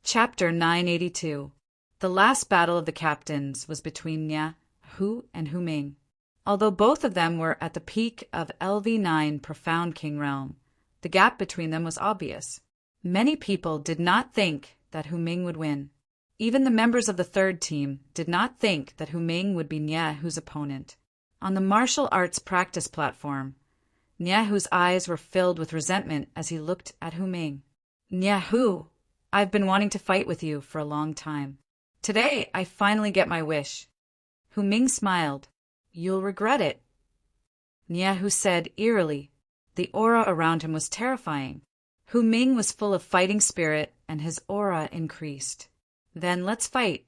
Chapter 982. The last battle of the captains was between Nya Hu and Hu Ming. Although both of them were at the peak of LV9 Profound King Realm, the gap between them was obvious. Many people did not think that Hu Ming would win. Even the members of the third team did not think that Hu Ming would be Nya Hu's opponent. On the martial arts practice platform, Nya Hu's eyes were filled with resentment as he looked at Hu Ming. Nya Hu, I've been wanting to fight with you for a long time. Today, I finally get my wish. Hu Ming smiled. You'll regret it. Nya Hu said eerily. The aura around him was terrifying. Hu Ming was full of fighting spirit, and his aura increased. Then let's fight.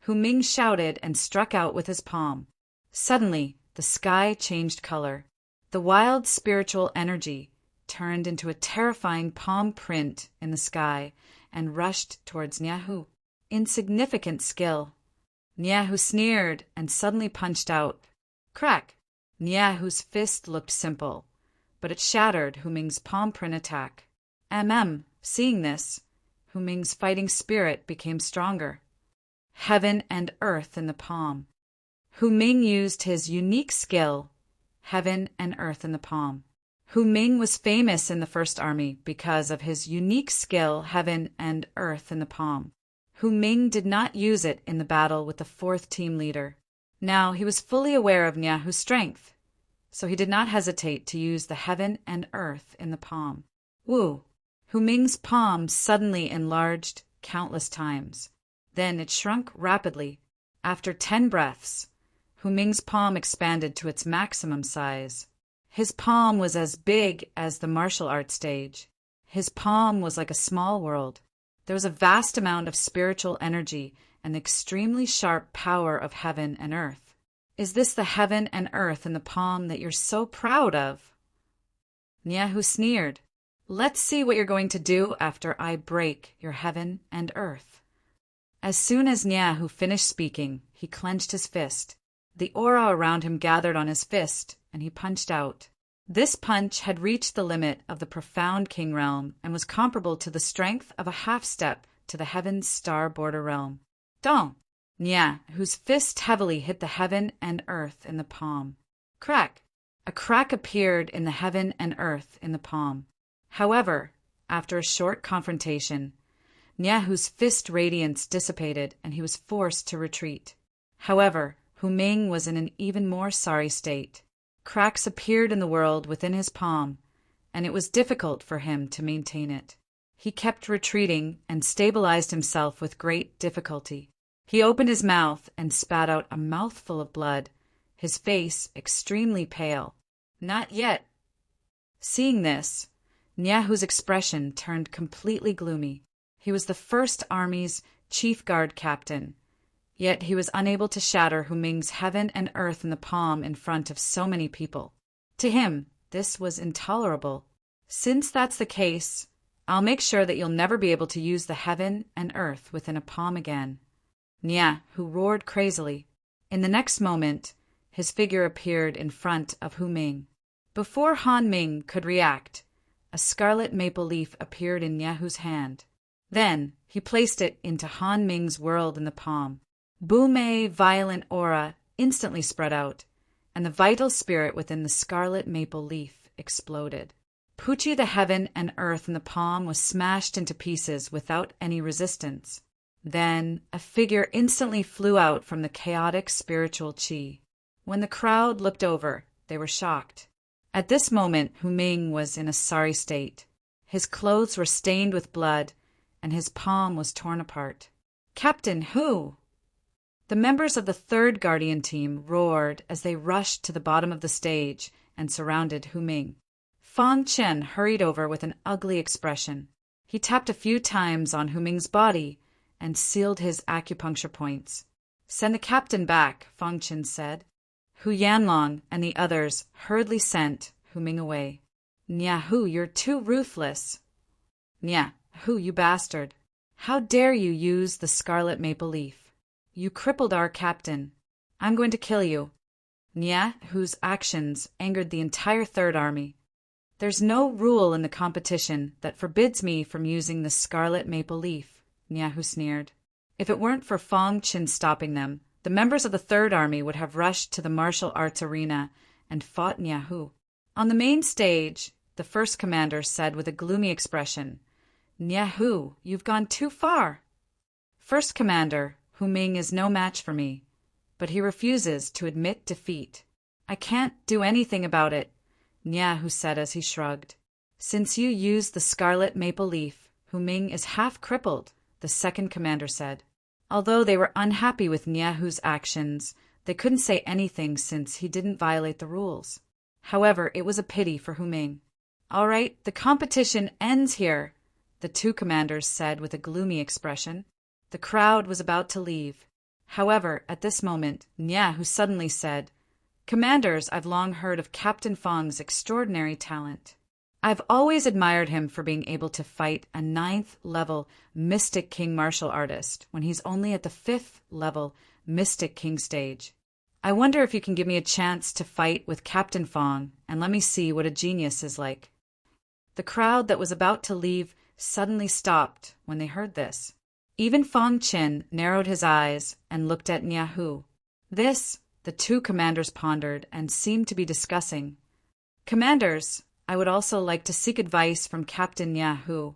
Hu Ming shouted and struck out with his palm. Suddenly, the sky changed color. The wild spiritual energy turned into a terrifying palm print in the sky and rushed towards Nya Hu. Insignificant skill. Nya Hu sneered and suddenly punched out. Crack! Nya Hu's fist looked simple, but it shattered Hu Ming's palm print attack. Seeing this, Hu Ming's fighting spirit became stronger. Heaven and earth in the palm. Hu Ming used his unique skill, heaven and earth in the palm. Hu Ming was famous in the First Army because of his unique skill, heaven and earth in the palm. Hu Ming did not use it in the battle with the fourth team leader. Now he was fully aware of Nya Hu's strength, so he did not hesitate to use the heaven and earth in the palm. Woo! Hu Ming's palm suddenly enlarged countless times. Then it shrunk rapidly. After 10 breaths, Hu Ming's palm expanded to its maximum size. His palm was as big as the martial arts stage. His palm was like a small world. There was a vast amount of spiritual energy and the extremely sharp power of heaven and earth. Is this the heaven and earth in the palm that you're so proud of? Nya Hu sneered. Let's see what you're going to do after I break your heaven and earth. As soon as Nya Hu finished speaking, he clenched his fist. The aura around him gathered on his fist, and he punched out. This punch had reached the limit of the Profound King Realm and was comparable to the strength of a half-step to the Heaven's Star Border Realm. Dong! Nya Hu's fist heavily hit the heaven and earth in the palm. Crack! A crack appeared in the heaven and earth in the palm. However, after a short confrontation, Nya Hu's fist radiance dissipated and he was forced to retreat. However, Hu Ming was in an even more sorry state. Cracks appeared in the world within his palm, and it was difficult for him to maintain it. He kept retreating and stabilized himself with great difficulty. He opened his mouth and spat out a mouthful of blood, his face extremely pale. Not yet. Seeing this, Nya Hu's expression turned completely gloomy. He was the First Army's chief guard captain, yet he was unable to shatter Hu Ming's heaven and earth in the palm in front of so many people. To him, this was intolerable. Since that's the case, I'll make sure that you'll never be able to use the heaven and earth within a palm again. Nya Hu roared crazily. In the next moment, his figure appeared in front of Hu Ming. Before Han Ming could react, a scarlet maple leaf appeared in Nya Hu's hand. Then, he placed it into Han Ming's world in the palm. Boom-a violent aura instantly spread out, and the vital spirit within the scarlet maple leaf exploded. Pucci the heaven and earth in the palm was smashed into pieces without any resistance. Then, a figure instantly flew out from the chaotic spiritual chi. When the crowd looked over, they were shocked. At this moment, Hu Ming was in a sorry state. His clothes were stained with blood, and his palm was torn apart. Captain Hu! The members of the third Guardian team roared as they rushed to the bottom of the stage and surrounded Hu Ming. Fang Chen hurried over with an ugly expression. He tapped a few times on Hu Ming's body and sealed his acupuncture points. Send the captain back, Fang Chen said. Hu Yanlong and the others hurriedly sent Hu Ming away. Nya Hu, you're too ruthless. Nya Hu, you bastard. How dare you use the scarlet maple leaf? You crippled our captain. I'm going to kill you. Nya Hu's actions angered the entire Third Army. There's no rule in the competition that forbids me from using the scarlet maple leaf, Niahu sneered. If it weren't for Fong Qin stopping them, the members of the Third Army would have rushed to the martial arts arena and fought Niahu. On the main stage, the first commander said with a gloomy expression, "Niahu, you've gone too far." First commander, Hu Ming is no match for me, but he refuses to admit defeat. "I can't do anything about it," Niahu said as he shrugged. "Since you used the scarlet maple leaf, Hu Ming is half crippled," the second commander said. Although they were unhappy with Niahu's actions, they couldn't say anything since he didn't violate the rules. However, it was a pity for Hu Ming. "All right, the competition ends here," the two commanders said with a gloomy expression. The crowd was about to leave. However, at this moment, Niahu suddenly said, "Commanders, I've long heard of Captain Fong's extraordinary talent. I've always admired him for being able to fight a 9th-level Mystic King martial artist when he's only at the 5th-level Mystic King stage. I wonder if you can give me a chance to fight with Captain Fong and let me see what a genius is like." The crowd that was about to leave suddenly stopped when they heard this. Even Fong Qin narrowed his eyes and looked at Niahu. This, the two commanders pondered and seemed to be discussing. "Commanders, I would also like to seek advice from Captain Niahu."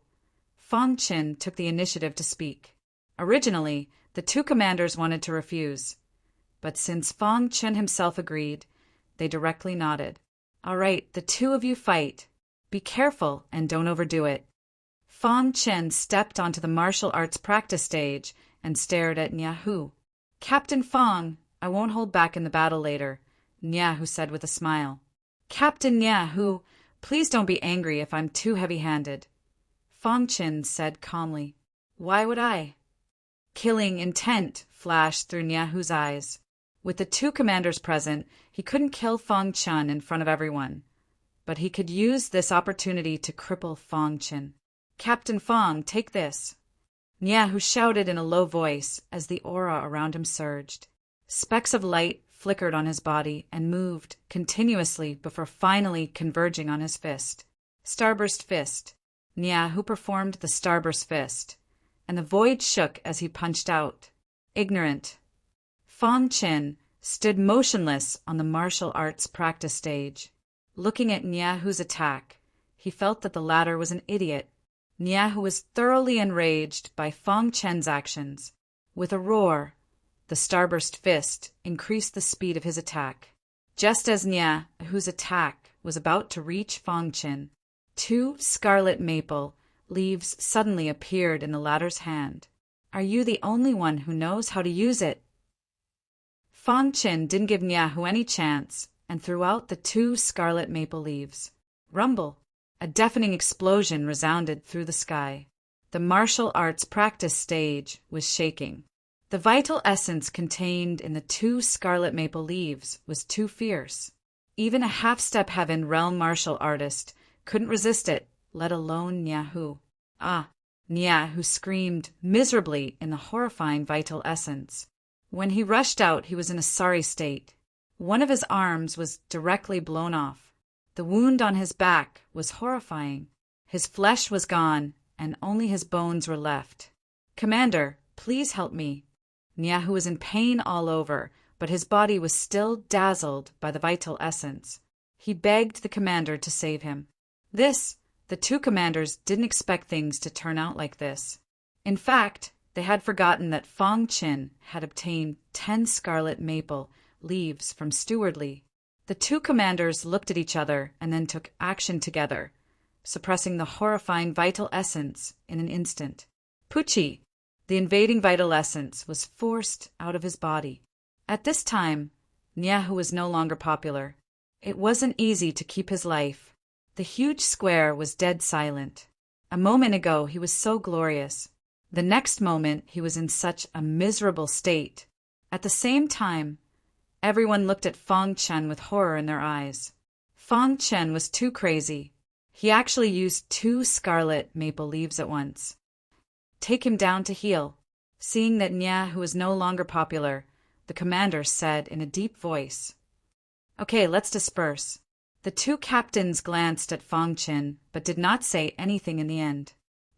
Fong Qin took the initiative to speak. Originally, the two commanders wanted to refuse, but since Fong Qin himself agreed, they directly nodded. "All right, the two of you fight. Be careful and don't overdo it." Fong Qin stepped onto the martial arts practice stage and stared at Niahu. "Captain Fong, I won't hold back in the battle later," Niahu said with a smile. "Captain Niahu, please don't be angry if I'm too heavy-handed," Fong Qin said calmly. "Why would I?" Killing intent flashed through Niahu's eyes. With the two commanders present, he couldn't kill Fong Qin in front of everyone, but he could use this opportunity to cripple Fong Qin. "Captain Fong, take this," Niahu shouted in a low voice as the aura around him surged. Specks of light flickered on his body and moved continuously before finally converging on his fist. Starburst Fist. Niahu performed the Starburst Fist, and the void shook as he punched out. Ignorant. Fong Qin stood motionless on the martial arts practice stage. Looking at Niahu's attack, he felt that the latter was an idiot. Niahu was thoroughly enraged by Fong Qin's actions. With a roar, the Starburst Fist increased the speed of his attack. Just as Niahu's attack was about to reach Fong Qin, two scarlet maple leaves suddenly appeared in the latter's hand. "Are you the only one who knows how to use it?" Fong Qin didn't give Niahu any chance and threw out the two scarlet maple leaves. Rumble! A deafening explosion resounded through the sky. The martial arts practice stage was shaking. The vital essence contained in the two scarlet maple leaves was too fierce. Even a half-step heaven realm martial artist couldn't resist it, let alone Niahu. "Ah!" Niahu screamed miserably in the horrifying vital essence. When he rushed out, he was in a sorry state. One of his arms was directly blown off. The wound on his back was horrifying. His flesh was gone, and only his bones were left. "Commander, please help me." Niahu was in pain all over, but his body was still dazzled by the vital essence. He begged the commander to save him. The two commanders didn't expect things to turn out like this. In fact, they had forgotten that Fong Qin had obtained 10 scarlet maple leaves from Swordlord. The two commanders looked at each other and then took action together, suppressing the horrifying vital essence in an instant. Pucci, the invading vital essence, was forced out of his body. At this time, Niahu was no longer popular. It wasn't easy to keep his life. The huge square was dead silent. A moment ago he was so glorious. The next moment he was in such a miserable state. At the same time, everyone looked at Fong Qin with horror in their eyes. Fong Qin was too crazy. He actually used 2 scarlet maple leaves at once. "Take him down to heal." Seeing that Niahu was no longer popular, the commander said in a deep voice, "Okay, let's disperse." The two captains glanced at Fong Qin, but did not say anything in the end.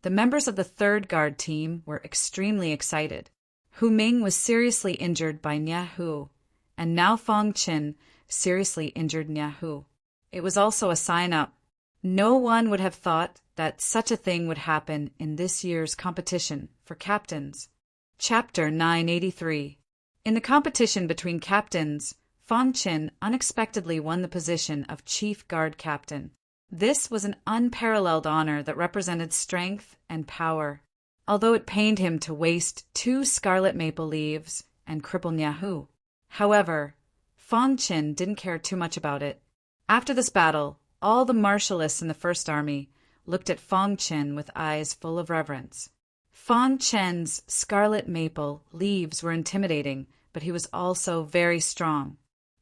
The members of the third guard team were extremely excited. Hu Ming was seriously injured by Nya Hu, and now Fong Qin seriously injured Nya Hu. It was also a sign-up. No one would have thought that such a thing would happen in this year's competition for captains. Chapter 983. In the competition between captains, Fong Qin unexpectedly won the position of Chief Guard Captain. This was an unparalleled honor that represented strength and power, although it pained him to waste 2 scarlet maple leaves and cripple Nya Hu. However, Fong Qin didn't care too much about it. After this battle, all the martialists in the First Army looked at Fong Qin with eyes full of reverence. Fong Qin's scarlet maple leaves were intimidating, but he was also very strong.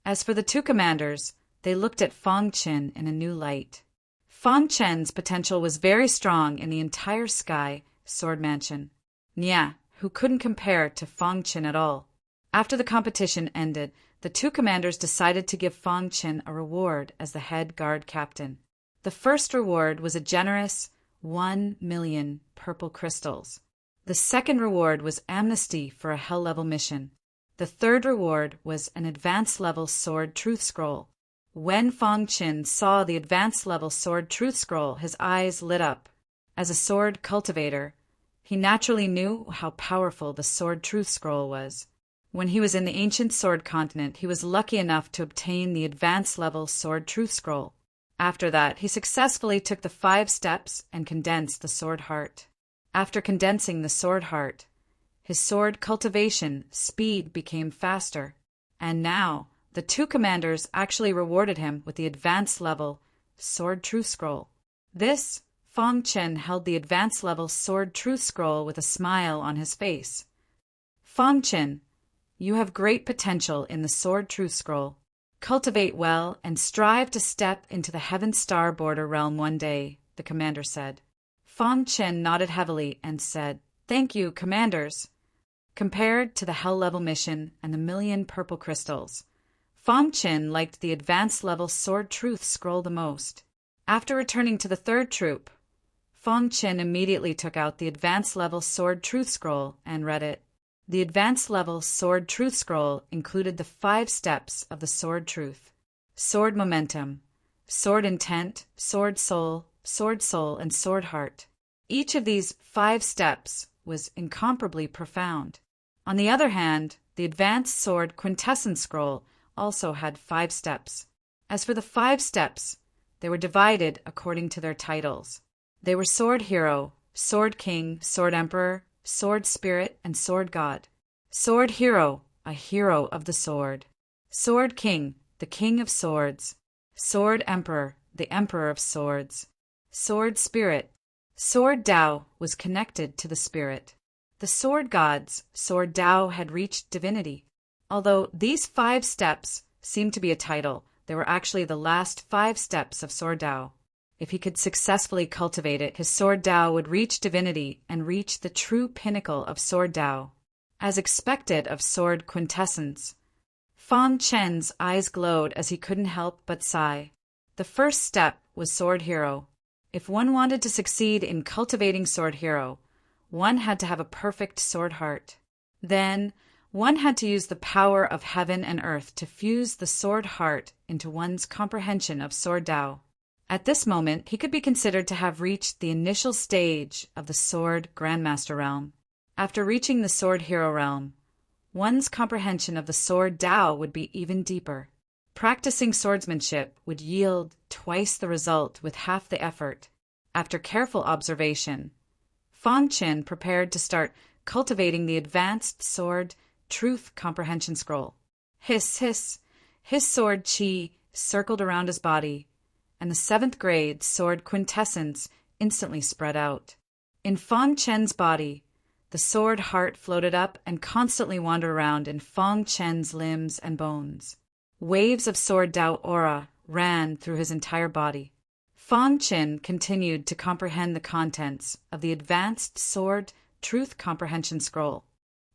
As for the 2 commanders, they looked at Fong Qin in a new light. Fong Qin's potential was very strong in the entire sky sword mansion. Nya, who couldn't compare to Fong Qin at all. After the competition ended, the 2 commanders decided to give Fong Qin a reward as the head guard captain. The first reward was a generous 1,000,000 purple crystals. The second reward was amnesty for a hell-level mission. The third reward was an advanced-level sword truth scroll. When Fong Qin saw the advanced-level sword truth scroll, his eyes lit up. As a sword cultivator, he naturally knew how powerful the sword truth scroll was. When he was in the ancient sword continent, he was lucky enough to obtain the advanced-level sword truth scroll. After that, he successfully took the 5 steps and condensed the sword heart. After condensing the sword heart, his sword cultivation speed became faster, and now the 2 commanders actually rewarded him with the advanced level sword truth scroll. This, Fong Qin held the advanced level sword truth scroll with a smile on his face. Fong Qin, you have great potential in the sword truth scroll. Cultivate well and strive to step into the Heaven Star border realm one day, the commander said. Fong Qin nodded heavily and said, "Thank you, commanders." Compared to the hell-level mission and the 1,000,000 purple crystals, Fong Qin liked the advanced-level sword truth scroll the most. After returning to the third troop, Fong Qin immediately took out the advanced-level sword truth scroll and read it. The advanced-level sword truth scroll included the 5 steps of the sword truth: sword momentum, sword intent, sword soul, and sword heart. Each of these 5 steps was incomparably profound. On the other hand, the advanced sword quintessence scroll also had 5 steps. As for the 5 steps, they were divided according to their titles. They were Sword Hero, Sword King, Sword Emperor, Sword Spirit, and Sword God. Sword Hero, a hero of the sword. Sword King, the king of swords. Sword Emperor, the emperor of swords. Sword Spirit. Sword Tao was connected to the spirit. The sword gods, Sword Tao had reached divinity. Although these 5 steps seemed to be a title, they were actually the last 5 steps of Sword Tao. If he could successfully cultivate it, his Sword Tao would reach divinity and reach the true pinnacle of Sword Tao. As expected of Sword Quintessence, Fong Qin's eyes glowed as he couldn't help but sigh. The first step was Sword Hero. If one wanted to succeed in cultivating Sword Hero, one had to have a perfect sword heart. Then, one had to use the power of heaven and earth to fuse the sword heart into one's comprehension of Sword Tao. At this moment, he could be considered to have reached the initial stage of the Sword Grandmaster realm. After reaching the Sword Hero realm, one's comprehension of the Sword Tao would be even deeper. Practicing swordsmanship would yield twice the result with half the effort. After careful observation, Fong Qin prepared to start cultivating the advanced sword truth comprehension scroll. Hiss, hiss, his sword chi circled around his body, and the 7th grade sword quintessence instantly spread out. In Fong Qin's body, the sword heart floated up and constantly wandered around in Fong Qin's limbs and bones. Waves of Sword Tao aura ran through his entire body. Fong Qin continued to comprehend the contents of the advanced sword truth comprehension scroll.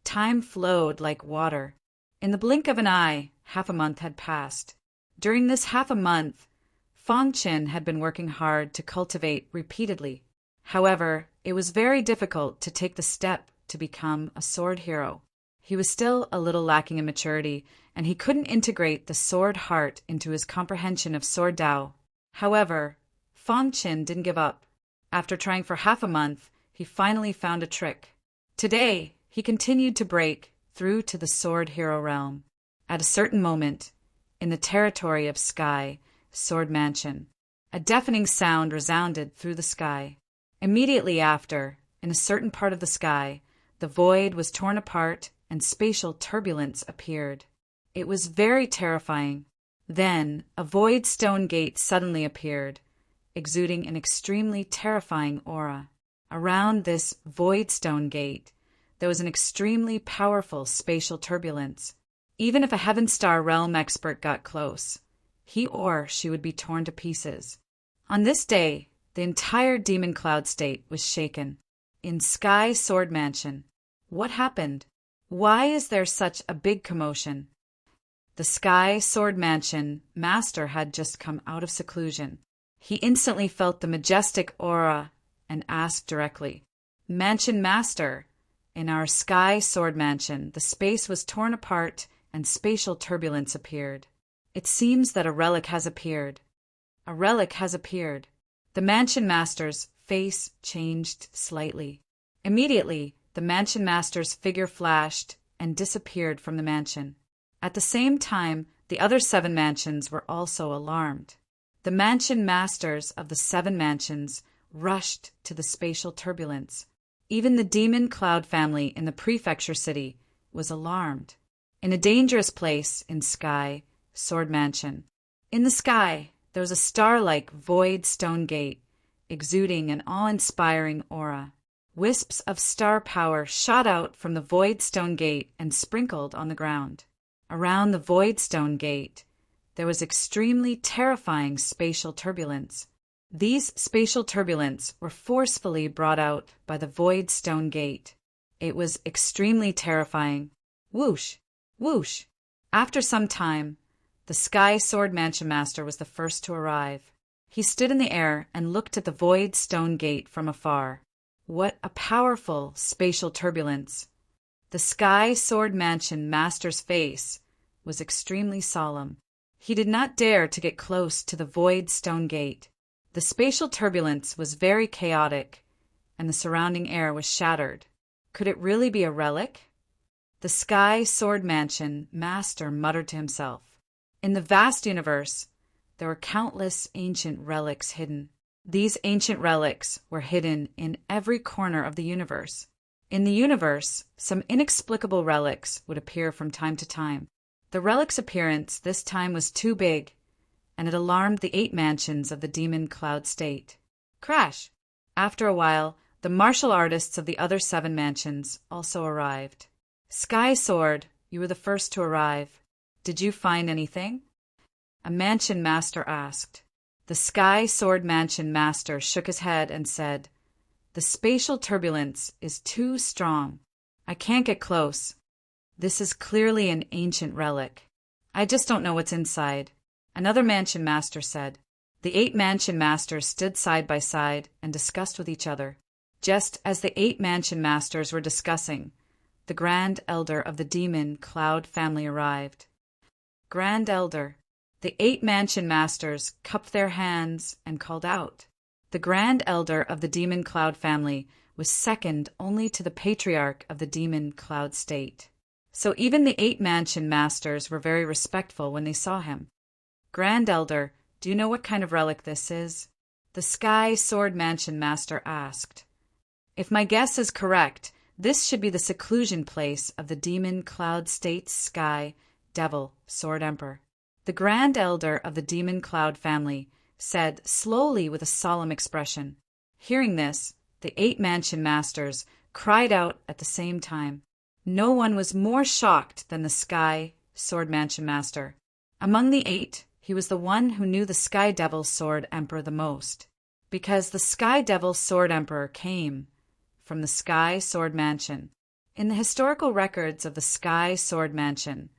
Time flowed like water. In the blink of an eye, half a month had passed. During this half a month, Fong Qin had been working hard to cultivate repeatedly. However, It was very difficult to take the step to become a sword hero. He was still a little lacking in maturity, and he couldn't integrate the sword heart into his comprehension of sword Dao. However, Fang Qin didn't give up. After trying for half a month, he finally found a trick. Today, he continued to break through to the sword hero realm. At a certain moment, in the territory of Sky Sword Mansion, a deafening sound resounded through the sky. Immediately after, in a certain part of the sky, the void was torn apart and spatial turbulence appeared. It was very terrifying. Then, a void stone gate suddenly appeared, exuding an extremely terrifying aura. Around this void stone gate, there was an extremely powerful spatial turbulence. Even if a Heaven Star realm expert got close, he or she would be torn to pieces. On this day, the entire demon cloud state was shaken. In Sky Sword Mansion, what happened? Why is there such a big commotion? The Sky Sword Mansion master had just come out of seclusion. He instantly felt the majestic aura and asked directly, "Mansion Master, in our Sky Sword Mansion, the space was torn apart and spatial turbulence appeared. It seems that a relic has appeared." A relic has appeared. The Mansion Master's face changed slightly. Immediately, the Mansion Master's figure flashed and disappeared from the mansion. At the same time, the other 7 mansions were also alarmed. The Mansion Masters of the 7 mansions rushed to the spatial turbulence. Even the demon cloud family in the prefecture city was alarmed. In a dangerous place in Sky Sword Mansion. In the sky, there was a star-like void stone gate, exuding an awe-inspiring aura. Wisps of star power shot out from the void stone gate and sprinkled on the ground. Around the void stone gate, there was extremely terrifying spatial turbulence. These spatial turbulence were forcefully brought out by the void stone gate. It was extremely terrifying. Whoosh! Whoosh! After some time, the Sky Sword Mansion Master was the first to arrive. He stood in the air and looked at the void stone gate from afar. What a powerful spatial turbulence! The Sky Sword Mansion Master's face was extremely solemn. He did not dare to get close to the void stone gate. The spatial turbulence was very chaotic, and the surrounding air was shattered. Could it really be a relic? The Sky Sword Mansion Master muttered to himself. In the vast universe, there were countless ancient relics hidden. These ancient relics were hidden in every corner of the universe. In the universe, some inexplicable relics would appear from time to time. The relic's appearance this time was too big, and it alarmed the 8 mansions of the demon cloud state. Crash! After a while, the martial artists of the other 7 mansions also arrived. Sky Sword, you were the first to arrive. Did you find anything? A mansion master asked. The Sky Sword Mansion Master shook his head and said, "The spatial turbulence is too strong. I can't get close. This is clearly an ancient relic. I just don't know what's inside." Another mansion master said. The 8 mansion masters stood side by side and discussed with each other. Just as the 8 mansion masters were discussing, the Grand Elder of the Demon Cloud family arrived. Grand Elder. The 8 mansion masters cupped their hands and called out. The Grand Elder of the Demon Cloud family was second only to the Patriarch of the Demon Cloud state. So even the 8 mansion masters were very respectful when they saw him. Grand Elder, do you know what kind of relic this is? The Sky Sword Mansion Master asked. If my guess is correct, this should be the seclusion place of the Demon Cloud State's Sky Devil Sword Emperor. The Grand Elder of the Demon Cloud family said slowly with a solemn expression. Hearing this, the 8 mansion masters cried out at the same time. No one was more shocked than the Sky Sword Mansion Master. Among the 8, he was the one who knew the Sky Devil Sword Emperor the most, because the Sky Devil Sword Emperor came from the Sky Sword Mansion. In the historical records of the Sky Sword Mansion,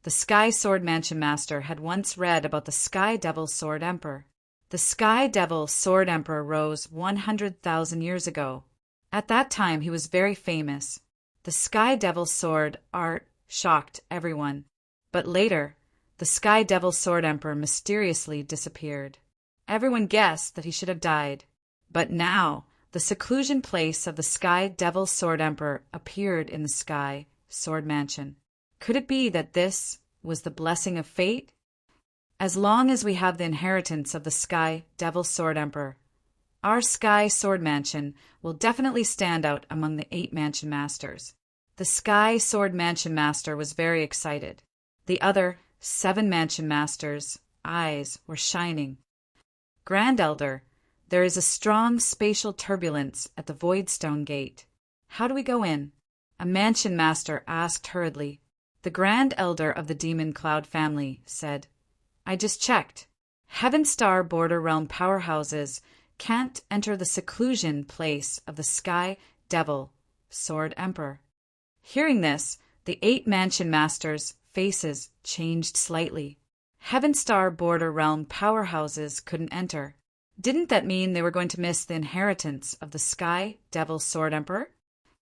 the Sky Sword Mansion Master had once read about the Sky Devil Sword Emperor. The Sky Devil Sword Emperor rose 100,000 years ago. At that time he was very famous. The Sky Devil's sword art shocked everyone. But later, the Sky Devil's Sword Emperor mysteriously disappeared. Everyone guessed that he should have died. But now, the seclusion place of the Sky Devil's Sword Emperor appeared in the Sky Sword Mansion. Could it be that this was the blessing of fate? As long as we have the inheritance of the Sky Devil's Sword Emperor, our Sky Sword Mansion will definitely stand out among the 8 Mansion Masters. The Sky Sword Mansion Master was very excited. The other 7 Mansion Masters' eyes were shining. Grand Elder, there is a strong spatial turbulence at the Voidstone Gate. How do we go in? A Mansion Master asked hurriedly. The Grand Elder of the Demon Cloud family said, I just checked. Heavenstar Border Realm powerhouses can't enter the seclusion place of the Sky Devil Sword Emperor. Hearing this, the 8 Mansion Masters' faces changed slightly. Heavenstar Border Realm powerhouses couldn't enter. Didn't that mean they were going to miss the inheritance of the Sky Devil Sword Emperor?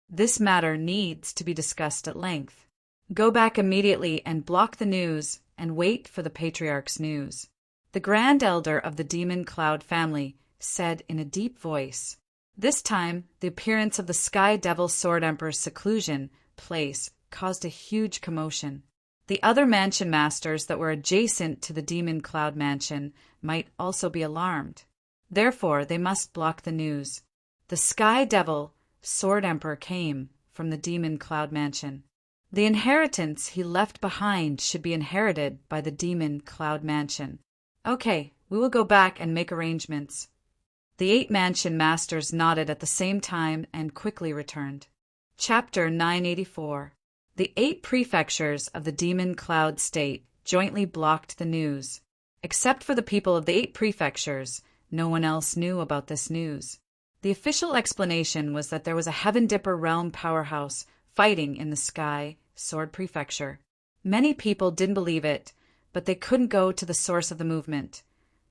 This matter needs to be discussed at length. Go back immediately and block the news and wait for the Patriarch's news. The Grand Elder of the Demon Cloud family said in a deep voice. This time, the appearance of the Sky Devil Sword Emperor's seclusion place caused a huge commotion. The other Mansion Masters that were adjacent to the Demon Cloud Mansion might also be alarmed. Therefore, they must block the news. The Sky Devil Sword Emperor came from the Demon Cloud Mansion. The inheritance he left behind should be inherited by the Demon Cloud Mansion. Okay, we will go back and make arrangements. The 8 Mansion Masters nodded at the same time and quickly returned. Chapter 984. The 8 prefectures of the Demon Cloud State jointly blocked the news. Except for the people of the 8 prefectures, no one else knew about this news. The official explanation was that there was a Heaven Dipper realm powerhouse fighting in the Sky Sword Prefecture. Many people didn't believe it, but they couldn't go to the source of the movement,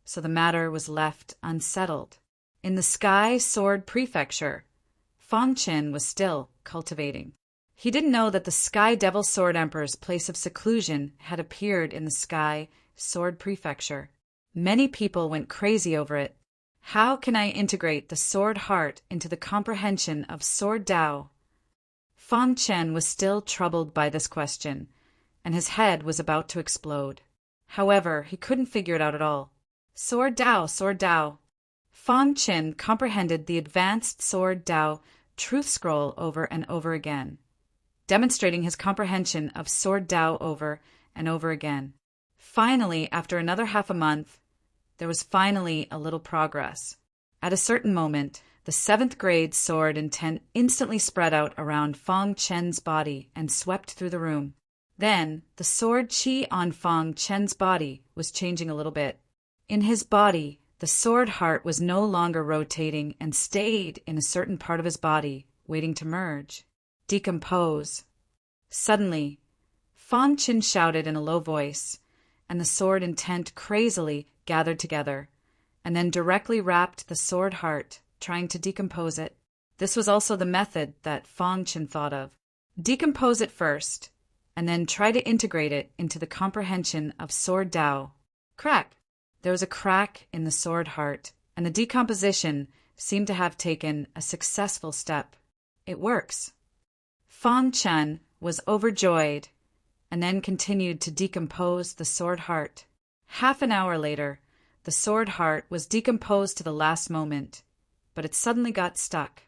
so the matter was left unsettled. In the Sky Sword Prefecture, Fong Chen was still cultivating. He didn't know that the Sky Devil Sword Emperor's place of seclusion had appeared in the Sky Sword Prefecture. Many people went crazy over it. How can I integrate the Sword Heart into the comprehension of Sword Dao? Fong Chen was still troubled by this question, and his head was about to explode. However, he couldn't figure it out at all. Sword Dao, Sword Dao. Fong Chen comprehended the advanced Sword Dao truth scroll over and over again, demonstrating his comprehension of Sword Dao over and over again. Finally, after another half a month, there was finally a little progress. At a certain moment, the 7th grade sword intent instantly spread out around Fong Chen's body and swept through the room. Then, the sword chi on Fong Chen's body was changing a little bit. In his body, the sword heart was no longer rotating and stayed in a certain part of his body, waiting to merge, decompose. Suddenly, Fong Chen shouted in a low voice, and the sword intent crazily gathered together, and then directly wrapped the sword heart, trying to decompose it. This was also the method that Fong Chen thought of. Decompose it first, and then try to integrate it into the comprehension of Sword Dao. Crack! There was a crack in the sword heart, and the decomposition seemed to have taken a successful step. It works. Fong Chen was overjoyed, and then continued to decompose the sword heart. Half an hour later, the sword heart was decomposed to the last moment, but it suddenly got stuck.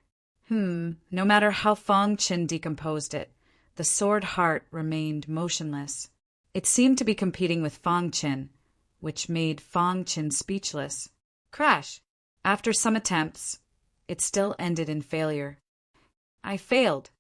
No matter how Fong Chen decomposed it, the sword heart remained motionless. It seemed to be competing with Fong Chen, which made Fong Chen speechless. Crash! After some attempts, it still ended in failure. I failed.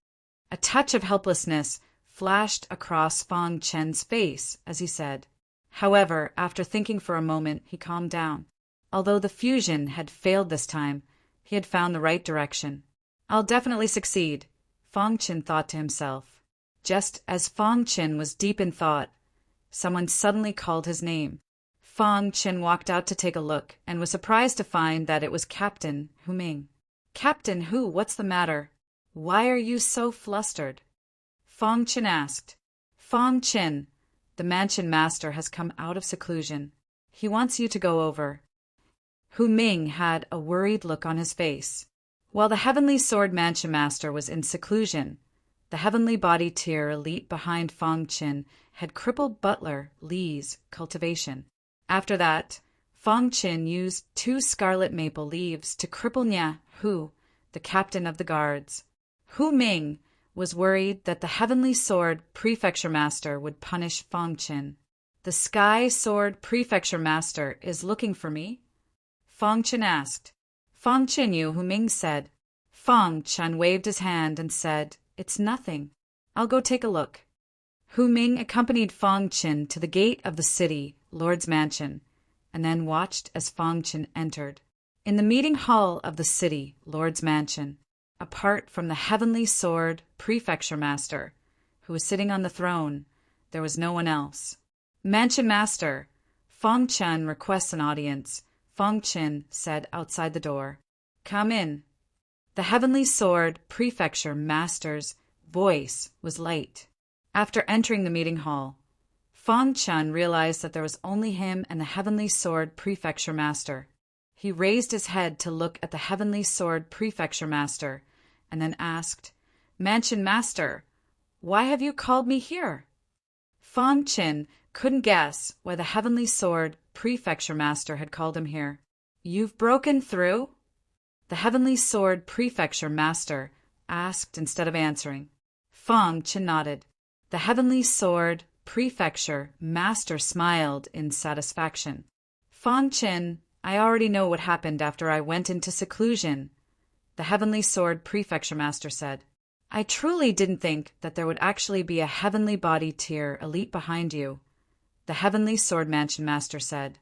A touch of helplessness flashed across Fong Chen's face as he said. However, after thinking for a moment, he calmed down. Although the fusion had failed this time, he had found the right direction. I'll definitely succeed, Fong Chen thought to himself. Just as Fong Chen was deep in thought, someone suddenly called his name. Fong Chen walked out to take a look and was surprised to find that it was Captain Hu Ming. Captain Hu, what's the matter? Why are you so flustered? Fong Chen asked. Fong Chen, the mansion master has come out of seclusion. He wants you to go over. Hu Ming had a worried look on his face. While the Heavenly Sword Mansion Master was in seclusion, the Heavenly Body Tier elite behind Fong Chen had crippled Butler Li's cultivation. After that, Fong Chen used 2 scarlet maple leaves to cripple Nya Hu, the captain of the guards. Hu Ming was worried that the Heavenly Sword Prefecture Master would punish Fong Chen. The Sky Sword Prefecture Master is looking for me? Fong Chen asked. Fong Chen, Yu Hu Ming said. Fong Chen waved his hand and said, It's nothing. I'll go take a look. Hu Ming accompanied Fong Chen to the gate of the city, Lord's mansion, and then watched as Fong Chen entered. In the meeting hall of the city, Lord's mansion, apart from the Heavenly Sword Prefecture Master, who was sitting on the throne, there was no one else. Mansion Master, Fong Chen requests an audience, Fong Chen said outside the door. Come in. The Heavenly Sword Prefecture Master's voice was light. After entering the meeting hall, Fong Chen realized that there was only him and the Heavenly Sword Prefecture Master. He raised his head to look at the Heavenly Sword Prefecture Master and then asked, Mansion Master, why have you called me here? Fong Chen couldn't guess why the Heavenly Sword Prefecture Master had called him here. You've broken through? The Heavenly Sword Prefecture Master asked instead of answering. Fong Chen nodded. The Heavenly Sword Prefecture Master smiled in satisfaction. Fong Chen, I already know what happened after I went into seclusion, the Heavenly Sword Prefecture Master said. I truly didn't think that there would actually be a Heavenly Body Tier elite behind you, the Heavenly Sword Mansion Master said.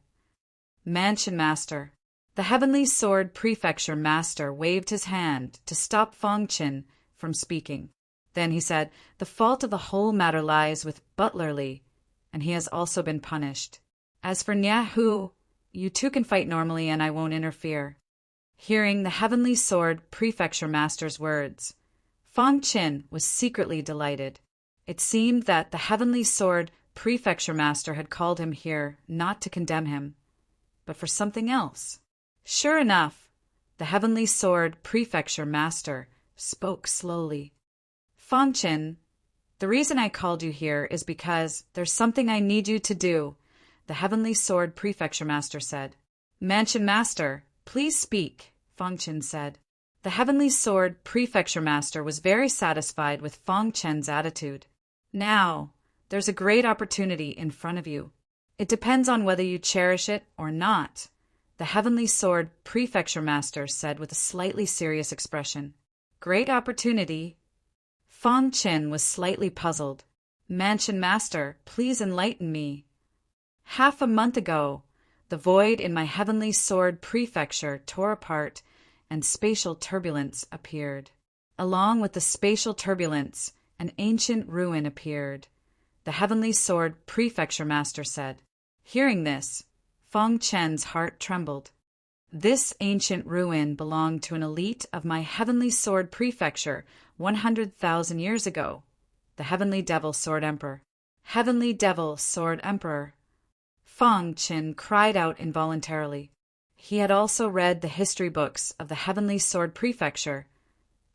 Mansion Master. The Heavenly Sword Prefecture Master waved his hand to stop Fong Chen from speaking. Then he said, The fault of the whole matter lies with Butler Li, and he has also been punished. As for Nya Hu, you two can fight normally and I won't interfere. Hearing the Heavenly Sword Prefecture Master's words, Fong Chen was secretly delighted. It seemed that the Heavenly Sword Prefecture Master had called him here not to condemn him, but for something else. Sure enough, the Heavenly Sword Prefecture Master spoke slowly. Fong Chen, the reason I called you here is because there's something I need you to do, the Heavenly Sword Prefecture Master said. Mansion Master, please speak, Fong Chen said. The Heavenly Sword Prefecture Master was very satisfied with Fong Chen's attitude. Now, there's a great opportunity in front of you. It depends on whether you cherish it or not, the Heavenly Sword Prefecture Master said with a slightly serious expression. Great opportunity? Fong Chen was slightly puzzled. Mansion Master, please enlighten me. Half a month ago, the void in my Heavenly Sword Prefecture tore apart and spatial turbulence appeared. Along with the spatial turbulence, an ancient ruin appeared, the Heavenly Sword Prefecture Master said. Hearing this, Fong Chen's heart trembled. This ancient ruin belonged to an elite of my Heavenly Sword Prefecture 100,000 years ago, the Heavenly Devil Sword Emperor. Heavenly Devil Sword Emperor. Fong Chen cried out involuntarily. He had also read the history books of the Heavenly Sword Prefecture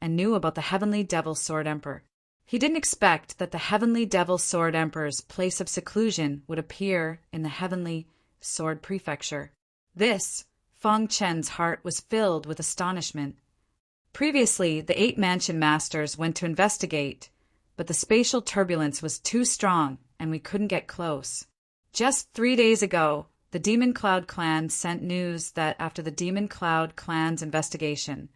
and knew about the Heavenly Devil Sword Emperor. He didn't expect that the Heavenly Devil Sword Emperor's place of seclusion would appear in the Heavenly Sword Prefecture. This, Fong Chen's heart was filled with astonishment. Previously, the 8 Mansion Masters went to investigate, but the spatial turbulence was too strong and we couldn't get close. Just 3 days ago, the Demon Cloud Clan sent news that after the Demon Cloud Clan's investigation,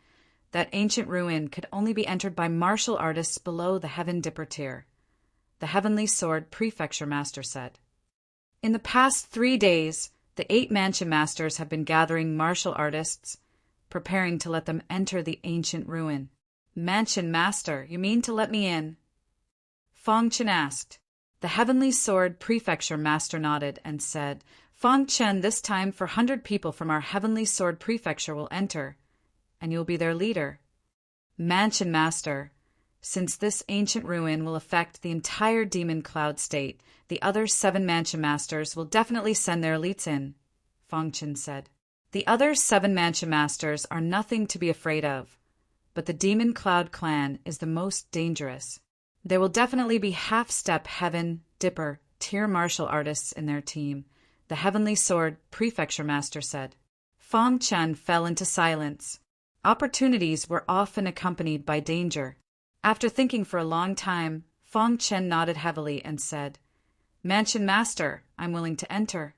that ancient ruin could only be entered by martial artists below the Heaven Dipper tier, the Heavenly Sword Prefecture Master said. In the past 3 days, the 8 Mansion Masters have been gathering martial artists, preparing to let them enter the ancient ruin. Mansion Master, you mean to let me in? Fong Chen asked. The Heavenly Sword Prefecture Master nodded and said, Fong Chen, this time 400 people from our Heavenly Sword Prefecture will enter. and you'll be their leader. Mansion Master, since this ancient ruin will affect the entire Demon Cloud state, the other 7 Mansion Masters will definitely send their elites in, Fong Qin said. The other 7 Mansion Masters are nothing to be afraid of, but the Demon Cloud clan is the most dangerous. There will definitely be half-step Heaven, Dipper, tier martial artists in their team, the Heavenly Sword Prefecture Master said. Fong Chen fell into silence. Opportunities were often accompanied by danger. After thinking for a long time, Fong Chen nodded heavily and said, Mansion Master, I'm willing to enter.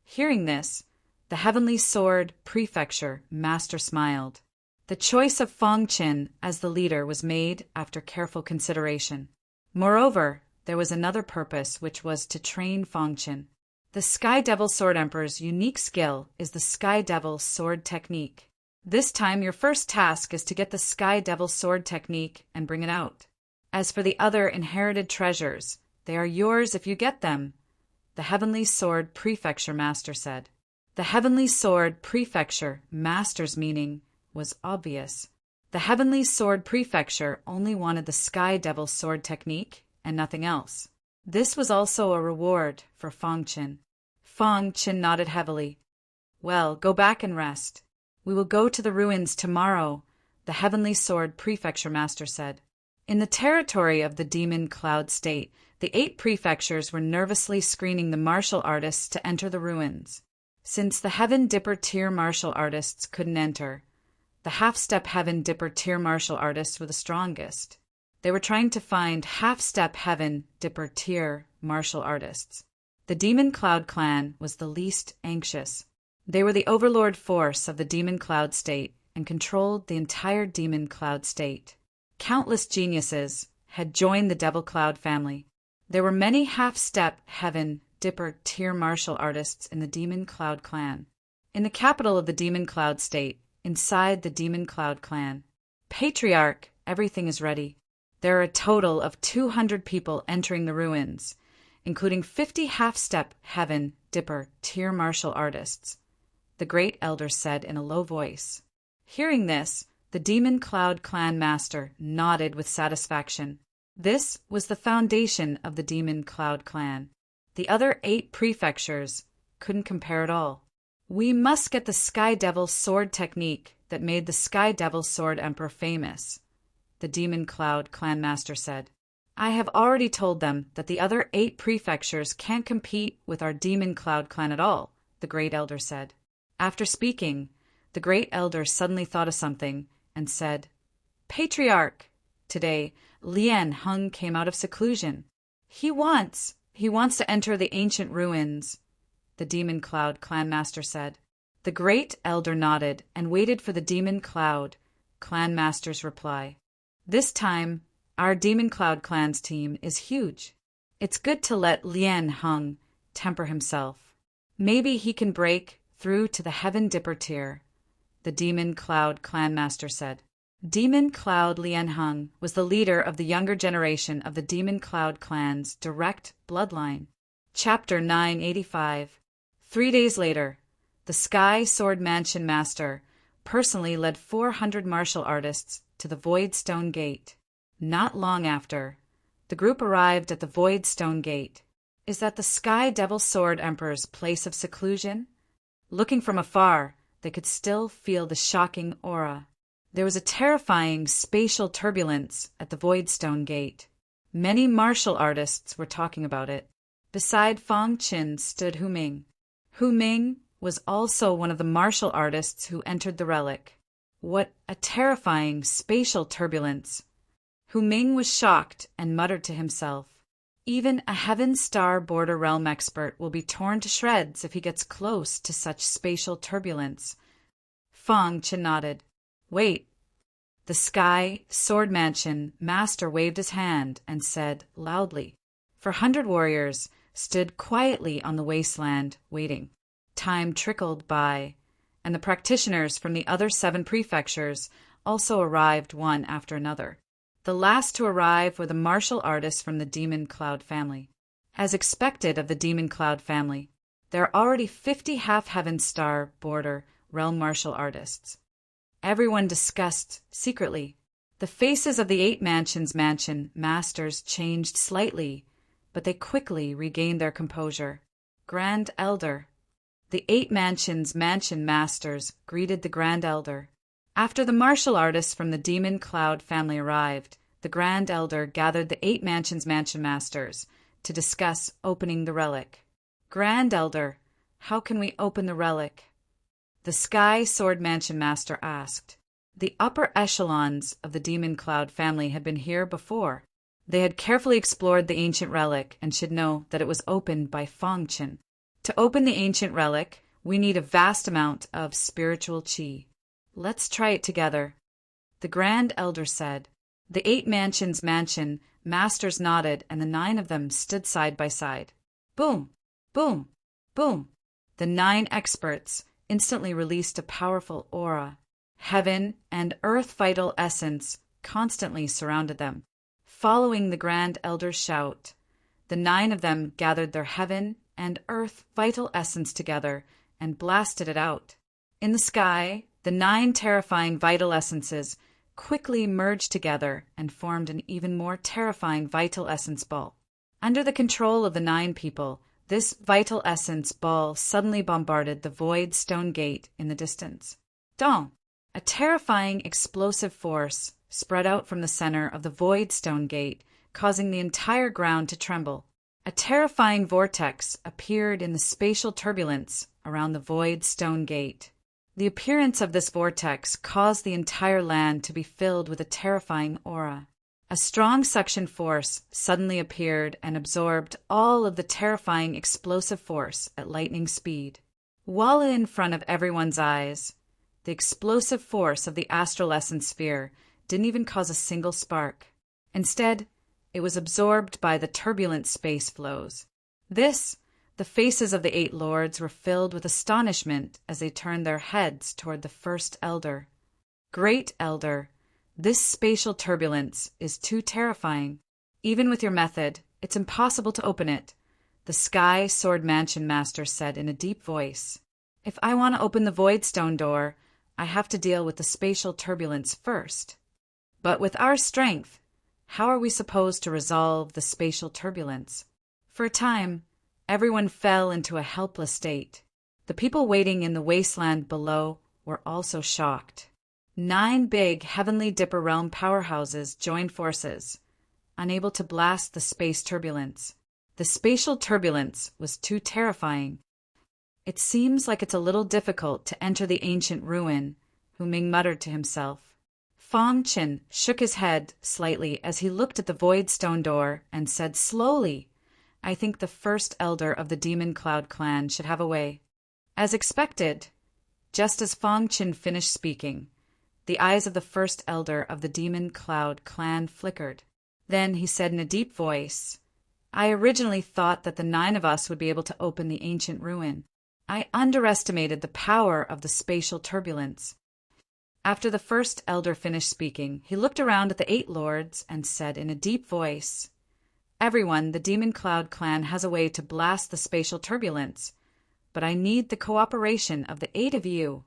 Hearing this, the Heavenly Sword Prefecture Master smiled. The choice of Fong Qin as the leader was made after careful consideration. Moreover, there was another purpose, which was to train Fong Qin. The Sky Devil Sword Emperor's unique skill is the Sky Devil Sword Technique. This time your first task is to get the Sky Devil Sword Technique and bring it out. As for the other inherited treasures, they are yours if you get them, the Heavenly Sword Prefecture Master said. The Heavenly Sword Prefecture Master's meaning was obvious. The Heavenly Sword Prefecture only wanted the Sky Devil Sword Technique and nothing else. This was also a reward for Fong Qin. Fong Qin nodded heavily. Well, go back and rest. We will go to the ruins tomorrow, the Heavenly Sword Prefecture Master said. In the territory of the Demon Cloud state, the 8 prefectures were nervously screening the martial artists to enter the ruins. Since the Heaven Dipper tier martial artists couldn't enter, the half-step Heaven Dipper tier martial artists were the strongest. They were trying to find half-step Heaven Dipper tier martial artists. The Demon Cloud clan was the least anxious. They were the overlord force of the Demon Cloud state and controlled the entire Demon Cloud state. Countless geniuses had joined the Devil Cloud family. There were many half-step Heaven Dipper tier martial artists in the Demon Cloud clan. In the capital of the Demon Cloud state, inside the Demon Cloud clan, Patriarch, everything is ready. There are a total of 200 people entering the ruins, including 50 half-step Heaven Dipper tier martial artists, the Great Elder said in a low voice. Hearing this, the Demon Cloud clan master nodded with satisfaction. This was the foundation of the Demon Cloud clan. The other 8 prefectures couldn't compare at all. We must get the Sky Devil Sword Technique that made the Sky Devil Sword Emperor famous, the Demon Cloud clan master said. I have already told them that the other 8 prefectures can't compete with our Demon Cloud clan at all, the Great Elder said. After speaking, the Great Elder suddenly thought of something and said, Patriarch, today Lian Hung came out of seclusion. He wants to enter the ancient ruins, the Demon Cloud clan master said. The Great Elder nodded and waited for the Demon Cloud clan master's reply. This time, our Demon Cloud clan's team is huge. It's good to let Lian Hung temper himself. Maybe he can break through to the Heaven Dipper tier, the Demon Cloud clan master said. Demon Cloud Lian Hung was the leader of the younger generation of the Demon Cloud clan's direct bloodline. Chapter 985. 3 days later, the Sky Sword Mansion Master personally led 400 martial artists to the Void Stone Gate. Not long after, the group arrived at the Void Stone Gate. Is that the Sky Devil Sword Emperor's place of seclusion? Looking from afar, they could still feel the shocking aura. There was a terrifying spatial turbulence at the Void Stone Gate. Many martial artists were talking about it. Beside Fong Qin stood Hu Ming. Hu Ming was also one of the martial artists who entered the relic. What a terrifying spatial turbulence! Hu Ming was shocked and muttered to himself, even a Heaven Star Border Realm expert will be torn to shreds if he gets close to such spatial turbulence. Fong Qin nodded. Wait. The Sky Sword Mansion Master waved his hand and said loudly. 400 warriors stood quietly on the wasteland, waiting. Time trickled by, and the practitioners from the other 7 prefectures also arrived one after another. The last to arrive were the martial artists from the Demon Cloud family. As expected of the Demon Cloud family, there are already 50 half-Heaven Star Border Realm martial artists. everyone discussed secretly. The faces of the 8 mansion masters changed slightly, but they quickly regained their composure. Grand Elder. The 8 mansion masters greeted the Grand Elder. After the martial artists from the Demon Cloud family arrived, the Grand Elder gathered the 8 mansion masters to discuss opening the relic. Grand Elder, how can we open the relic? The Sky Sword Mansion Master asked. The upper echelons of the Demon Cloud family had been here before. They had carefully explored the ancient relic and should know that it was opened by Fangchen. To open the ancient relic, we need a vast amount of spiritual qi. Let's try it together. The Grand Elder said. The 8 mansion masters nodded, and the 9 of them stood side by side. Boom! Boom! Boom! The 9 experts instantly released a powerful aura. Heaven and earth vital essence constantly surrounded them. Following the Grand Elder's shout, the 9 of them gathered their heaven and earth vital essence together and blasted it out. In the sky, the 9 terrifying vital essences quickly merged together and formed an even more terrifying vital essence ball. Under the control of the 9 people, this vital essence ball suddenly bombarded the void stone gate in the distance. Dong! A terrifying explosive force spread out from the center of the void stone gate, causing the entire ground to tremble. A terrifying vortex appeared in the spatial turbulence around the void stone gate. The appearance of this vortex caused the entire land to be filled with a terrifying aura. A strong suction force suddenly appeared and absorbed all of the terrifying explosive force at lightning speed. While in front of everyone's eyes, the explosive force of the astral essence sphere didn't even cause a single spark. Instead, it was absorbed by the turbulent space flows. The faces of the 8 lords were filled with astonishment as they turned their heads toward the first elder. Great Elder, this spatial turbulence is too terrifying. Even with your method, it's impossible to open it, the Sky Sword Mansion Master said in a deep voice. If I want to open the void stone door, I have to deal with the spatial turbulence first. But with our strength, how are we supposed to resolve the spatial turbulence? For a time, everyone fell into a helpless state. The people waiting in the wasteland below were also shocked. 9 big Heavenly Dipper Realm powerhouses joined forces, unable to blast the space turbulence. The spatial turbulence was too terrifying. It seems like it's a little difficult to enter the ancient ruin, Hu Ming muttered to himself. Fang Chen shook his head slightly as he looked at the void stone door and said slowly, I think the first elder of the Demon Cloud clan should have a way. As expected, just as Fang Chen finished speaking, the eyes of the first elder of the Demon Cloud clan flickered. Then he said in a deep voice, I originally thought that the 9 of us would be able to open the ancient ruin. I underestimated the power of the spatial turbulence. After the first elder finished speaking, he looked around at the 8 lords and said in a deep voice, Everyone, the Demon Cloud clan has a way to blast the spatial turbulence, but I need the cooperation of the 8 of you.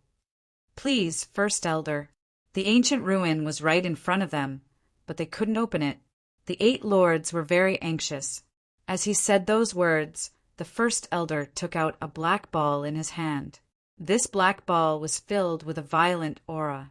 Please, first elder. The ancient ruin was right in front of them, but they couldn't open it. The 8 lords were very anxious. As he said those words, the first elder took out a black ball in his hand. This black ball was filled with a violent aura.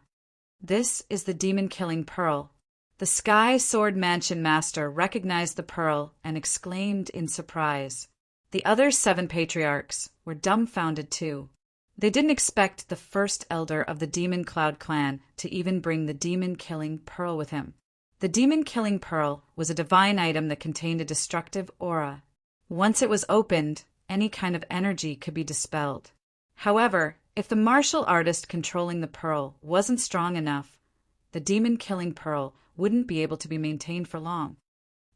This is the demon-killing pearl. The Sky Sword Mansion Master recognized the pearl and exclaimed in surprise. The other 7 patriarchs were dumbfounded too. They didn't expect the first elder of the Demon Cloud clan to even bring the demon-killing pearl with him. The demon-killing pearl was a divine item that contained a destructive aura. Once it was opened, any kind of energy could be dispelled. However, if the martial artist controlling the pearl wasn't strong enough, the demon-killing pearl wouldn't be able to be maintained for long.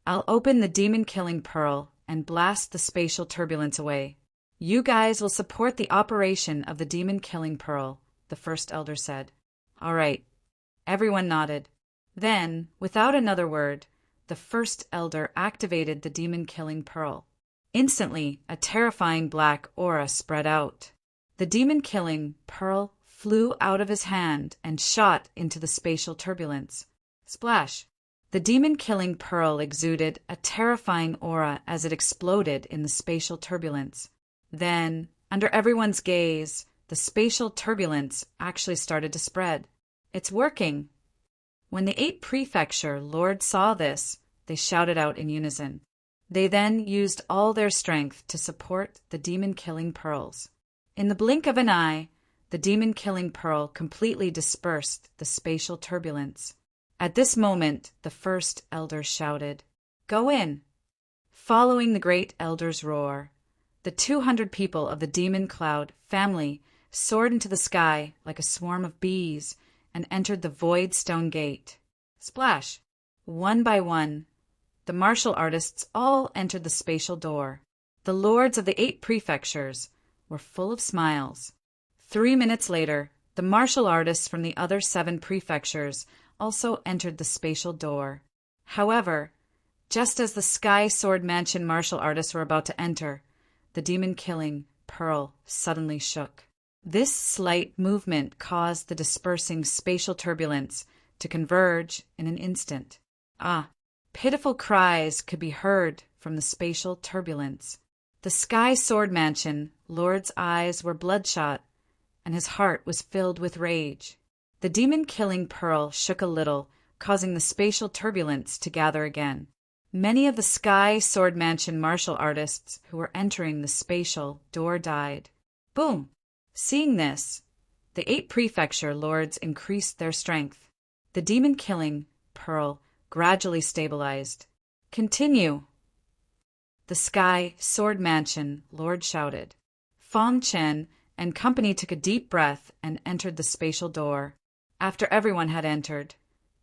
I'll open the demon-killing pearl and blast the spatial turbulence away. You guys will support the operation of the demon-killing pearl, the first elder said. All right. Everyone nodded. Then, without another word, the first elder activated the demon-killing pearl. Instantly, a terrifying black aura spread out. The demon-killing pearl flew out of his hand and shot into the spatial turbulence. Splash! The demon-killing pearl exuded a terrifying aura as it exploded in the spatial turbulence. Then, under everyone's gaze, the spatial turbulence actually started to spread. It's working! When the 8 prefecture lords saw this, they shouted out in unison. They then used all their strength to support the demon-killing pearls. In the blink of an eye, the demon-killing pearl completely dispersed the spatial turbulence. At this moment, the first elder shouted, "Go in!" Following the great elder's roar, the 200 people of the demon cloud family soared into the sky like a swarm of bees and entered the void stone gate. Splash! One by one, the martial artists all entered the spatial door. The lords of the 8 prefectures were full of smiles. 3 minutes later, the martial artists from the other 7 prefectures also entered the spatial door. However, just as the Sky Sword Mansion martial artists were about to enter, the demon-killing pearl suddenly shook. This slight movement caused the dispersing spatial turbulence to converge in an instant. Pitiful cries could be heard from the spatial turbulence. The Sky Sword Mansion lord's eyes were bloodshot, and his heart was filled with rage. The demon-killing pearl shook a little, causing the spatial turbulence to gather again. Many of the Sky Sword Mansion martial artists who were entering the spatial door died. Boom! Seeing this, the 8 prefecture lords increased their strength. The demon-killing pearl gradually stabilized. Continue! The Sky Sword Mansion lord shouted. Fong Chen and company took a deep breath and entered the spatial door. After everyone had entered,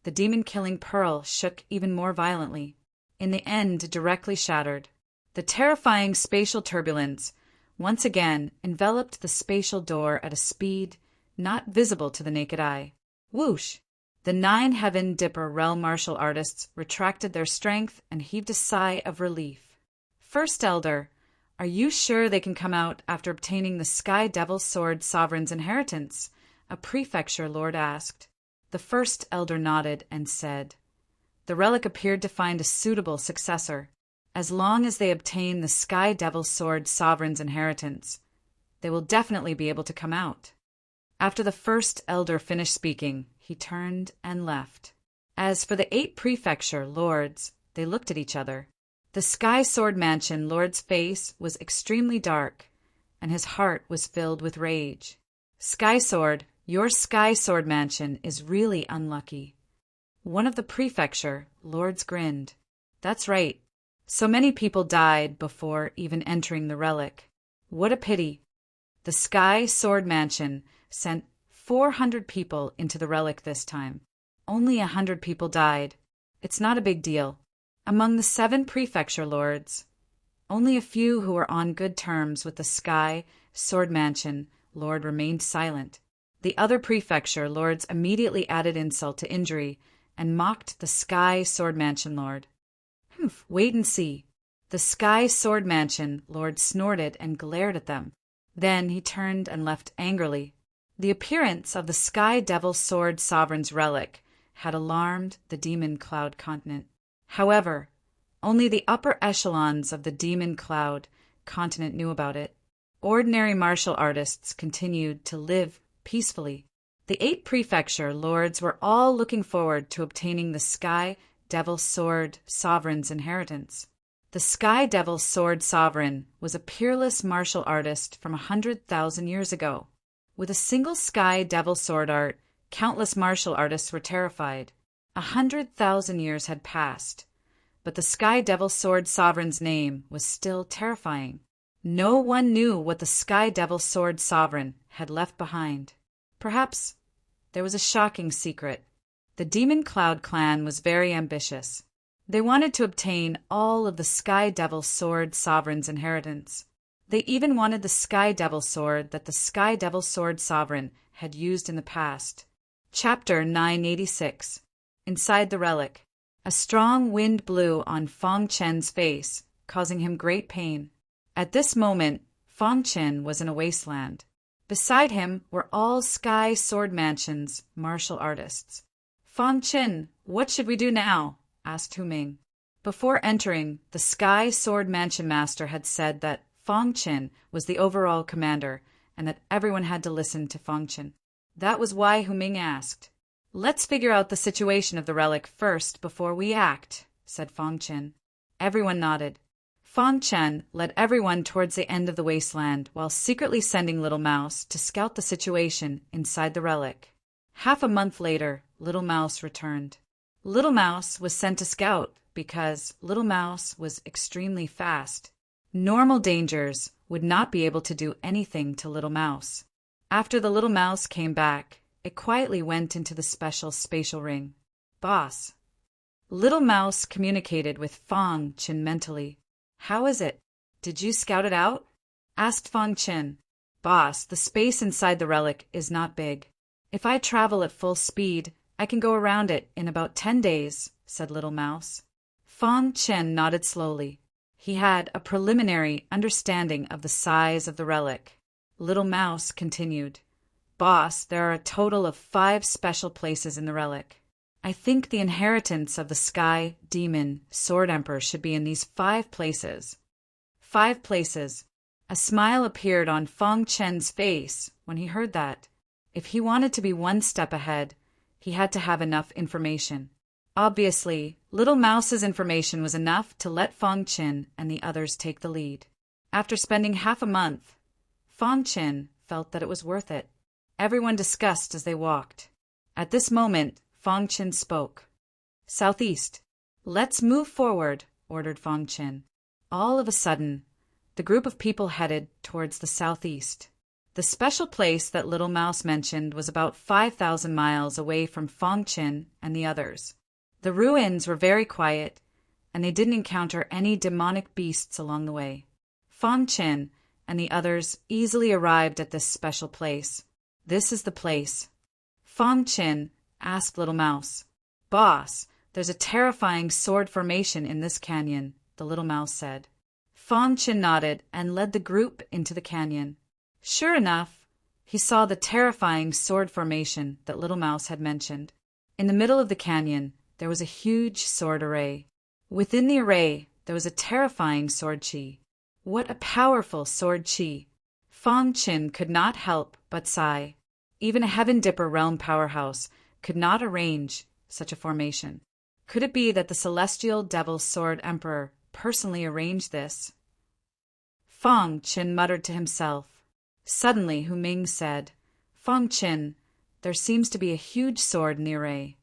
the demon-killing pearl shook even more violently. In the end, directly shattered. The terrifying spatial turbulence once again enveloped the spatial door at a speed not visible to the naked eye. Whoosh! The 9 Heaven Dipper realm martial artists retracted their strength and heaved a sigh of relief. First Elder, are you sure they can come out after obtaining the Sky Devil Sword Sovereign's inheritance? A prefecture lord asked. The first elder nodded and said, "The relic appeared to find a suitable successor. As long as they obtain the Sky Devil Sword Sovereign's inheritance, they will definitely be able to come out." After the first elder finished speaking, he turned and left. As for the 8 prefecture lords, they looked at each other. The Sky Sword Mansion lord's face was extremely dark, and his heart was filled with rage. "Sky Sword, your Sky Sword Mansion is really unlucky." One of the prefecture lords grinned. "That's right. So many people died before even entering the relic. What a pity. The Sky Sword Mansion sent 400 people into the relic this time. Only 100 people died. It's not a big deal." Among the 7 prefecture lords, only a few who were on good terms with the Sky Sword Mansion lord remained silent. The other prefecture lords immediately added insult to injury and mocked the Sky Sword Mansion lord. Wait and see." The Sky Sword Mansion lord snorted and glared at them. Then he turned and left angrily. The appearance of the Sky Devil Sword Sovereign's relic had alarmed the Demon Cloud continent. However, only the upper echelons of the Demon Cloud continent knew about it. Ordinary martial artists continued to live peacefully. The 8 prefecture lords were all looking forward to obtaining the Sky Devil Sword Sovereign's inheritance. The Sky Devil Sword Sovereign was a peerless martial artist from 100,000 years ago. With a single Sky Devil Sword art, countless martial artists were terrified. 100,000 years had passed, but the Sky Devil Sword Sovereign's name was still terrifying. No one knew what the Sky Devil Sword Sovereign had left behind. Perhaps there was a shocking secret. The Demon Cloud clan was very ambitious. They wanted to obtain all of the Sky Devil Sword Sovereign's inheritance. They even wanted the Sky Devil Sword that the Sky Devil Sword Sovereign had used in the past. Chapter 986. Inside the relic. A strong wind blew on Fong Chen's face, causing him great pain. At this moment, Fong Chen was in a wasteland. Beside him were all Sky Sword Mansion's martial artists. "Fang Qin, what should we do now?" asked Hu Ming. Before entering, the Sky Sword Mansion master had said that Fang Qin was the overall commander and that everyone had to listen to Fang Qin. That was why Hu Ming asked. "Let's figure out the situation of the relic first before we act," said Fang Qin. Everyone nodded. Fang Chen led everyone towards the end of the wasteland while secretly sending Little Mouse to scout the situation inside the relic. Half a month later, Little Mouse returned. Little Mouse was sent to scout because Little Mouse was extremely fast. Normal dangers would not be able to do anything to Little Mouse. After the Little Mouse came back, it quietly went into the special spatial ring. "Boss." Little Mouse communicated with Fang Qin mentally. "How is it? Did you scout it out?" asked Fang Qin. "Boss, the space inside the relic is not big. If I travel at full speed, I can go around it in about 10 days, said Little Mouse. Fang Qin nodded slowly. He had a preliminary understanding of the size of the relic. Little Mouse continued, "Boss, there are a total of 5 special places in the relic. I think the inheritance of the Sky Demon Sword Emperor should be in these 5 places." 5 places. A smile appeared on Fang Chen's face when he heard that. If he wanted to be one step ahead, he had to have enough information. Obviously, Little Mouse's information was enough to let Fang Qin and the others take the lead. After spending half a month, Fang Qin felt that it was worth it. Everyone discussed as they walked. At this moment, Fang Qin spoke. "Southeast. Let's move forward," ordered Fang Qin. All of a sudden, the group of people headed towards the southeast. The special place that Little Mouse mentioned was about 5,000 miles away from Fang Qin and the others. The ruins were very quiet, and they didn't encounter any demonic beasts along the way. Fang Qin and the others easily arrived at this special place. "This is the place." Fang Qin asked Little Mouse. "Boss, there's a terrifying sword formation in this canyon," the Little Mouse said. Fang Qin nodded and led the group into the canyon. Sure enough, he saw the terrifying sword formation that Little Mouse had mentioned. In the middle of the canyon, there was a huge sword array. Within the array, there was a terrifying sword chi. What a powerful sword chi! Fang Qin could not help but sigh. Even a Heaven Dipper realm powerhouse could not arrange such a formation. Could it be that the Celestial Devil Sword Emperor personally arranged this? Fang Qin muttered to himself. Suddenly, Hu Ming said, "Fang Qin, there seems to be a huge sword in the array."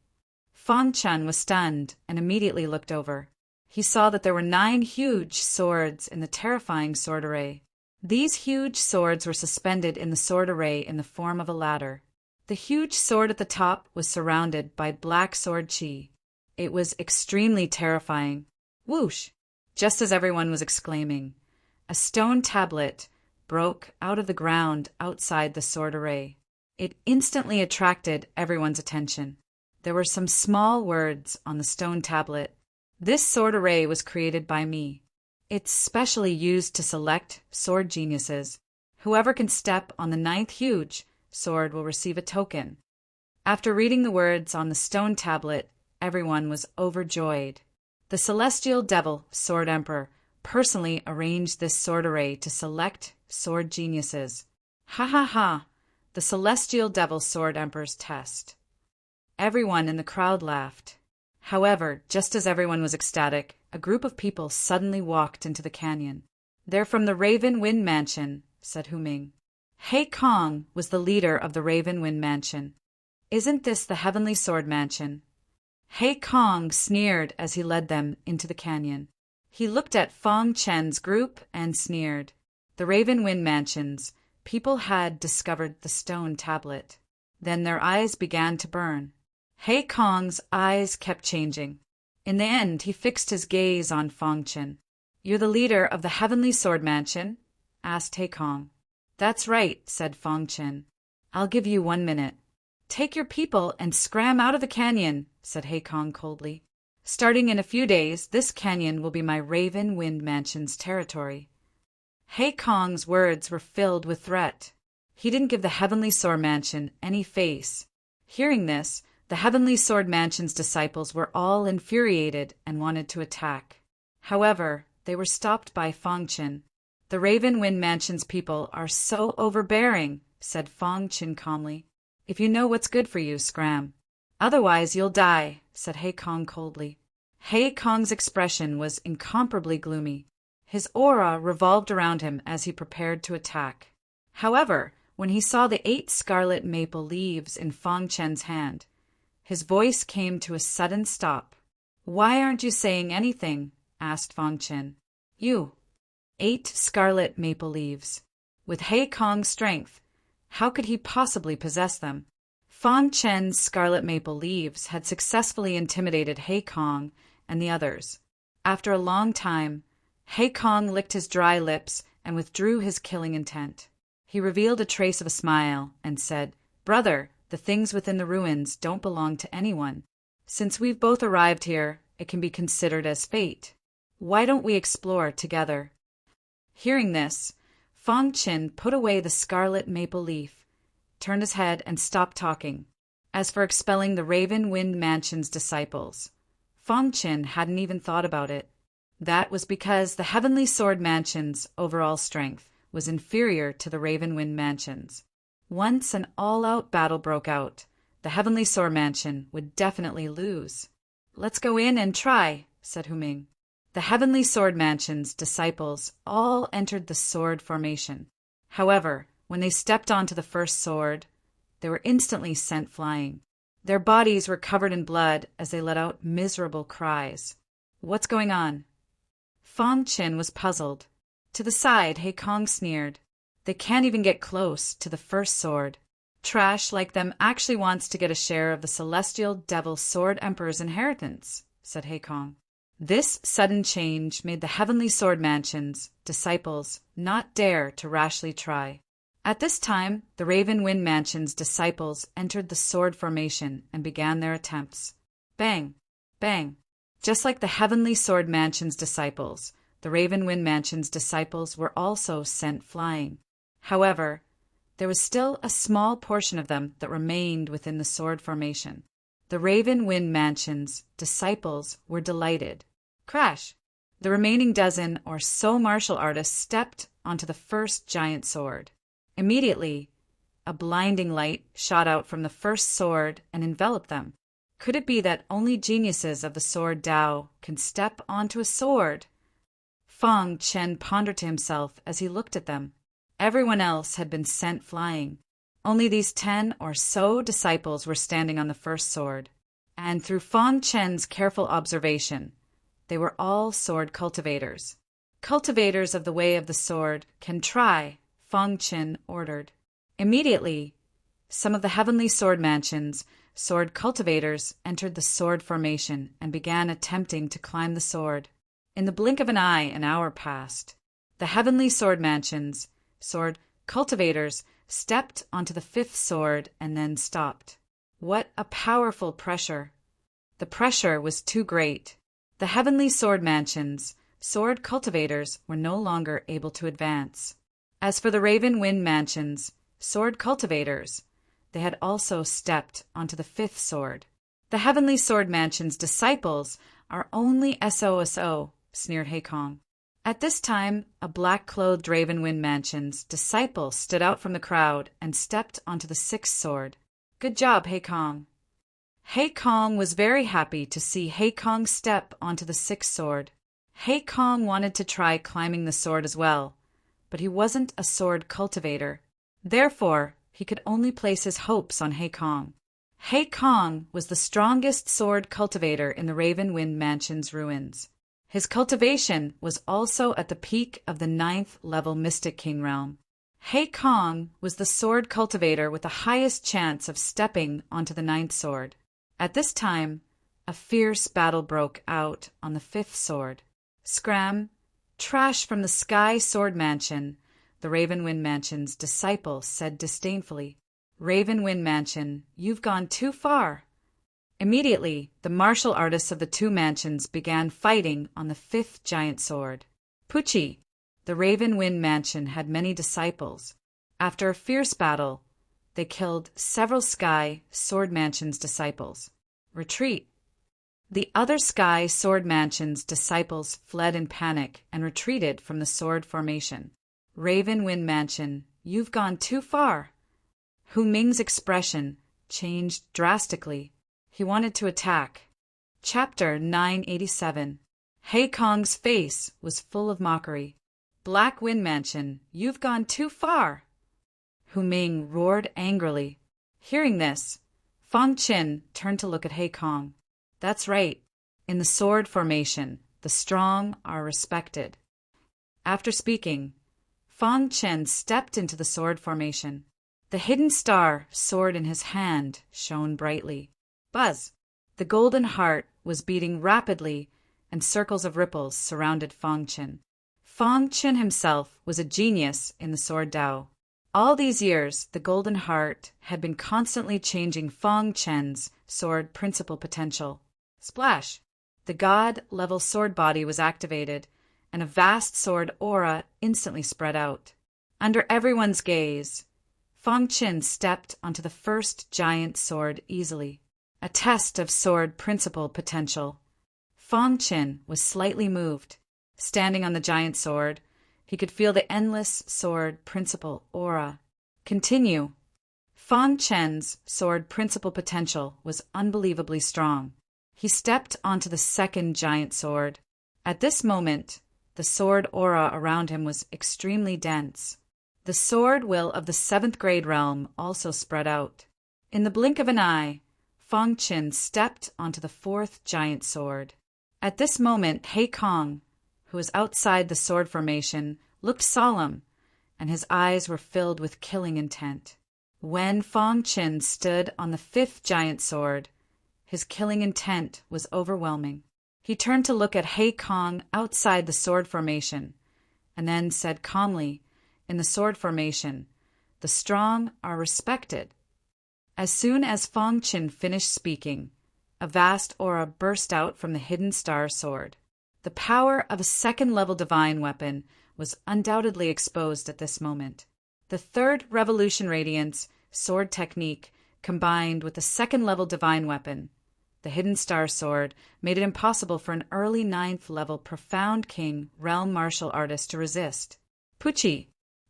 Fang Qin was stunned and immediately looked over. He saw that there were 9 huge swords in the terrifying sword array. These huge swords were suspended in the sword array in the form of a ladder. The huge sword at the top was surrounded by black sword chi. It was extremely terrifying. Whoosh! Just as everyone was exclaiming, a stone tablet broke out of the ground outside the sword array. It instantly attracted everyone's attention. There were some small words on the stone tablet. "This sword array was created by me. It's specially used to select sword geniuses. Whoever can step on the 9th huge sword will receive a token." After reading the words on the stone tablet, everyone was overjoyed. The Celestial Devil Sword Emperor personally arranged this sword array to select sword geniuses. Ha ha ha! The Celestial Devil Sword Emperor's test. Everyone in the crowd laughed. However, just as everyone was ecstatic, a group of people suddenly walked into the canyon. "They're from the Raven Wind Mansion," said Hu Ming. Hei Kong was the leader of the Raven Wind Mansion. "Isn't this the Heavenly Sword Mansion?" Hei Kong sneered as he led them into the canyon. He looked at Fang Chen's group and sneered. The Raven Wind Mansion's people had discovered the stone tablet. Then their eyes began to burn. Hei Kong's eyes kept changing. In the end, he fixed his gaze on Fang Chen. "You're the leader of the Heavenly Sword Mansion?" asked Hei Kong. "That's right," said Fang Chen. "I'll give you 1 minute." "Take your people and scram out of the canyon," said Hei Kong coldly. "Starting in a few days, this canyon will be my Raven Wind Mansion's territory." Hei Kong's words were filled with threat. He didn't give the Heavenly Sword Mansion any face. Hearing this, the Heavenly Sword Mansion's disciples were all infuriated and wanted to attack. However, they were stopped by Fong Qin. "The Raven Wind Mansion's people are so overbearing," said Fong Qin calmly. "If you know what's good for you, scram. Otherwise you'll die," said He Kong coldly. He Kong's expression was incomparably gloomy. His aura revolved around him as he prepared to attack. However, when he saw the 8 scarlet maple leaves in Fong Chen's hand, his voice came to a sudden stop. "Why aren't you saying anything?" asked Fong Chen. "You." 8 scarlet maple leaves. With He Kong's strength, how could he possibly possess them? Fong Chen's scarlet maple leaves had successfully intimidated He Kong and the others. After a long time, He Kong licked his dry lips and withdrew his killing intent. He revealed a trace of a smile and said, "Brother, the things within the ruins don't belong to anyone. Since we've both arrived here, it can be considered as fate. Why don't we explore together?" Hearing this, Fong Qin put away the scarlet maple leaf, turned his head, and stopped talking. As for expelling the Raven Wind Mansion's disciples, Fong Qin hadn't even thought about it. That was because the Heavenly Sword Mansion's overall strength was inferior to the Raven Wind Mansion's. Once an all-out battle broke out, the Heavenly Sword Mansion would definitely lose. "Let's go in and try," said Hu Ming. The Heavenly Sword Mansion's disciples all entered the sword formation. However, when they stepped onto the first sword, they were instantly sent flying. Their bodies were covered in blood as they let out miserable cries. "What's going on?" Fong Qin was puzzled. To the side, He Kong sneered. "They can't even get close to the first sword. Trash like them actually wants to get a share of the Celestial Devil Sword Emperor's inheritance," said He Kong. This sudden change made the Heavenly Sword Mansion's disciples not dare to rashly try. At this time, the Raven Wind Mansion's disciples entered the sword formation and began their attempts. Bang! Bang! Just like the Heavenly Sword Mansion's disciples, the Raven Wind Mansion's disciples were also sent flying. However, there was still a small portion of them that remained within the sword formation. The Raven Wind Mansion's disciples were delighted. Crash! The remaining dozen or so martial artists stepped onto the first giant sword. Immediately, a blinding light shot out from the first sword and enveloped them. Could it be that only geniuses of the sword Tao can step onto a sword? Fong Chen pondered to himself as he looked at them. Everyone else had been sent flying. Only these 10 or so disciples were standing on the first sword. And through Fong Chen's careful observation, they were all sword cultivators. "Cultivators of the way of the sword can try," Fong Chen ordered. Immediately, some of the Heavenly Sword Mansion's sword cultivators entered the sword formation and began attempting to climb the sword. In the blink of an eye, an hour passed. The Heavenly Sword Mansion's sword cultivators stepped onto the 5th sword and then stopped. What a powerful pressure! The pressure was too great. The Heavenly Sword Mansion's sword cultivators were no longer able to advance. As for the Raven Wind Mansion's sword cultivators, they had also stepped onto the 5th sword. "The Heavenly Sword Mansion's disciples are only SOSO," sneered He Kong. At this time, a black-clothed Raven Wind Mansion's disciple stood out from the crowd and stepped onto the 6th sword. "Good job, He Kong." He Kong was very happy to see He Kong step onto the 6th sword. He Kong wanted to try climbing the sword as well, but he wasn't a sword cultivator. Therefore, he could only place his hopes on He Kong. He Kong was the strongest sword cultivator in the Raven Wind Mansion's ruins. His cultivation was also at the peak of the 9th level Mystic King realm. He Kong was the sword cultivator with the highest chance of stepping onto the 9th sword. At this time, a fierce battle broke out on the 5th sword. Scram! Trash from the Sky Sword Mansion, the Raven Wind Mansion's disciple said disdainfully. "Raven Wind Mansion, you've gone too far." Immediately, the martial artists of the 2 mansions began fighting on the 5th giant sword. Pucci! The Raven Wind Mansion had many disciples. After a fierce battle, they killed several Sky Sword Mansion's disciples. Retreat. The other Sky Sword Mansion's disciples fled in panic and retreated from the sword formation. Raven Wind Mansion, you've gone too far. Hu Ming's expression changed drastically. He wanted to attack. Chapter 987. He Kong's face was full of mockery. Black Wind Mansion, you've gone too far. Hu Ming roared angrily. Hearing this, Fang Qin turned to look at He Kong. That's right. In the sword formation, the strong are respected. After speaking, Fang Qin stepped into the sword formation. The hidden star sword in his hand shone brightly. Buzz! The golden heart was beating rapidly, and circles of ripples surrounded Fang Qin. Fang Qin himself was a genius in the sword Dao. All these years, the Golden Heart had been constantly changing Fang Qin's sword principal potential. Splash! The god-level sword body was activated, and a vast sword aura instantly spread out. Under everyone's gaze, Fang Qin stepped onto the first giant sword easily. A test of sword principal potential. Fang Qin was slightly moved. Standing on the giant sword, he could feel the endless sword principal aura. Continue. Fang Qin's sword principal potential was unbelievably strong. He stepped onto the second giant sword. At this moment, the sword aura around him was extremely dense. The sword will of the 7th grade realm also spread out. In the blink of an eye, Fang Qin stepped onto the 4th giant sword. At this moment, He Kong, who was outside the sword formation, looked solemn, and his eyes were filled with killing intent. When Fang Qin stood on the 5th giant sword, his killing intent was overwhelming. He turned to look at He Kong outside the sword formation, and then said calmly, in the sword formation, "The strong are respected." As soon as Fang Qin finished speaking, a vast aura burst out from the hidden star sword. The power of a second-level divine weapon was undoubtedly exposed at this moment. The 3rd Revolution Radiance sword technique combined with the second-level divine weapon, the hidden star sword, made it impossible for an early 9th-level Profound King realm martial artist to resist. Pucci!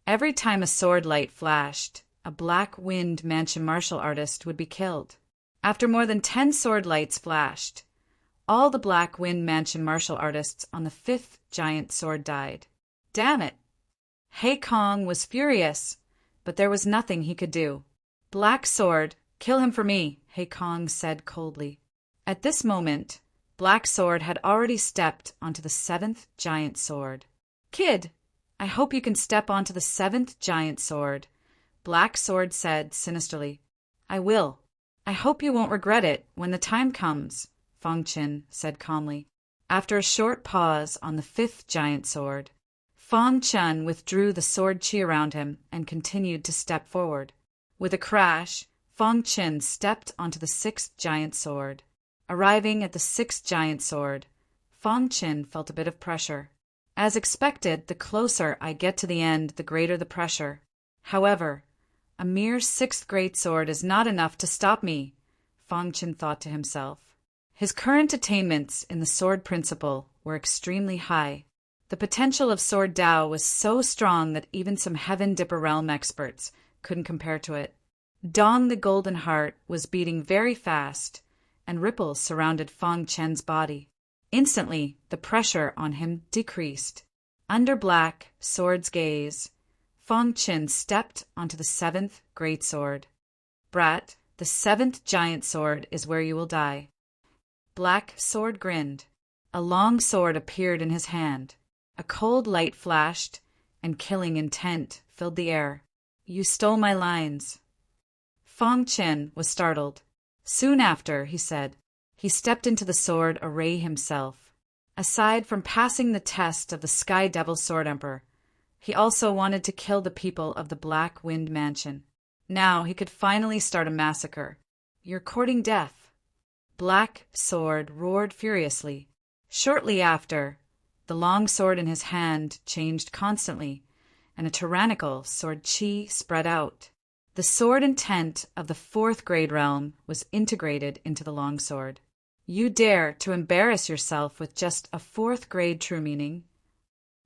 Every time a sword light flashed, a Black Wind Mansion martial artist would be killed. After more than 10 sword lights flashed, all the Black Wind Mansion martial artists on the 5th giant sword died. Damn it! He Kong was furious, but there was nothing he could do. Black Sword, kill him for me, He Kong said coldly. At this moment, Black Sword had already stepped onto the 7th giant sword. Kid, I hope you can step onto the 7th giant sword, Black Sword said sinisterly. I will. I hope you won't regret it when the time comes, Fang Qin said calmly. After a short pause on the 5th giant sword, Fang Qin withdrew the sword chi around him and continued to step forward. With a crash, Fang Qin stepped onto the 6th giant sword. Arriving at the 6th giant sword, Fang Qin felt a bit of pressure. As expected, the closer I get to the end, the greater the pressure. However, a mere 6th great sword is not enough to stop me, Fang Qin thought to himself. His current attainments in the sword principle were extremely high. The potential of Sword Dao was so strong that even some Heaven Dipper Realm experts couldn't compare to it. Dong the Golden Heart was beating very fast, and ripples surrounded Fang Qin's body. Instantly, the pressure on him decreased. Under Black Sword's gaze, Fang Qin stepped onto the 7th great sword. Brat, the 7th giant sword is where you will die. Black Sword grinned. A long sword appeared in his hand. A cold light flashed, and killing intent filled the air. You stole my lines. Fang Qin was startled. Soon after, he said, he stepped into the sword array himself. Aside from passing the test of the Sky Devil Sword Emperor, he also wanted to kill the people of the Black Wind Mansion. Now he could finally start a massacre. You're courting death. Black Sword roared furiously. Shortly after, the long sword in his hand changed constantly, and a tyrannical sword chi spread out. The sword intent of the fourth grade realm was integrated into the longsword. You dare to embarrass yourself with just a fourth grade true meaning?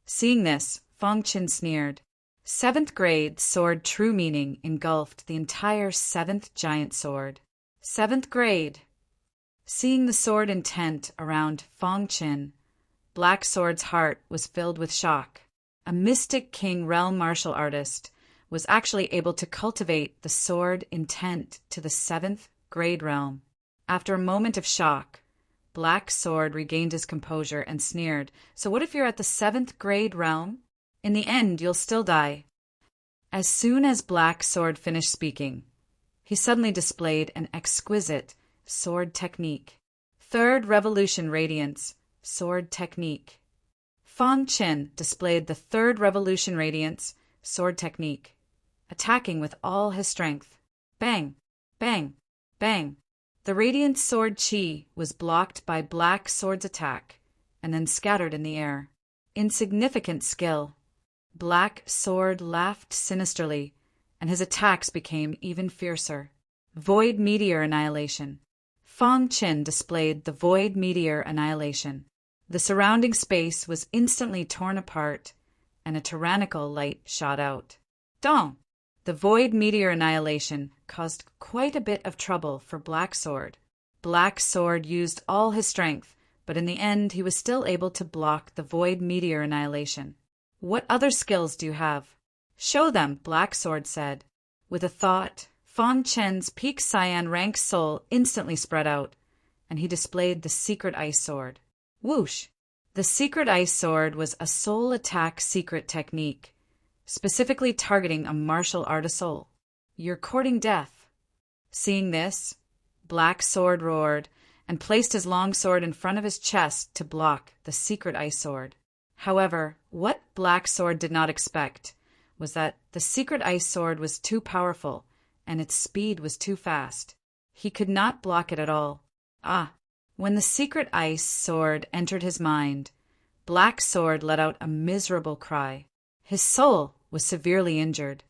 Seeing this, Fong Qin sneered. Seventh grade sword true meaning engulfed the entire seventh giant sword. Seventh grade. Seeing the sword intent around Fong Qin, Black Sword's heart was filled with shock. A mystic king realm martial artist was actually able to cultivate the sword intent to the seventh grade realm. After a moment of shock, Black Sword regained his composure and sneered, "So what if you're at the seventh grade realm? In the end, you'll still die." As soon as Black Sword finished speaking, he suddenly displayed an exquisite sword technique. Third Revolution Radiance, sword technique. Fong Qin displayed the Third Revolution Radiance, sword technique, attacking with all his strength. Bang, bang, bang. The radiant sword chi was blocked by Black Sword's attack and then scattered in the air. Insignificant skill. Black Sword laughed sinisterly, and his attacks became even fiercer. Void Meteor Annihilation. Fong Qin displayed the Void Meteor Annihilation. The surrounding space was instantly torn apart, and a tyrannical light shot out. Dong! The Void Meteor Annihilation caused quite a bit of trouble for Black Sword. Black Sword used all his strength, but in the end he was still able to block the Void Meteor Annihilation. "What other skills do you have?" "Show them," Black Sword said. With a thought, Fong Qin's peak cyan rank soul instantly spread out, and he displayed the Secret Ice Sword. Whoosh! The Secret Ice Sword was a soul attack secret technique, specifically targeting a martial artist soul. "You're courting death." Seeing this, Black Sword roared and placed his long sword in front of his chest to block the Secret Ice Sword. However, what Black Sword did not expect was that the Secret Ice Sword was too powerful and its speed was too fast. He could not block it at all. When the Secret Ice Sword entered his mind, Black Sword let out a miserable cry. His soul was severely injured.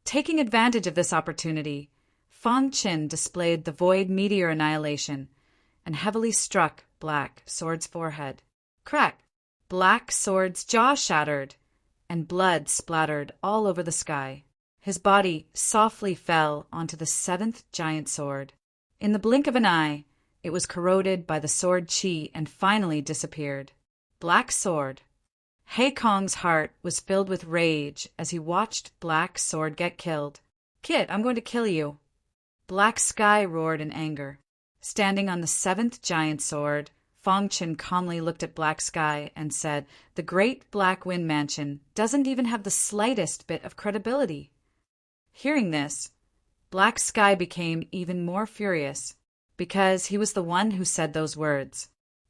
Taking advantage of this opportunity, Fong Qin displayed the Void Meteor Annihilation and heavily struck Black Sword's forehead. Crack! Black Sword's jaw shattered, and blood splattered all over the sky. His body softly fell onto the seventh giant sword. In the blink of an eye, it was corroded by the sword chi and finally disappeared. Black Sword. Hei Kong's heart was filled with rage as he watched Black Sword get killed. "Kid, I'm going to kill you." Black Sky roared in anger. Standing on the seventh giant sword, Fong Qin calmly looked at Black Sky and said, "The Great Black Wind Mansion doesn't even have the slightest bit of credibility." Hearing this, Black Sky became even more furious, because he was the one who said those words.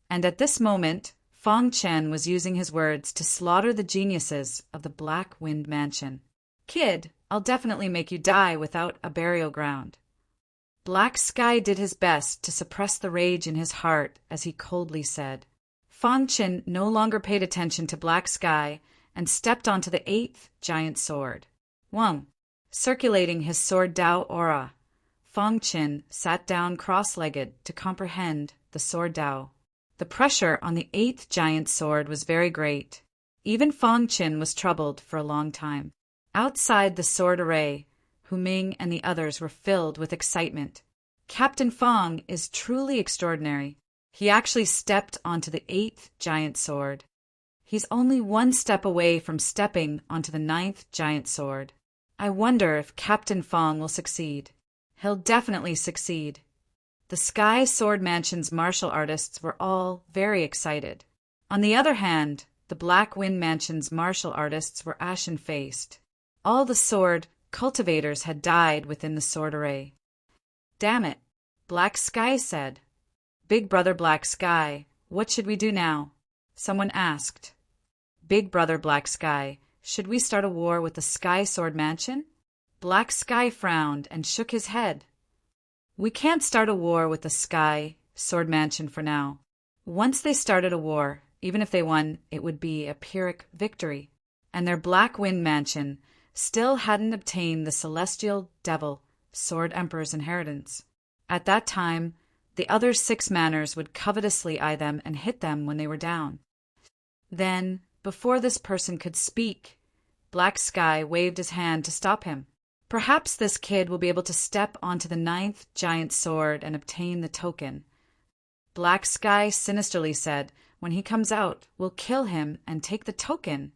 And at this moment, Fong Qin was using his words to slaughter the geniuses of the Black Wind Mansion. "Kid, I'll definitely make you die without a burial ground." Black Sky did his best to suppress the rage in his heart as he coldly said. Fong Qin no longer paid attention to Black Sky and stepped onto the eighth giant sword. Wang. Circulating his sword Dao aura, Fong Qin sat down cross-legged to comprehend the sword Dao. The pressure on the eighth giant sword was very great. Even Fong Qin was troubled for a long time. Outside the sword array, Hu Ming and the others were filled with excitement. Captain Fong is truly extraordinary. He actually stepped onto the eighth giant sword. He's only one step away from stepping onto the ninth giant sword. I wonder if Captain Fong will succeed. He'll definitely succeed. The Sky Sword Mansion's martial artists were all very excited. On the other hand, the Black Wind Mansion's martial artists were ashen-faced. All the sword cultivators had died within the sword array. "Damn it," Black Sky said. "Big Brother Black Sky, what should we do now?" Someone asked. "Big Brother Black Sky, should we start a war with the Sky Sword Mansion?" Black Sky frowned and shook his head. "We can't start a war with the Sky Sword Mansion for now. Once they started a war, even if they won, it would be a Pyrrhic victory. and their Black Wind Mansion still hadn't obtained the celestial devil Sword Emperor's inheritance. At that time, the other 6 manors would covetously eye them and hit them when they were down. Then, before this person could speak, Black Sky waved his hand to stop him. Perhaps this kid will be able to step onto the 9th giant sword and obtain the token. Black Sky sinisterly said, when he comes out, we'll kill him and take the token.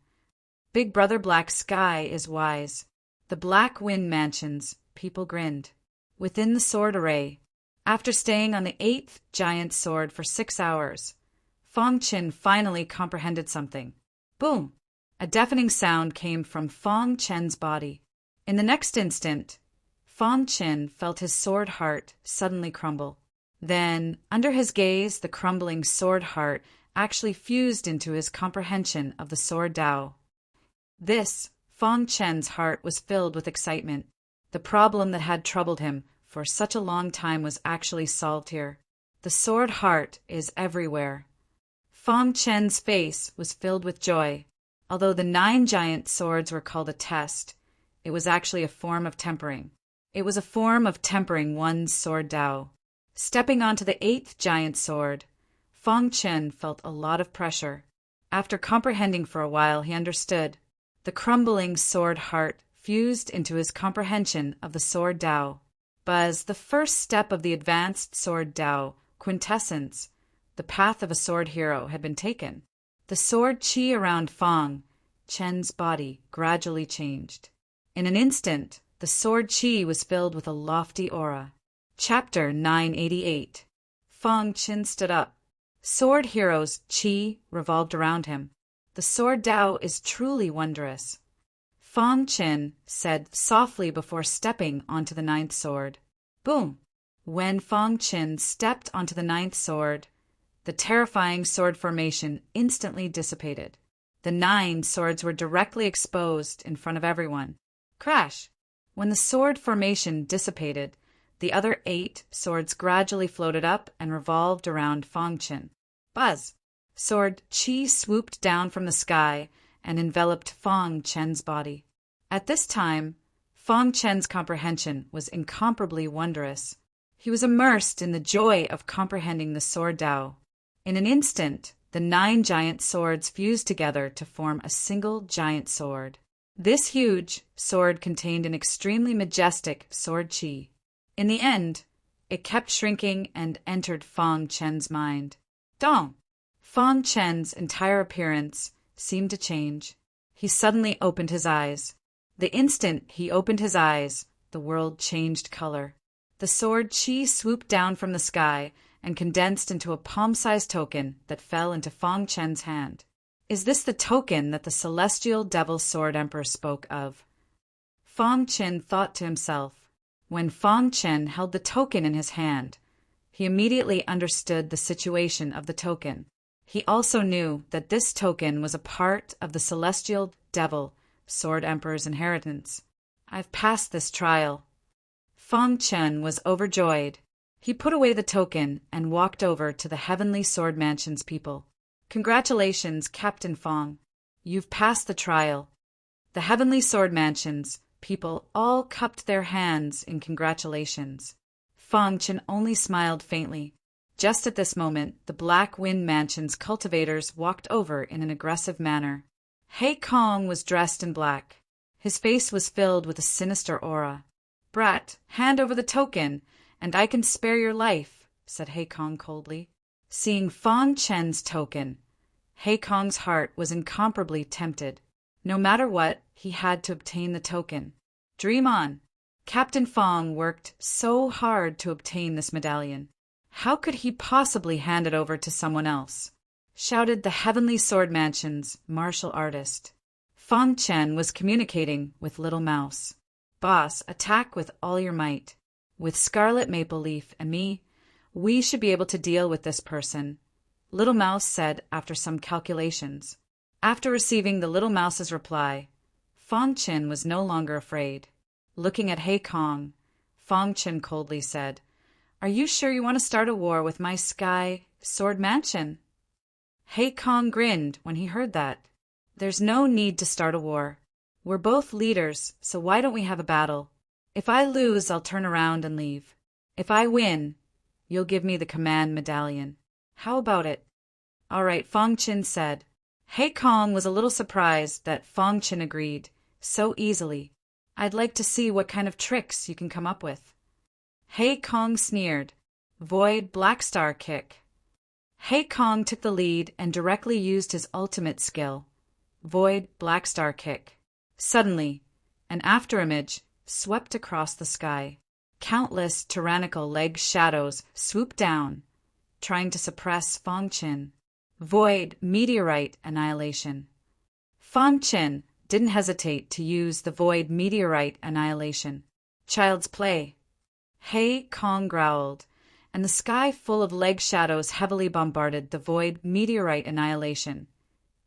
Big Brother Black Sky is wise. The Black Wind Mansion's people grinned. Within the sword array, after staying on the 8th giant sword for 6 hours, Fong Qin finally comprehended something. Boom! A deafening sound came from Fong Chen's body. In the next instant, Fong Qin felt his sword heart suddenly crumble. Then, under his gaze, the crumbling sword heart actually fused into his comprehension of the sword Dao. This, Fong Chen's heart was filled with excitement. The problem that had troubled him for such a long time was actually solved here. The sword heart is everywhere. Fong Chen's face was filled with joy. Although the 9 giant swords were called a test, it was actually a form of tempering. It was a form of tempering one's sword Dao. Stepping onto the 8th giant sword, Fong Chen felt a lot of pressure. After comprehending for a while, he understood. The crumbling sword heart fused into his comprehension of the sword Dao. Buzz, the first step of the advanced sword Dao quintessence, the path of a sword hero, had been taken. The sword qi around Fong Chen's body gradually changed. In an instant, the sword qi was filled with a lofty aura. Chapter 988. Fong Chen stood up. Sword hero's qi revolved around him. The sword Dao is truly wondrous. Fong Chen said softly before stepping onto the 9th sword. Boom! When Fong Chen stepped onto the 9th sword, the terrifying sword formation instantly dissipated. The 9 swords were directly exposed in front of everyone. Crash! When the sword formation dissipated, the other 8 swords gradually floated up and revolved around Fong Chen. Buzz! Sword qi swooped down from the sky and enveloped Fong Chen's body. At this time, Fong Chen's comprehension was incomparably wondrous. He was immersed in the joy of comprehending the sword Dao. In an instant, the 9 giant swords fused together to form a single giant sword. This huge sword contained an extremely majestic sword qi. In the end, it kept shrinking and entered Fong Chen's mind. Dong! Fong Chen's entire appearance seemed to change. He suddenly opened his eyes. The instant he opened his eyes, the world changed color. The sword qi swooped down from the sky and condensed into a palm-sized token that fell into Fong Chen's hand. Is this the token that the celestial devil sword emperor spoke of? Fong Chen thought to himself. When Fong Chen held the token in his hand, he immediately understood the situation of the token. He also knew that this token was a part of the celestial devil sword emperor's inheritance. I've passed this trial. Fong Chen was overjoyed. He put away the token and walked over to the Heavenly Sword Mansion's people. Congratulations, Captain Fong. You've passed the trial. The Heavenly Sword Mansion's people all cupped their hands in congratulations. Fong Chen only smiled faintly. Just at this moment, the Black Wind Mansion's cultivators walked over in an aggressive manner. Hei Kong was dressed in black. His face was filled with a sinister aura. Brat, hand over the token, and I can spare your life, said Hei Kong coldly. Seeing Fong Chen's token, Hei Kong's heart was incomparably tempted. No matter what, he had to obtain the token. Dream on. Captain Fong worked so hard to obtain this medallion. How could he possibly hand it over to someone else? Shouted the Heavenly Sword Mansion's martial artist. Fong Chen was communicating with Little Mouse. Boss, attack with all your might. With Scarlet Maple Leaf and me, we should be able to deal with this person, Little Mouse said after some calculations. After receiving the Little Mouse's reply, Fong Chen was no longer afraid. Looking at Hei Kong, Fong Chen coldly said, Are you sure you want to start a war with my Sky Sword Mansion? Hei Kong grinned when he heard that. There's no need to start a war. We're both leaders, so why don't we have a battle? If I lose, I'll turn around and leave. If I win, you'll give me the command medallion. How about it? All right, Fong Chin said. He Kong was a little surprised that Fong Chin agreed so easily. I'd like to see what kind of tricks you can come up with. He Kong sneered. Void Black Star Kick. He Kong took the lead and directly used his ultimate skill, Void Black Star Kick. Suddenly, an afterimage swept across the sky. Countless tyrannical leg shadows swooped down, trying to suppress Fong Chin. Void Meteorite Annihilation. Fong Chin didn't hesitate to use the Void Meteorite Annihilation. Child's play. He Kong growled, and the sky full of leg shadows heavily bombarded the Void Meteorite Annihilation,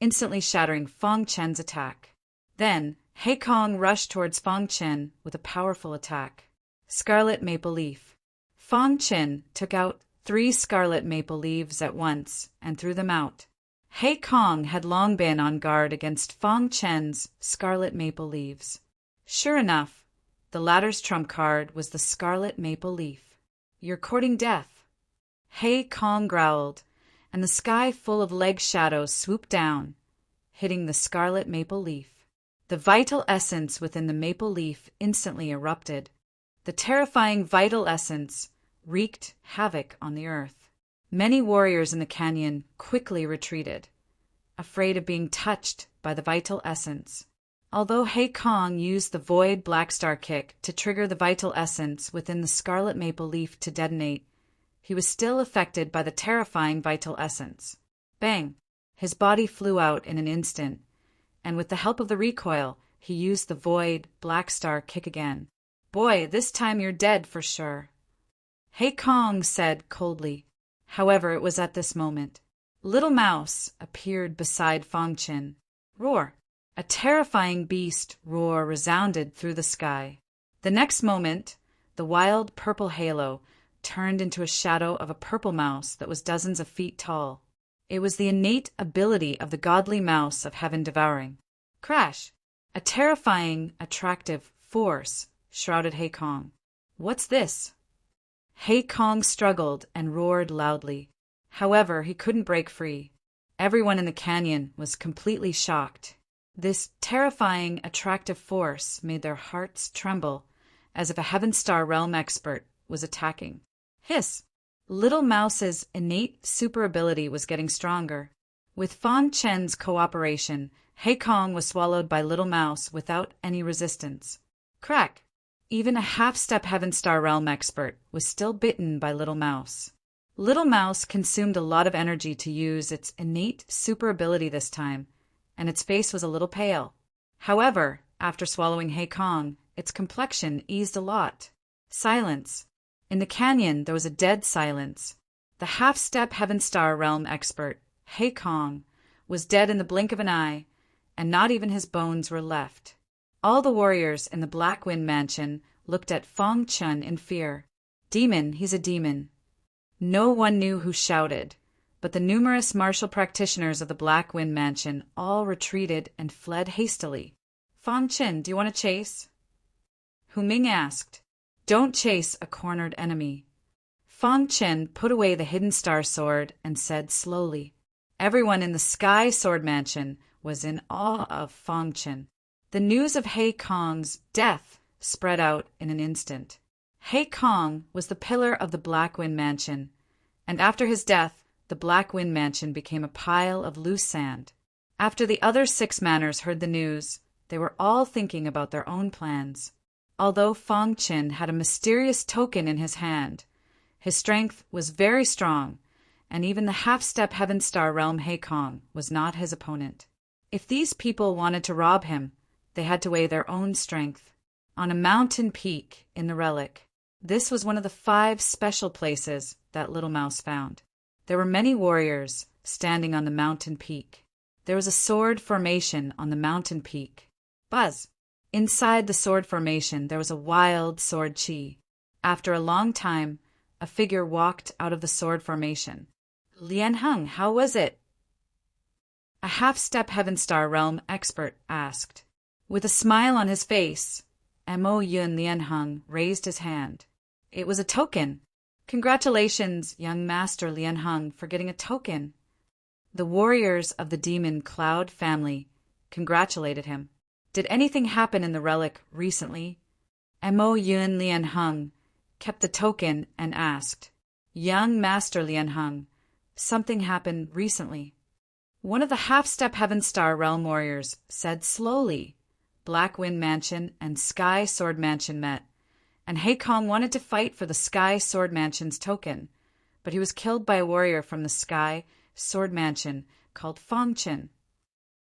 instantly shattering Fong Chen's attack. Then, He Kong rushed towards Fong Chen with a powerful attack. Scarlet Maple Leaf. Fong Chen took out 3 scarlet maple leaves at once and threw them out. He Kong had long been on guard against Fong Chen's scarlet maple leaves. Sure enough, the latter's trump card was the scarlet maple leaf. You're courting death. He Kong growled, and the sky full of leg shadows swooped down, hitting the scarlet maple leaf. The vital essence within the maple leaf instantly erupted. The terrifying vital essence wreaked havoc on the earth. Many warriors in the canyon quickly retreated, afraid of being touched by the vital essence. Although He Kong used the Void Black Star Kick to trigger the vital essence within the scarlet maple leaf to detonate, he was still affected by the terrifying vital essence. Bang! His body flew out in an instant, and with the help of the recoil, he used the Void Black Star Kick again. Boy, this time you're dead for sure. He Kong said coldly. However, it was at this moment. Little Mouse appeared beside Fong Chin. Roar! A terrifying beast roar resounded through the sky. The next moment, the wild purple halo turned into a shadow of a purple mouse that was dozens of feet tall. It was the innate ability of the godly mouse of heaven devouring. Crash! A terrifying, attractive force shrouded He Kong. What's this? He Kong struggled and roared loudly. However, he couldn't break free. Everyone in the canyon was completely shocked. This terrifying, attractive force made their hearts tremble, as if a Heaven Star Realm expert was attacking. Hiss! Little Mouse's innate super ability was getting stronger. With Fong Chen's cooperation, He Kong was swallowed by Little Mouse without any resistance. Crack! Even a half-step Heaven Star Realm expert was still bitten by Little Mouse. Little Mouse consumed a lot of energy to use its innate super ability this time, and its face was a little pale. However, after swallowing He Kong, its complexion eased a lot. Silence. In the canyon, there was a dead silence. The half-step Heaven Star Realm expert, He Kong, was dead in the blink of an eye, and not even his bones were left. All the warriors in the Black Wind Mansion looked at Fong Chin in fear. Demon, he's a demon. No one knew who shouted, but the numerous martial practitioners of the Black Wind Mansion all retreated and fled hastily. Fong Chin, do you want to chase? Hu Ming asked. Don't chase a cornered enemy. Fong Chin put away the hidden star sword and said slowly. Everyone in the Sky Sword Mansion was in awe of Fong Chin. The news of He Kong's death spread out in an instant. He Kong was the pillar of the Black Wind Mansion, and after his death, the Black Wind Mansion became a pile of loose sand. After the other 6 manners heard the news, they were all thinking about their own plans. Although Fong Chin had a mysterious token in his hand, his strength was very strong, and even the half-step Heaven Star Realm He Kong was not his opponent. If these people wanted to rob him, they had to weigh their own strength. On a mountain peak in the relic, this was one of the 5 special places that Little Mouse found. There were many warriors standing on the mountain peak. There was a sword formation on the mountain peak. Buzz! Inside the sword formation, there was a wild sword chi. After a long time, a figure walked out of the sword formation. Lian Heng, how was it? a half-step Heaven Star Realm expert asked. With a smile on his face, Mo Yun Lianheng raised his hand. It was a token. Congratulations, young Master Lianheng, for getting a token. The warriors of the demon Cloud family congratulated him. Did anything happen in the relic recently? Mo Yun Lianheng kept the token and asked, Young Master Lianheng, something happened recently. One of the half-step Heaven Star Realm warriors said slowly. Black Wind Mansion and Sky Sword Mansion met, and Heikong wanted to fight for the Sky Sword Mansion's token, but he was killed by a warrior from the Sky Sword Mansion called Fong Chen.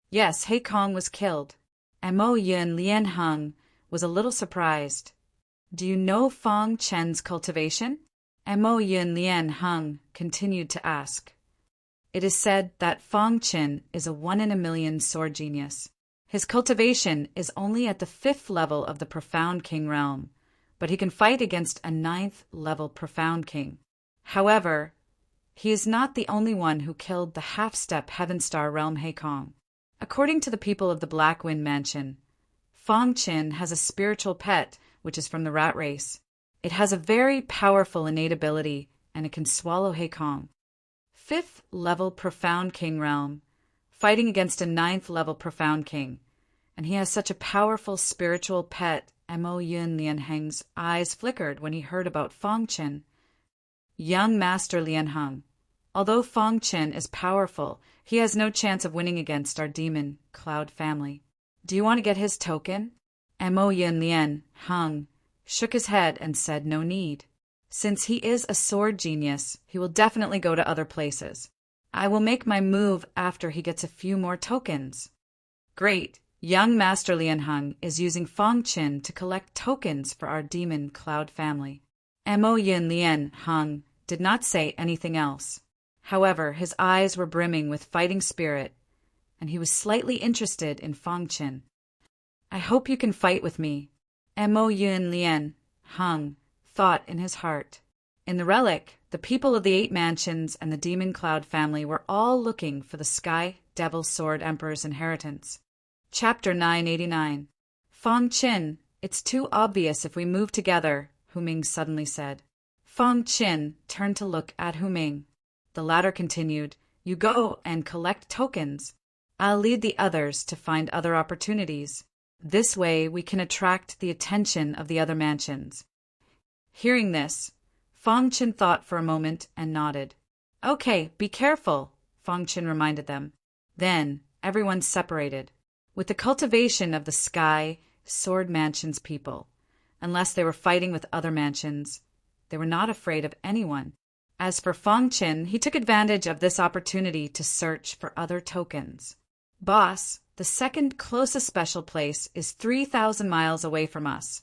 Yes, Heikong was killed. Mo Yun Lianheng was a little surprised. Do you know Fong Chen's cultivation? Mo Yun Lianheng continued to ask. It is said that Fong Chen is a 1-in-a-million sword genius. His cultivation is only at the 5th level of the Profound King realm, but he can fight against a 9th level Profound King. However, he is not the only one who killed the half-step Heaven Star Realm Heikong. According to the people of the Black Wind Mansion, Fong Chen has a spiritual pet which is from the rat race. It has a very powerful innate ability and it can swallow Heikong. 5th level Profound King realm, fighting against a 9th level Profound King, and he has such a powerful spiritual pet. Mo Yun Lianheng's eyes flickered when he heard about Fong Chen. Young Master Lianheng, although Fong Chen is powerful, he has no chance of winning against our demon Cloud family. Do you want to get his token? Mo Yun Lianheng shook his head and said no need. Since he is a sword genius, he will definitely go to other places. I will make my move after he gets a few more tokens. Great. Young Master Lianheng is using Fong Chen to collect tokens for our demon Cloud family. Mo Yun Lianheng did not say anything else. However, his eyes were brimming with fighting spirit, and he was slightly interested in Fong Chen. I hope you can fight with me, Mo Yun Lianheng thought in his heart. In the relic, the people of the 8 mansions and the demon Cloud family were all looking for the Sky Devil Sword Emperor's inheritance. Chapter 989. Fong Chen, it's too obvious if we move together, Hu Ming suddenly said. Fong Chen turned to look at Hu Ming. The latter continued, You go and collect tokens. I'll lead the others to find other opportunities. This way we can attract the attention of the other mansions. Hearing this, Fong Chen thought for a moment and nodded. Okay, be careful, Fong Chen reminded them. Then everyone separated. With the cultivation of the Sky Sword Mansion's people, unless they were fighting with other mansions, they were not afraid of anyone. As for Fong Chen, he took advantage of this opportunity to search for other tokens. Boss, the second closest special place is 3,000 miles away from us.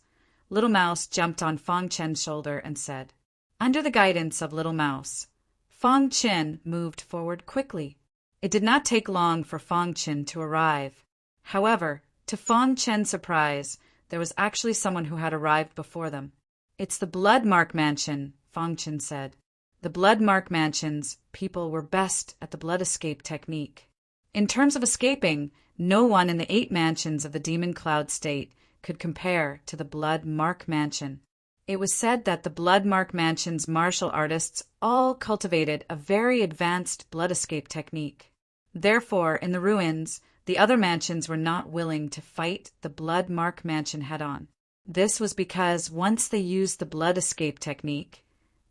Little Mouse jumped on Fong Chen's shoulder and said. Under the guidance of Little Mouse, Fong Chen moved forward quickly. It did not take long for Fong Chen to arrive. However, to Fong Chen's surprise, there was actually someone who had arrived before them. It's the Blood Mark Mansion, Fong Chen said. The Blood Mark Mansion's people were best at the blood escape technique. In terms of escaping, no one in the 8 mansions of the Demon Cloud State could compare to the Blood Mark Mansion. It was said that the Blood Mark Mansion's martial artists all cultivated a very advanced blood escape technique. Therefore, in the ruins, the other mansions were not willing to fight the Blood Mark Mansion head-on. This was because once they used the blood escape technique,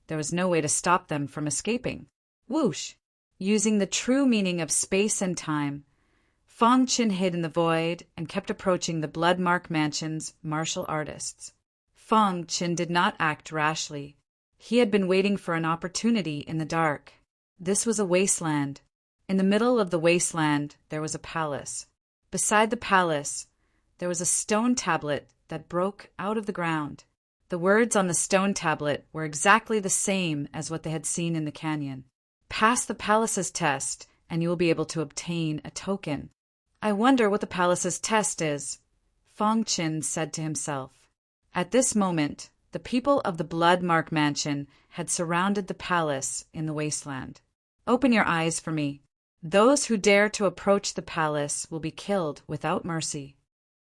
there was no way to stop them from escaping. Whoosh! Using the true meaning of space and time, Fong Chen hid in the void and kept approaching the Blood Mark Mansion's martial artists. Fong Chen did not act rashly. He had been waiting for an opportunity in the dark. This was a wasteland. In the middle of the wasteland, there was a palace. Beside the palace, there was a stone tablet that broke out of the ground. The words on the stone tablet were exactly the same as what they had seen in the canyon. Pass the palace's test, and you will be able to obtain a token. I wonder what the palace's test is, Fong Chen said to himself. At this moment, the people of the Blood Mark Mansion had surrounded the palace in the wasteland. Open your eyes for me. Those who dare to approach the palace will be killed without mercy.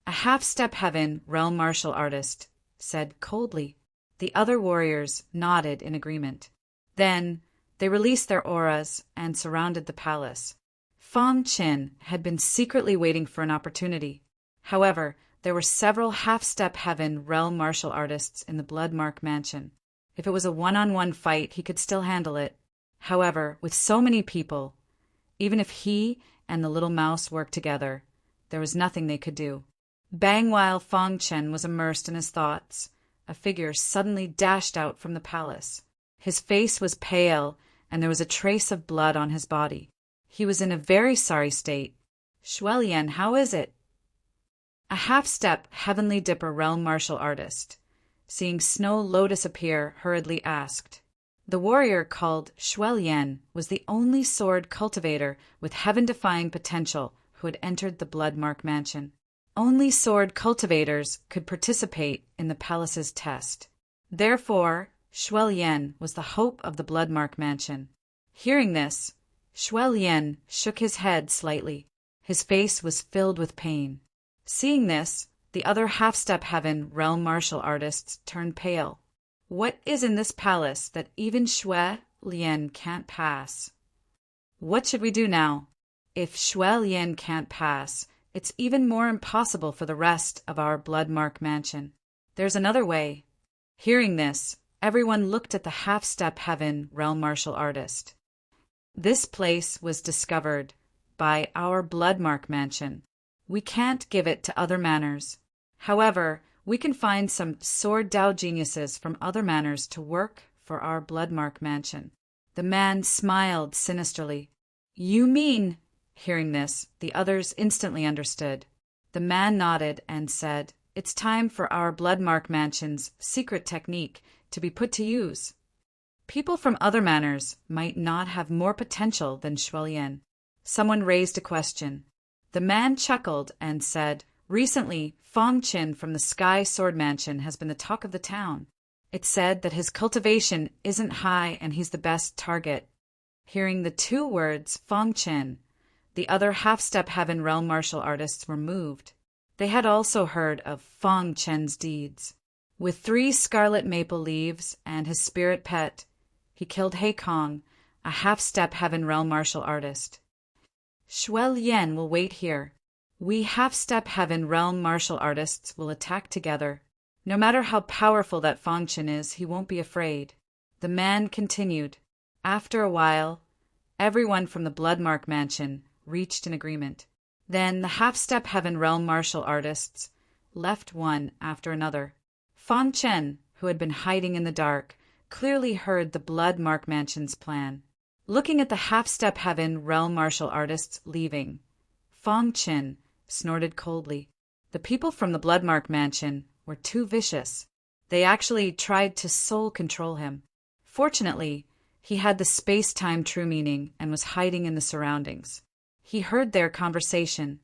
A half-step heaven realm martial artist said coldly. The other warriors nodded in agreement. Then they released their auras and surrounded the palace. Fang Qin had been secretly waiting for an opportunity. However, there were several half-step heaven realm martial artists in the Bloodmark Mansion. If it was a one-on-one fight, he could still handle it. However, with so many people, even if he and the little mouse worked together, there was nothing they could do. Bang! While Fang Chen was immersed in his thoughts, a figure suddenly dashed out from the palace. His face was pale, and there was a trace of blood on his body. He was in a very sorry state. Shuelian, how is it? A half-step Heavenly Dipper realm martial artist, seeing Snow Lotus appear, hurriedly asked. The warrior called Shuelian was the only sword cultivator with heaven-defying potential who had entered the Bloodmark Mansion. Only sword cultivators could participate in the palace's test. Therefore, Shuelian was the hope of the Bloodmark Mansion. Hearing this, Shuelian shook his head slightly. His face was filled with pain. Seeing this, the other half-step heaven realm martial artists turned pale. What is in this palace that even Shuelian can't pass? What should we do now? If Shuelian can't pass, it's even more impossible for the rest of our Bloodmark Mansion. There's another way. Hearing this, everyone looked at the half-step heaven realm martial artist. This place was discovered by our Bloodmark Mansion. We can't give it to other manors. However, we can find some sword Dao geniuses from other manors to work for our Bloodmark Mansion. The man smiled sinisterly. You mean... Hearing this, the others instantly understood. The man nodded and said, It's time for our Bloodmark Mansion's secret technique to be put to use. People from other manors might not have more potential than Shuelian. Someone raised a question. The man chuckled and said, Recently, Fang Qin from the Sky Sword Mansion has been the talk of the town. It's said that his cultivation isn't high and he's the best target. Hearing the two words, Fang Qin, the other half-step heaven realm martial artists were moved. They had also heard of Fang Chen's deeds. With 3 scarlet maple leaves and his spirit pet, he killed He Kong, a half-step heaven realm martial artist. Shuelian will wait here. We half-step heaven realm martial artists will attack together. No matter how powerful that Fang Chen is, he won't be afraid. The man continued. After a while, everyone from the Bloodmark Mansion reached an agreement. Then the half-step heaven realm martial artists left one after another. Fang Chen, who had been hiding in the dark, clearly heard the Bloodmark Mansion's plan. Looking at the half-step heaven realm martial artists leaving, Fang Chen snorted coldly. The people from the Bloodmark Mansion were too vicious. They actually tried to soul control him. Fortunately, he had the space-time true meaning and was hiding in the surroundings. He heard their conversation.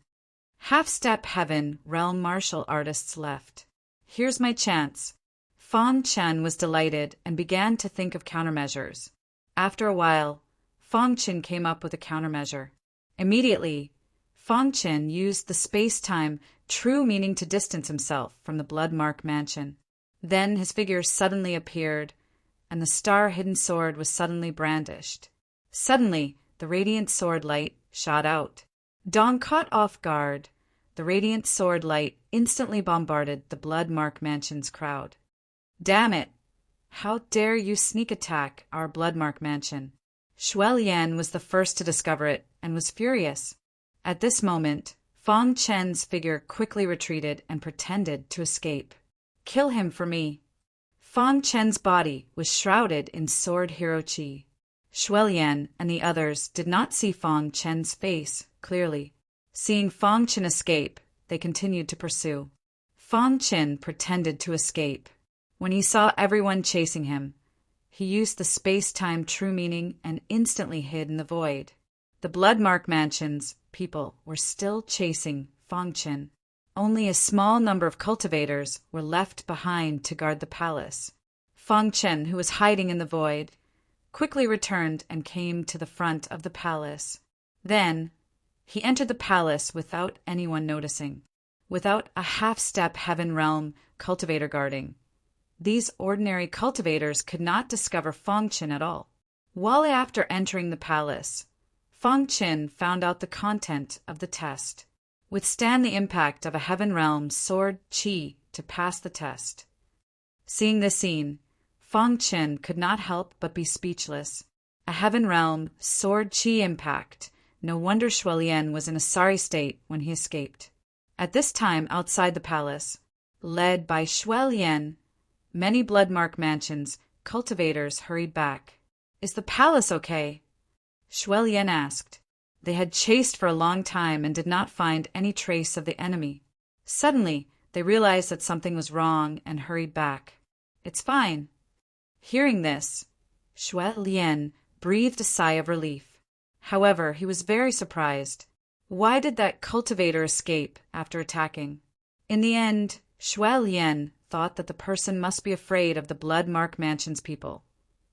Half-step heaven realm martial artists left. Here's my chance. Fang Chen was delighted and began to think of countermeasures. After a while, Fang Chen came up with a countermeasure. Immediately, Fang Chen used the space-time true meaning to distance himself from the Bloodmark Mansion. Then his figure suddenly appeared, and the star-hidden sword was suddenly brandished. Suddenly, the radiant sword light shot out. Dong caught off guard. The radiant sword light instantly bombarded the Bloodmark Mansion's crowd. Damn it! How dare you sneak attack our Bloodmark Mansion? Shuelian was the first to discover it and was furious. At this moment, Fang Chen's figure quickly retreated and pretended to escape. Kill him for me. Fang Chen's body was shrouded in sword hero chi. Shuelian and the others did not see Fang Chen's face clearly. Seeing Fang Chen escape, they continued to pursue. Fang Chen pretended to escape. When he saw everyone chasing him, he used the space-time true meaning and instantly hid in the void. The Bloodmark Mansion's people were still chasing Fang Chen. Only a small number of cultivators were left behind to guard the palace. Fang Chen, who was hiding in the void, quickly returned and came to the front of the palace. Then, he entered the palace without anyone noticing, without a half-step heaven realm cultivator guarding. These ordinary cultivators could not discover Feng Qin at all. While after entering the palace, Feng Qin found out the content of the test. Withstand the impact of a heaven realm sword qi to pass the test. Seeing this scene, Feng Qin could not help but be speechless. A heaven realm sword qi impact. No wonder Shuelian was in a sorry state when he escaped. At this time, outside the palace, led by Shuelian, many Bloodmark mansions cultivators hurried back. "Is the palace okay?" Shuelian asked. They had chased for a long time and did not find any trace of the enemy. Suddenly, they realized that something was wrong and hurried back. "It's fine." Hearing this, Shuelian breathed a sigh of relief. However, he was very surprised. Why did that cultivator escape after attacking? In the end, Shuelian thought that the person must be afraid of the Bloodmark Mansion's people,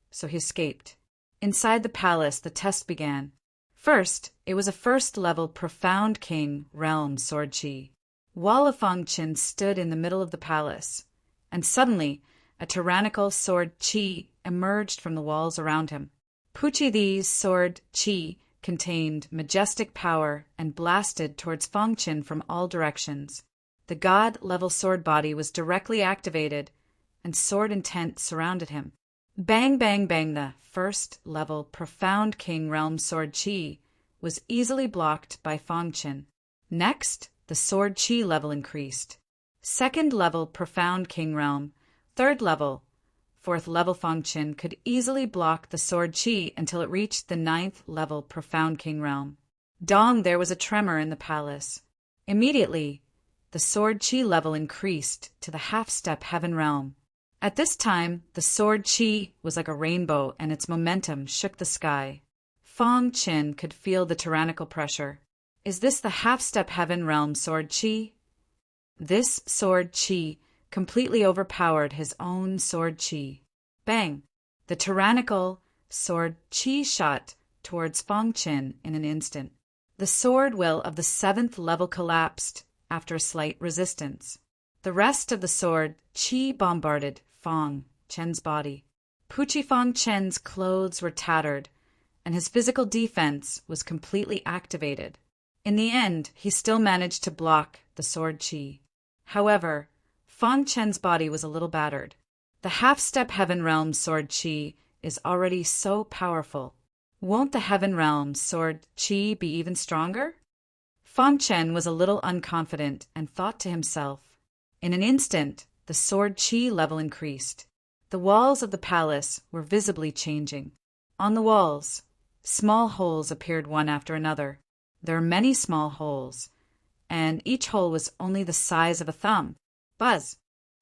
so he escaped. Inside the palace, the test began. First, it was a first-level Profound King realm sword qi. Wall of Feng Qin stood in the middle of the palace, and suddenly a tyrannical sword qi emerged from the walls around him. These sword qi contained majestic power and blasted towards Feng Qin from all directions. The god-level sword body was directly activated, and sword intent surrounded him. Bang, bang, bang, the first-level Profound King realm sword qi was easily blocked by Feng Qin. Next, the sword qi level increased. Second-level Profound King realm, third-level, fourth-level Feng Qin could easily block the sword qi until it reached the ninth-level Profound King realm. Dong, there was a tremor in the palace. Immediately, the sword qi level increased to the half-step heaven realm. At this time, the sword qi was like a rainbow and its momentum shook the sky. Feng Qin could feel the tyrannical pressure. Is this the half-step heaven realm sword qi? This sword qi completely overpowered his own sword qi. Bang! The tyrannical sword qi shot towards Feng Qin in an instant. The sword will of the seventh level collapsed after a slight resistance. The rest of the sword qi bombarded Feng Qin's body. Feng Qin's clothes were tattered, and his physical defense was completely activated. In the end, he still managed to block the sword qi. However, Feng Qin's body was a little battered. The half-step heaven realm sword qi is already so powerful. Won't the heaven realm sword qi be even stronger? Feng Qin was a little unconfident and thought to himself. In an instant, the sword qi level increased. The walls of the palace were visibly changing. On the walls, small holes appeared one after another. There were many small holes, and each hole was only the size of a thumb. Buzz.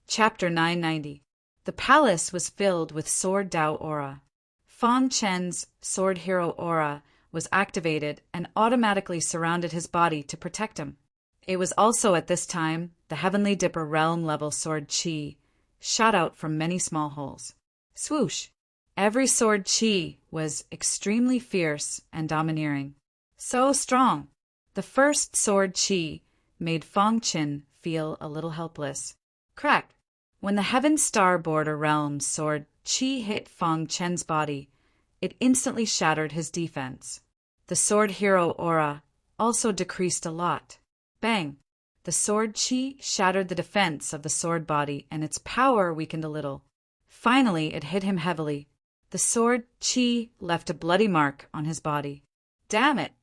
Chapter 990. The palace was filled with Sword Dao aura. Feng Qin's Sword Hero aura was activated and automatically surrounded his body to protect him. It was also at this time the Heavenly Dipper realm level sword qi shot out from many small holes. Swoosh! Every sword qi was extremely fierce and domineering. So strong! The first sword qi made Feng Qin feel a little helpless. Crack! When the Heaven Star Border realm sword qi hit Feng Qin's body, it instantly shattered his defense. The Sword Hero aura also decreased a lot. Bang! The sword qi shattered the defense of the sword body and its power weakened a little. Finally, it hit him heavily. The sword qi left a bloody mark on his body. Damn it!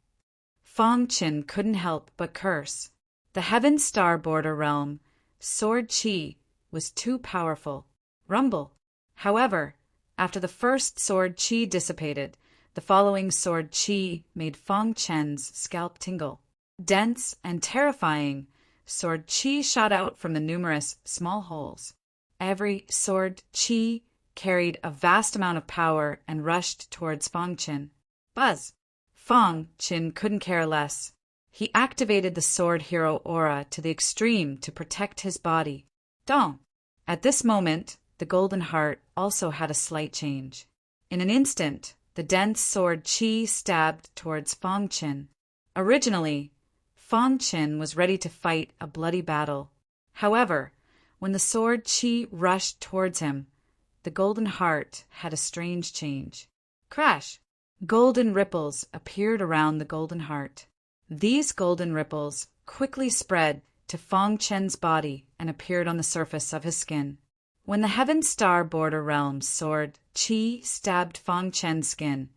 Feng Qin couldn't help but curse. The Heaven Star Border realm sword qi was too powerful. Rumble! However, after the first sword qi dissipated, the following sword qi made Feng Qin's scalp tingle. Dense and terrifying, sword qi shot out from the numerous small holes. Every sword qi carried a vast amount of power and rushed towards Feng Qin. Buzz! Feng Qin couldn't care less. He activated the Sword Hero aura to the extreme to protect his body. Dong! At this moment, the Golden Heart also had a slight change. In an instant, the dense sword qi stabbed towards Feng Qin. Originally, Fong Qin was ready to fight a bloody battle. However, when the sword Qi rushed towards him, the golden heart had a strange change. Crash! Golden ripples appeared around the golden heart. These golden ripples quickly spread to Fong Chen's body and appeared on the surface of his skin. When the Heaven Star Border Realm's sword Qi stabbed Fong Chen's skin,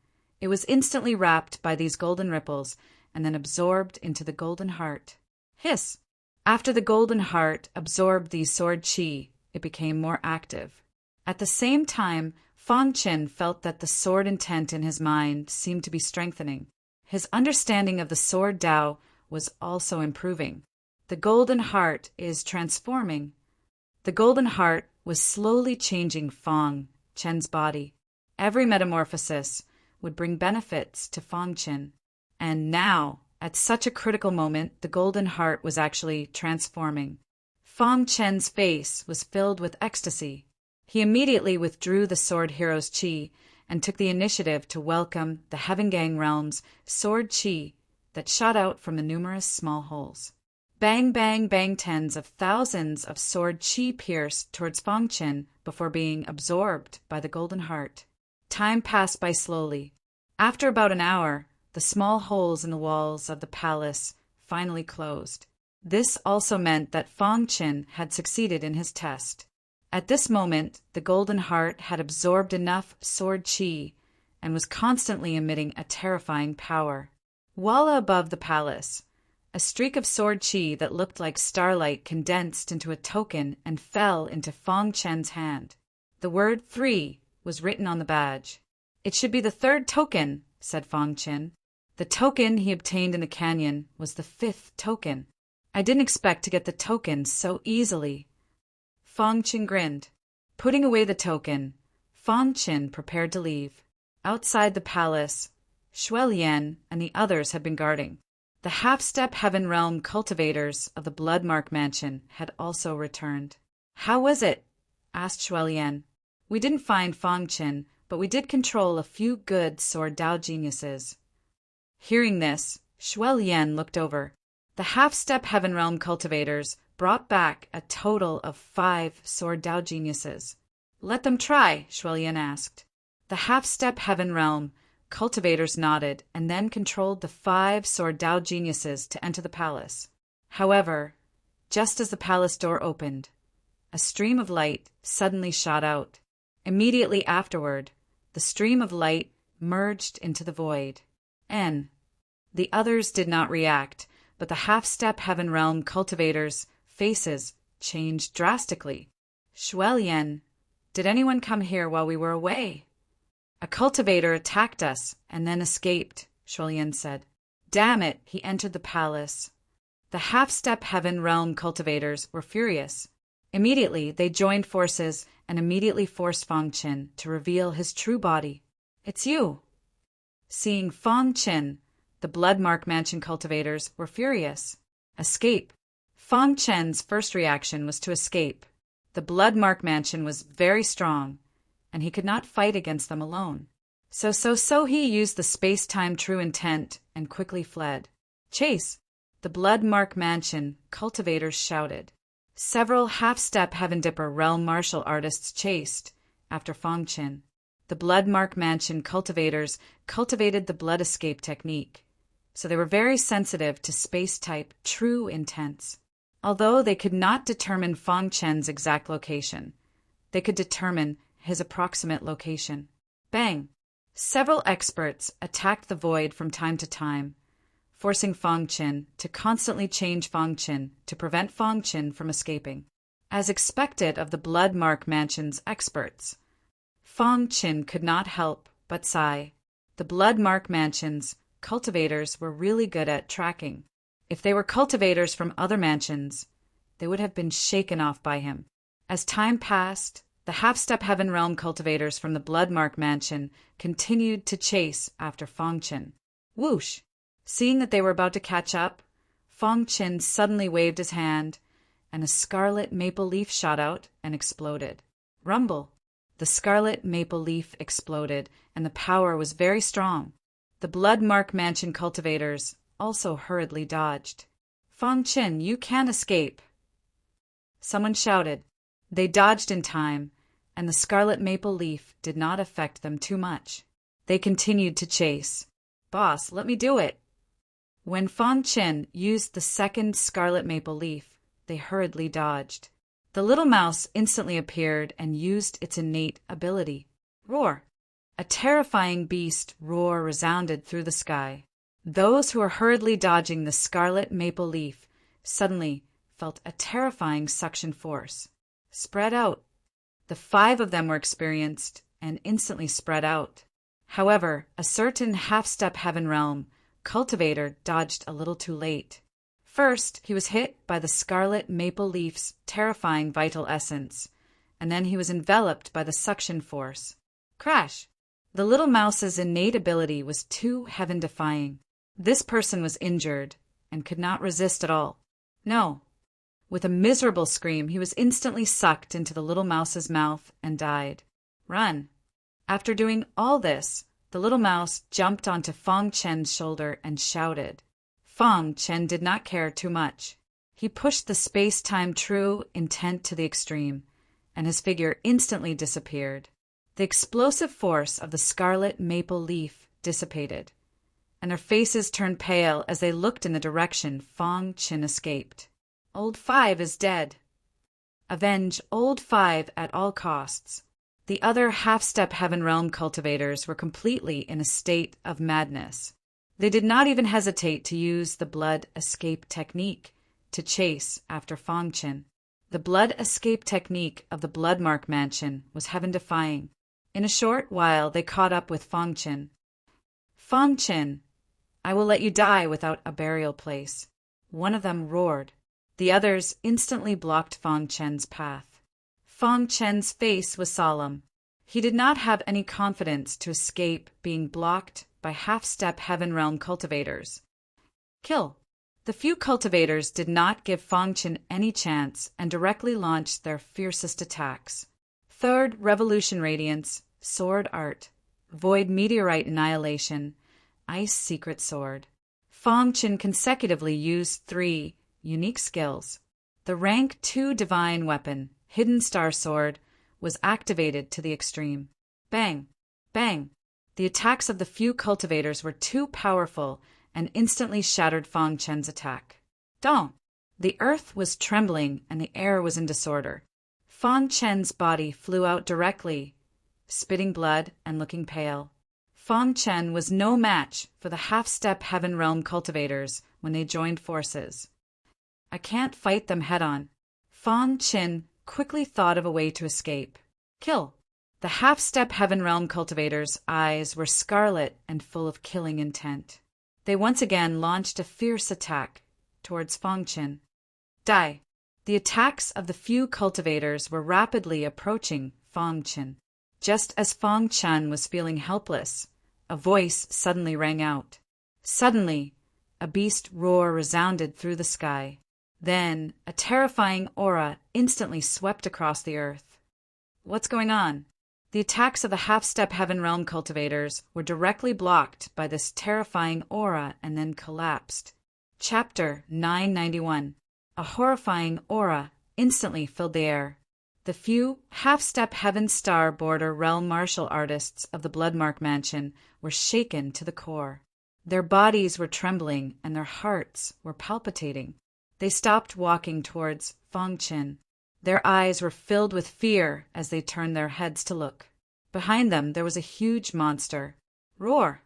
it was instantly wrapped by these golden ripples and then absorbed into the golden heart. Hiss! After the golden heart absorbed the sword Qi, it became more active. At the same time, Fong Chen felt that the sword intent in his mind seemed to be strengthening. His understanding of the sword Tao was also improving. The golden heart is transforming. The golden heart was slowly changing Fong Chen's body. Every metamorphosis would bring benefits to Fong Chen. And now, at such a critical moment, the golden heart was actually transforming. Fong Chen's face was filled with ecstasy. He immediately withdrew the sword hero's Qi and took the initiative to welcome the Heaven Gang realm's sword Qi that shot out from the numerous small holes. Bang, bang, bang, tens of thousands of sword Qi pierced towards Fong Chen before being absorbed by the golden heart. Time passed by slowly. After about an hour, the small holes in the walls of the palace finally closed. This also meant that Fong Chen had succeeded in his test. At this moment, the golden heart had absorbed enough sword Qi and was constantly emitting a terrifying power. While above the palace, a streak of sword Qi that looked like starlight condensed into a token and fell into Fong Chen's hand. The word 3 was written on the badge. "It should be the third token," said Fong Chen. The token he obtained in the canyon was the 5th token. "I didn't expect to get the token so easily." Fong Chen grinned. Putting away the token, Fong Chen prepared to leave. Outside the palace, Xuelian and the others had been guarding. The half-step heaven realm cultivators of the Bloodmark Mansion had also returned. "How was it?" asked Xuelian. "We didn't find Fong Chen, but we did control a few good sword Dao geniuses." Hearing this, Xuelian looked over. The half-step heaven realm cultivators brought back a total of 5 sword Dao geniuses. "Let them try," Xuelian asked. The half-step heaven realm cultivators nodded and then controlled the 5 sword Dao geniuses to enter the palace. However, just as the palace door opened, a stream of light suddenly shot out. Immediately afterward, the stream of light merged into the void. The others did not react, but the half-step heaven realm cultivators' faces changed drastically. "Xuelian, did anyone come here while we were away?" "A cultivator attacked us and then escaped," Xuelian said. "Damn it, he entered the palace." The half-step heaven realm cultivators were furious. Immediately, they joined forces and immediately forced Fong Chen to reveal his true body. "It's you." Seeing Fong Chen, the Bloodmark Mansion cultivators were furious. Escape. Fong Chen's first reaction was to escape. The Bloodmark Mansion was very strong, and he could not fight against them alone. So he used the space-time true intent and quickly fled. "Chase!" The Bloodmark Mansion cultivators shouted. Several half-step Heaven Dipper realm martial artists chased after Fong Chen. The Bloodmark Mansion cultivators cultivated the blood escape technique, so they were very sensitive to space-type true intents. Although they could not determine Fong Chen's exact location, they could determine his approximate location. Bang! Several experts attacked the void from time to time, forcing Fong Chen to constantly change Fong Chen to prevent Fong Chen from escaping. As expected of the Bloodmark Mansion's experts, Fong Chen could not help but sigh. The Bloodmark Mansion's cultivators were really good at tracking. If they were cultivators from other mansions, they would have been shaken off by him. As time passed, the half-step heaven realm cultivators from the Bloodmark Mansion continued to chase after Fong Chen. Whoosh! Seeing that they were about to catch up, Fong Chen suddenly waved his hand, and a scarlet maple leaf shot out and exploded. Rumble! The scarlet maple leaf exploded, and the power was very strong. The Bloodmark Mansion cultivators also hurriedly dodged. "Fang Qin, you can escape!" someone shouted. They dodged in time, and the scarlet maple leaf did not affect them too much. They continued to chase. "Boss, let me do it!" When Fang Qin used the second scarlet maple leaf, they hurriedly dodged. The little mouse instantly appeared and used its innate ability. Roar! A terrifying beast roar resounded through the sky. Those who were hurriedly dodging the scarlet maple leaf suddenly felt a terrifying suction force. Spread out. The 5 of them were experienced and instantly spread out. However, a certain half-step heaven realm cultivator dodged a little too late. First, he was hit by the scarlet maple leaf's terrifying vital essence, and then he was enveloped by the suction force. Crash! The little mouse's innate ability was too heaven-defying. This person was injured and could not resist at all. No. With a miserable scream, he was instantly sucked into the little mouse's mouth and died. Run! After doing all this, the little mouse jumped onto Fang Chen's shoulder and shouted. Fang Chen did not care too much. He pushed the space-time true intent to the extreme, and his figure instantly disappeared. The explosive force of the scarlet maple leaf dissipated, and their faces turned pale as they looked in the direction Fang Chen escaped. Old 5 is dead. Avenge Old 5 at all costs. The other half-step heaven realm cultivators were completely in a state of madness. They did not even hesitate to use the blood escape technique to chase after Fang Qin. The blood escape technique of the Bloodmark Mansion was heaven-defying. In a short while they caught up with Fang Qin. "Fang Qin, I will let you die without a burial place." One of them roared. The others instantly blocked Fang Chen's path. Fang Chen's face was solemn. He did not have any confidence to escape being blocked by half-step heaven realm cultivators. Kill! The few cultivators did not give Fang Qin any chance and directly launched their fiercest attacks. Third Revolution Radiance, Sword Art, Void Meteorite Annihilation, Ice Secret Sword. Fang Qin consecutively used 3 unique skills. The rank 2 divine weapon, Hidden Star Sword, was activated to the extreme. Bang! Bang! The attacks of the few cultivators were too powerful and instantly shattered Fang Chen's attack. Dong! The earth was trembling and the air was in disorder. Fang Chen's body flew out directly, spitting blood and looking pale. Fang Chen was no match for the half-step heaven realm cultivators when they joined forces. I can't fight them head-on. Fang Qin quickly thought of a way to escape. Kill! The half-step heaven realm cultivators' eyes were scarlet and full of killing intent. They once again launched a fierce attack towards Fang Qin. Die! The attacks of the few cultivators were rapidly approaching Fang Qin. Just as Fang Chen was feeling helpless, a voice suddenly rang out. Suddenly, a beast roar resounded through the sky. Then, a terrifying aura instantly swept across the earth. What's going on? The attacks of the half-step heaven realm cultivators were directly blocked by this terrifying aura and then collapsed. Chapter 991. A horrifying aura instantly filled the air. The few half-step heaven star border realm martial artists of the Bloodmark Mansion were shaken to the core. Their bodies were trembling and their hearts were palpitating. They stopped walking towards Fang Qin. Their eyes were filled with fear as they turned their heads to look. Behind them there was a huge monster. Roar!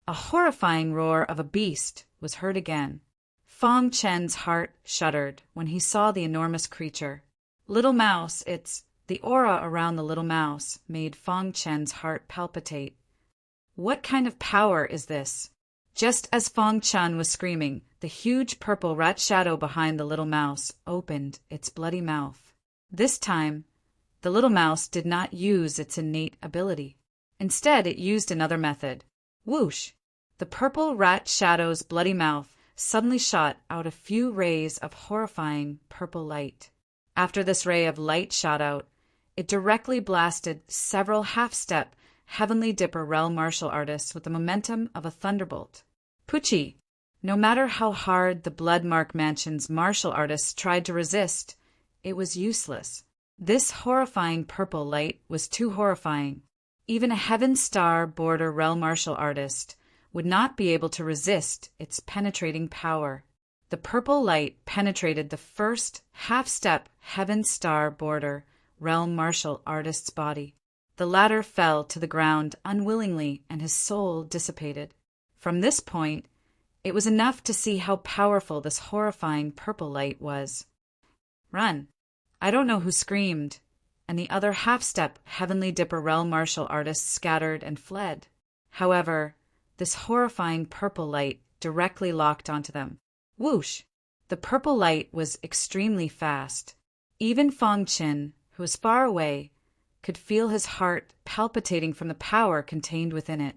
A horrifying roar of a beast was heard again. Fang Chen's heart shuddered when he saw the enormous creature. Little mouse, the aura around the little mouse made Fang Chen's heart palpitate. What kind of power is this? Just as Fang Chen was screaming, the huge purple rat shadow behind the little mouse opened its bloody mouth. This time, the little mouse did not use its innate ability. Instead, it used another method. Whoosh! The purple rat shadow's bloody mouth suddenly shot out a few rays of horrifying purple light. After this ray of light shot out, it directly blasted several half-step Heavenly Dipper realm martial artists with the momentum of a thunderbolt. Poochie! No matter how hard the Bloodmark Mansion's martial artists tried to resist, it was useless. This horrifying purple light was too horrifying. Even a Heaven Star Border Realm martial artist would not be able to resist its penetrating power. The purple light penetrated the first half-step Heaven Star Border Realm martial artist's body. The latter fell to the ground unwillingly, and his soul dissipated. From this point, it was enough to see how powerful this horrifying purple light was. "Run!" I don't know who screamed, and the other half-step Heavenly Dipper Realm martial artists scattered and fled. However, this horrifying purple light directly locked onto them. Whoosh! The purple light was extremely fast. Even Fong Qin, who was far away, could feel his heart palpitating from the power contained within it.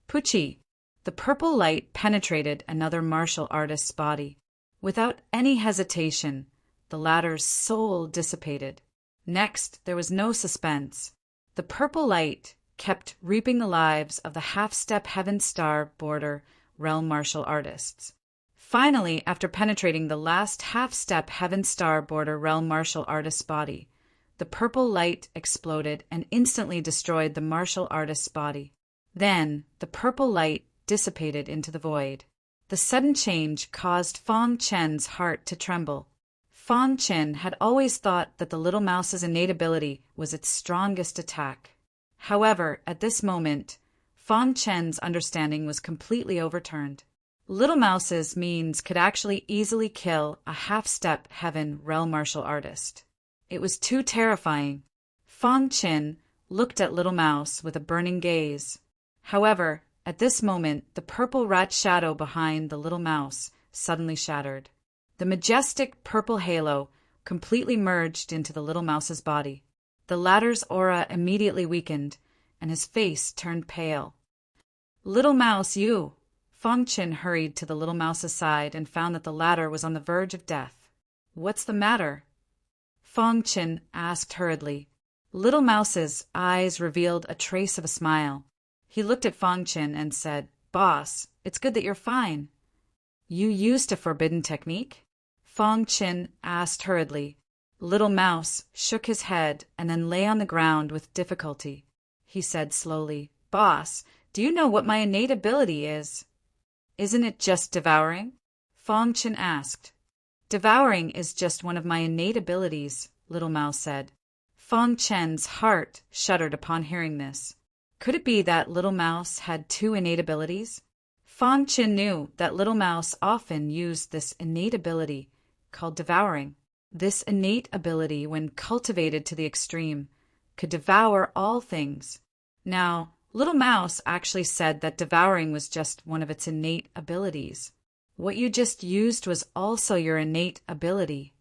Pucci! The purple light penetrated another martial artist's body. Without any hesitation, the latter's soul dissipated. Next, there was no suspense. The purple light kept reaping the lives of the half-step Heaven Star Border Realm martial artists. Finally, after penetrating the last half-step Heaven Star Border Realm martial artist's body, the purple light exploded and instantly destroyed the martial artist's body. Then, the purple light dissipated into the void. The sudden change caused Fong Chen's heart to tremble. Fong Chen had always thought that the little mouse's innate ability was its strongest attack. However, at this moment, Fong Chen's understanding was completely overturned. Little Mouse's means could actually easily kill a half-step Heaven Realm martial artist. It was too terrifying. Fong Chen looked at Little Mouse with a burning gaze. However, at this moment, the purple rat shadow behind the Little Mouse suddenly shattered. The majestic purple halo completely merged into the Little Mouse's body. The latter's aura immediately weakened, and his face turned pale. "Little Mouse, you!" Fong Chen hurried to the Little Mouse's side and found that the latter was on the verge of death. "What's the matter?" Fong Chen asked hurriedly. Little Mouse's eyes revealed a trace of a smile. He looked at Fong Chen and said, "Boss, it's good that you're fine." "You used a forbidden technique?" Fong Chen asked hurriedly. Little Mouse shook his head and then lay on the ground with difficulty. He said slowly, "Boss, do you know what my innate ability is?" "Isn't it just devouring?" Fong Chen asked. "Devouring is just one of my innate abilities," Little Mouse said. Fong Chen's heart shuddered upon hearing this. Could it be that Little Mouse had two innate abilities? Fong Chen knew that Little Mouse often used this innate ability called devouring. This innate ability, when cultivated to the extreme, could devour all things. Now, Little Mouse actually said that devouring was just one of its innate abilities. What you just used was also your innate ability.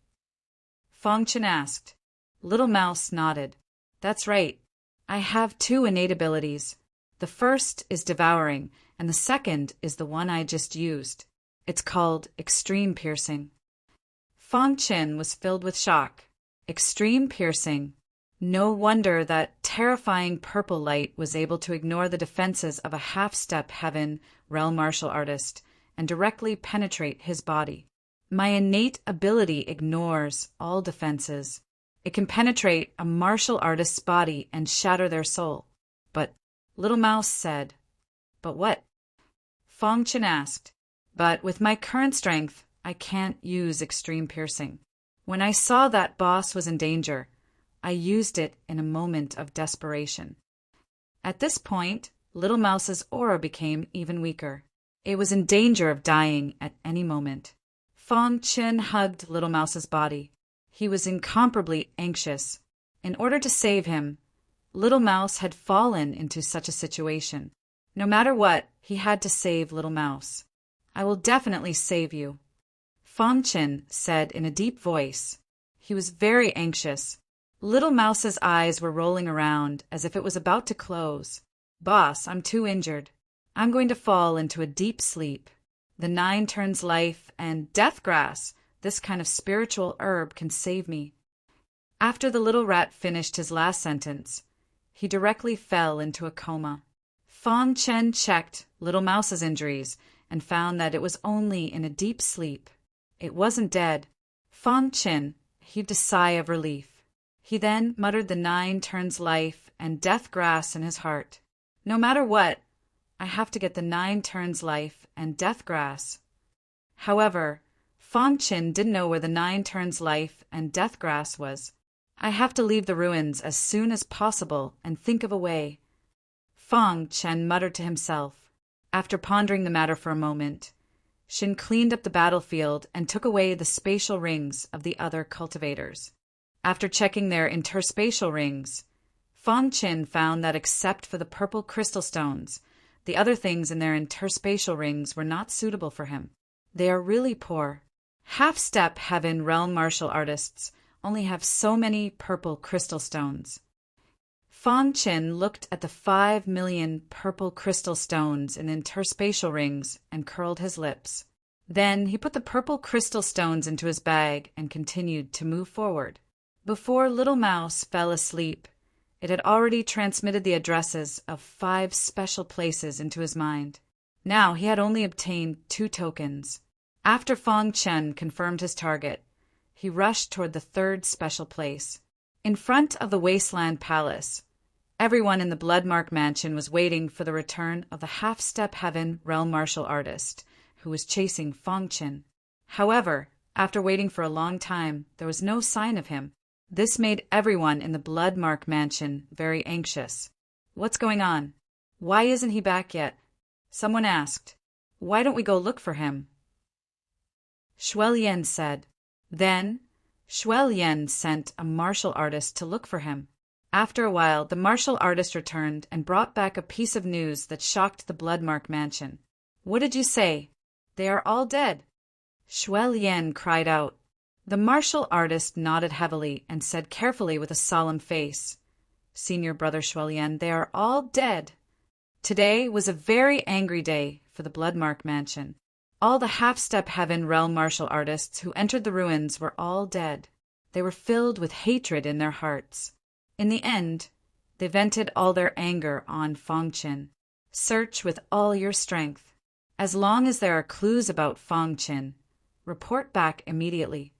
Fong Chen asked. Little Mouse nodded. "That's right. I have two innate abilities. The first is devouring, and the second is the one I just used. It's called extreme piercing." Fong Chen was filled with shock. Extreme piercing. No wonder that terrifying purple light was able to ignore the defenses of a half-step Heaven Realm martial artist and directly penetrate his body. My innate ability ignores all defenses. It can penetrate a martial artist's body and shatter their soul. But, Little Mouse said, "But what?" Fong Chen asked. "But with my current strength, I can't use extreme piercing. When I saw that boss was in danger, I used it in a moment of desperation." At this point, Little Mouse's aura became even weaker. It was in danger of dying at any moment. Fong Chen hugged Little Mouse's body. He was incomparably anxious. In order to save him, Little Mouse had fallen into such a situation. No matter what, he had to save Little Mouse. "I will definitely save you," Fong Chen said in a deep voice. He was very anxious. Little Mouse's eyes were rolling around as if it was about to close. "Boss, I'm too injured. I'm going to fall into a deep sleep. The 9 turns life and death grass, this kind of spiritual herb, can save me." After the little rat finished his last sentence, he directly fell into a coma. Fong Chen checked Little Mouse's injuries and found that it was only in a deep sleep. It wasn't dead. Fang Qin heaved a sigh of relief. He then muttered the 9 turns life and death grass in his heart. No matter what, I have to get the 9 turns life and death grass. However, Fang Qin didn't know where the 9 turns life and death grass was. I have to leave the ruins as soon as possible and think of a way. Fang Qin muttered to himself. After pondering the matter for a moment, Xin cleaned up the battlefield and took away the spatial rings of the other cultivators. After checking their interspatial rings, Fang Qin found that except for the purple crystal stones, the other things in their interspatial rings were not suitable for him. They are really poor. Half-step heaven realm martial artists only have so many purple crystal stones. Fang Qin looked at the 5 million purple crystal stones in interspatial rings and curled his lips. Then he put the purple crystal stones into his bag and continued to move forward. Before Little Mouse fell asleep, it had already transmitted the addresses of 5 special places into his mind. Now he had only obtained 2 tokens. After Fang Qin confirmed his target, he rushed toward the 3rd special place. In front of the Wasteland Palace, everyone in the Bloodmark Mansion was waiting for the return of the half-step heaven realm martial artist who was chasing Fang Qin. However, after waiting for a long time, there was no sign of him. This made everyone in the Bloodmark Mansion very anxious. What's going on? Why isn't he back yet? Someone asked. Why don't we go look for him? Shuelian said. Then, Shuelian sent a martial artist to look for him. After a while, the martial artist returned and brought back a piece of news that shocked the Bloodmark Mansion. What did you say? They are all dead. Shuelian cried out. The martial artist nodded heavily and said carefully with a solemn face, Senior Brother Shuelian, they are all dead. Today was a very angry day for the Bloodmark Mansion. All the half-step heaven realm martial artists who entered the ruins were all dead. They were filled with hatred in their hearts. In the end, they vented all their anger on Fang Qin. Search with all your strength. As long as there are clues about Fang Qin, report back immediately.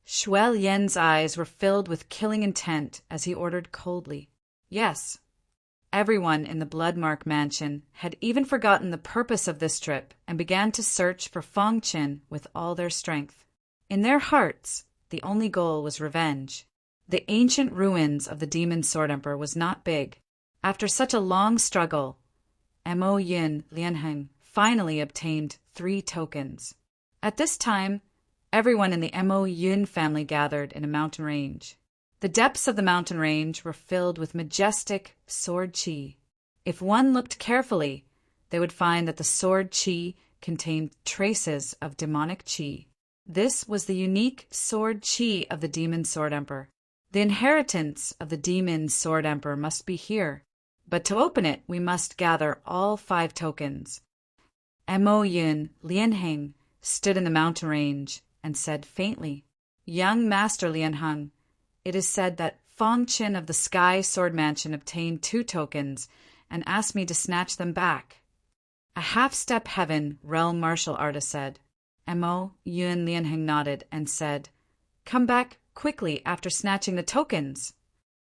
Shuelian's eyes were filled with killing intent as he ordered coldly. Yes. Everyone in the Bloodmark Mansion had even forgotten the purpose of this trip and began to search for Fang Qin with all their strength. In their hearts, the only goal was revenge. The ancient ruins of the Demon Sword Emperor was not big. After such a long struggle, Mo Yin Lianheng finally obtained 3 tokens. At this time, everyone in the Mo Yin family gathered in a mountain range. The depths of the mountain range were filled with majestic sword qi. If one looked carefully, they would find that the sword qi contained traces of demonic qi. This was the unique sword qi of the Demon Sword Emperor. The inheritance of the Demon Sword Emperor must be here, but to open it, we must gather all 5 tokens. Mo Yin Lianheng stood in the mountain range and said faintly, Young Master Lianheng, it is said that Fang Qin of the Sky Sword Mansion obtained 2 tokens and asked me to snatch them back. A half-step heaven realm martial artist said. Mo Yin Lianheng nodded and said, Come back quickly after snatching the tokens.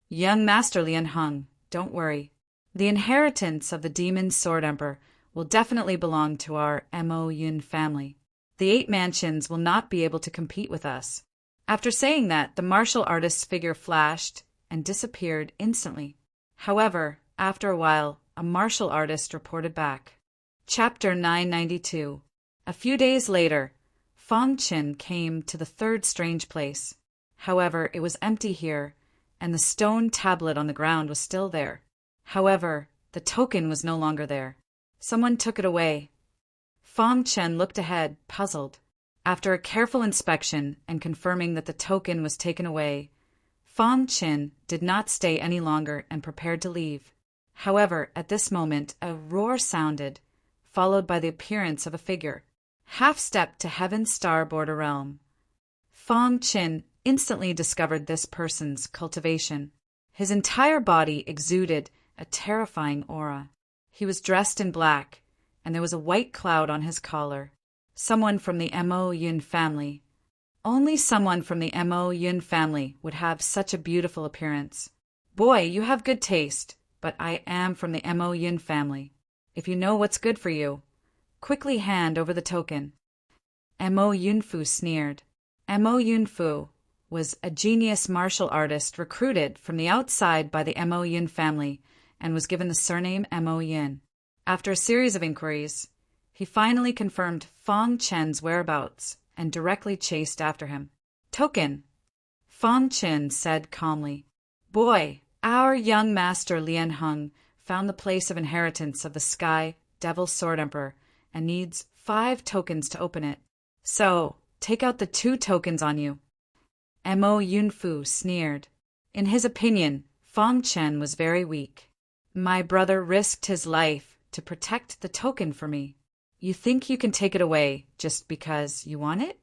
Young Master Lianheng, don't worry. The inheritance of the Demon Sword Emperor will definitely belong to our Mo Yin family. The 8 mansions will not be able to compete with us. After saying that, the martial artist's figure flashed and disappeared instantly. However, after a while, a martial artist reported back. Chapter 992. A few days later, Fang Qin came to the 3rd strange place. However, it was empty here, and the stone tablet on the ground was still there. However, the token was no longer there. Someone took it away. Fang Qin looked ahead, puzzled. After a careful inspection and confirming that the token was taken away, Fang Qin did not stay any longer and prepared to leave. However, at this moment, a roar sounded, followed by the appearance of a figure. Half-step to Heaven's Star Border Realm. Fang Qin instantly discovered this person's cultivation. His entire body exuded a terrifying aura. He was dressed in black, and there was a white cloud on his collar. Someone from the Mo Yun family. Only someone from the Mo Yun family would have such a beautiful appearance. Boy, you have good taste, but I am from the Mo Yun family. If you know what's good for you, quickly hand over the token. Mo Yunfu sneered. Mo Yunfu was a genius martial artist recruited from the outside by the Mo Yun family and was given the surname Mo Yin. After a series of inquiries, he finally confirmed Fang Chen's whereabouts and directly chased after him. Token, Fang Chen said calmly. Boy, our young master Lian Heng found the place of inheritance of the Sky Devil Sword Emperor and needs 5 tokens to open it. So, take out the 2 tokens on you. Mo Yunfu sneered. In his opinion, Fang Chen was very weak. My brother risked his life to protect the token for me. You think you can take it away just because you want it?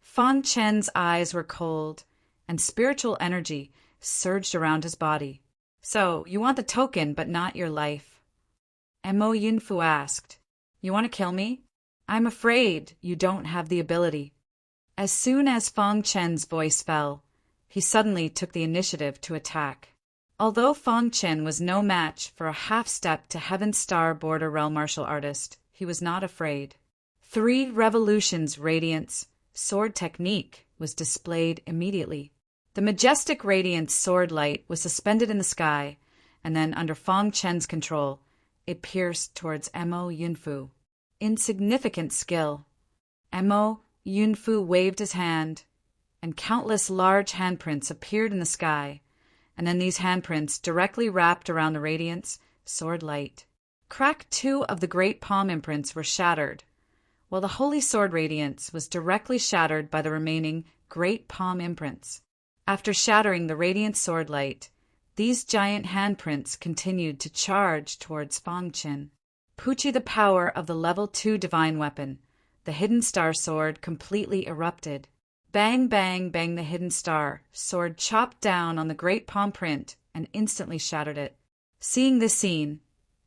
Fang Chen's eyes were cold, and spiritual energy surged around his body. So, you want the token, but not your life? Mo Yunfu asked. You want to kill me? I'm afraid you don't have the ability. As soon as Fang Chen's voice fell, he suddenly took the initiative to attack. Although Fang Chen was no match for a half-step to Heaven Star Border Realm martial artist, he was not afraid. 3 revolutions radiance sword technique was displayed immediately. The majestic radiance sword light was suspended in the sky, and then under Fang Chen's control, it pierced towards Mo Yunfu. Insignificant skill. Mo Yunfu waved his hand, and countless large handprints appeared in the sky, and then these handprints directly wrapped around the radiance sword light. Crack 2 of the great palm imprints were shattered, while the holy sword radiance was directly shattered by the remaining great palm imprints. After shattering the radiant sword light, these giant handprints continued to charge towards Fang Chen. Pucci, the power of the level 2 divine weapon, the hidden star sword, completely erupted. Bang, bang, bang, the hidden star sword chopped down on the great palm print and instantly shattered it. Seeing this scene,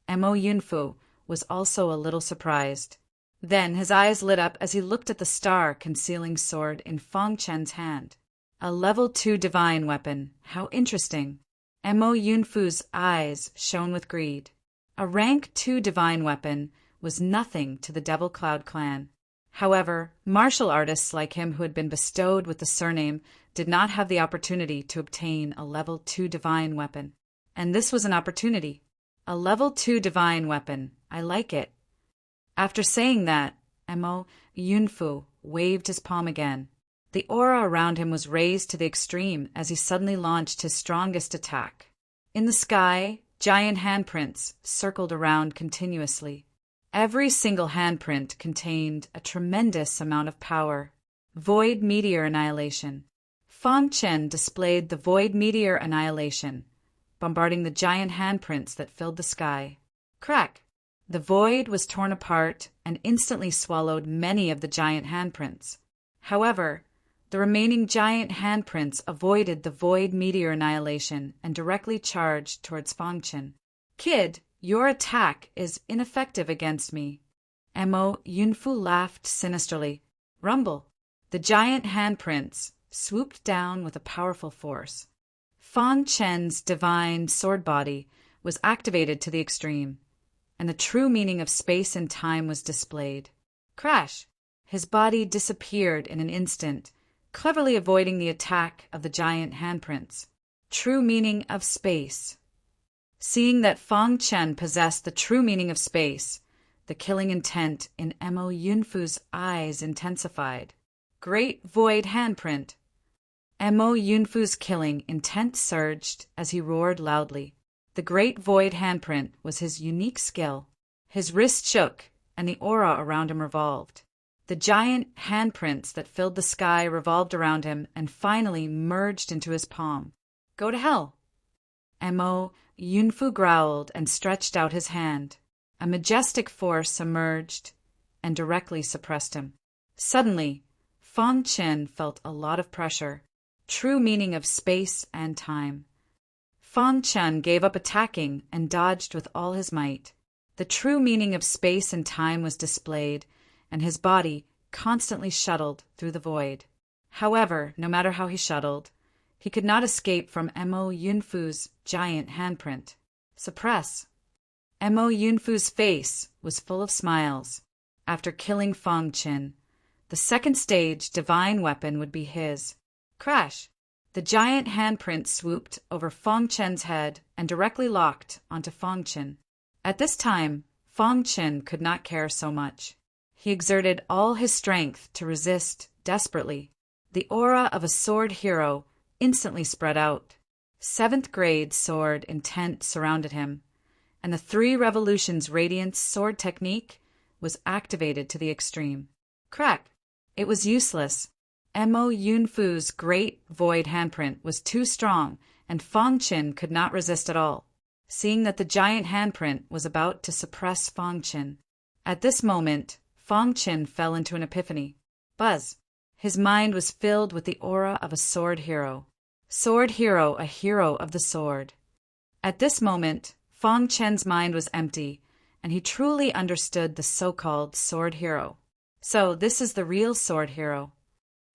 Mo Yunfu was also a little surprised. Then his eyes lit up as he looked at the star-concealing sword in Fang Chen's hand. A level 2 divine weapon. How interesting. Mo Yunfu's eyes shone with greed. A rank 2 divine weapon was nothing to the Devil Cloud clan. However, martial artists like him who had been bestowed with the surname did not have the opportunity to obtain a level 2 divine weapon. And this was an opportunity. A level 2 divine weapon. I like it. After saying that, Mo Yunfu waved his palm again. The aura around him was raised to the extreme as he suddenly launched his strongest attack. In the sky, giant handprints circled around continuously. Every single handprint contained a tremendous amount of power. Void Meteor Annihilation. Fang Chen displayed the Void Meteor Annihilation, bombarding the giant handprints that filled the sky. Crack! The void was torn apart and instantly swallowed many of the giant handprints. However, the remaining giant handprints avoided the Void Meteor Annihilation and directly charged towards Fang Chen. Kid, your attack is ineffective against me. Mo Yunfu laughed sinisterly. Rumble. The giant handprints swooped down with a powerful force. Fang Chen's divine sword body was activated to the extreme, and the true meaning of space and time was displayed. Crash! His body disappeared in an instant, cleverly avoiding the attack of the giant handprints. True meaning of space. Seeing that Fang Chen possessed the true meaning of space, the killing intent in Mo Yunfu's eyes intensified. Great void handprint. Mo Yunfu's killing intent surged as he roared loudly. The great void handprint was his unique skill. His wrist shook, and the aura around him revolved. The giant handprints that filled the sky revolved around him and finally merged into his palm. Go to hell! Mo Yunfu growled and stretched out his hand. A majestic force emerged and directly suppressed him. Suddenly, Fang Chen felt a lot of pressure. True meaning of space and time. Fang Chen gave up attacking and dodged with all his might. The true meaning of space and time was displayed, and his body constantly shuttled through the void. However, no matter how he shuttled, he could not escape from Mo Yunfu's giant handprint. Suppress. Mo Yunfu's face was full of smiles. After killing Fong Qin, the second stage divine weapon would be his. Crash! The giant handprint swooped over Fong Chen's head and directly locked onto Fong Qin. At this time, Fong Qin could not care so much. He exerted all his strength to resist desperately. The aura of a sword hero instantly spread out. 7th grade sword intent surrounded him, and the 3 revolutions radiance sword technique was activated to the extreme. Crack! It was useless. Mo Yunfu's great void handprint was too strong, and Fong Qin could not resist at all, seeing that the giant handprint was about to suppress Fong Qin. At this moment, Fong Qin fell into an epiphany. Buzz! His mind was filled with the aura of a sword hero. Sword hero, a hero of the sword. At this moment, Fong Chen's mind was empty, and he truly understood the so-called sword hero. So, this is the real sword hero.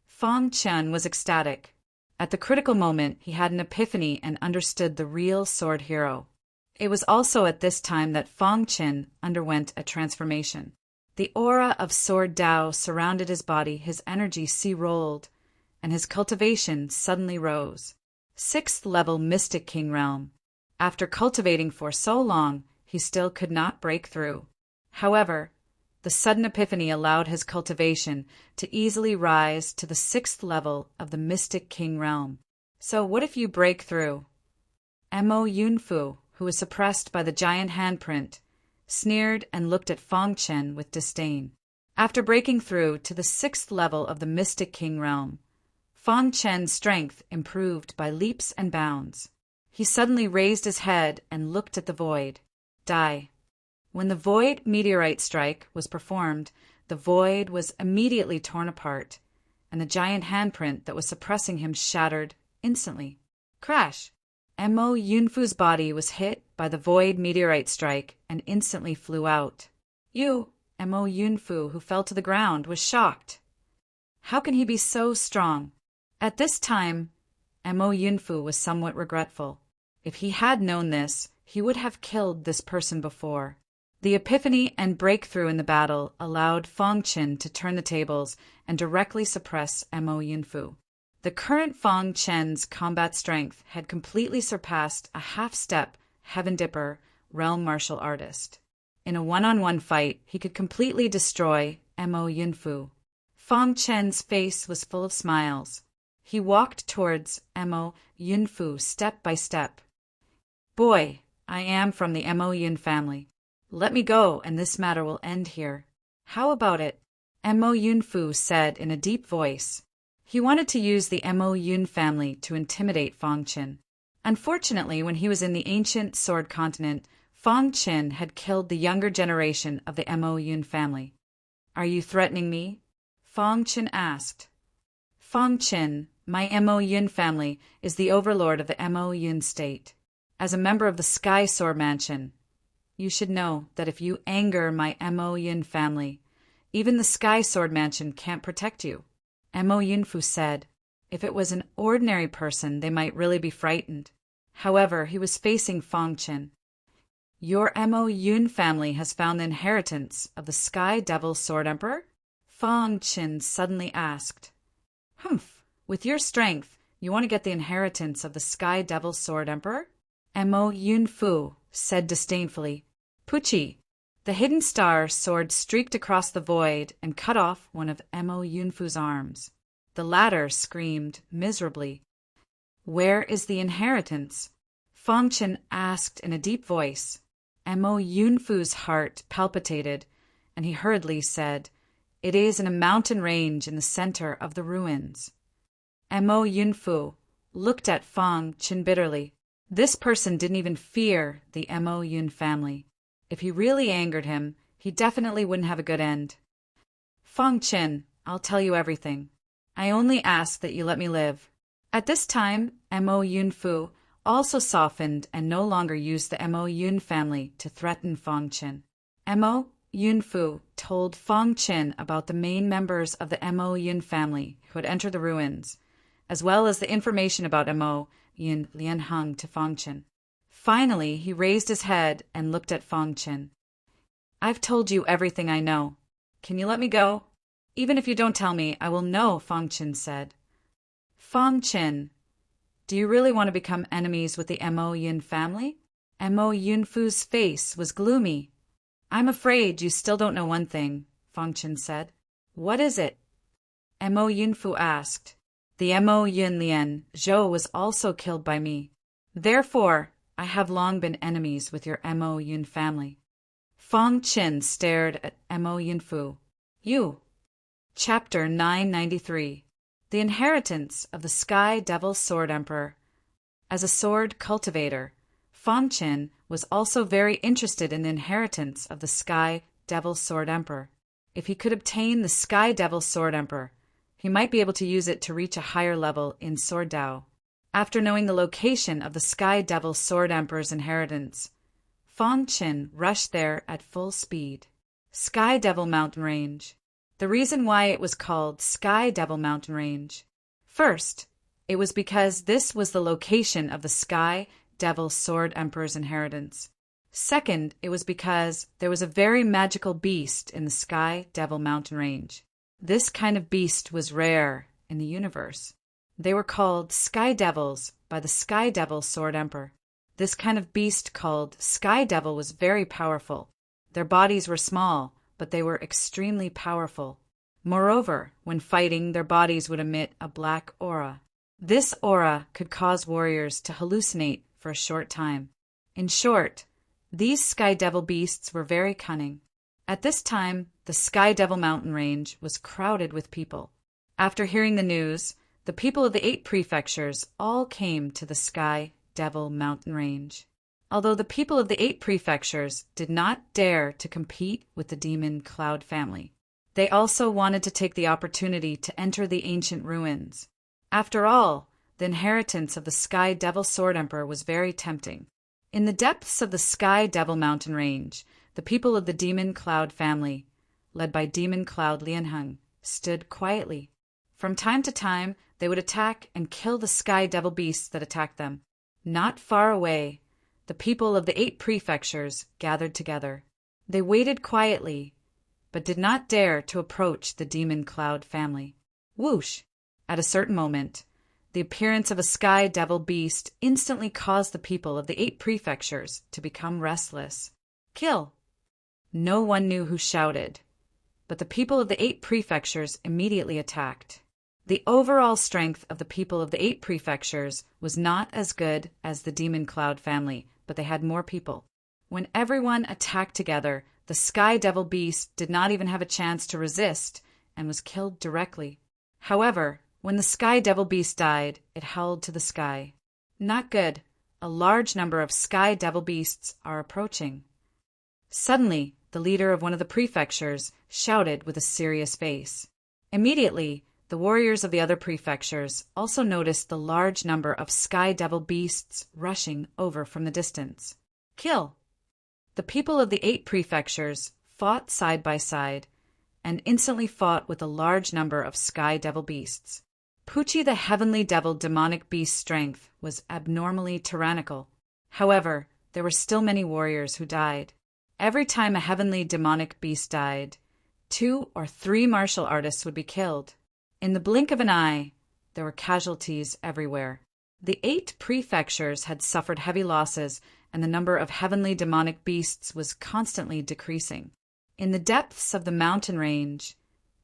Fong Chen was ecstatic. At the critical moment, he had an epiphany and understood the real sword hero. It was also at this time that Fong Qin underwent a transformation. The aura of Sword Dao surrounded his body, his energy sea-rolled, and his cultivation suddenly rose. 6th level Mystic King Realm. After cultivating for so long, he still could not break through. However, the sudden epiphany allowed his cultivation to easily rise to the 6th level of the Mystic King Realm. So what if you break through? Mo Yunfu, who was suppressed by the giant handprint, sneered and looked at Fong Qin with disdain. After breaking through to the 6th level of the Mystic King Realm, Fong Chen's strength improved by leaps and bounds. He suddenly raised his head and looked at the void. Die. When the void meteorite strike was performed, the void was immediately torn apart, and the giant handprint that was suppressing him shattered instantly. Crash! Mo Yunfu's body was hit by the void meteorite strike and instantly flew out. Mo Yunfu, who fell to the ground, was shocked. How can he be so strong? At this time, Mo Yunfu was somewhat regretful. If he had known this, he would have killed this person before. The epiphany and breakthrough in the battle allowed Fong Qin to turn the tables and directly suppress Mo Yunfu. The current Fong Chen's combat strength had completely surpassed a half-step Heaven Dipper realm martial artist. In a one-on-one fight, he could completely destroy Mo Yunfu. Fong Chen's face was full of smiles. He walked towards Mo Yunfu step by step. Boy, I am from the Mo Yun family. Let me go, and this matter will end here. How about it? Mo Yunfu said in a deep voice. He wanted to use the Mo Yun family to intimidate Fong Qin. Unfortunately, when he was in the ancient Sword Continent, Fong Qin had killed the younger generation of the Mo Yun family. Are you threatening me? Fong Qin asked. Fong Qin, my Mo Yun family, is the overlord of the Mo Yun state. As a member of the Sky Sword Mansion, you should know that if you anger my Mo Yun family, even the Sky Sword Mansion can't protect you. Mo Yunfu said. If it was an ordinary person, they might really be frightened. However, he was facing Fong Qin. Your Mo Yun family has found the inheritance of the Sky Devil Sword Emperor? Fong Qin suddenly asked. Humph, with your strength, you want to get the inheritance of the Sky Devil Sword Emperor? Mo Yunfu said disdainfully. Puchi! The hidden star sword streaked across the void and cut off one of Mo Yunfu's arms. The latter screamed miserably. Where is the inheritance? Fong Qin asked in a deep voice. Mo Yunfu's heart palpitated, and he hurriedly said, It is in a mountain range in the center of the ruins. Mo Yunfu looked at Fong Qin bitterly. This person didn't even fear the Mo Yun family. If he really angered him, he definitely wouldn't have a good end. Fong Qin, I'll tell you everything. I only ask that you let me live. At this time, Mo Yunfu also softened and no longer used the Mo Yun family to threaten Fong Qin. Mo Yunfu told Fong Qin about the main members of the Mo Yun family who had entered the ruins, as well as the information about Mo Yun Lianheng to Fong Qin. Finally, he raised his head and looked at Fong Qin. "I've told you everything I know. Can you let me go?" "Even if you don't tell me, I will know," Fong Qin said. "Fong Qin, do you really want to become enemies with the Mo Yun family?" Mo Yunfu's face was gloomy. "I'm afraid you still don't know one thing," Fong Qin said. "What is it?" Mo Yunfu asked. "The Mo Yun Lian Zhou was also killed by me. Therefore, I have long been enemies with your Mo Yun family." Fong Qin stared at Mo Yunfu. "You." Chapter 993. The Inheritance of the Sky Devil Sword Emperor. As a sword cultivator, Fong Qin was also very interested in the inheritance of the Sky Devil Sword Emperor. If he could obtain the Sky Devil Sword Emperor, he might be able to use it to reach a higher level in Sword Dao. After knowing the location of the Sky Devil Sword Emperor's inheritance, Fong Qin rushed there at full speed. Sky Devil Mountain Range. The reason why it was called Sky Devil Mountain Range. First, it was because this was the location of the Sky Devil Sword Emperor's inheritance. Second, it was because there was a very magical beast in the Sky Devil Mountain Range. This kind of beast was rare in the universe. They were called Sky Devils by the Sky Devil Sword Emperor. This kind of beast called Sky Devil was very powerful. Their bodies were small, but they were extremely powerful. Moreover, when fighting, their bodies would emit a black aura. This aura could cause warriors to hallucinate for a short time. In short, these Sky Devil beasts were very cunning. At this time, the Sky Devil Mountain Range was crowded with people. After hearing the news, the people of the 8 prefectures all came to the Sky Devil Mountain Range. Although the people of the 8 prefectures did not dare to compete with the Demon Cloud family, they also wanted to take the opportunity to enter the ancient ruins. After all, the inheritance of the Sky Devil Sword Emperor was very tempting. In the depths of the Sky Devil Mountain Range, the people of the Demon Cloud family, led by Demon Cloud Lianheng, stood quietly. From time to time, they would attack and kill the Sky Devil beasts that attacked them. Not far away, the people of the 8 prefectures gathered together. They waited quietly, but did not dare to approach the Demon Cloud family. Whoosh! At a certain moment, the appearance of a Sky Devil beast instantly caused the people of the 8 prefectures to become restless. Kill! No one knew who shouted, but the people of the 8 prefectures immediately attacked. The overall strength of the people of the 8 prefectures was not as good as the Demon Cloud family, but they had more people. When everyone attacked together, the Sky Devil beast did not even have a chance to resist and was killed directly. However, when the Sky Devil beast died, it howled to the sky. Not good. A large number of Sky Devil beasts are approaching. Suddenly, the leader of one of the prefectures shouted with a serious face. Immediately, the warriors of the other prefectures also noticed the large number of Sky Devil beasts rushing over from the distance. Kill! The people of the 8 prefectures fought side by side, and instantly fought with a large number of Sky Devil beasts. Pucci the Heavenly Devil demonic beast's strength was abnormally tyrannical. However, there were still many warriors who died. Every time a heavenly demonic beast died, 2 or 3 martial artists would be killed. In the blink of an eye, there were casualties everywhere. The 8 prefectures had suffered heavy losses, and the number of heavenly demonic beasts was constantly decreasing. In the depths of the mountain range,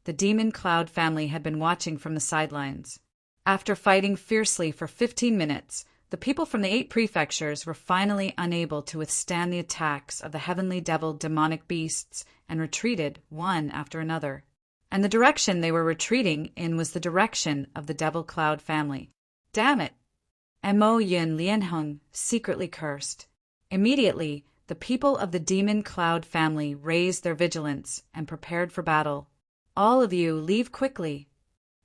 the Demon Cloud family had been watching from the sidelines. After fighting fiercely for 15 minutes, the people from the 8 prefectures were finally unable to withstand the attacks of the heavenly devil demonic beasts and retreated one after another. And the direction they were retreating in was the direction of the Devil Cloud family. Damn it! Mo Yun Lianheng secretly cursed. Immediately, the people of the Demon Cloud family raised their vigilance and prepared for battle. All of you leave quickly.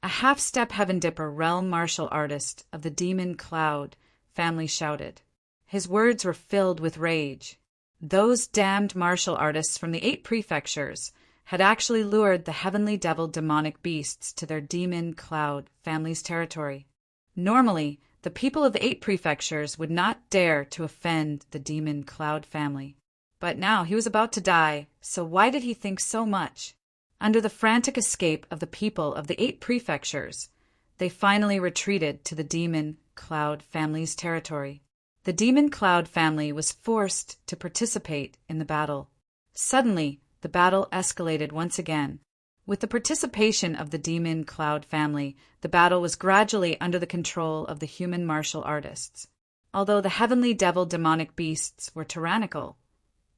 A half-step Heaven Dipper realm martial artist of the Demon Cloud family shouted. His words were filled with rage. Those damned martial artists from the 8 prefectures had actually lured the heavenly devil demonic beasts to their demon cloud family's territory. Normally, the people of the 8 prefectures would not dare to offend the demon cloud family. But now he was about to die, so why did he think so much? Under the frantic escape of the people of the 8 prefectures, they finally retreated to the demon cloud family's territory. The demon cloud family was forced to participate in the battle. Suddenly, the battle escalated once again. With the participation of the demon cloud family, the battle was gradually under the control of the human martial artists. Although the heavenly devil demonic beasts were tyrannical,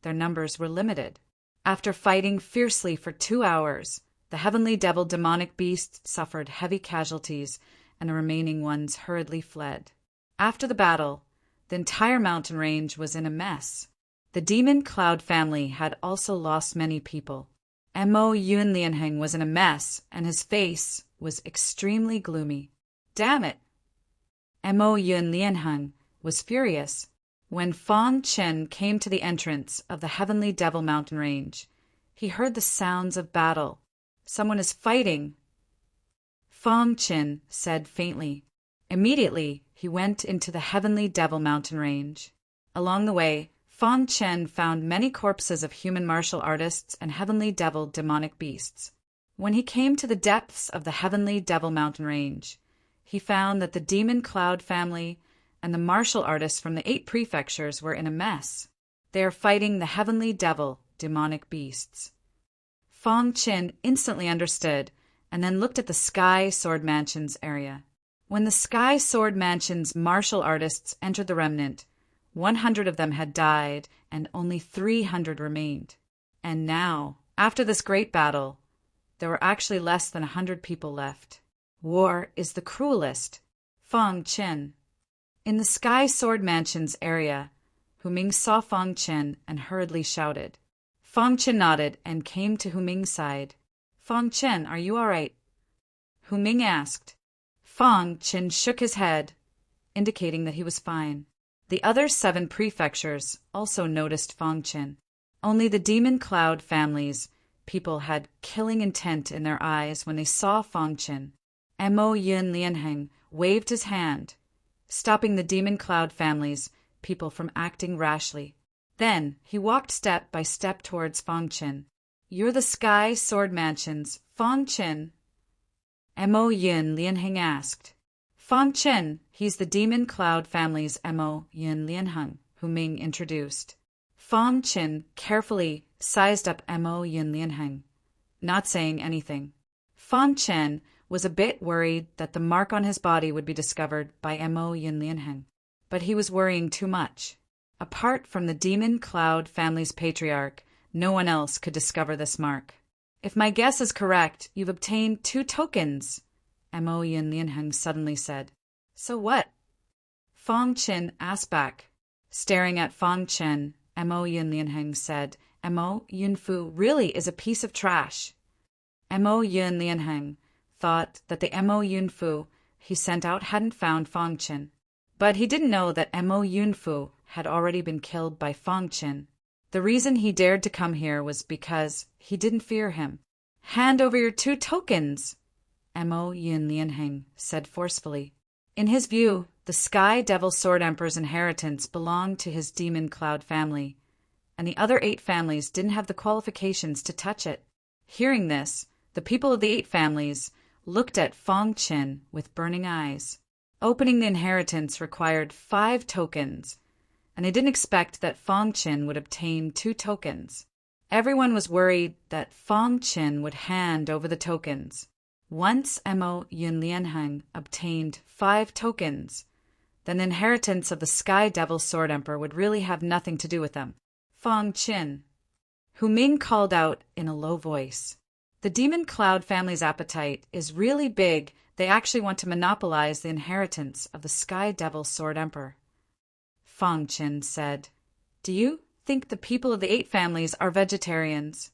their numbers were limited. After fighting fiercely for 2 hours, the heavenly devil demonic beasts suffered heavy casualties, and the remaining ones hurriedly fled. After the battle, the entire mountain range was in a mess. The demon cloud family had also lost many people. Mo Yun Lianheng was in a mess, and his face was extremely gloomy. Damn it! Mo Yun Lianheng was furious. When Fong Chen came to the entrance of the heavenly devil mountain range, he heard the sounds of battle. Someone is fighting, Fong Chen said faintly. Immediately, he went into the heavenly devil mountain range. Along the way, Fong Chen found many corpses of human martial artists and heavenly devil demonic beasts. When he came to the depths of the heavenly devil mountain range, he found that the demon cloud family and the martial artists from the 8 prefectures were in a mess. They are fighting the heavenly devil demonic beasts. Fong Chen instantly understood and then looked at the Sky Sword Mansion's area. When the Sky Sword Mansion's martial artists entered the remnant, 100 of them had died and only 300 remained. And now, after this great battle, there were actually less than 100 people left. War is the cruelest. Fong Chen. In the Sky Sword Mansion's area, Hu Ming saw Fong Chen and hurriedly shouted. Fong Chen nodded and came to Hu Ming's side. Fong Chen, are you all right? Hu Ming asked. Fong Chen shook his head, indicating that he was fine. The other 7 prefectures also noticed Fong Chen. Only the Demon Cloud family's people had killing intent in their eyes when they saw Fong Chen. Mo Yun Lianheng waved his hand, stopping the Demon Cloud family's people from acting rashly. Then he walked step by step towards Fong Chen. You're the Sky Sword Mansion's Fong Chen? Mo Yun Lianheng asked. Fong Chen, he's the Demon Cloud family's Mo Yun Lianheng, Hu Ming introduced. Fong Chen carefully sized up Mo Yun Lianheng, not saying anything. Fong Chen was a bit worried that the mark on his body would be discovered by Mo Yun Lianheng, but he was worrying too much. Apart from the Demon Cloud family's patriarch, no one else could discover this mark. If my guess is correct, you've obtained 2 tokens, Mo Yun Lianheng suddenly said. So what? Fong Chen asked back. Staring at Fong Chen, Mo Yun Lianheng said, Mo Yunfu really is a piece of trash. Mo Yun Lianheng thought that the Mo Yunfu he sent out hadn't found Fong Chen, but he didn't know that Mo Yunfu had already been killed by Fong Chen. The reason he dared to come here was because he didn't fear him. Hand over your 2 tokens, Mo Yun Lianheng said forcefully. In his view, the Sky Devil Sword Emperor's inheritance belonged to his Demon Cloud family, and the other 8 families didn't have the qualifications to touch it. Hearing this, the people of the 8 families looked at Fong Chen with burning eyes. Opening the inheritance required 5 tokens, and they didn't expect that Fong Chen would obtain 2 tokens. Everyone was worried that Fong Chen would hand over the tokens. Once Mo Yun Lianheng obtained 5 tokens, then the inheritance of the Sky Devil Sword Emperor would really have nothing to do with them. Fong Chen. Hu Ming called out in a low voice. The Demon Cloud family's appetite is really big. They actually want to monopolize the inheritance of the Sky Devil Sword Emperor. Fong Chen said, Do you think the people of the 8 families are vegetarians?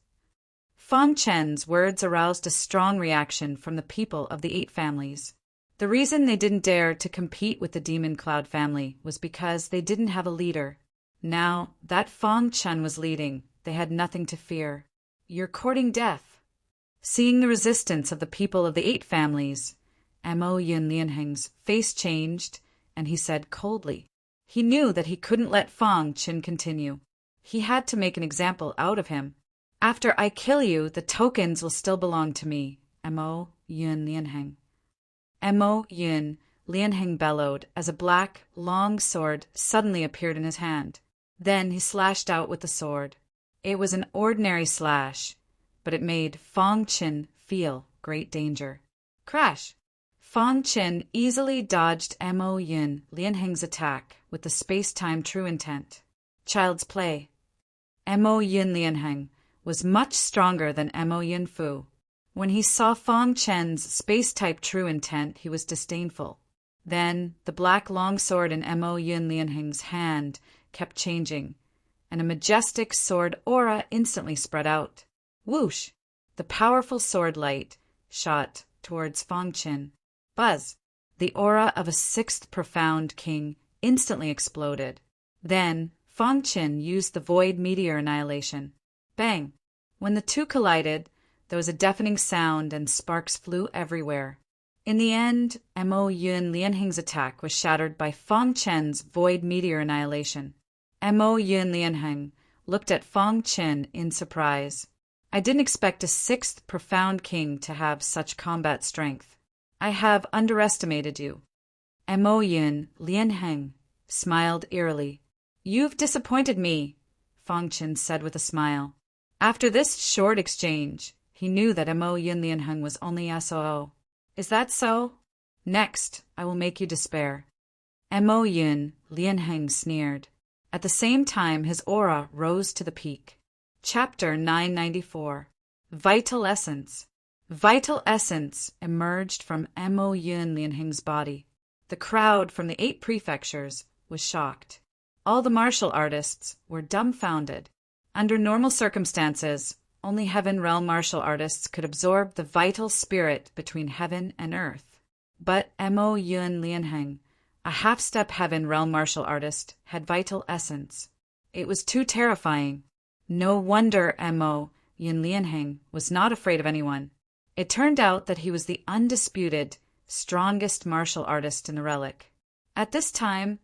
Fong Chen's words aroused a strong reaction from the people of the 8 families. The reason they didn't dare to compete with the Demon Cloud family was because they didn't have a leader. Now that Fong Chen was leading, they had nothing to fear. You're courting death. Seeing the resistance of the people of the 8 families, Mo Yun Lianheng's face changed, and he said coldly. He knew that he couldn't let Fong Chen continue. He had to make an example out of him. After I kill you, the tokens will still belong to me, Mo Yun Lianheng. Mo Yun Lianheng bellowed as a black, long sword suddenly appeared in his hand. Then he slashed out with the sword. It was an ordinary slash, but it made Fong Chen feel great danger. Crash! Fong Chen easily dodged Mo Yun Lianheng's attack with the space-time true intent. Child's play. Mo Yun Lianheng was much stronger than Mo Yun Fu. When he saw Fong Chen's space-type true intent, he was disdainful. Then the black longsword in Mo Yun Lianheng's hand kept changing, and a majestic sword aura instantly spread out. Whoosh! The powerful sword light shot towards Fong Chen. Buzz! The aura of a 6th profound king instantly exploded. Then Fong Chen used the void meteor annihilation. Bang! When the two collided, there was a deafening sound and sparks flew everywhere. In the end, Mo Yun Lianheng's attack was shattered by Fong Chen's void meteor annihilation. Mo Yun Lianheng looked at Fong Chen in surprise. I didn't expect a 6th profound king to have such combat strength. I have underestimated you. Mo Yun Lianheng smiled eerily. You've disappointed me, Fong Chen said with a smile. After this short exchange, he knew that Mo Yun Lianheng was only SOO. Is that so? Next, I will make you despair. Mo Yun Lianheng sneered. At the same time, his aura rose to the peak. Chapter 994. Vital Essence. Vital essence emerged from Mo Yun Lianheng's body. The crowd from the 8 prefectures was shocked. All the martial artists were dumbfounded. Under normal circumstances, only Heaven Realm martial artists could absorb the vital spirit between heaven and earth. But Mo Yun Lianheng, a half-step Heaven Realm martial artist, had vital essence. It was too terrifying. No wonder Mo Yun Lianheng was not afraid of anyone. It turned out that he was the undisputed, strongest martial artist in the relic. At this time,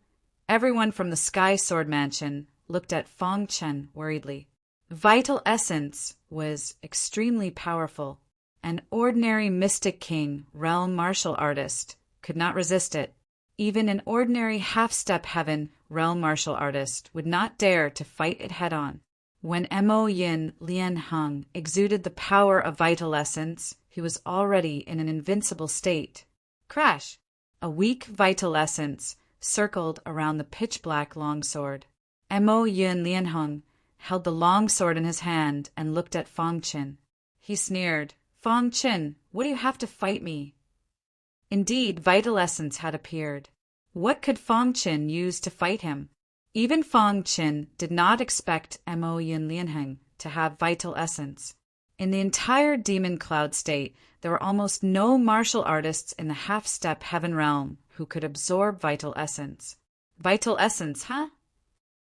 everyone from the Sky Sword Mansion looked at Fong Chen worriedly. Vital essence was extremely powerful. An ordinary Mystic King realm martial artist could not resist it. Even an ordinary half-step Heaven realm martial artist would not dare to fight it head-on. When Mo Yun Lianheng exuded the power of vital essence, he was already in an invincible state. Crash! A weak vital essence circled around the pitch-black longsword. Mo Yun Lianheng held the longsword in his hand and looked at Fong Chen. He sneered, Fong Chen, what do you have to fight me? Indeed, vital essence had appeared. What could Fong Chen use to fight him? Even Fong Chen did not expect Mo Yun Lianheng to have vital essence. In the entire Demon Cloud state, there were almost no martial artists in the half-step Heaven Realm who could absorb vital essence. Vital essence, huh?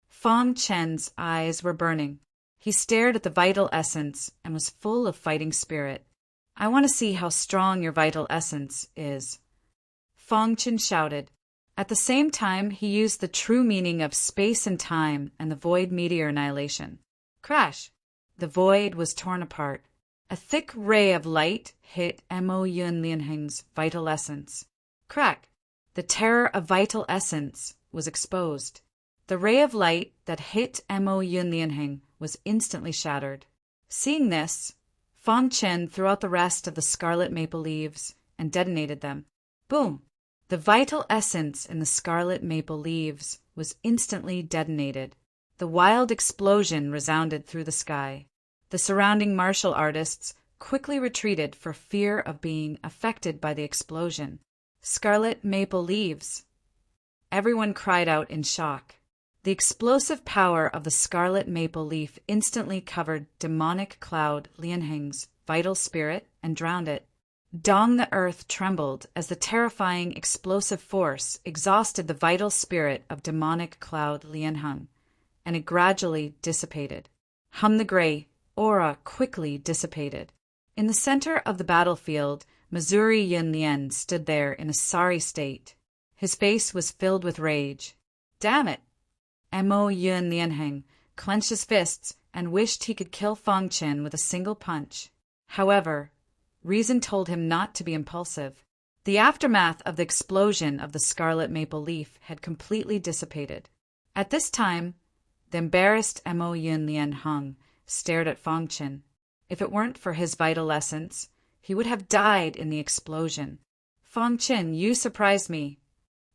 Fong Chen's eyes were burning. He stared at the vital essence and was full of fighting spirit. I want to see how strong your vital essence is. Fong Chen shouted. At the same time, he used the true meaning of space and time and the void meteor annihilation. Crash! The void was torn apart. A thick ray of light hit Mo Yun Lianheng's vital essence. Crack! The terror of vital essence was exposed. The ray of light that hit Mo Yun Lianheng was instantly shattered. Seeing this, Fong Chen threw out the rest of the scarlet maple leaves and detonated them. Boom! The vital essence in the scarlet maple leaves was instantly detonated. The wild explosion resounded through the sky. The surrounding martial artists quickly retreated for fear of being affected by the explosion. Scarlet maple leaves! Everyone cried out in shock. The explosive power of the scarlet maple leaf instantly covered demonic cloud Lianheng's vital spirit and drowned it. Dong the earth trembled as the terrifying explosive force exhausted the vital spirit of demonic cloud Lianheng. and it gradually dissipated. Hum the gray aura quickly dissipated. In the center of the battlefield, Missouri Yun Lien stood there in a sorry state. His face was filled with rage. Damn it! Mo Yun Lianheng clenched his fists and wished he could kill Fang Chen with a single punch. However, reason told him not to be impulsive. The aftermath of the explosion of the scarlet maple leaf had completely dissipated. At this time, the embarrassed Mo Yun Lianheng stared at Fang Chen. If it weren't for his vital essence, he would have died in the explosion. Fang Chen, you surprised me,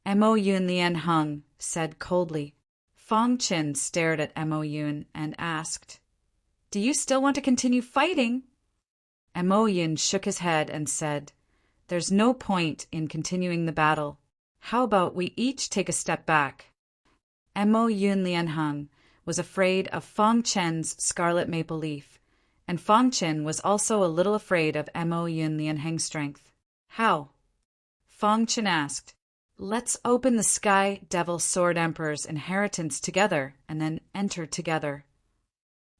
Mo Yun Lianheng said coldly. Fang Chen stared at Mo Yun and asked, "Do you still want to continue fighting?" Mo Yun shook his head and said, "There's no point in continuing the battle. How about we each take a step back?" Mo Yun Lianheng was afraid of Fang Chen's scarlet maple leaf, and Fang Chen was also a little afraid of Mo Yun Lianheng's strength. "How?" Fang Chen asked. "Let's open the Sky Devil Sword Emperor's inheritance together and then enter together."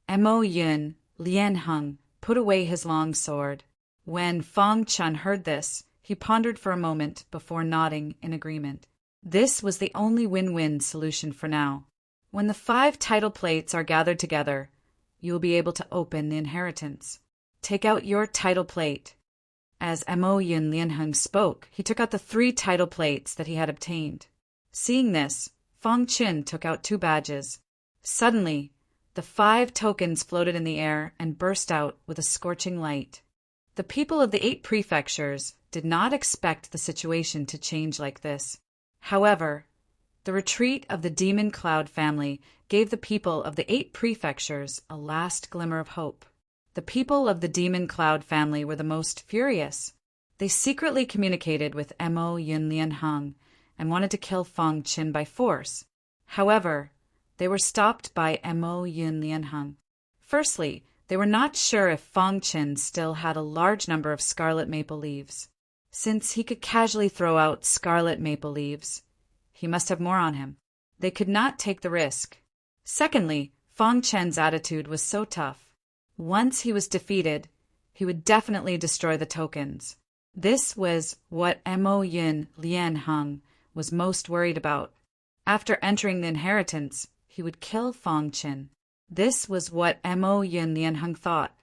Mo Yun Lianheng put away his long sword. When Fang Chen heard this, he pondered for a moment before nodding in agreement. This was the only win-win solution for now. When the 5 title plates are gathered together, you will be able to open the inheritance. Take out your title plate. As Mo Yun Lianheng spoke, he took out the 3 title plates that he had obtained. Seeing this, Fang Chen took out 2 badges. Suddenly, the 5 tokens floated in the air and burst out with a scorching light. The people of the 8 prefectures did not expect the situation to change like this. However, the retreat of the Demon Cloud family gave the people of the 8 prefectures a last glimmer of hope. The people of the Demon Cloud family were the most furious. They secretly communicated with Mo Yun Lianheng and wanted to kill Fang Chen by force. However, they were stopped by Mo Yun Lianheng. Firstly, they were not sure if Fang Chen still had a large number of scarlet maple leaves. Since he could casually throw out scarlet maple leaves, he must have more on him. They could not take the risk. Secondly, Fang Chen's attitude was so tough. Once he was defeated, he would definitely destroy the tokens. This was what Mo Yun Lianheng was most worried about. After entering the inheritance, he would kill Fang Chen. This was what Mo Yun Lianheng thought.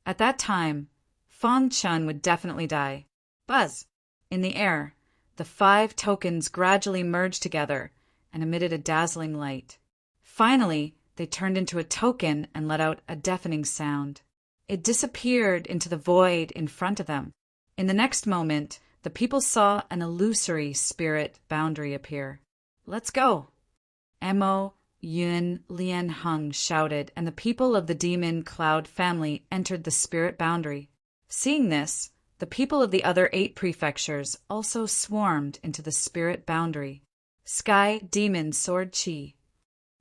At that time, Fang Chen would definitely die. Buzz! In the air, the 5 tokens gradually merged together and emitted a dazzling light. Finally, they turned into a token and let out a deafening sound. It disappeared into the void in front of them. In the next moment, the people saw an illusory spirit boundary appear. "Let's go!" Mo Yun Lianheng shouted, and the people of the Demon Cloud family entered the spirit boundary. Seeing this, the people of the other 8 prefectures also swarmed into the spirit boundary. Sky Demon Sword Chi.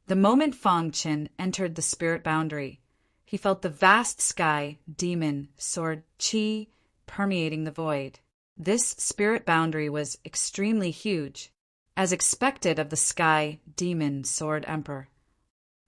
The moment Fang Chen entered the spirit boundary, he felt the vast sky demon sword Qi permeating the void. This spirit boundary was extremely huge, as expected of the sky demon sword emperor.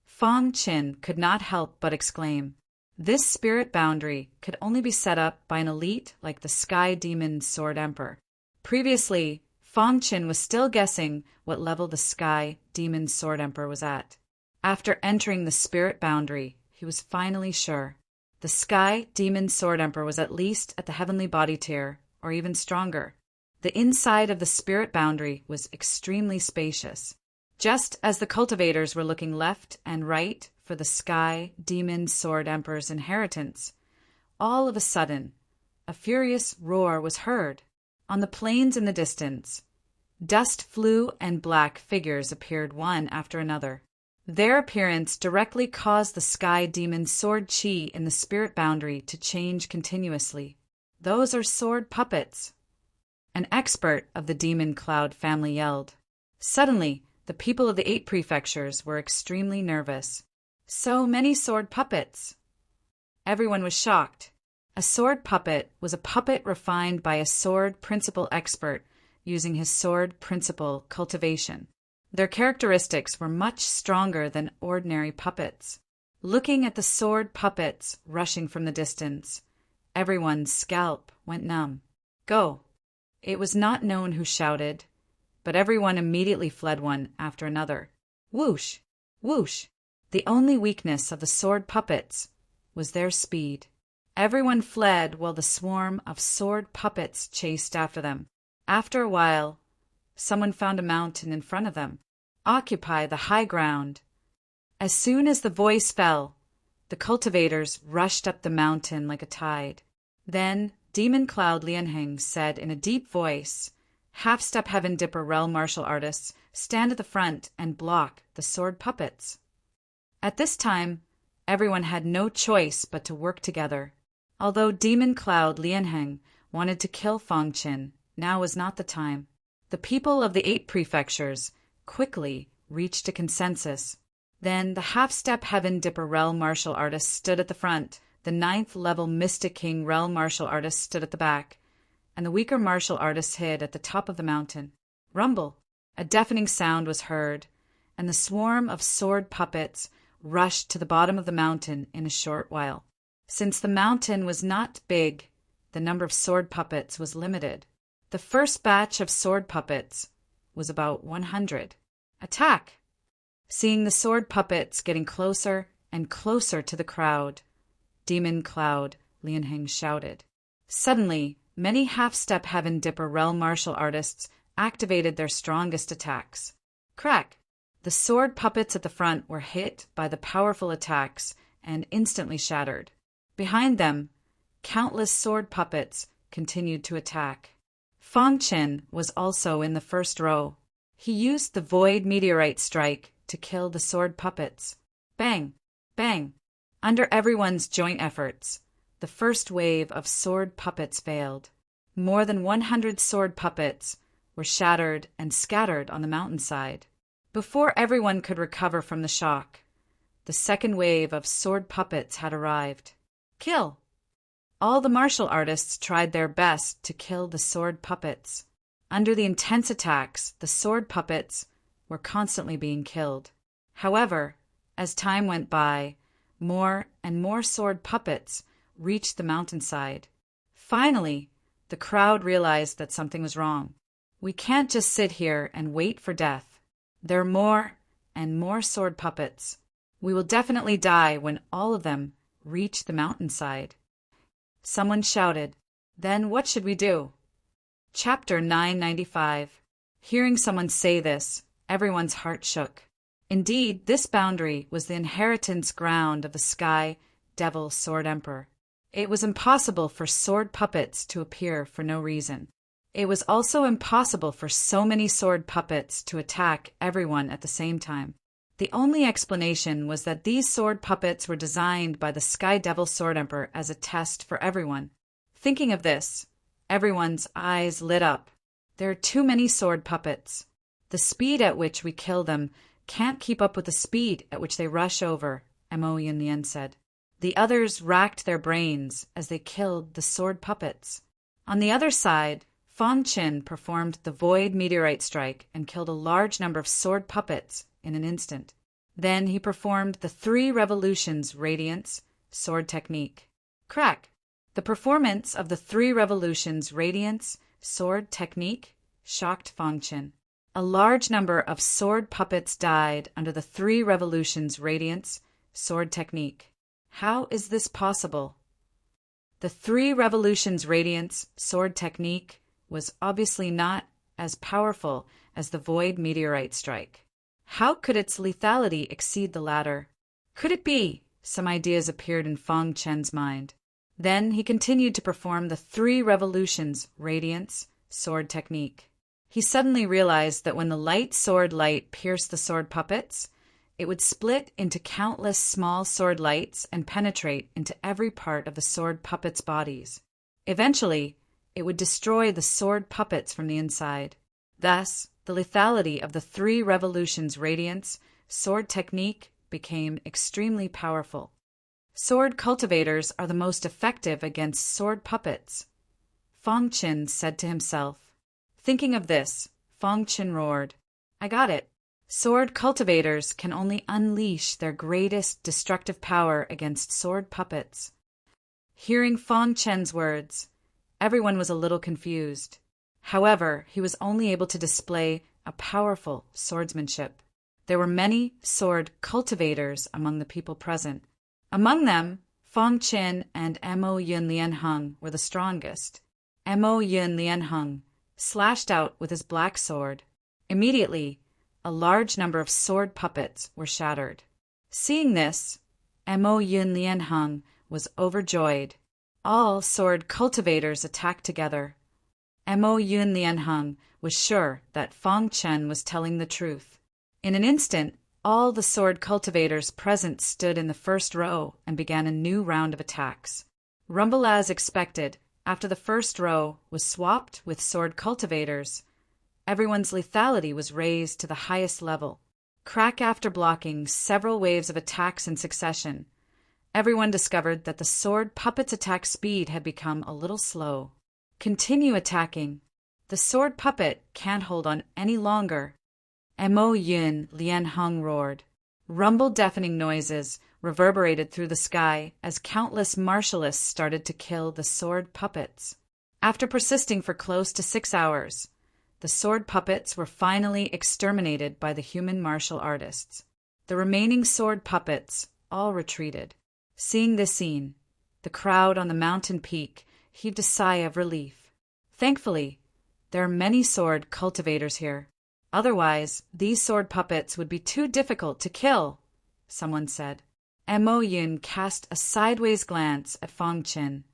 Fang Chen could not help but exclaim, "This spirit boundary could only be set up by an elite like the sky demon sword emperor." Previously, Fang Chen was still guessing what level the Sky Demon Sword Emperor was at. After entering the spirit boundary, he was finally sure. The Sky Demon Sword Emperor was at least at the heavenly body tier, or even stronger. The inside of the spirit boundary was extremely spacious. Just as the cultivators were looking left and right for the Sky Demon Sword Emperor's inheritance, all of a sudden, a furious roar was heard. On the plains in the distance, dust flew and black figures appeared one after another. Their appearance directly caused the Sky Demon's sword chi in the spirit boundary to change continuously. "Those are sword puppets," an expert of the Demon Cloud family yelled. Suddenly, the people of the 8 prefectures were extremely nervous. So many sword puppets! Everyone was shocked. A sword puppet was a puppet refined by a sword principle expert using his sword principle cultivation. Their characteristics were much stronger than ordinary puppets. Looking at the sword puppets rushing from the distance, everyone's scalp went numb. Go! It was not known who shouted, but everyone immediately fled one after another. Whoosh! Whoosh! The only weakness of the sword puppets was their speed. Everyone fled while the swarm of sword puppets chased after them. After a while, someone found a mountain in front of them. Occupy the high ground. As soon as the voice fell, the cultivators rushed up the mountain like a tide. Then Demon Cloud Lianheng said in a deep voice, "Half-step Heaven Dipper Realm martial artists, stand at the front and block the sword puppets." At this time, everyone had no choice but to work together. Although Demon Cloud Lianheng wanted to kill Fang Qin, now was not the time. The people of the 8 prefectures quickly reached a consensus. Then the half-step Heaven Dipper Realm martial artists stood at the front, the 9th level Mystic King Realm martial artists stood at the back, and the weaker martial artists hid at the top of the mountain. Rumble! A deafening sound was heard, and the swarm of sword puppets rushed to the bottom of the mountain in a short while. Since the mountain was not big, the number of sword puppets was limited. The first batch of sword puppets was about 100. Attack! Seeing the sword puppets getting closer and closer to the crowd, Demon Cloud Lianheng shouted. Suddenly, many half-step Heaven Dipper Realm martial artists activated their strongest attacks. Crack! The sword puppets at the front were hit by the powerful attacks and instantly shattered. Behind them, countless sword puppets continued to attack. Fang Qin was also in the first row. He used the Void Meteorite Strike to kill the sword puppets. Bang! Bang! Under everyone's joint efforts, the first wave of sword puppets failed. More than 100 sword puppets were shattered and scattered on the mountainside. Before everyone could recover from the shock, the second wave of sword puppets had arrived. Kill! All the martial artists tried their best to kill the sword puppets. Under the intense attacks, the sword puppets were constantly being killed. However, as time went by, more and more sword puppets reached the mountainside. Finally, the crowd realized that something was wrong. We can't just sit here and wait for death. There are more and more sword puppets. We will definitely die when all of them reach the mountainside. Someone shouted, "Then what should we do?" Chapter 995. Hearing someone say this, everyone's heart shook. Indeed, this boundary was the inheritance ground of the Sky Devil Sword Emperor. It was impossible for sword puppets to appear for no reason. It was also impossible for so many sword puppets to attack everyone at the same time. The only explanation was that these sword puppets were designed by the Sky Devil Sword Emperor as a test for everyone. Thinking of this, everyone's eyes lit up. There are too many sword puppets. The speed at which we kill them can't keep up with the speed at which they rush over, Mo Yunlian said. The others racked their brains as they killed the sword puppets. On the other side, Fang Qin performed the Void Meteorite Strike and killed a large number of sword puppets in an instant. Then he performed the 3 Revolutions Radiance Sword Technique. Crack! The performance of the 3 Revolutions Radiance Sword Technique shocked Fang Qin. A large number of sword puppets died under the 3 Revolutions Radiance Sword Technique. How is this possible? The 3 Revolutions Radiance Sword Technique was obviously not as powerful as the Void Meteorite Strike. How could its lethality exceed the latter? Could it be? Some ideas appeared in Fang Qin's mind. Then he continued to perform the 3 Revolutions Radiance Sword Technique. He suddenly realized that when the light sword light pierced the sword puppets, it would split into countless small sword lights and penetrate into every part of the sword puppets' bodies. Eventually, it would destroy the sword puppets from the inside. Thus, the lethality of the 3 Revolutions Radiance Sword Technique became extremely powerful. Sword cultivators are the most effective against sword puppets, Fang Qin said to himself. Thinking of this, Fang Qin roared, "I got it! Sword cultivators can only unleash their greatest destructive power against sword puppets. Hearing Fang Chen's words, everyone was a little confused. However, he was only able to display a powerful swordsmanship. There were many sword cultivators among the people present. Among them, Fang Chen and Mo Yun Lianheng were the strongest. Mo Yun Lianheng slashed out with his black sword. Immediately, a large number of sword puppets were shattered. Seeing this, Mo Yun Lianheng was overjoyed. All sword cultivators attacked together. Mo Yun Lianheng was sure that Fang Chen was telling the truth. In an instant, all the sword cultivators present stood in the first row and began a new round of attacks. Rumble as expected, after the first row was swapped with sword cultivators, everyone's lethality was raised to the highest level. Crack after blocking several waves of attacks in succession, everyone discovered that the sword puppet's attack speed had become a little slow. Continue attacking. The sword puppet can't hold on any longer. Mo Yun Lianheng roared. Rumble-deafening noises reverberated through the sky as countless martialists started to kill the sword puppets. After persisting for close to 6 hours, the sword puppets were finally exterminated by the human martial artists. The remaining sword puppets all retreated. Seeing this scene, the crowd on the mountain peak heaved a sigh of relief. Thankfully, there are many sword cultivators here. Otherwise, these sword puppets would be too difficult to kill, someone said. Mo Yun cast a sideways glance at Fang Chen,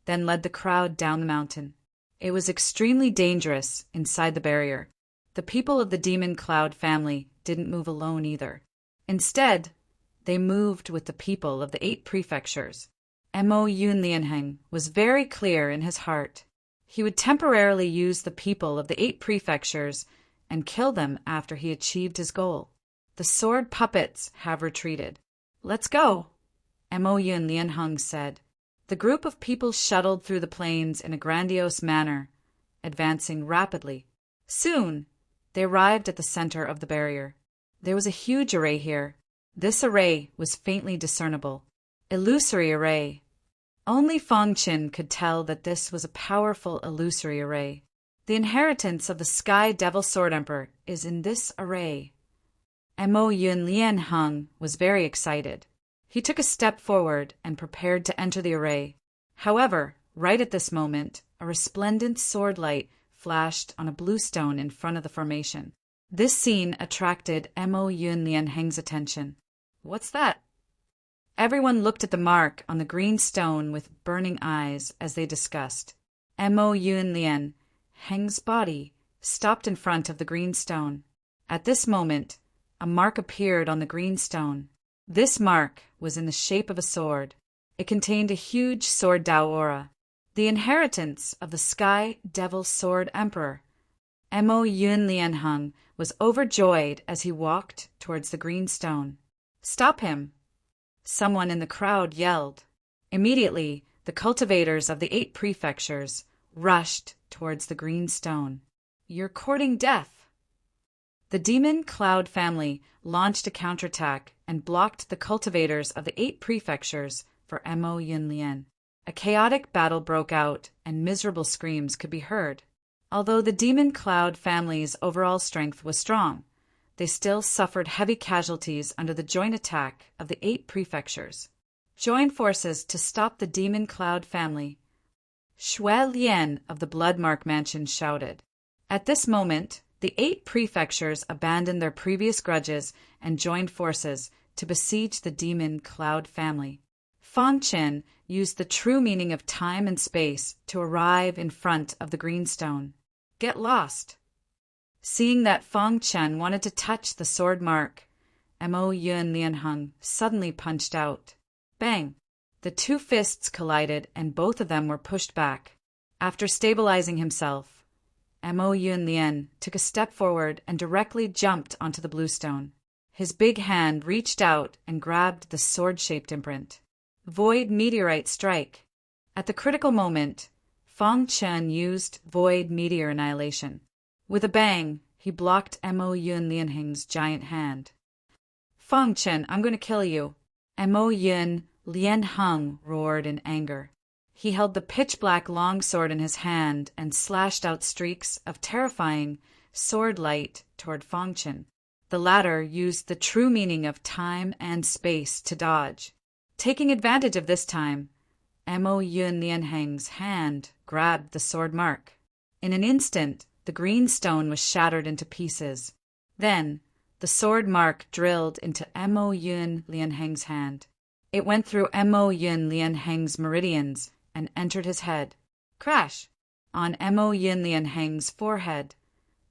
then led the crowd down the mountain. It was extremely dangerous inside the barrier. The people of the Demon Cloud family didn't move alone either. Instead, they moved with the people of the 8 prefectures. Mo Yun Lianheng was very clear in his heart. He would temporarily use the people of the 8 prefectures and kill them after he achieved his goal. The sword puppets have retreated. Let's go, Mo Yun Lianheng said. The group of people shuttled through the plains in a grandiose manner, advancing rapidly. Soon, they arrived at the center of the barrier. There was a huge array here. This array was faintly discernible. Illusory array. Only Fang Chen could tell that this was a powerful illusory array. The inheritance of the Sky Devil Sword Emperor is in this array. Mo Yun Lianheng was very excited. He took a step forward and prepared to enter the array. However, right at this moment, a resplendent sword light flashed on a blue stone in front of the formation. This scene attracted Mo Yun Lianheng's attention. What's that? Everyone looked at the mark on the green stone with burning eyes as they discussed. Mo Yun Lianheng's body stopped in front of the green stone. At this moment, a mark appeared on the green stone. This mark was in the shape of a sword. It contained a huge sword Dao aura, the inheritance of the Sky Devil Sword Emperor. Mo Yun Lianheng was overjoyed as he walked towards the green stone. Stop him! Someone in the crowd yelled. Immediately, the cultivators of the 8 prefectures rushed towards the green stone. You're courting death! The Demon Cloud family launched a counterattack and blocked the cultivators of the 8 prefectures for Mo Yun Lian. A chaotic battle broke out and miserable screams could be heard. Although the Demon Cloud family's overall strength was strong, they still suffered heavy casualties under the joint attack of the 8 prefectures. Join forces to stop the Demon Cloud family, Shui Lian of the Bloodmark Mansion shouted. At this moment, the 8 prefectures abandoned their previous grudges and joined forces to besiege the Demon Cloud family. Fang Chen used the true meaning of time and space to arrive in front of the green stone. Get lost! Seeing that Fang Chen wanted to touch the sword mark, Mo Yun Lianheng suddenly punched out. Bang! The 2 fists collided and both of them were pushed back. After stabilizing himself, Mo Yun Lian took a step forward and directly jumped onto the blue stone. His big hand reached out and grabbed the sword-shaped imprint. Void Meteorite Strike. At the critical moment, Fang Chen used Void Meteor Annihilation. With a bang, He blocked Mo Yun Lianheng's giant hand. Fang Chen, I'm going to kill you. Mo Yun Lianheng roared in anger. He held the pitch-black long sword in his hand and slashed out streaks of terrifying sword light toward Fang Chen. The latter used the true meaning of time and space to dodge. Taking advantage of this time, Mo Yun Lianheng's hand grabbed the sword mark. In an instant, the green stone was shattered into pieces. Then, the sword mark drilled into Mo Yun Lianheng's hand. It went through Mo Yun Lianheng's meridians and entered his head. Crash! On Mo Yun Lianheng's forehead,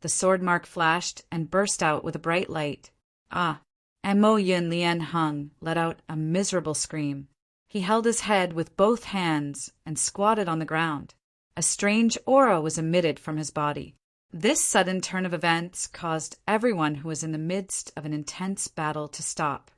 the sword mark flashed and burst out with a bright light. Ah! Mo Yun Lianheng let out a miserable scream. He held his head with both hands and squatted on the ground. A strange aura was emitted from his body. This sudden turn of events caused everyone who was in the midst of an intense battle to stop.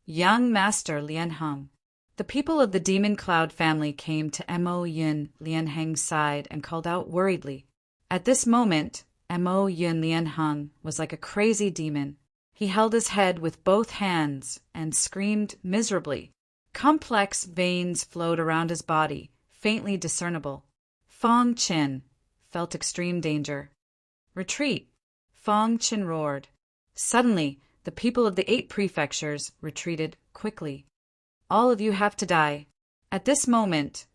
Young Master Lianheng. The people of the Demon Cloud family came to Mo Yun Lianheng's side and called out worriedly. At this moment, Mo Yun Lianheng was like a crazy demon. He held his head with both hands and screamed miserably. Complex veins flowed around his body, faintly discernible. Fang Chen felt extreme danger. Retreat! Fang Chen roared. Suddenly, the people of the 8 prefectures retreated quickly. All of you have to die. At this moment,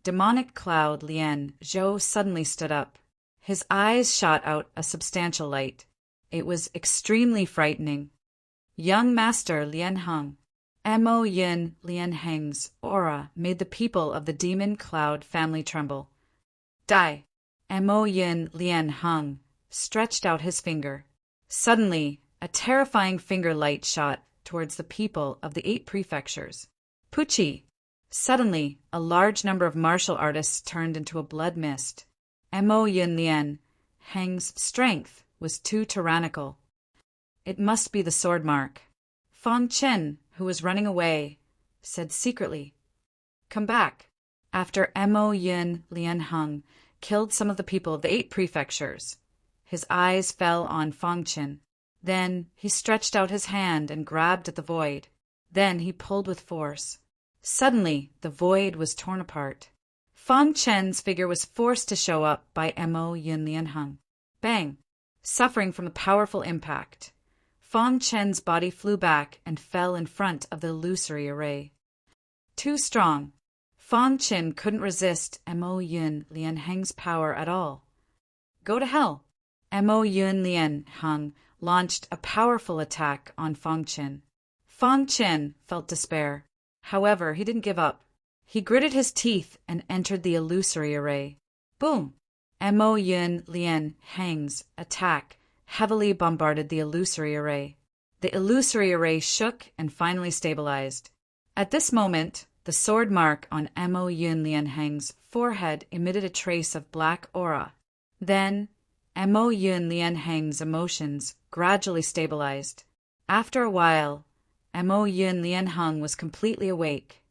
demonic cloud Lian Zhou suddenly stood up. His eyes shot out a substantial light. It was extremely frightening. Young Master Lianheng. Mo Yun Lianheng's aura made the people of the Demon Cloud family tremble. Die! Mo Yun Lianheng stretched out his finger. Suddenly, a terrifying finger light shot towards the people of the 8 prefectures. Pucci! Suddenly, a large number of martial artists turned into a blood mist. Mo Yun Lianheng's strength was too tyrannical. It must be the sword mark. Fang Chen, who was running away, said secretly, "Come back." After Mo Yun Lianheng killed some of the people of the 8 prefectures, his eyes fell on Fang Chen. Then he stretched out his hand and grabbed at the void. Then he pulled with force. Suddenly, the void was torn apart. Fang Chen's figure was forced to show up by Mo Yun Lianheng. Bang! Suffering from the powerful impact, Fang Chen's body flew back and fell in front of the illusory array. Too strong. Fang Chen couldn't resist Mo Yun Lianheng's power at all. Go to hell! Mo Yun Lianheng launched a powerful attack on Fang Chen. Fang Chen felt despair. However, he didn't give up. He gritted his teeth and entered the illusory array. Boom! Mo Yun Lianheng's attack heavily bombarded the illusory array. The illusory array shook and finally stabilized. At this moment, the sword mark on Mo Yun Lianheng's forehead emitted a trace of black aura. Then, Mo Yun Lianheng's emotions gradually stabilized. After a while, Mo Yun Lianheng was completely awake.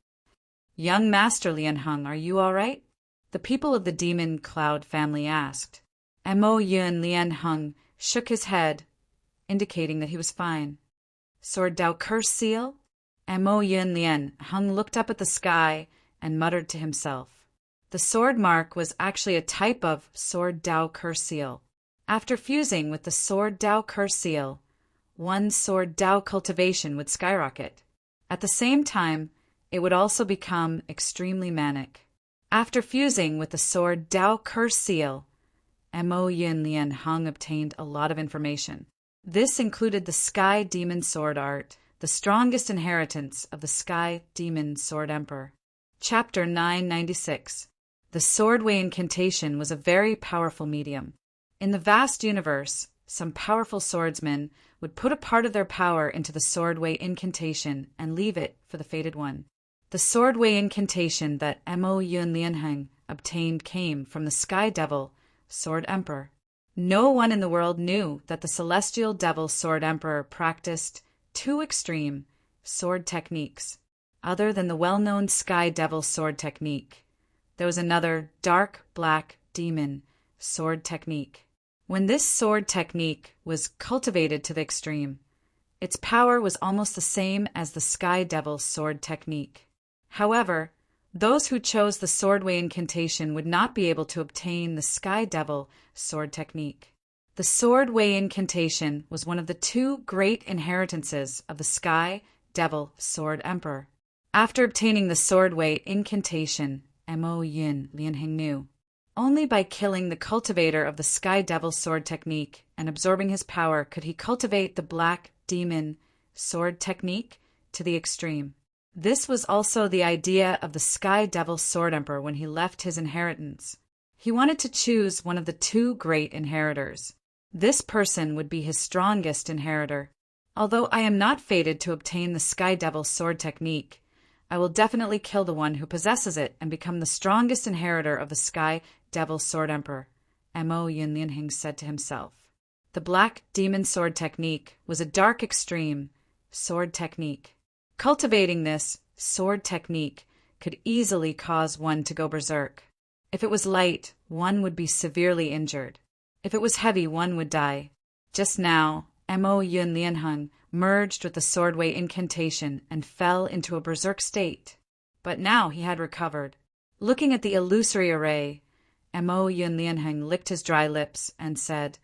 Young Master Lianheng, are you all right? The people of the Demon Cloud family asked. Mo Yun Lianheng shook his head, indicating that he was fine. Sword Dao Curse Seal? Mo Yun Lianheng looked up at the sky and muttered to himself. The sword mark was actually a type of Sword Dao Curse Seal. After fusing with the Sword Dao Curse Seal, one Sword Dao cultivation would skyrocket. At the same time, it would also become extremely manic. After fusing with the Sword Dao Curse Seal, Mo Yun Lianheng obtained a lot of information. This included the Sky Demon Sword Art, the strongest inheritance of the Sky Demon Sword Emperor. Chapter 996. The Swordway Incantation was a very powerful medium. In the vast universe, some powerful swordsmen would put a part of their power into the Swordway Incantation and leave it for the Fated One. The Swordway Incantation that Mo Yun Lianheng obtained came from the Sky Devil Sword Emperor. No one in the world knew that the Celestial Devil Sword Emperor practiced 2 extreme sword techniques. Other than the well-known Sky Devil sword technique, there was another dark black demon sword technique. When this sword technique was cultivated to the extreme, its power was almost the same as the Sky Devil's sword technique. However, those who chose the Swordway incantation would not be able to obtain the Sky Devil sword technique. The Swordway incantation was one of the two great inheritances of the Sky Devil Sword Emperor. After obtaining the Swordway incantation, Mo Yin Lianheng knew, only by killing the cultivator of the Sky Devil sword technique and absorbing his power could he cultivate the Black Demon sword technique to the extreme. This was also the idea of the Sky Devil Sword Emperor when he left his inheritance. He wanted to choose one of the two great inheritors. This person would be his strongest inheritor. Although I am not fated to obtain the Sky Devil sword technique, I will definitely kill the one who possesses it and become the strongest inheritor of the Sky Devil Sword Emperor, Mo Yin Lianheng said to himself. The Black Demon sword technique was a dark extreme sword technique. Cultivating this sword technique could easily cause one to go berserk. If it was light, one would be severely injured. If it was heavy, one would die. Just now, Mo Yin Lianheng merged with the Swordway incantation and fell into a berserk state. But now he had recovered. Looking at the illusory array, Mo Yin Lianheng licked his dry lips and said,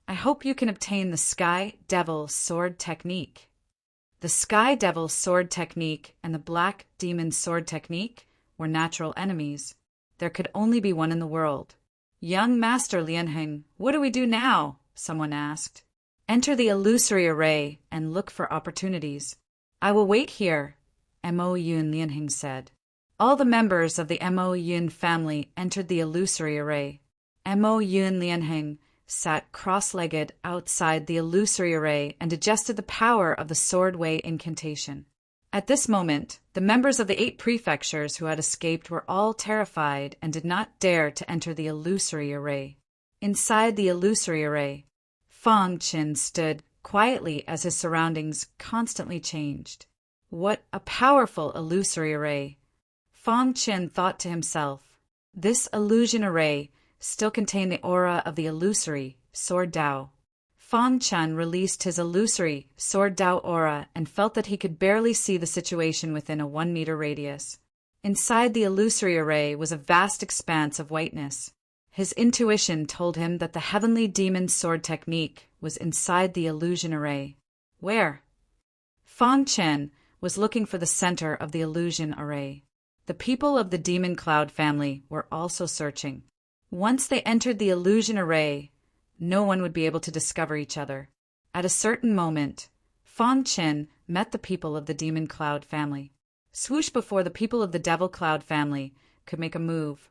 I hope you can obtain the Sky Devil sword technique. The Sky Devil sword technique and the Black Demon sword technique were natural enemies. There could only be one in the world. Young Master Lianheng, what do we do now? Someone asked. Enter the illusory array and look for opportunities. I will wait here, Mo Yin Lianheng said. All the members of the Mo Yin family entered the illusory array. Mo Yin Lianheng sat cross-legged outside the illusory array and digested the power of the Swordway incantation. At this moment, the members of the 8 prefectures who had escaped were all terrified and did not dare to enter the illusory array. Inside the illusory array, Fang Qin stood quietly as his surroundings constantly changed. What a powerful illusory array! Fang Qin thought to himself. This illusion array still contained the aura of the illusory Sword Dao. Fang Qin released his illusory Sword Dao aura and felt that he could barely see the situation within a 1-meter radius. Inside the illusory array was a vast expanse of whiteness. His intuition told him that the Heavenly Demon sword technique was inside the illusion array. Where? Fang Qin was looking for the center of the illusion array. The people of the Demon Cloud family were also searching. Once they entered the illusion array, no one would be able to discover each other. At a certain moment, Fang Qin met the people of the Demon Cloud family. Swoosh before the people of the Devil Cloud family could make a move,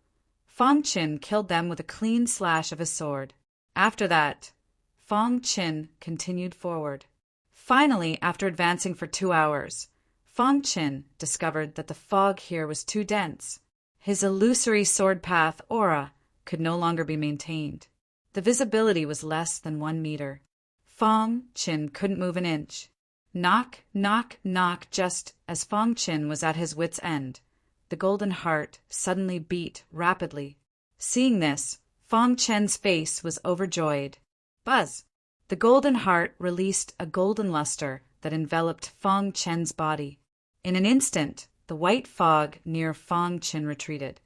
Fang Qin killed them with a clean slash of his sword. After that, Fang Qin continued forward. Finally, after advancing for 2 hours, Fang Qin discovered that the fog here was too dense. His illusory sword path aura could no longer be maintained. The visibility was less than 1 meter. Fang Qin couldn't move an inch. Knock, knock, knock. Just as Fang Qin was at his wit's end, the golden heart suddenly beat rapidly. Seeing this, Fang Qin's face was overjoyed. Buzz! The golden heart released a golden luster that enveloped Fang Qin's body. In an instant, the white fog near Fang Qin retreated.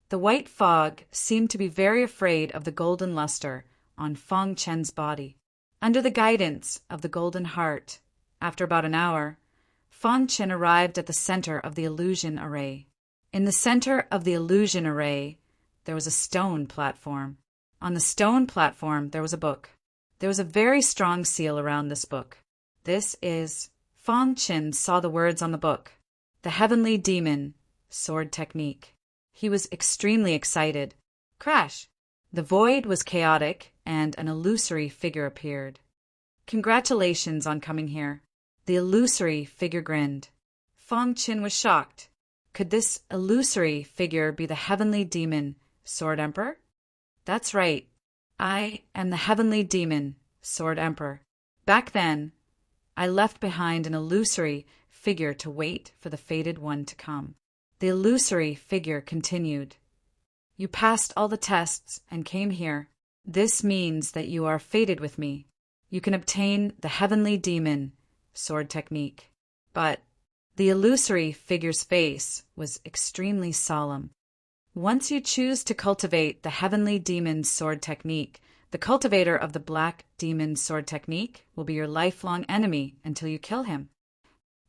The white fog seemed to be very afraid of the golden luster on Fang Qin's body. Under the guidance of the golden heart, after about an hour, Fang Qin arrived at the center of the illusion array. In the center of the illusion array, there was a stone platform. On the stone platform, there was a book. There was a very strong seal around this book. This is... Fang Qin saw the words on the book. The Heavenly Demon Sword Technique. He was extremely excited. Crash! The void was chaotic, and an illusory figure appeared. Congratulations on coming here. The illusory figure grinned. Fang Qin was shocked. Could this illusory figure be the Heavenly Demon Sword Emperor? That's right. I am the Heavenly Demon Sword Emperor. Back then, I left behind an illusory figure to wait for the fated one to come. The illusory figure continued. You passed all the tests and came here. This means that you are fated with me. You can obtain the heavenly demon sword technique. But the illusory figure's face was extremely solemn. Once you choose to cultivate the heavenly demon sword technique, the cultivator of the black demon sword technique will be your lifelong enemy until you kill him.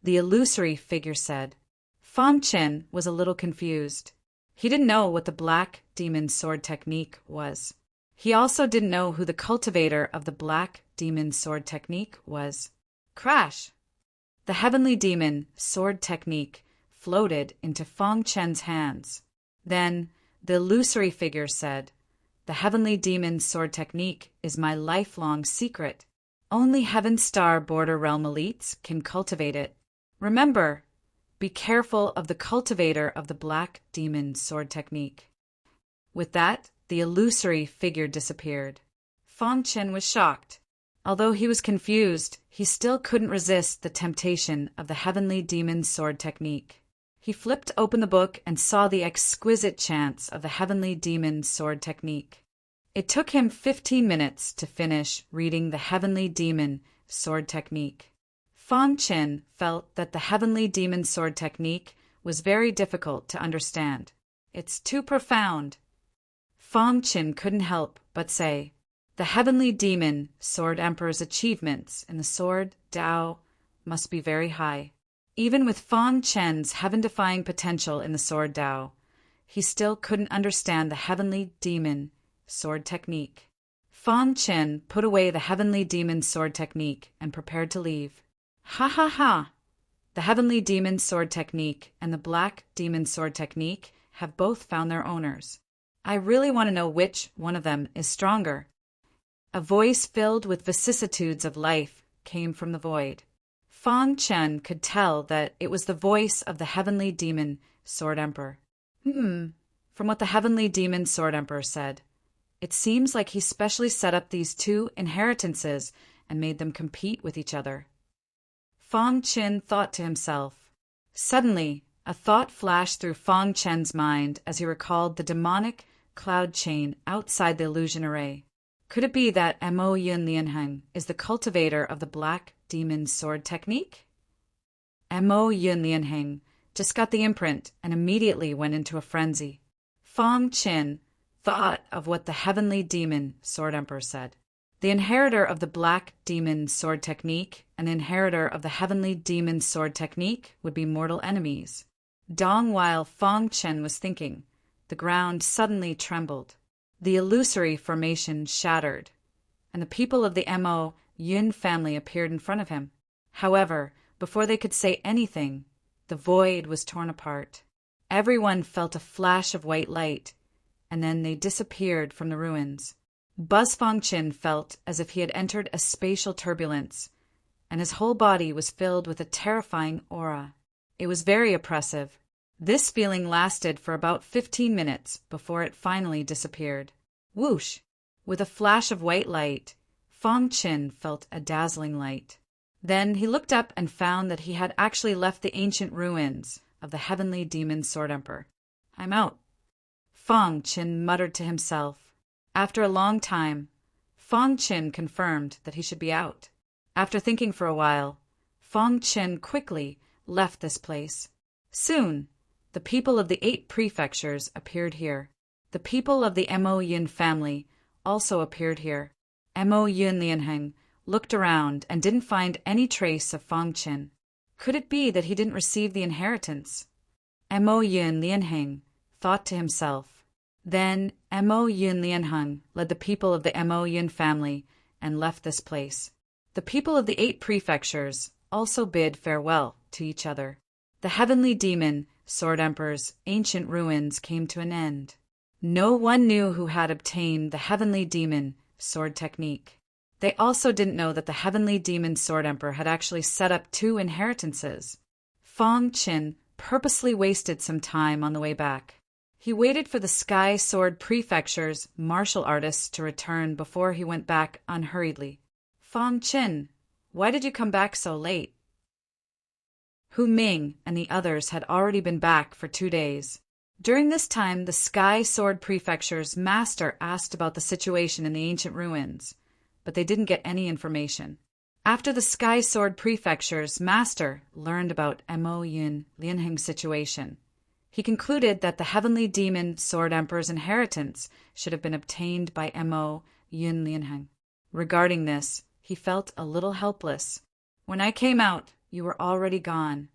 The illusory figure said. Fang Chen was a little confused. He didn't know what the black demon sword technique was. He also didn't know who the cultivator of the black demon sword technique was. Crash! The heavenly demon sword technique floated into Fang Chen's hands. Then the illusory figure said, The heavenly demon sword technique is my lifelong secret. Only Heaven Star Border Realm elites can cultivate it. Remember, be careful of the cultivator of the black demon sword technique. With that, the illusory figure disappeared. Fang Chen was shocked. Although he was confused, he still couldn't resist the temptation of the heavenly demon sword technique. He flipped open the book and saw the exquisite chants of the heavenly demon sword technique. It took him 15 minutes to finish reading the heavenly demon sword technique. Fang Chen felt that the heavenly demon sword technique was very difficult to understand. It's too profound. Fang Chen couldn't help but say, The heavenly demon sword emperor's achievements in the sword Dao must be very high. Even with Fang Chen's heaven-defying potential in the sword Dao, he still couldn't understand the heavenly demon sword technique. Fang Chen put away the heavenly demon sword technique and prepared to leave. Ha ha ha! The heavenly demon sword technique and the black demon sword technique have both found their owners. I really want to know which one of them is stronger. A voice filled with vicissitudes of life came from the void. Fang Chen could tell that it was the voice of the heavenly demon sword emperor. From what the heavenly demon sword emperor said, it seems like he specially set up these two inheritances and made them compete with each other. Fang Chen thought to himself. Suddenly, a thought flashed through Fang Chen's mind as he recalled the demonic cloud chain outside the illusion array. Could it be that Mo Yun Lianheng is the cultivator of the black demon sword technique? Mo Yun Lianheng just got the imprint and immediately went into a frenzy. Fang Chen thought of what the heavenly demon sword emperor said. The inheritor of the black demon sword technique and the inheritor of the heavenly demon sword technique would be mortal enemies. While Fang Chen was thinking, the ground suddenly trembled. The illusory formation shattered, and the people of the Mo Yun family appeared in front of him. However, before they could say anything, the void was torn apart. Everyone felt a flash of white light, and then they disappeared from the ruins. Buzz Fang Chen felt as if he had entered a spatial turbulence, and his whole body was filled with a terrifying aura. It was very oppressive. This feeling lasted for about 15 minutes before it finally disappeared. Whoosh! With a flash of white light, Fang Chen felt a dazzling light. Then he looked up and found that he had actually left the ancient ruins of the heavenly demon sword emperor. I'm out. Fang Chen muttered to himself. After a long time, Fang Chen confirmed that he should be out. After thinking for a while, Fang Chen quickly left this place. Soon, the people of the 8 prefectures appeared here. The people of the Mo Yun family also appeared here. Mo Yun Lianheng looked around and didn't find any trace of Fang Chen. Could it be that he didn't receive the inheritance? Mo Yun Lianheng thought to himself. Then Mo Yun Lianheng led the people of the Mo Yun family and left this place. The people of the 8 prefectures also bid farewell to each other. The heavenly demon sword emperor's ancient ruins came to an end. No one knew who had obtained the heavenly demon sword technique. They also didn't know that the heavenly demon sword emperor had actually set up 2 inheritances. Fang Chen purposely wasted some time on the way back. He waited for the Sky Sword Prefecture's martial artists to return before he went back unhurriedly. Fang Chen, why did you come back so late? Hu Ming and the others had already been back for 2 days. During this time, the Sky Sword Prefecture's master asked about the situation in the ancient ruins, but they didn't get any information. After the Sky Sword Prefecture's master learned about Mo Yun Lianheng's situation, he concluded that the heavenly demon Sword Emperor's inheritance should have been obtained by Mo Yun Lianheng. Regarding this, he felt a little helpless. When I came out, you were already gone.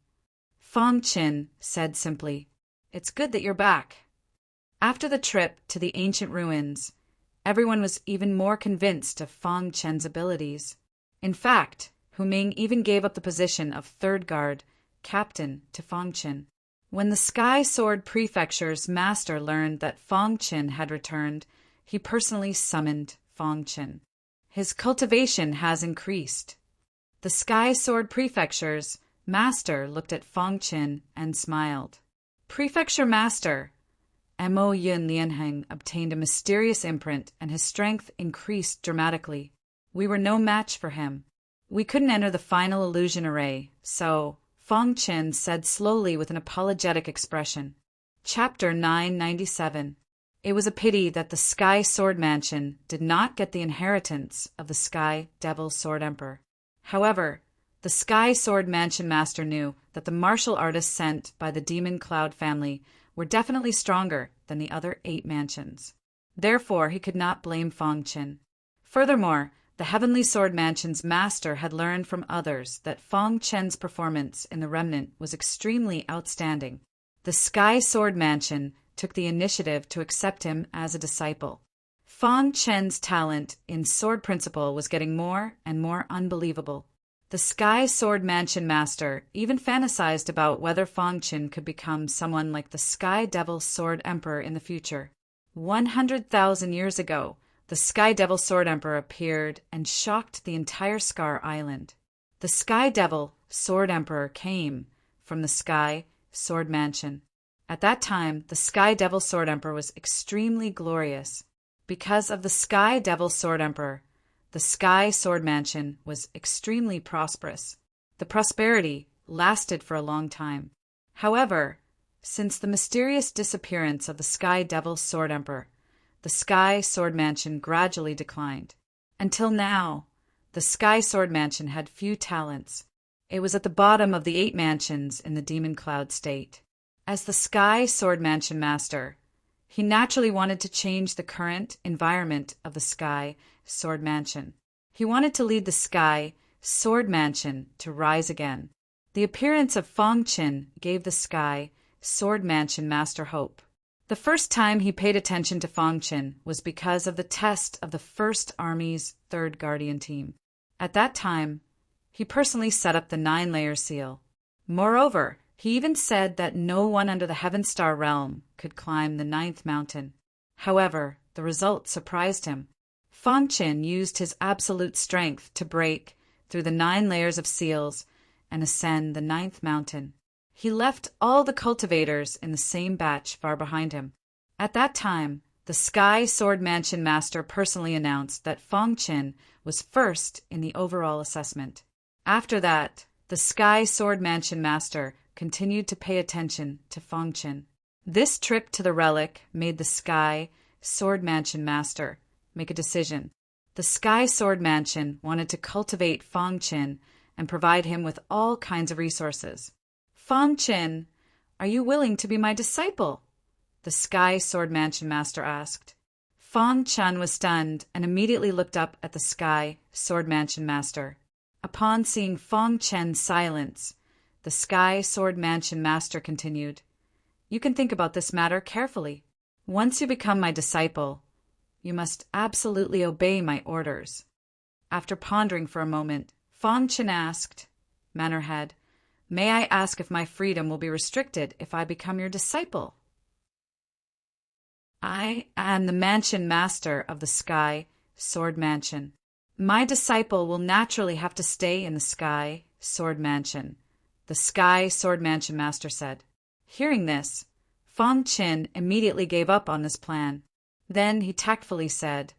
Fang Qin said simply, "It's good that you're back." After the trip to the ancient ruins, everyone was even more convinced of Fang Qian's abilities. In fact, Hu Ming even gave up the position of third guard captain to Fang Qin. When the Sky Sword Prefecture's master learned that Fang Qin had returned, he personally summoned Fang Qin. His cultivation has increased. The Sky Sword Prefecture's master looked at Fang Qin and smiled. Prefecture Master, Mo Yun Lianheng obtained a mysterious imprint and his strength increased dramatically. We were no match for him. We couldn't enter the final illusion array, so Fang Qin said slowly with an apologetic expression. Chapter 997. It was a pity that the Sky Sword Mansion did not get the inheritance of the Sky Devil Sword Emperor. However, the Sky Sword Mansion Master knew that the martial artists sent by the Demon Cloud family were definitely stronger than the other 8 mansions. Therefore, he could not blame Fang Qin. Furthermore, the Heavenly Sword Mansion's master had learned from others that Fang Qin's performance in the Remnant was extremely outstanding. The Sky Sword Mansion took the initiative to accept him as a disciple. Fang Qin's talent in sword principle was getting more and more unbelievable. The Sky Sword Mansion Master even fantasized about whether Fang Qin could become someone like the Sky Devil Sword Emperor in the future. 100,000 years ago, the Sky Devil Sword Emperor appeared and shocked the entire Scar Island. The Sky Devil Sword Emperor came from the Sky Sword Mansion. At that time, the Sky Devil Sword Emperor was extremely glorious. Because of the Sky Devil Sword Emperor, the Sky Sword Mansion was extremely prosperous. The prosperity lasted for a long time. However, since the mysterious disappearance of the Sky Devil Sword Emperor, the Sky Sword Mansion gradually declined. Until now, the Sky Sword Mansion had few talents. It was at the bottom of the 8 mansions in the Demon Cloud state. As the Sky Sword Mansion Master, he naturally wanted to change the current environment of the Sky Sword Mansion. He wanted to lead the Sky Sword Mansion to rise again. The appearance of Fang Qin gave the Sky Sword Mansion Master hope. The first time he paid attention to Fang Qin was because of the test of the First Army's 3rd Guardian Team. At that time, he personally set up the 9-layer seal. Moreover, he even said that no one under the Heaven Star realm could climb the 9th mountain. However, the result surprised him. Fang Qin used his absolute strength to break through the 9 layers of seals and ascend the 9th mountain. He left all the cultivators in the same batch far behind him. At that time, the Sky Sword Mansion Master personally announced that Fang Qin was first in the overall assessment. After that, the Sky Sword Mansion Master continued to pay attention to Fang Qin. This trip to the relic made the Sky Sword Mansion Master make a decision. The Sky Sword Mansion wanted to cultivate Fang Qin and provide him with all kinds of resources. Fang Qin, are you willing to be my disciple? The Sky Sword Mansion Master asked. Fang Qin was stunned and immediately looked up at the Sky Sword Mansion Master. Upon seeing Fang Qin's silence, the Sky Sword Mansion Master continued, "You can think about this matter carefully. Once you become my disciple, you must absolutely obey my orders." After pondering for a moment, Fang Qin asked, Mannerhead, "May I ask if my freedom will be restricted if I become your disciple?" "I am the Mansion Master of the Sky Sword Mansion. My disciple will naturally have to stay in the Sky Sword Mansion," the Sky Sword Mansion Master said. Hearing this, Fang Qin immediately gave up on this plan. Then he tactfully said,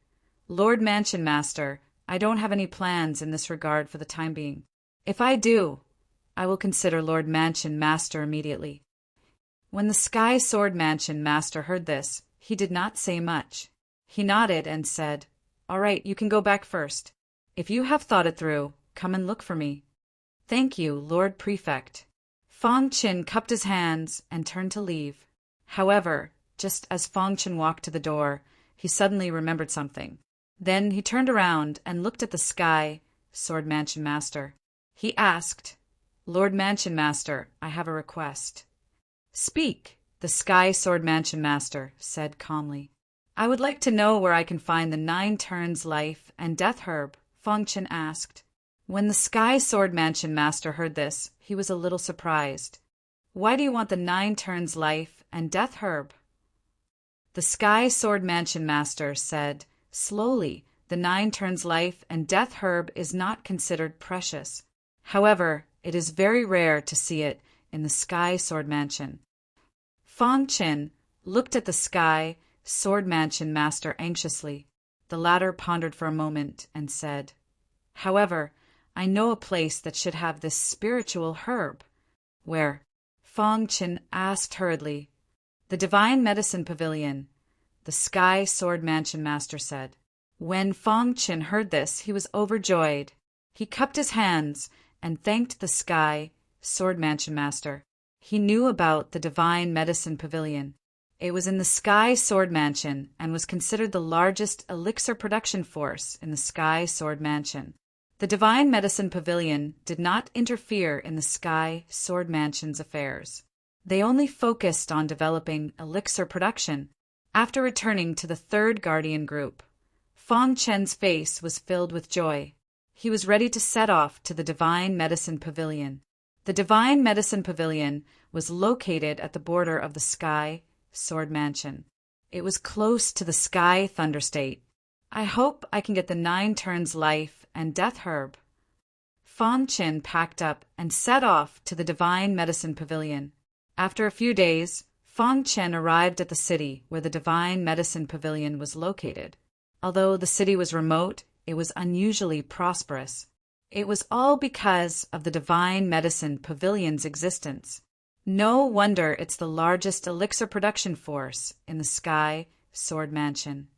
"Lord Mansion Master, I don't have any plans in this regard for the time being. If I do, I will consider Lord Mansion Master immediately." When the Sky Sword Mansion master heard this, he did not say much. He nodded and said, "All right, you can go back first. If you have thought it through, come and look for me." "Thank you, Lord Prefect." Fong Qin cupped his hands and turned to leave. However, just as Fong Qin walked to the door, he suddenly remembered something. Then he turned around and looked at the Sky Sword Mansion master. He asked, "Lord Mansion Master, I have a request." "Speak," the Sky Sword Mansion master said calmly. "I would like to know where I can find the 9 turns life and death herb," Fong Qin asked. When the Sky Sword Mansion master heard this, he was a little surprised. "Why do you want the 9 turns life and death herb?" The Sky Sword Mansion master said, slowly, "The 9 turns life and death herb is not considered precious. However, it is very rare to see it in the Sky Sword Mansion." Fong Qin looked at the Sky Sword Mansion master anxiously. The latter pondered for a moment and said, "However, I know a place that should have this spiritual herb." "Where?" Fong Qin asked hurriedly. "The Divine Medicine Pavilion," the Sky Sword Mansion master said. When Fong Qin heard this, he was overjoyed. He cupped his hands and thanked the Sky Sword Mansion master. He knew about the Divine Medicine Pavilion. It was in the Sky Sword Mansion and was considered the largest elixir production force in the Sky Sword Mansion. The Divine Medicine Pavilion did not interfere in the Sky Sword Mansion's affairs. They only focused on developing elixir production. After returning to the third Guardian group, Fong Qin's face was filled with joy. He was ready to set off to the Divine Medicine Pavilion. The Divine Medicine Pavilion was located at the border of the Sky Sword Mansion. It was close to the Sky Thunder State. "I hope I can get the 9 turns life and death herb." Fong Qin packed up and set off to the Divine Medicine Pavilion. After a few days, Fong Qin arrived at the city where the Divine Medicine Pavilion was located. Although the city was remote, it was unusually prosperous. It was all because of the Divine Medicine Pavilion's existence. No wonder it's the largest elixir production force in the Sky Sword Mansion.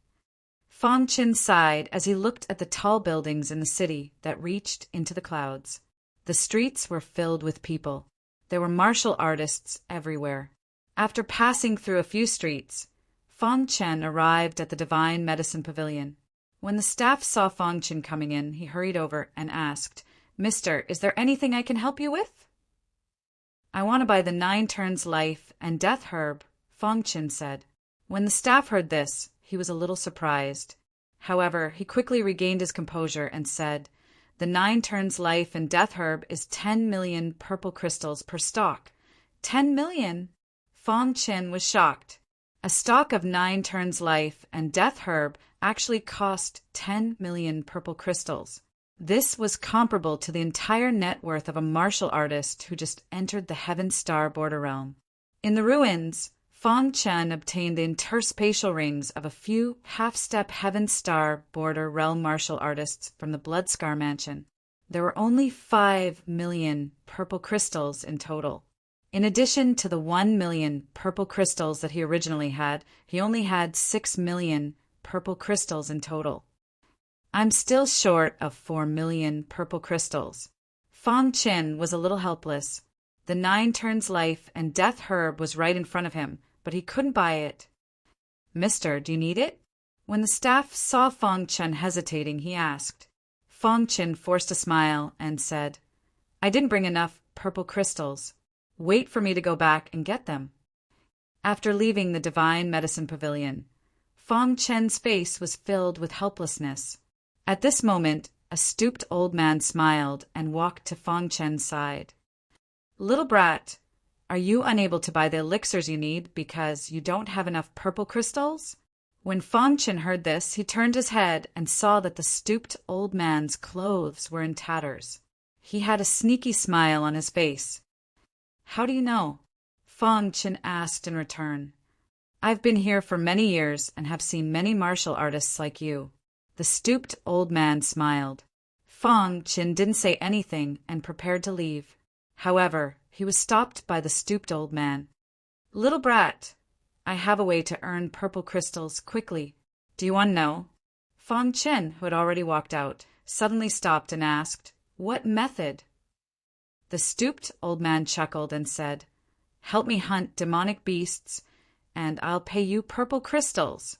Fong Qin sighed as he looked at the tall buildings in the city that reached into the clouds. The streets were filled with people. There were martial artists everywhere. After passing through a few streets, Fong Qin arrived at the Divine Medicine Pavilion. When the staff saw Fong Qin coming in, he hurried over and asked, "Mister, is there anything I can help you with?" "I want to buy the 9 turns life and death herb," Fong Qin said. When the staff heard this, he was a little surprised. However, he quickly regained his composure and said, "The 9 turns life and death herb is 10 million purple crystals per stalk." 10 million? Fong Qin was shocked. A stalk of 9 turns life and death herb actually cost 10 million purple crystals. This was comparable to the entire net worth of a martial artist who just entered the Heaven Star border realm. In the ruins, Fong Qin obtained the interspatial rings of a few half-step Heaven Star border realm martial artists from the Bloodscar Mansion. There were only 5 million purple crystals in total. In addition to the 1 million purple crystals that he originally had, he only had 6 million purple crystals in total. "I'm still short of 4 million purple crystals." Fong Qin was a little helpless. The 9 turns life and death herb was right in front of him, but he couldn't buy it. "Mister, do you need it?" When the staff saw Fong Qin hesitating, he asked. Fong Qin forced a smile and said, "I didn't bring enough purple crystals. Wait for me to go back and get them." After leaving the Divine Medicine Pavilion, Fong Qin's face was filled with helplessness. At this moment, a stooped old man smiled and walked to Fong Qin's side. "Little brat, are you unable to buy the elixirs you need because you don't have enough purple crystals?" When Fong Qin heard this, he turned his head and saw that the stooped old man's clothes were in tatters. He had a sneaky smile on his face. "How do you know?" Fong Qin asked in return. "I've been here for many years and have seen many martial artists like you." The stooped old man smiled. Fong Qin didn't say anything and prepared to leave. However, he was stopped by the stooped old man. Little brat, I have a way to earn purple crystals quickly. Do you want to know? Fang Chen, who had already walked out, suddenly stopped and asked, "What method?" The stooped old man chuckled and said, "Help me hunt demonic beasts, and I'll pay you purple crystals."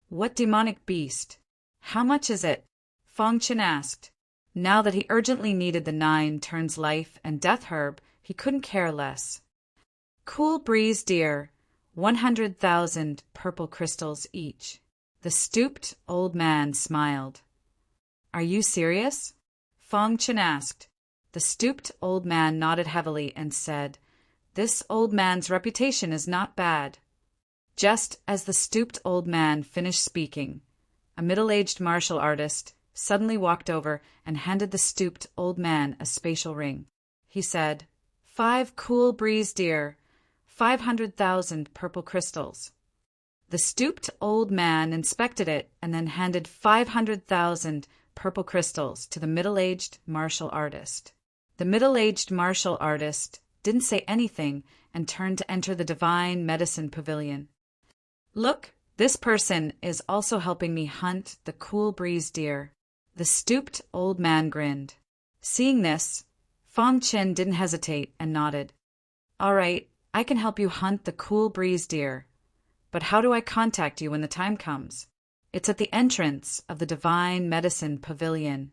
"What demonic beast? How much is it?" Fang Chen asked. Now that he urgently needed the 9 turns life and death herb, he couldn't care less. "Cool breeze deer, 100,000 purple crystals each." The stooped old man smiled. "Are you serious?" Fang Chen asked. The stooped old man nodded heavily and said, "This old man's reputation is not bad." Just as the stooped old man finished speaking, a middle-aged martial artist suddenly walked over and handed the stooped old man a spatial ring. He said, "5 cool breeze deer, 500,000 purple crystals." The stooped old man inspected it and then handed 500,000 purple crystals to the middle-aged martial artist. The middle-aged martial artist didn't say anything and turned to enter the divine medicine pavilion. "Look, this person is also helping me hunt the cool breeze deer." The stooped old man grinned. Seeing this, Fang Chen didn't hesitate and nodded. "All right, I can help you hunt the cool breeze deer. But how do I contact you when the time comes?" "It's at the entrance of the Divine Medicine Pavilion."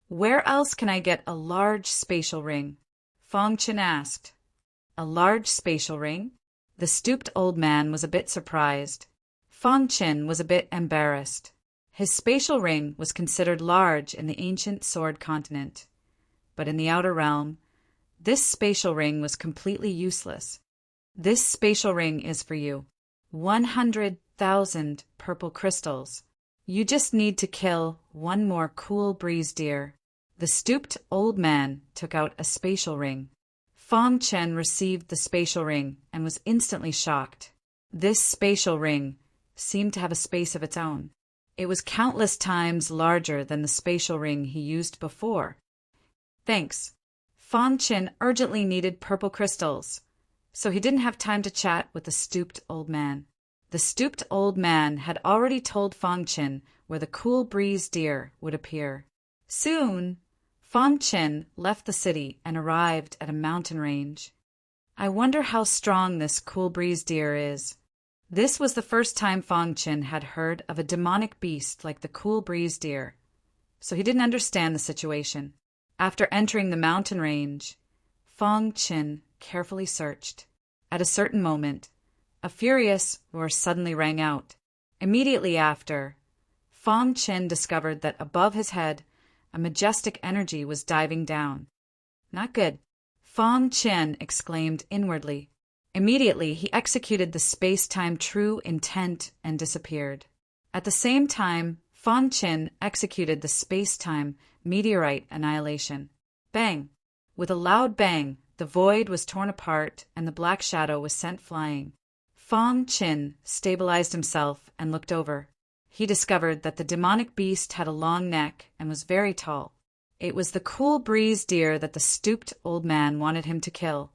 "Where else can I get a large spatial ring?" Fang Chen asked. "A large spatial ring?" The stooped old man was a bit surprised. Fang Chen was a bit embarrassed. His spatial ring was considered large in the ancient Sword continent. But in the outer realm, this spatial ring was completely useless. "This spatial ring is for you. 100,000 purple crystals. You just need to kill 1 more cool breeze deer." The stooped old man took out a spatial ring. Fang Chen received the spatial ring and was instantly shocked. This spatial ring seemed to have a space of its own. It was countless times larger than the spatial ring he used before. "Thanks." Fang Chen urgently needed purple crystals, so he didn't have time to chat with the stooped old man. The stooped old man had already told Fang Chen where the cool breeze deer would appear. Soon, Fang Chen left the city and arrived at a mountain range. "I wonder how strong this cool breeze deer is." This was the first time Fang Chen had heard of a demonic beast like the cool breeze deer, so he didn't understand the situation. After entering the mountain range, Fang Chen carefully searched. At a certain moment, a furious roar suddenly rang out. Immediately after, Fang Chen discovered that above his head, a majestic energy was diving down. "Not good," Fang Chen exclaimed inwardly. Immediately, he executed the space-time true intent and disappeared. At the same time, Fang Chen executed the space-time meteorite annihilation. Bang! With a loud bang, the void was torn apart and the black shadow was sent flying. Fang Chen stabilized himself and looked over. He discovered that the demonic beast had a long neck and was very tall. It was the cool breeze deer that the stooped old man wanted him to kill.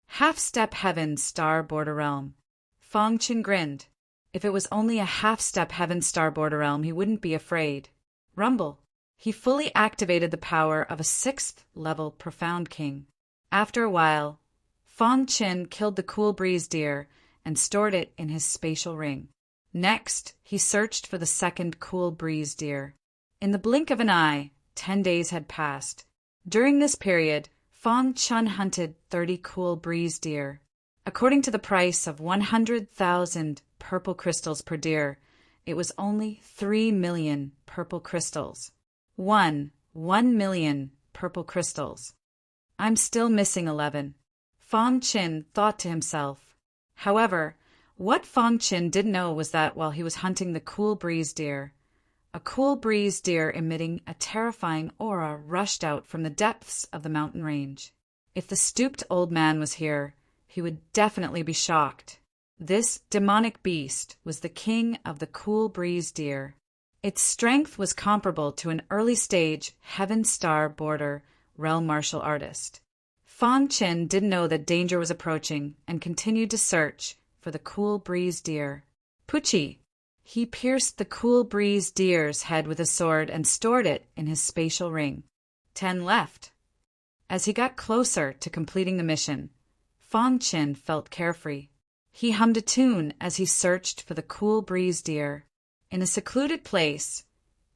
Half-step heaven star border realm. Fang Chen grinned. If it was only a half-step heaven star border realm, he wouldn't be afraid. Rumble. He fully activated the power of a 6th level profound king. After a while, Fang Chen killed the cool breeze deer and stored it in his spatial ring. Next, he searched for the 2nd cool breeze deer. In the blink of an eye, 10 days had passed. During this period, Fang Chen hunted 30 cool breeze deer. According to the price of 100,000 purple crystals per deer, it was only 3 million purple crystals. 1 million purple crystals. I'm still missing 11. Fang Chen thought to himself. However, what Fang Chen didn't know was that while he was hunting the cool breeze deer, a cool breeze deer emitting a terrifying aura rushed out from the depths of the mountain range. If the stooped old man was here, he would definitely be shocked. This demonic beast was the king of the cool breeze deer. Its strength was comparable to an early-stage Heaven Star border realm martial artist. Fang Qin didn't know that danger was approaching and continued to search for the cool breeze deer. Pucci! He pierced the cool breeze deer's head with his sword and stored it in his spatial ring. 10 left. As he got closer to completing the mission, Fang Qin felt carefree. He hummed a tune as he searched for the cool breeze deer. In a secluded place,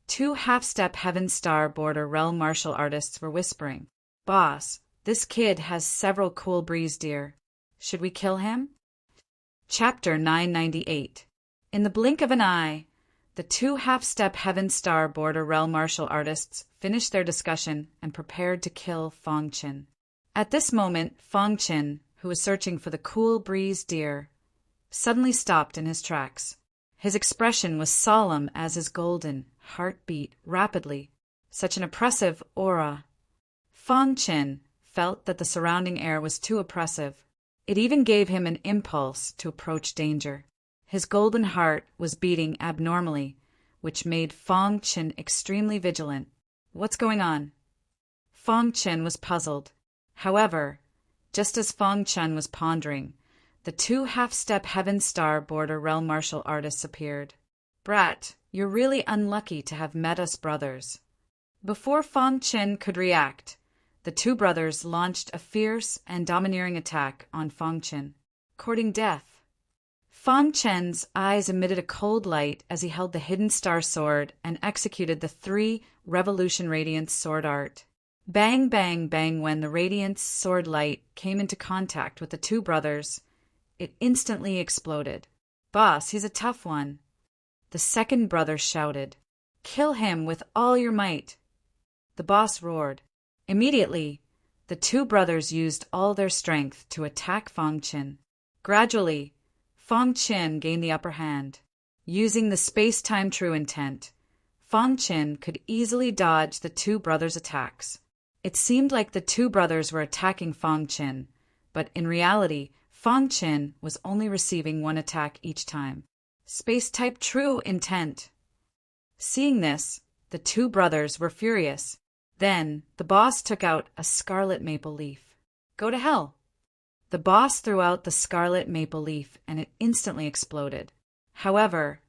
2 half-step Heaven Star border realm martial artists were whispering, "Boss, this kid has several cool breeze deer. Should we kill him?" Chapter 998. In the blink of an eye, the 2 half-step Heaven Star border realm martial artists finished their discussion and prepared to kill Fang Qin. At this moment, Fang Qin, who was searching for the cool breeze deer, suddenly stopped in his tracks. His expression was solemn as his golden heart beat rapidly. Such an oppressive aura. Fang Qin felt that the surrounding air was too oppressive. It even gave him an impulse to approach danger. His golden heart was beating abnormally, which made Fang Qin extremely vigilant. What's going on? Fang Qin was puzzled. However, just as Fang Qin was pondering, the 2 half-step Heaven Star border realm martial artists appeared. "Brat, you're really unlucky to have met us brothers." Before Fang Qin could react, the 2 brothers launched a fierce and domineering attack on Fang Qin, courting death. Fang Qin's eyes emitted a cold light as he held the hidden star sword and executed the 3 Revolution Radiance sword art. Bang, bang, bang. When the Radiance sword light came into contact with the 2 brothers, it instantly exploded. "Boss, he's a tough one." The second brother shouted. "Kill him with all your might." The boss roared. Immediately, the 2 brothers used all their strength to attack Fang Qin. Gradually, Fang Qin gained the upper hand. Using the space-time true intent, Fang Qin could easily dodge the 2 brothers' attacks. It seemed like the 2 brothers were attacking Fang Qin, but in reality, Fang Qin was only receiving 1 attack each time. Space-type true intent. Seeing this, the 2 brothers were furious. Then, the boss took out a scarlet maple leaf. "Go to hell!" The boss threw out the scarlet maple leaf and it instantly exploded. However,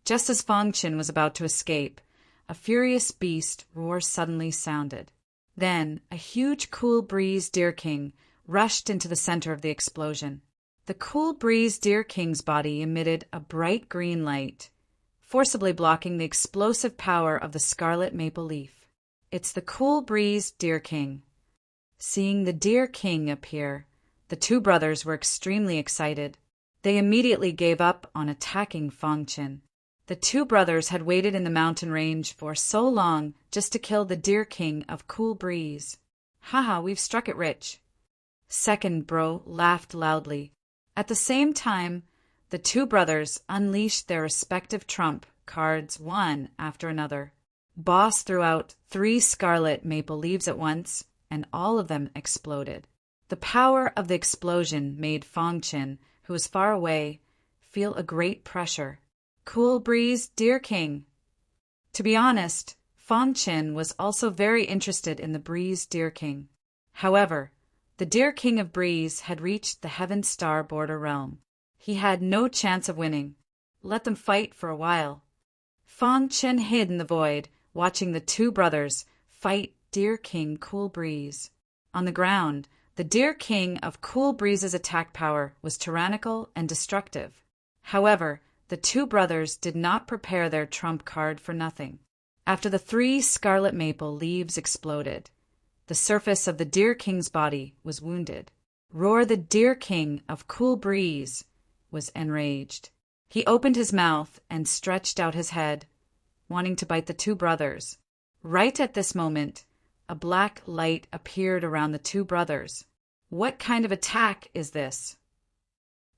just as Fang Qin was about to escape, a furious beast roar suddenly sounded. Then, a huge cool breeze deer king rushed into the center of the explosion. The cool breeze deer king's body emitted a bright green light, forcibly blocking the explosive power of the scarlet maple leaf. It's the cool breeze deer king. Seeing the deer king appear, the 2 brothers were extremely excited. They immediately gave up on attacking Fang Qin. The 2 brothers had waited in the mountain range for so long just to kill the deer king of cool breeze. "Haha, we've struck it rich." Second bro laughed loudly. At the same time, the 2 brothers unleashed their respective trump cards one after another. Boss threw out 3 scarlet maple leaves at once, and all of them exploded. The power of the explosion made Fang Qin, who was far away, feel a great pressure. Cool breeze deer king. To be honest, Fang Qin was also very interested in the breeze deer king. However, the deer king of breeze had reached the Heaven Star border realm. He had no chance of winning. Let them fight for a while. Fang Qin hid in the void, watching the 2 brothers fight Deer King Cool Breeze. On the ground, the Deer King of Cool Breeze's attack power was tyrannical and destructive. However, the 2 brothers did not prepare their trump card for nothing. After the 3 scarlet maple leaves exploded, the surface of the Deer King's body was wounded. Roar the Deer King of Cool Breeze was enraged. He opened his mouth and stretched out his head, wanting to bite the 2 brothers. Right at this moment, a black light appeared around the 2 brothers. What kind of attack is this?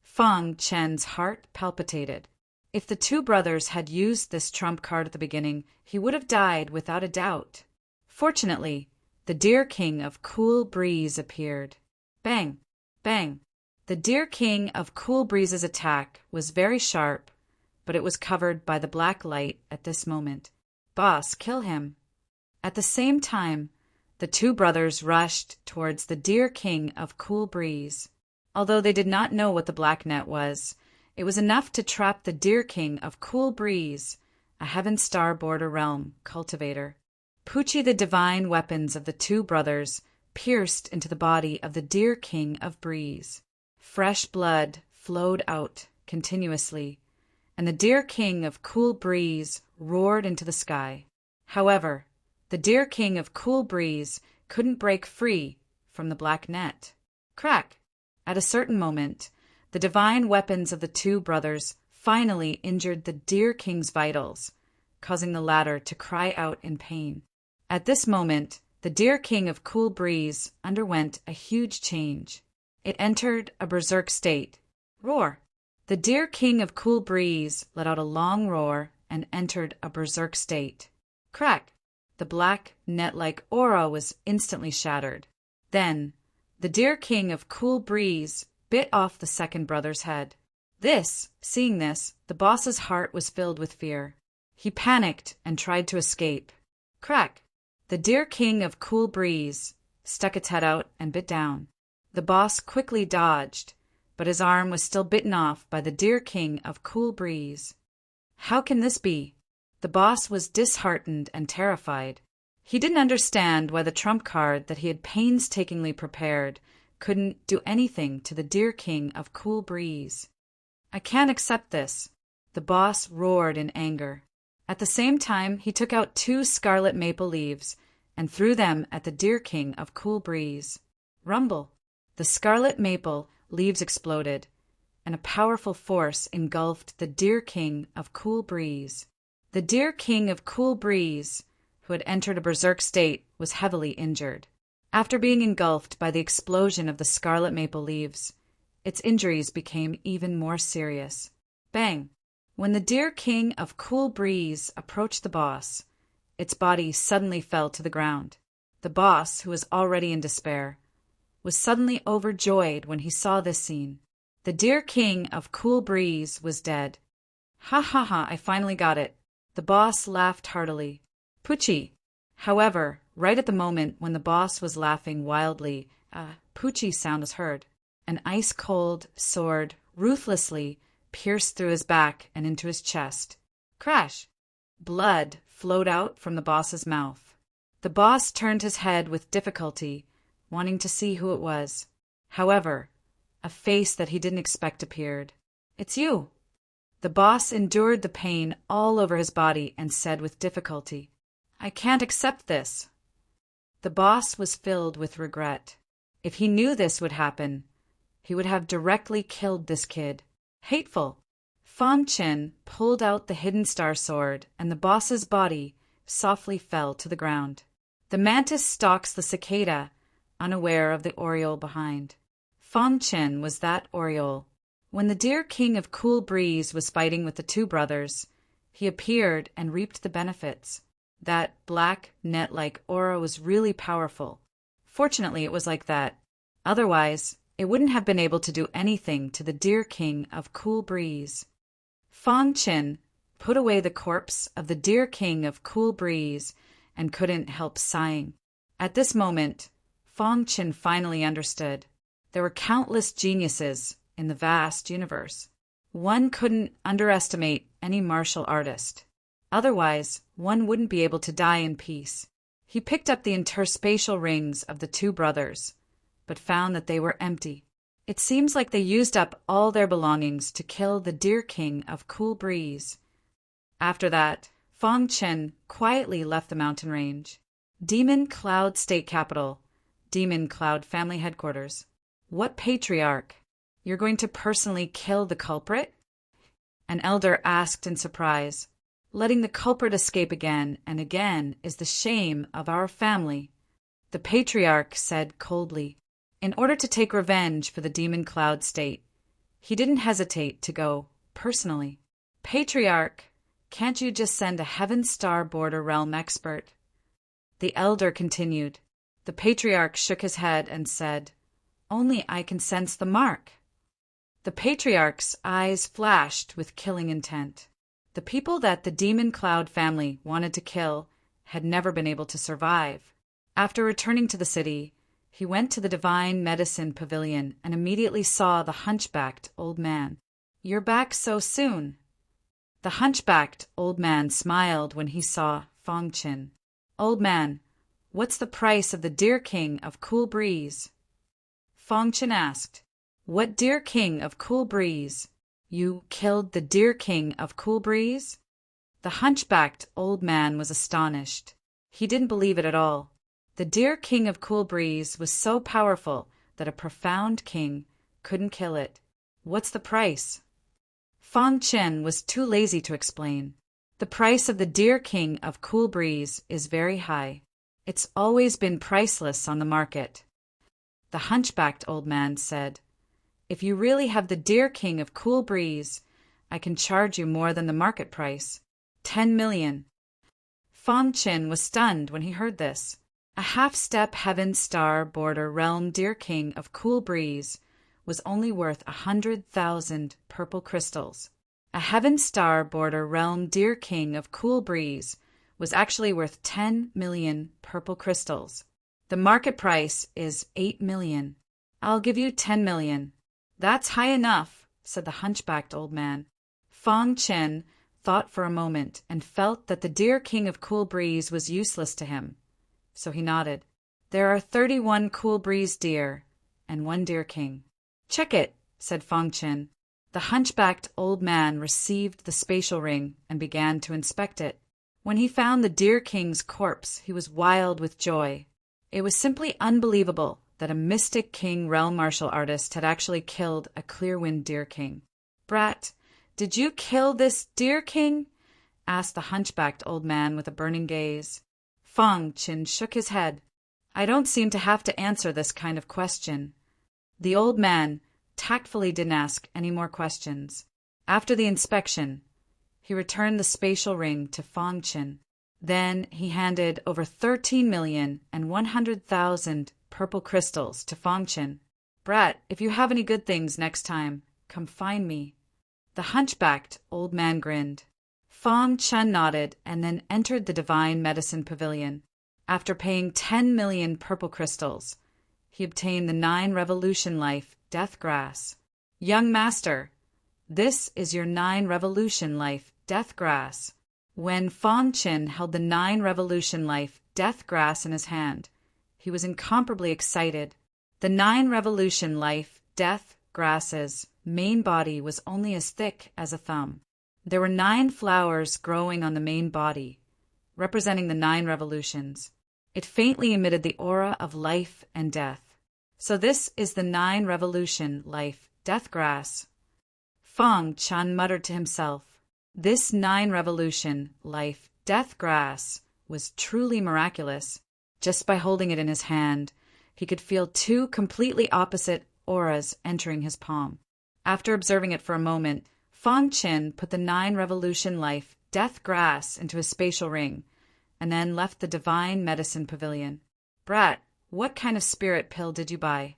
Fang Qin's heart palpitated. If the 2 brothers had used this trump card at the beginning, he would have died without a doubt. Fortunately, the Deer King of Cool Breeze appeared. Bang! Bang! The Deer King of Cool Breeze's attack was very sharp, but it was covered by the black light at this moment. Boss, kill him. At the same time, the two brothers rushed towards the dear king of Cool Breeze. Although they did not know what the black net was, it was enough to trap the dear king of Cool Breeze, a Heaven Star border realm cultivator. Poochie, the divine weapons of the two brothers pierced into the body of the dear king of Breeze. Fresh blood flowed out continuously, and the dear king of Cool Breeze roared into the sky. However, the dear king of Cool Breeze couldn't break free from the black net. Crack! At a certain moment, the divine weapons of the two brothers finally injured the dear king's vitals, causing the latter to cry out in pain. At this moment, the dear king of Cool Breeze underwent a huge change. It entered a berserk state. Roar! The dear king of Cool Breeze let out a long roar and entered a berserk state. Crack! The black, net-like aura was instantly shattered. Then, the dear king of Cool Breeze bit off the second brother's head. Seeing this, the boss's heart was filled with fear. He panicked and tried to escape. Crack! The dear king of Cool Breeze stuck its head out and bit down. The boss quickly dodged, but his arm was still bitten off by the dear king of Cool Breeze. How can this be? The boss was disheartened and terrified. He didn't understand why the trump card that he had painstakingly prepared couldn't do anything to the dear king of Cool Breeze. I can't accept this, the boss roared in anger. At the same time, he took out 2 scarlet maple leaves and threw them at the dear king of Cool Breeze. Rumble! The scarlet maple leaves exploded, and a powerful force engulfed the dear king of Cool Breeze. The dear king of Cool Breeze, who had entered a berserk state, was heavily injured. After being engulfed by the explosion of the scarlet maple leaves, its injuries became even more serious. Bang! When the dear king of Cool Breeze approached the boss, its body suddenly fell to the ground. The boss, who was already in despair, was suddenly overjoyed when he saw this scene. The dear king of Cool Breeze was dead. Ha ha ha, I finally got it. The boss laughed heartily. Poochie! However, right at the moment when the boss was laughing wildly, a Poochie sound was heard. An ice-cold sword ruthlessly pierced through his back and into his chest. Crash! Blood flowed out from the boss's mouth. The boss turned his head with difficulty, wanting to see who it was. However, a face that he didn't expect appeared. It's you! The boss endured the pain all over his body and said with difficulty, I can't accept this. The boss was filled with regret. If he knew this would happen, he would have directly killed this kid. Hateful! Fan Chen pulled out the hidden star sword, and the boss's body softly fell to the ground. The mantis stalks the cicada, unaware of the oriole behind. Fan Chen was that oriole. When the dear king of Cool Breeze was fighting with the two brothers, he appeared and reaped the benefits. That black, net-like aura was really powerful. Fortunately, it was like that. Otherwise, it wouldn't have been able to do anything to the dear king of Cool Breeze. Fan Chen put away the corpse of the dear king of Cool Breeze and couldn't help sighing. At this moment, Fan Chen finally understood. There were countless geniuses in the vast universe. One couldn't underestimate any martial artist. Otherwise, one wouldn't be able to die in peace. He picked up the interspatial rings of the two brothers, but found that they were empty. It seems like they used up all their belongings to kill the dear king of Cool Breeze. After that, Fan Chen quietly left the mountain range. Demon Cloud State Capital, Demon Cloud Family Headquarters. What patriarch? You're going to personally kill the culprit? An elder asked in surprise. Letting the culprit escape again and again is the shame of our family. The patriarch said coldly. In order to take revenge for the Demon Cloud State, he didn't hesitate to go personally. Patriarch, can't you just send a Heaven Star Border Realm expert? The elder continued. The patriarch shook his head and said, Only I can sense the mark. The patriarch's eyes flashed with killing intent. The people that the Demon Cloud family wanted to kill had never been able to survive. After returning to the city, he went to the Divine Medicine Pavilion and immediately saw the hunchbacked old man. "You're back so soon." The hunchbacked old man smiled when he saw Fong Chin. "Old man, what's the price of the Deer King of Cool Breeze?" Fong Chin asked. "What Deer King of Cool Breeze? You killed the Deer King of Cool Breeze?" The hunchbacked old man was astonished. He didn't believe it at all. The Deer King of Cool Breeze was so powerful that a profound king couldn't kill it. "What's the price?" Fong Chin was too lazy to explain. "The price of the Deer King of Cool Breeze is very high. It's always been priceless on the market." The hunchbacked old man said, "If you really have the Deer King of Cool Breeze, I can charge you more than the market price. 10 million. Fong Chin was stunned when he heard this. A half-step heaven star border realm Deer King of Cool Breeze was only worth 100,000 purple crystals. A heaven star border realm Deer King of Cool Breeze was actually worth 10 million purple crystals. The market price is 8 million. I'll give you 10 million. That's high enough, said the hunchbacked old man. Fong Chin thought for a moment and felt that the Deer King of Cool Breeze was useless to him. So he nodded. There are 31 Cool Breeze deer and 1 Deer King. Check it, said Fong Chin. The hunchbacked old man received the spatial ring and began to inspect it. When he found the Deer King's corpse, he was wild with joy. It was simply unbelievable that a mystic king realm martial artist had actually killed a Clearwind Deer King. Brat, did you kill this Deer King? Asked the hunchbacked old man with a burning gaze. Fong Chin shook his head. I don't seem to have to answer this kind of question. The old man tactfully didn't ask any more questions. After the inspection, he returned the spatial ring to Fong Chin. Then he handed over 13,100,000 purple crystals to Fong Chin. Brat, if you have any good things next time, come find me. The hunchbacked old man grinned. Fong Chin nodded and then entered the Divine Medicine Pavilion. After paying 10 million purple crystals, he obtained the 9 Revolution Life Death Grass. Young master, this is your 9 Revolution Life Death Grass. When Fong Chin held the 9 Revolution Life Death Grass in his hand, he was incomparably excited. The 9 Revolution Life Death Grass's main body was only as thick as a thumb. There were 9 flowers growing on the main body, representing the 9 revolutions. It faintly emitted the aura of life and death. So this is the 9 Revolution Life Death Grass. Fong Chin muttered to himself. This 9 Revolution Life Death Grass was truly miraculous. Just by holding it in his hand, he could feel 2 completely opposite auras entering his palm. After observing it for a moment, Fong Chin put the 9 Revolution Life Death Grass into his spatial ring, and then left the Divine Medicine Pavilion. Brat, what kind of spirit pill did you buy?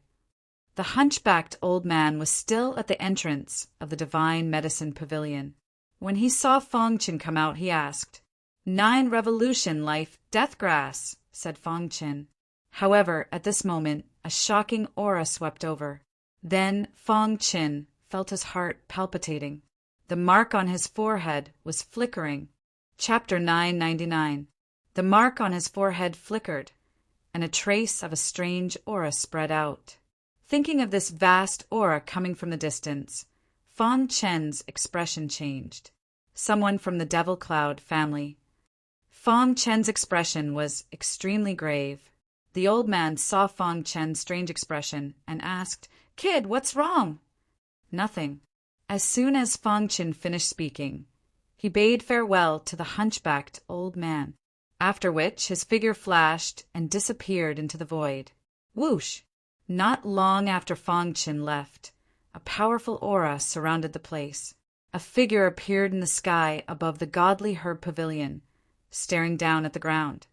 The hunchbacked old man was still at the entrance of the Divine Medicine Pavilion. When he saw Fong Chin come out, he asked, 9 Revolution Life Death Grass, said Fong Chin. However, at this moment, a shocking aura swept over. Then Fong Chin felt his heart palpitating. The mark on his forehead was flickering. Chapter 999. The mark on his forehead flickered, and a trace of a strange aura spread out. Thinking of this vast aura coming from the distance, Fong Chin's expression changed. Someone from the Devil Cloud family. Fong Chin's expression was extremely grave. The old man saw Fong Chin's strange expression and asked, Kid, what's wrong? Nothing. As soon as Fong Chin finished speaking, he bade farewell to the hunchbacked old man, after which his figure flashed and disappeared into the void. Whoosh! Not long after Fong Chin left, a powerful aura surrounded the place. A figure appeared in the sky above the Godly Herb Pavilion, staring down at the ground.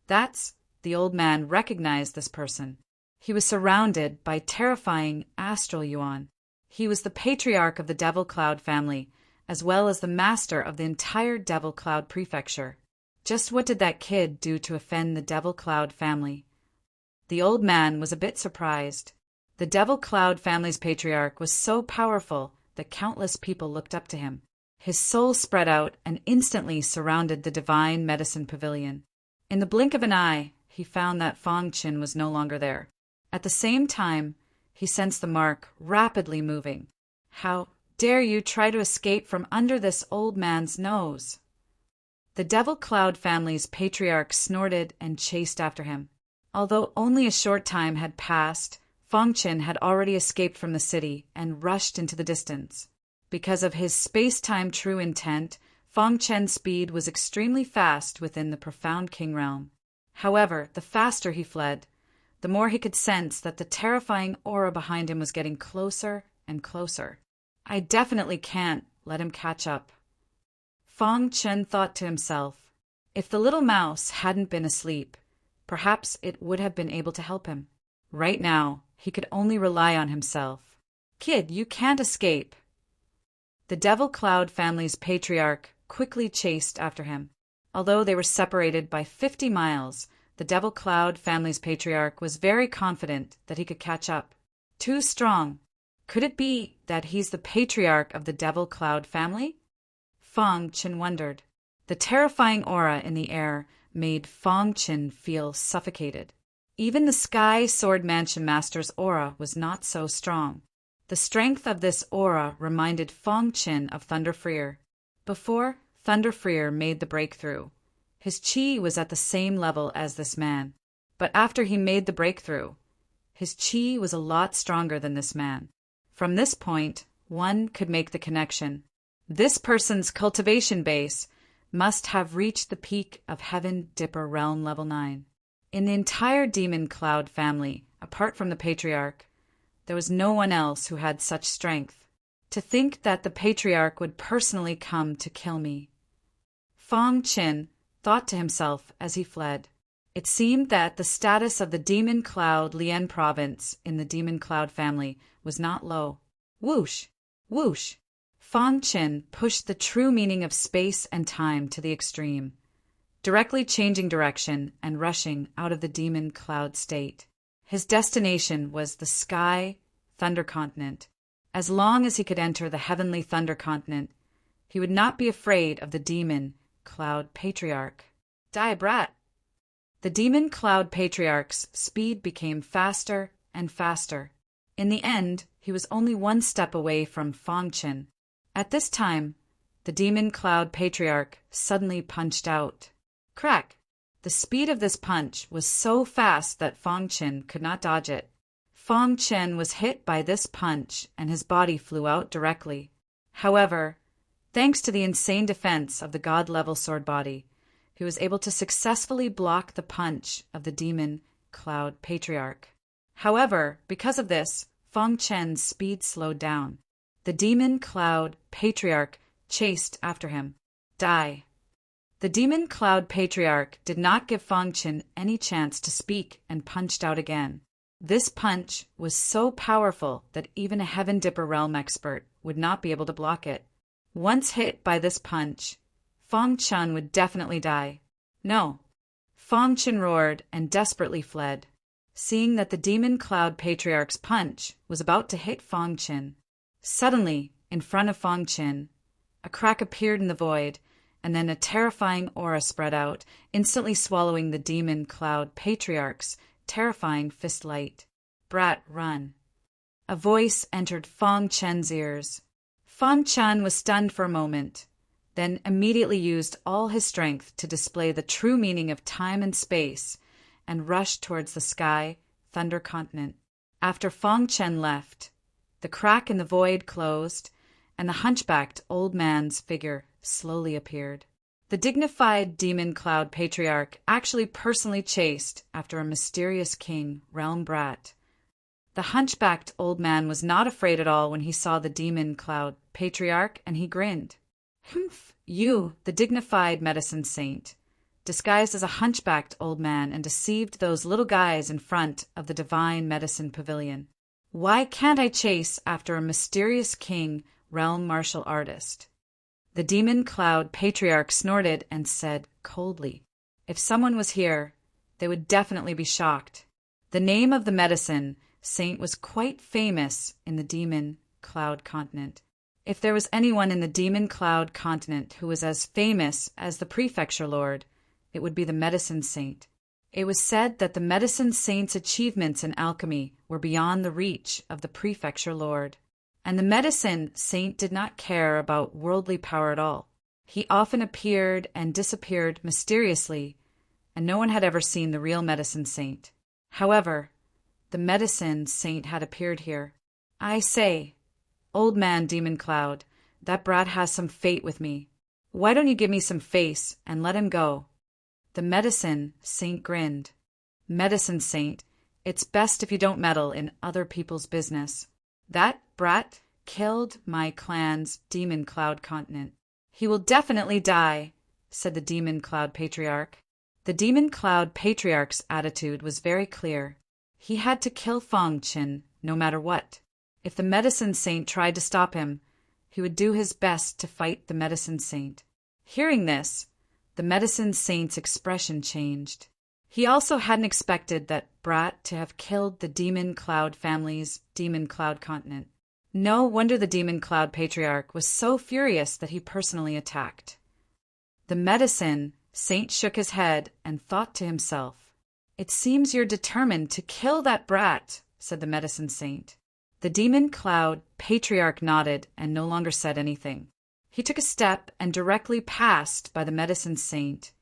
The old man recognized this person. He was surrounded by terrifying astral yuan. He was the patriarch of the Devil Cloud family, as well as the master of the entire Devil Cloud prefecture. Just what did that kid do to offend the Devil Cloud family? The old man was a bit surprised. The Devil Cloud family's patriarch was so powerful that countless people looked up to him. His soul spread out and instantly surrounded the divine medicine pavilion. In the blink of an eye, he found that Fong Qin was no longer there. At the same time, he sensed the mark rapidly moving. How dare you try to escape from under this old man's nose? The Devil Cloud family's patriarch snorted and chased after him. Although only a short time had passed, Fong Qin had already escaped from the city and rushed into the distance. Because of his space-time true intent, Fong Qin's speed was extremely fast within the profound king realm. However, the faster he fled, the more he could sense that the terrifying aura behind him was getting closer and closer. I definitely can't let him catch up. Fong Qin thought to himself. If the little mouse hadn't been asleep, perhaps it would have been able to help him. Right now, he could only rely on himself. Kid, you can't escape. The Devil Cloud family's patriarch quickly chased after him. Although they were separated by 50 miles, the Devil Cloud family's patriarch was very confident that he could catch up. Too strong. Could it be that he's the patriarch of the Devil Cloud family? Fong Qin wondered. The terrifying aura in the air made Fong Qin feel suffocated. Even the Sky Sword Mansion Master's aura was not so strong. The strength of this aura reminded Fong Qin of Thunder Freer. Before Thunder Freer made the breakthrough, his chi was at the same level as this man. But after he made the breakthrough, his chi was a lot stronger than this man. From this point, one could make the connection. This person's cultivation base must have reached the peak of Heaven Dipper Realm Level 9. In the entire Demon Cloud family, apart from the Patriarch, there was no one else who had such strength. To think that the Patriarch would personally come to kill me. Fong Qin thought to himself as he fled. It seemed that the status of the Demon Cloud Lien province in the Demon Cloud family was not low. Whoosh! Whoosh! Fong Qin pushed the true meaning of space and time to the extreme, directly changing direction and rushing out of the Demon Cloud state. His destination was the Sky Thunder Continent. As long as he could enter the Heavenly Thunder Continent, he would not be afraid of the Demon Cloud Patriarch. Die, brat! The Demon Cloud Patriarch's speed became faster and faster. In the end, he was only one step away from Fong Qin. At this time, the Demon Cloud Patriarch suddenly punched out. Crack! The speed of this punch was so fast that Fong Qin could not dodge it. Fong Qin was hit by this punch and his body flew out directly. However, thanks to the insane defense of the god-level sword body, he was able to successfully block the punch of the Demon Cloud Patriarch. However, because of this, Fong Qin's speed slowed down. The Demon Cloud Patriarch chased after him. Die! The Demon Cloud Patriarch did not give Fong Qin any chance to speak and punched out again. This punch was so powerful that even a Heaven Dipper Realm expert would not be able to block it. Once hit by this punch, Fong Qin would definitely die. No. Fong Qin roared and desperately fled. Seeing that the Demon Cloud Patriarch's punch was about to hit Fong Qin, suddenly, in front of Fong Qin, a crack appeared in the void, and then a terrifying aura spread out, instantly swallowing the Demon Cloud Patriarch's terrifying fist light. Brat, run. A voice entered Fong Qin's ears. Fong Qin was stunned for a moment, then immediately used all his strength to display the true meaning of time and space, and rushed towards the Sky Thunder Continent. After Fong Qin left, the crack in the void closed, and the hunchbacked old man's figure slowly appeared. The dignified Demon Cloud Patriarch actually personally chased after a mysterious king, Realm Brat. The hunchbacked old man was not afraid at all when he saw the Demon Cloud Patriarch, and he grinned. Humph, you, the dignified medicine saint, disguised as a hunchbacked old man and deceived those little guys in front of the divine medicine pavilion. Why can't I chase after a mysterious king, realm martial artist? The Demon Cloud Patriarch snorted and said, coldly. If someone was here, they would definitely be shocked. The name of the medicine saint was quite famous in the Demon Cloud continent. If there was anyone in the Demon Cloud continent who was as famous as the Prefecture Lord, it would be the medicine saint. It was said that the medicine saint's achievements in alchemy were beyond the reach of the Prefecture Lord. And the medicine saint did not care about worldly power at all. He often appeared and disappeared mysteriously, and no one had ever seen the real medicine saint. However, the medicine saint had appeared here. "I say, old man Demon Cloud, that brat has some fate with me. Why don't you give me some face and let him go?" The medicine saint grinned. "Medicine saint, it's best if you don't meddle in other people's business. That brat killed my clan's Demon Cloud continent. He will definitely die," said the Demon Cloud Patriarch. The Demon Cloud Patriarch's attitude was very clear. He had to kill Fong Qin no matter what. If the medicine saint tried to stop him, he would do his best to fight the medicine saint. Hearing this, the medicine saint's expression changed. He also hadn't expected that brat to have killed the Demon Cloud family's Demon Cloud continent. No wonder the Demon Cloud Patriarch was so furious that he personally attacked. The medicine saint shook his head and thought to himself, "It seems you're determined to kill that brat," said the medicine saint. The Demon Cloud Patriarch nodded and no longer said anything. He took a step and directly passed by the medicine saint,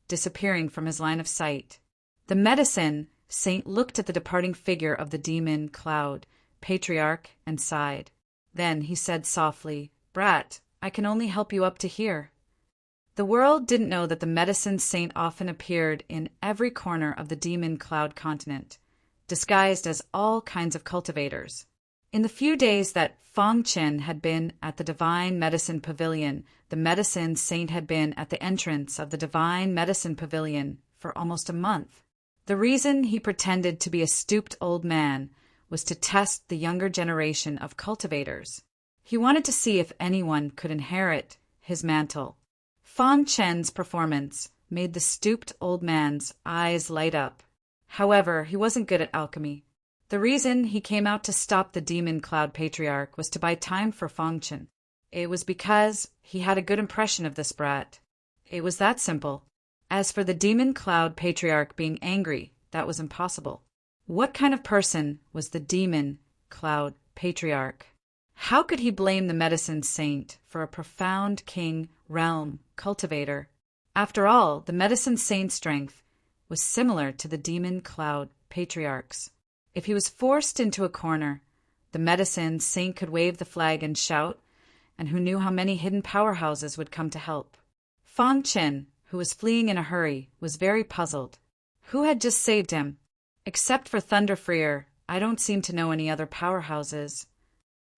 disappearing from his line of sight. The medicine saint looked at the departing figure of the Demon Cloud Patriarch and sighed. Then he said softly, "Brat, I can only help you up to here." The world didn't know that the medicine saint often appeared in every corner of the Demon Cloud continent, disguised as all kinds of cultivators. In the few days that Fong Qin had been at the Divine Medicine Pavilion, the medicine saint had been at the entrance of the Divine Medicine Pavilion for almost a month. The reason he pretended to be a stooped old man was to test the younger generation of cultivators. He wanted to see if anyone could inherit his mantle. Fong Qin's performance made the stooped old man's eyes light up. However, he wasn't good at alchemy. The reason he came out to stop the Demon Cloud Patriarch was to buy time for Fong Qin. It was because he had a good impression of this brat. It was that simple. As for the Demon Cloud Patriarch being angry, that was impossible. What kind of person was the Demon Cloud Patriarch? How could he blame the medicine saint for a profound king realm cultivator? After all, the medicine saint's strength was similar to the Demon Cloud Patriarch's. If he was forced into a corner, the medicine saint could wave the flag and shout, and who knew how many hidden powerhouses would come to help? Fong Qin, who was fleeing in a hurry, was very puzzled. Who had just saved him? Except for Thunderfreer, I don't seem to know any other powerhouses.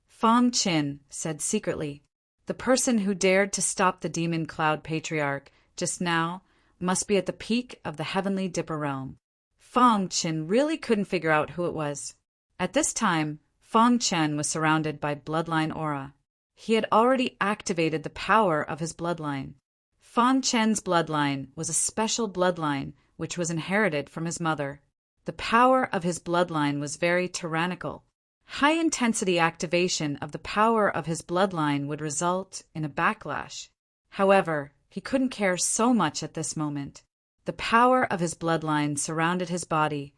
Fong Qin said secretly, "The person who dared to stop the Demon Cloud Patriarch just now must be at the peak of the Heavenly Dipper realm." Fong Qin really couldn't figure out who it was. At this time, Fong Qin was surrounded by bloodline aura. He had already activated the power of his bloodline. Fong Qin's bloodline was a special bloodline which was inherited from his mother. The power of his bloodline was very tyrannical. High-intensity activation of the power of his bloodline would result in a backlash. However, he couldn't care so much at this moment. The power of his bloodline surrounded his body,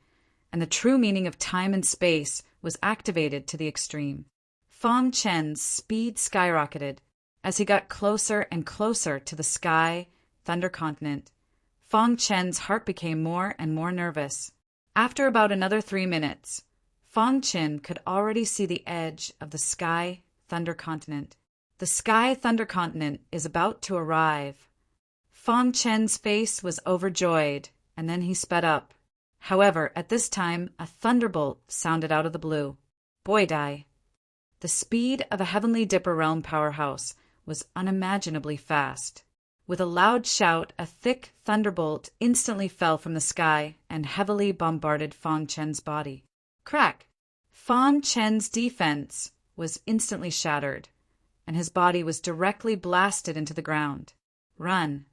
and the true meaning of time and space was activated to the extreme. Fong Qin's speed skyrocketed. As he got closer and closer to the sky, Thunder Continent, Fong Qin's heart became more and more nervous. After about another 3 minutes, Fong Qin could already see the edge of the Sky Thunder Continent. The Sky Thunder Continent is about to arrive. Fong Qin's face was overjoyed, and then he sped up. However, at this time, a thunderbolt sounded out of the blue. Boy die. The speed of a Heavenly Dipper Realm powerhouse was unimaginably fast. With a loud shout, a thick thunderbolt instantly fell from the sky and heavily bombarded Fong Qin's body. Crack! Fong Qin's defense was instantly shattered, and his body was directly blasted into the ground. Run!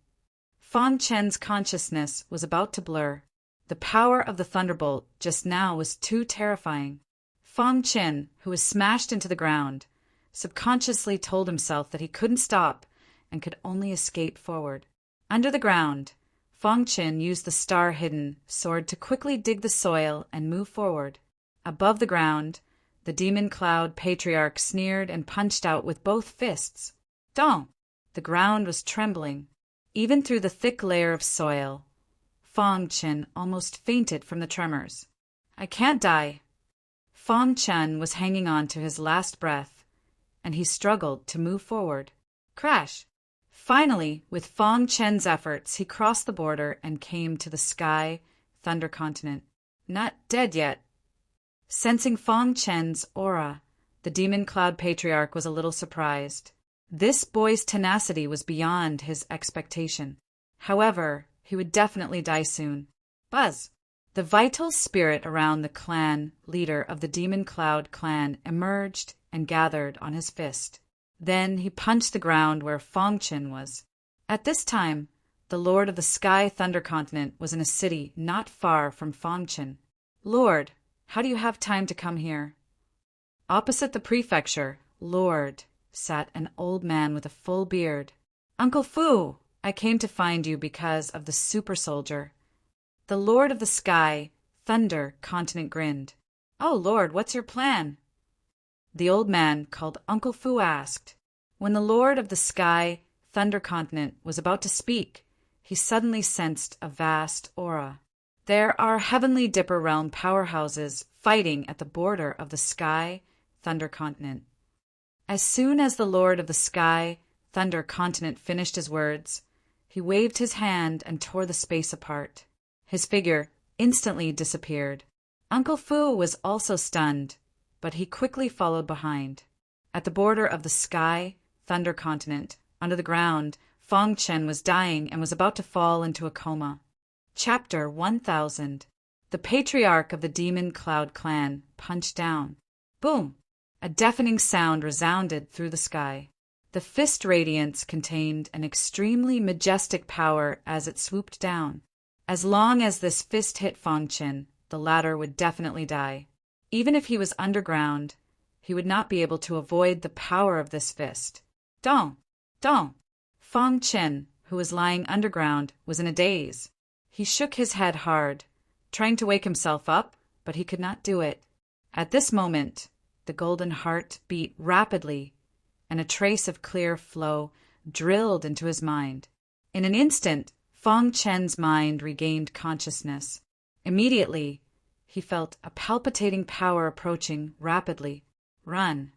Fang Chen's consciousness was about to blur. The power of the thunderbolt just now was too terrifying. Fang Chen, who was smashed into the ground, subconsciously told himself that he couldn't stop and could only escape forward. Under the ground, Fang Chen used the star-hidden sword to quickly dig the soil and move forward. Above the ground, the demon cloud patriarch sneered and punched out with both fists. Dong! The ground was trembling. Even through the thick layer of soil, Fang Chen almost fainted from the tremors. I can't die. Fang Chen was hanging on to his last breath, and he struggled to move forward. Crash! Finally, with Fang Chen's efforts, he crossed the border and came to the Sky Thunder Continent. Not dead yet. Sensing Fang Chen's aura, the Demon Cloud Patriarch was a little surprised. This boy's tenacity was beyond his expectation. However, he would definitely die soon. Buzz! The vital spirit around the clan leader of the Demon Cloud clan emerged and gathered on his fist. Then he punched the ground where Fang Chen was. At this time, the Lord of the Sky Thunder Continent was in a city not far from Fang Chen. Lord, how do you have time to come here? Opposite the prefecture, Lord, sat an old man with a full beard. Uncle Fu, I came to find you because of the super soldier. The Lord of the Sky Thunder Continent grinned. Oh, Lord, what's your plan? The old man called Uncle Fu asked. When the Lord of the Sky Thunder Continent was about to speak, he suddenly sensed a vast aura. There are Heavenly Dipper Realm powerhouses fighting at the border of the Sky Thunder Continent. As soon as the Lord of the Sky Thunder Continent finished his words, he waved his hand and tore the space apart. His figure instantly disappeared. Uncle Fu was also stunned, but he quickly followed behind. At the border of the Sky Thunder Continent, under the ground, Fang Chen was dying and was about to fall into a coma. Chapter 1000. The Patriarch of the Demon Cloud Clan punched down. Boom! A deafening sound resounded through the sky. The fist radiance contained an extremely majestic power as it swooped down. As long as this fist hit Fang Chen, the latter would definitely die. Even if he was underground, he would not be able to avoid the power of this fist. Dong! Dong! Fang Chen, who was lying underground, was in a daze. He shook his head hard, trying to wake himself up, but he could not do it. At this moment, the golden heart beat rapidly, and a trace of clear flow drilled into his mind. In an instant, Fang Chen's mind regained consciousness. Immediately, he felt a palpitating power approaching rapidly. Run!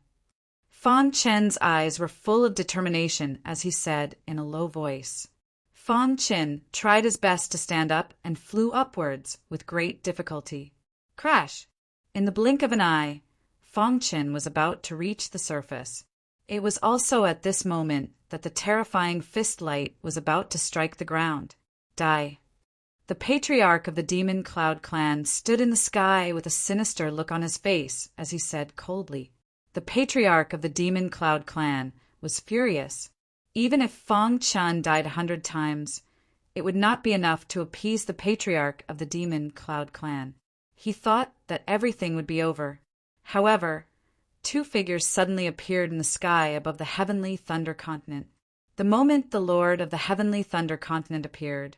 Fang Chen's eyes were full of determination as he said in a low voice. Fang Chen tried his best to stand up and flew upwards with great difficulty. Crash! In the blink of an eye, Fang Chen was about to reach the surface. It was also at this moment that the terrifying fist light was about to strike the ground. Die! The patriarch of the Demon Cloud Clan stood in the sky with a sinister look on his face as he said coldly. The patriarch of the Demon Cloud Clan was furious. Even if Fang Chen died 100 times, it would not be enough to appease the patriarch of the Demon Cloud Clan. He thought that everything would be over. However, two figures suddenly appeared in the sky above the Heavenly Thunder Continent. The moment the Lord of the Heavenly Thunder Continent appeared,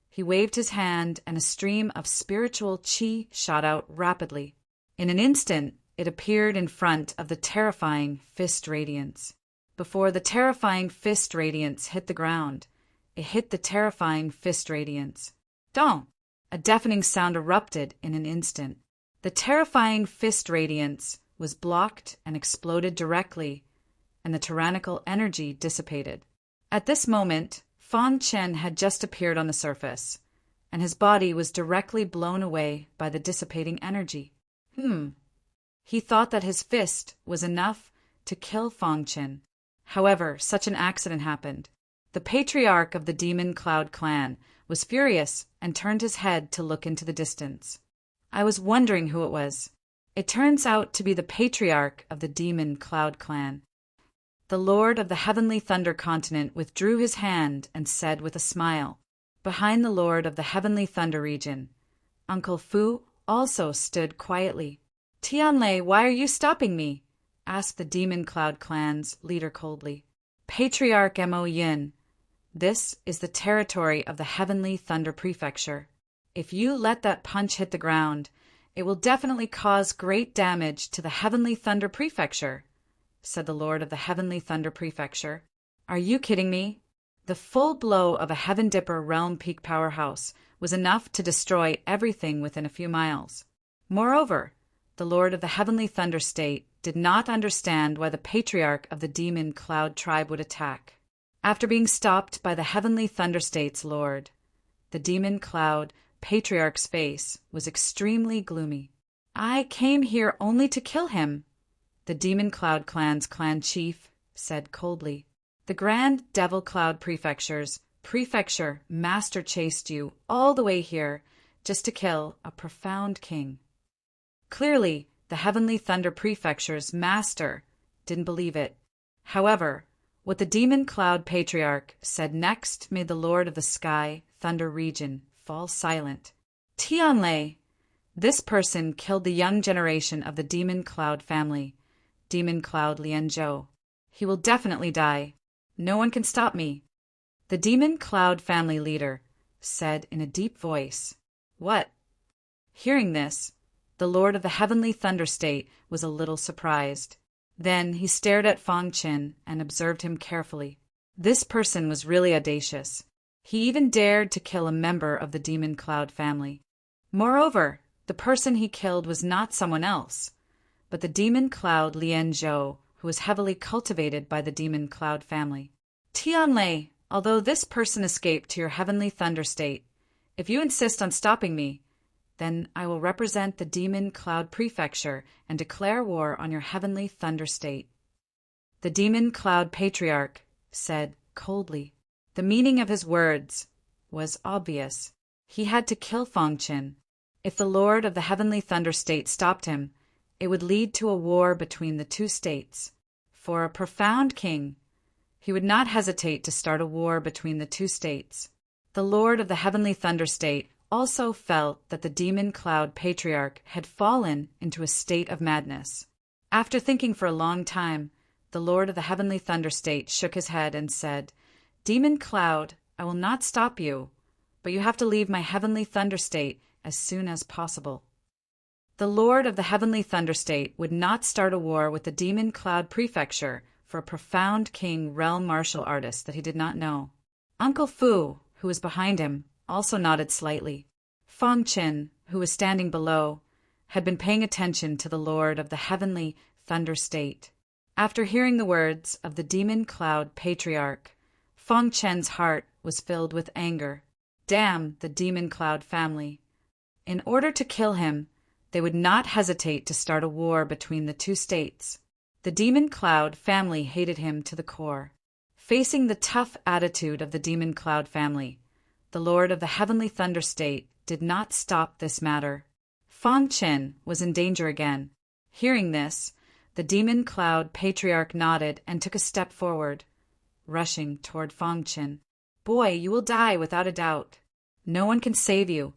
he waved his hand and a stream of spiritual chi shot out rapidly. In an instant, it appeared in front of the terrifying fist radiance. Before the terrifying fist radiance hit the ground, it hit the terrifying fist radiance. Dong! A deafening sound erupted in an instant. The terrifying fist radiance was blocked and exploded directly, and the tyrannical energy dissipated. At this moment, Fang Chen had just appeared on the surface, and his body was directly blown away by the dissipating energy. He thought that his fist was enough to kill Fang Chen. However, such an accident happened. The patriarch of the Demon Cloud Clan was furious and turned his head to look into the distance. I was wondering who it was. It turns out to be the patriarch of the Demon Cloud Clan. The Lord of the Heavenly Thunder Continent withdrew his hand and said with a smile, Behind the Lord of the Heavenly Thunder region, Uncle Fu also stood quietly. Tianlei, why are you stopping me? Asked the Demon Cloud Clan's leader coldly. Patriarch Mo Yin, this is the territory of the Heavenly Thunder Prefecture. If you let that punch hit the ground, it will definitely cause great damage to the Heavenly Thunder Prefecture, said the Lord of the Heavenly Thunder Prefecture. Are you kidding me? The full blow of a Heaven Dipper Realm Peak powerhouse was enough to destroy everything within a few miles. Moreover, the Lord of the Heavenly Thunder State did not understand why the Patriarch of the Demon Cloud Tribe would attack. After being stopped by the Heavenly Thunder State's Lord, the Demon Cloud Patriarch's face was extremely gloomy. I came here only to kill him, the Demon Cloud Clan's clan chief said coldly. The Grand Devil Cloud Prefecture's prefecture master chased you all the way here just to kill a profound king. Clearly, the Heavenly Thunder Prefecture's master didn't believe it. However, what the Demon Cloud Patriarch said next made the Lord of the Sky Thunder region fall silent. Tianlei, this person killed the young generation of the Demon Cloud family, Demon Cloud Lianzhou. He will definitely die. No one can stop me. The Demon Cloud family leader said in a deep voice. What? Hearing this, the Lord of the Heavenly Thunder State was a little surprised. Then he stared at Fang Qin and observed him carefully. This person was really audacious. He even dared to kill a member of the Demon Cloud family. Moreover, the person he killed was not someone else, but the Demon Cloud Lianzhou, who was heavily cultivated by the Demon Cloud family. Tianlei, although this person escaped to your Heavenly Thunder State, if you insist on stopping me, then I will represent the Demon Cloud Prefecture and declare war on your Heavenly Thunder State. The Demon Cloud Patriarch said coldly. The meaning of his words was obvious. He had to kill Fang Qin. If the Lord of the Heavenly Thunder State stopped him, it would lead to a war between the two states. For a profound king, he would not hesitate to start a war between the two states. The Lord of the Heavenly Thunder State also felt that the Demon Cloud Patriarch had fallen into a state of madness. After thinking for a long time, the Lord of the Heavenly Thunder State shook his head and said, Demon Cloud, I will not stop you, but you have to leave my Heavenly Thunder State as soon as possible. The Lord of the Heavenly Thunder State would not start a war with the Demon Cloud Prefecture for a profound king realm martial artist that he did not know. Uncle Fu, who was behind him, also nodded slightly. Fang Qin, who was standing below, had been paying attention to the Lord of the Heavenly Thunder State. After hearing the words of the Demon Cloud Patriarch, Fang Qin's heart was filled with anger. Damn the Demon Cloud family. In order to kill him, they would not hesitate to start a war between the two states. The Demon Cloud family hated him to the core. Facing the tough attitude of the Demon Cloud family, the Lord of the Heavenly Thunder State did not stop this matter. Fang Qin was in danger again. Hearing this, the Demon Cloud Patriarch nodded and took a step forward, rushing toward Fang Qin. Boy, you will die without a doubt. No one can save you,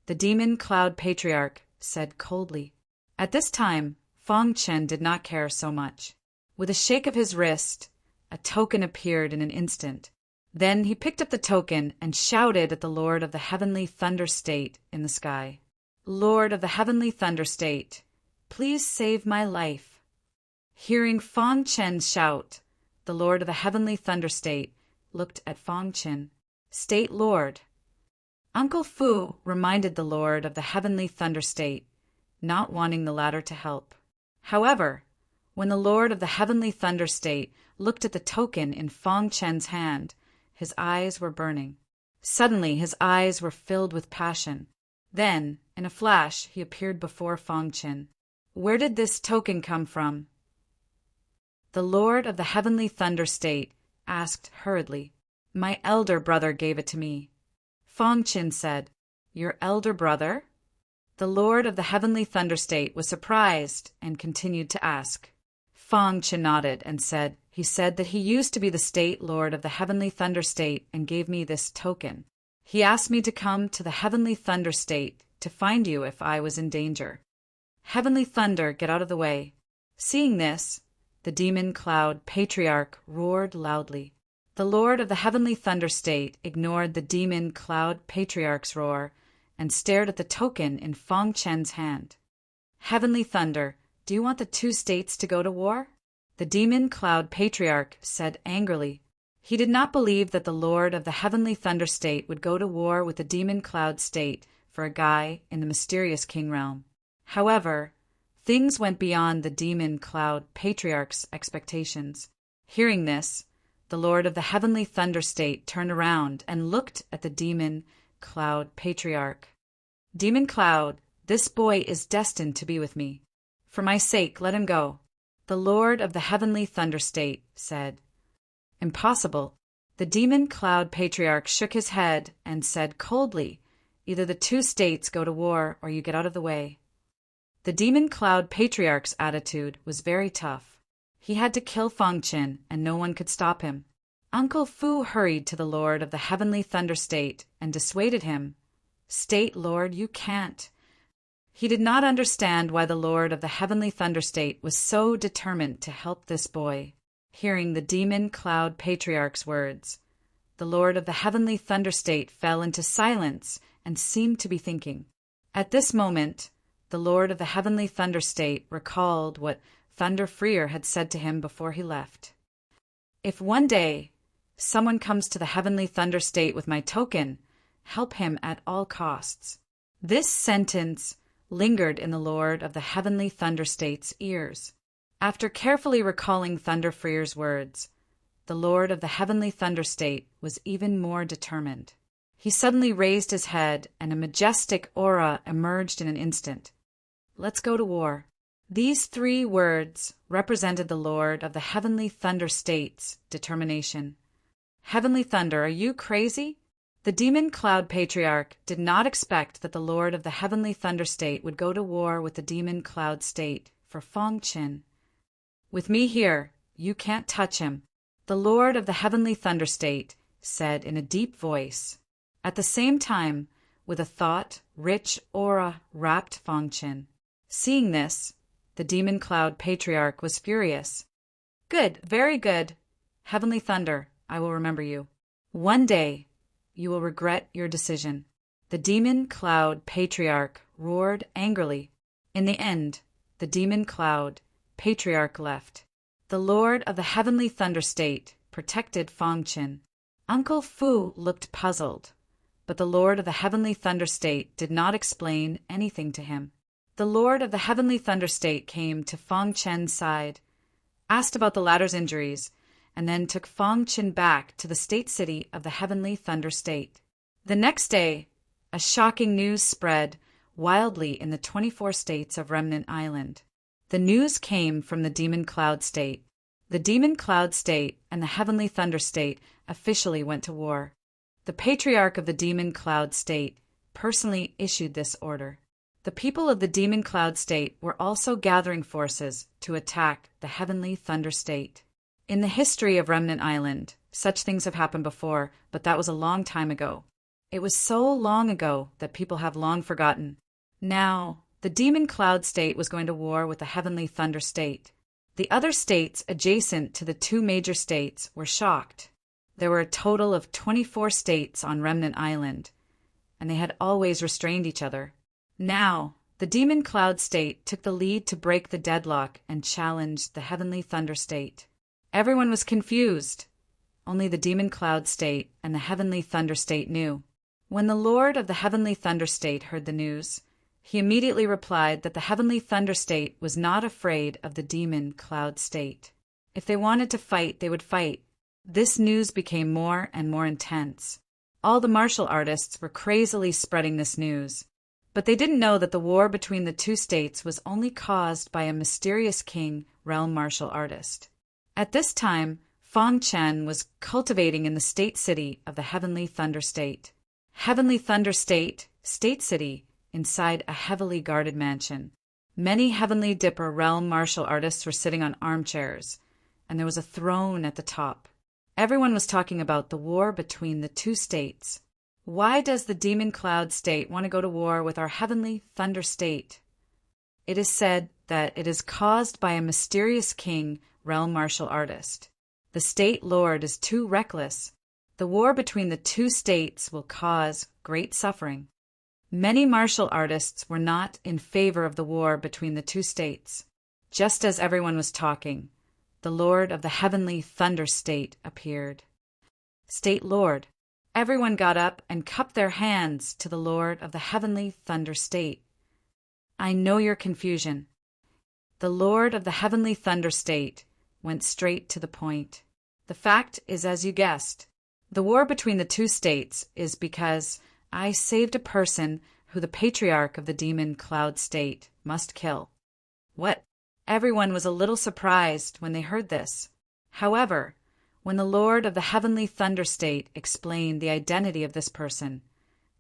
the Demon Cloud Patriarch said coldly. At this time, Fang Qin did not care so much. With a shake of his wrist, a token appeared in an instant. Then he picked up the token and shouted at the Lord of the Heavenly Thunder State in the sky. Lord of the Heavenly Thunder State, please save my life. Hearing Fang Qin's shout, the Lord of the Heavenly Thunder State looked at Fang Qin. State Lord. Uncle Fu reminded the Lord of the Heavenly Thunder State, not wanting the latter to help. However, when the Lord of the Heavenly Thunder State looked at the token in Fang Qin's hand, his eyes were burning. Suddenly his eyes were filled with passion. Then, in a flash, he appeared before Fang Qin. Where did this token come from? The Lord of the Heavenly Thunder State asked hurriedly. My elder brother gave it to me. Fang Qin said, Your elder brother? The Lord of the Heavenly Thunder State was surprised and continued to ask. Fang Qin nodded and said, He said that he used to be the State Lord of the Heavenly Thunder State and gave me this token. He asked me to come to the Heavenly Thunder State to find you if I was in danger. Heavenly Thunder, get out of the way. Seeing this, the demon cloud patriarch roared loudly. The Lord of the Heavenly Thunder State ignored the demon cloud patriarch's roar and stared at the token in Fong Chen's hand. Heavenly Thunder, do you want the two states to go to war? The demon cloud patriarch said angrily. He did not believe that the Lord of the Heavenly Thunder State would go to war with the demon cloud state for a guy in the mysterious king realm. However, things went beyond the demon cloud patriarch's expectations. Hearing this, the Lord of the Heavenly Thunder State turned around and looked at the demon cloud patriarch. Demon Cloud, this boy is destined to be with me. For my sake, let him go. The Lord of the Heavenly Thunder State said. Impossible. The demon cloud patriarch shook his head and said coldly, either the two states go to war or you get out of the way. The demon cloud patriarch's attitude was very tough. He had to kill Fong Chin, and no one could stop him. Uncle Fu hurried to the Lord of the Heavenly Thunder State and dissuaded him. State Lord, you can't. He did not understand why the Lord of the Heavenly Thunder State was so determined to help this boy. Hearing the demon cloud patriarch's words, the Lord of the Heavenly Thunder State fell into silence and seemed to be thinking. At this moment, the Lord of the Heavenly Thunder State recalled what Thunder Freer had said to him before he left. If one day someone comes to the Heavenly Thunder State with my token, help him at all costs. This sentence lingered in the Lord of the Heavenly Thunder State's ears. After carefully recalling Thunder Freer's words, the Lord of the Heavenly Thunder State was even more determined. He suddenly raised his head, and a majestic aura emerged in an instant. Let's go to war. These three words represented the Lord of the Heavenly Thunder State's determination. Heavenly Thunder, are you crazy? The demon cloud patriarch did not expect that the Lord of the Heavenly Thunder State would go to war with the demon cloud state for Fong Chin. With me here, you can't touch him, the Lord of the Heavenly Thunder State said in a deep voice. At the same time, with a thought-rich aura wrapped Fong Chin. Seeing this, the demon cloud patriarch was furious. Good, very good. Heavenly Thunder, I will remember you. One day, you will regret your decision. The demon cloud patriarch roared angrily. In the end, the demon cloud patriarch left. The Lord of the Heavenly Thunder State protected Fong Chin. Uncle Fu looked puzzled, but the Lord of the Heavenly Thunder State did not explain anything to him. The Lord of the Heavenly Thunder State came to Fong Chen's side, asked about the latter's injuries, and then took Fong Chin back to the state city of the Heavenly Thunder State. The next day, a shocking news spread wildly in the 24 states of Remnant Island. The news came from the Demon Cloud State. The Demon Cloud State and the Heavenly Thunder State officially went to war. The Patriarch of the Demon Cloud State personally issued this order. The people of the Demon Cloud State were also gathering forces to attack the Heavenly Thunder State. In the history of Remnant Island, such things have happened before, but that was a long time ago. It was so long ago that people have long forgotten. Now, the Demon Cloud State was going to war with the Heavenly Thunder State. The other states adjacent to the two major states were shocked. There were a total of 24 states on Remnant Island, and they had always restrained each other. Now, the Demon Cloud State took the lead to break the deadlock and challenged the Heavenly Thunder State. Everyone was confused. Only the Demon Cloud State and the Heavenly Thunder State knew. When the Lord of the Heavenly Thunder State heard the news, he immediately replied that the Heavenly Thunder State was not afraid of the Demon Cloud State. If they wanted to fight, they would fight. This news became more and more intense. All the martial artists were crazily spreading this news. But they didn't know that the war between the two states was only caused by a mysterious king, realm martial artist. At this time, Fong Chen was cultivating in the state city of the Heavenly Thunder State. Heavenly Thunder State, state city, inside a heavily guarded mansion. Many Heavenly Dipper realm martial artists were sitting on armchairs, and there was a throne at the top. Everyone was talking about the war between the two states. Why does the Demon Cloud State want to go to war with our Heavenly Thunder State? It is said that it is caused by a mysterious king, realm martial artist. The State Lord is too reckless. The war between the two states will cause great suffering. Many martial artists were not in favor of the war between the two states. Just as everyone was talking, the Lord of the Heavenly Thunder State appeared. State Lord. Everyone got up and cupped their hands to the Lord of the Heavenly Thunder State. I know your confusion. The Lord of the Heavenly Thunder State went straight to the point. The fact is as you guessed. The war between the two states is because I saved a person who the Patriarch of the Demon Cloud State must kill. What? Everyone was a little surprised when they heard this. However, when the Lord of the Heavenly Thunder State explained the identity of this person,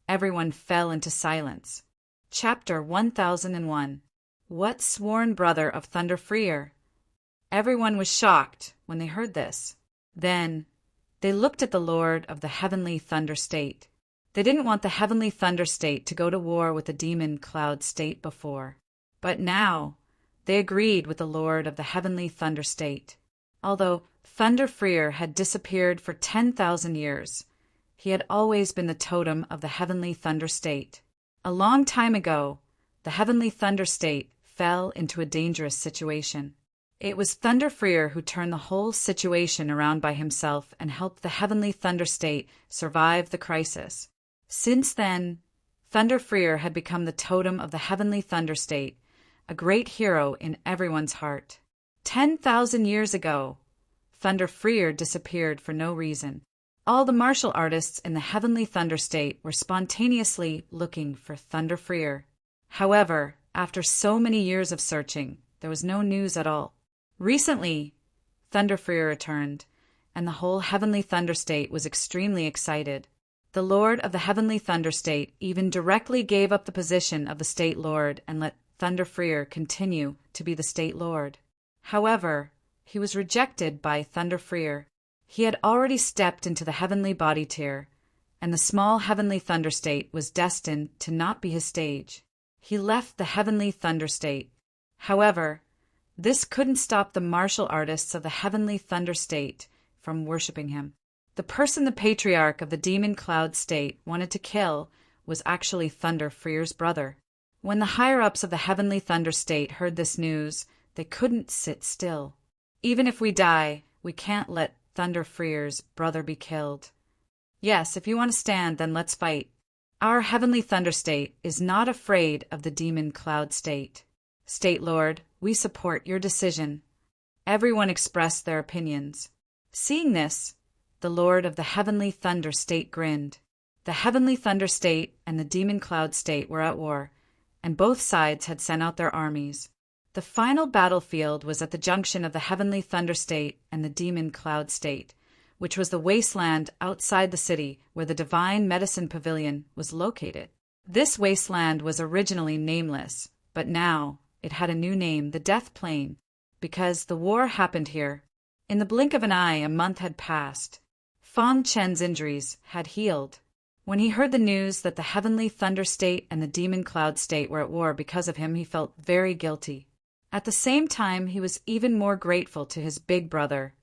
everyone fell into silence. Chapter 1001. What sworn brother of Thunder Freer? Everyone was shocked when they heard this. Then they looked at the Lord of the Heavenly Thunder State. They didn't want the Heavenly Thunder State to go to war with the Demon Cloud State before. But now they agreed with the Lord of the Heavenly Thunder State. Although Thunder Freer had disappeared for 10,000 years, he had always been the totem of the Heavenly Thunder State. A long time ago, the Heavenly Thunder State fell into a dangerous situation. It was Thunder Freer who turned the whole situation around by himself and helped the Heavenly Thunder State survive the crisis. Since then, Thunder Freer had become the totem of the Heavenly Thunder State, a great hero in everyone's heart. 10,000 years ago, Thunder Freer disappeared for no reason. All the martial artists in the Heavenly Thunder State were spontaneously looking for Thunder Freer. However, after so many years of searching, there was no news at all. Recently, Thunder Freer returned, and the whole Heavenly Thunder State was extremely excited. The Lord of the Heavenly Thunder State even directly gave up the position of the State Lord and let Thunder Freer continue to be the State Lord. However, he was rejected by Thunder Freer. He had already stepped into the heavenly body tier, and the small Heavenly Thunder State was destined to not be his stage. He left the Heavenly Thunder State. However, this couldn't stop the martial artists of the Heavenly Thunder State from worshipping him. The person the Patriarch of the Demon Cloud State wanted to kill was actually Thunder Freer's brother. When the higher-ups of the Heavenly Thunder State heard this news, they couldn't sit still. Even if we die, we can't let Thunder Freer's brother be killed. Yes, if you want to stand, then let's fight. Our Heavenly Thunder State is not afraid of the Demon Cloud State. State Lord, we support your decision. Everyone expressed their opinions. Seeing this, the Lord of the Heavenly Thunder State grinned. The Heavenly Thunder State and the Demon Cloud State were at war, and both sides had sent out their armies. The final battlefield was at the junction of the Heavenly Thunder State and the Demon Cloud State, which was the wasteland outside the city where the Divine Medicine Pavilion was located. This wasteland was originally nameless, but now it had a new name, the Death Plain, because the war happened here. In the blink of an eye, a month had passed. Fang Chen's injuries had healed. When he heard the news that the Heavenly Thunder State and the Demon Cloud State were at war because of him, he felt very guilty. At the same time, he was even more grateful to his big brother,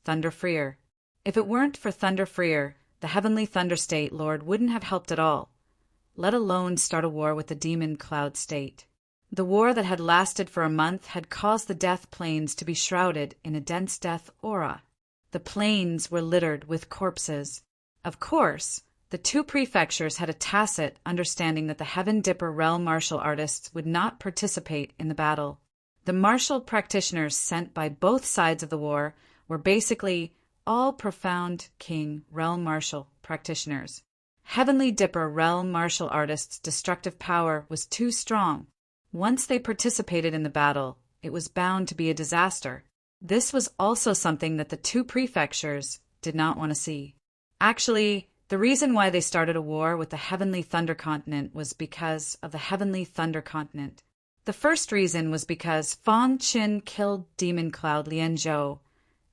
Thunder Freer. If it weren't for Thunder Freer, the Heavenly Thunder State Lord wouldn't have helped at all, let alone start a war with the Demon Cloud State. The war that had lasted for a month had caused the Death Plains to be shrouded in a dense death aura. The plains were littered with corpses. Of course, the two prefectures had a tacit understanding that the Heaven Dipper realm martial artists would not participate in the battle. The martial practitioners sent by both sides of the war were basically all profound king realm martial practitioners. Heavenly Dipper realm martial artists' destructive power was too strong. Once they participated in the battle, it was bound to be a disaster. This was also something that the two prefectures did not want to see. Actually, the reason why they started a war with the Heavenly Thunder Continent was because of the Heavenly Thunder Continent. The first reason was because Fang Qin killed Demon Cloud Lian Zhou,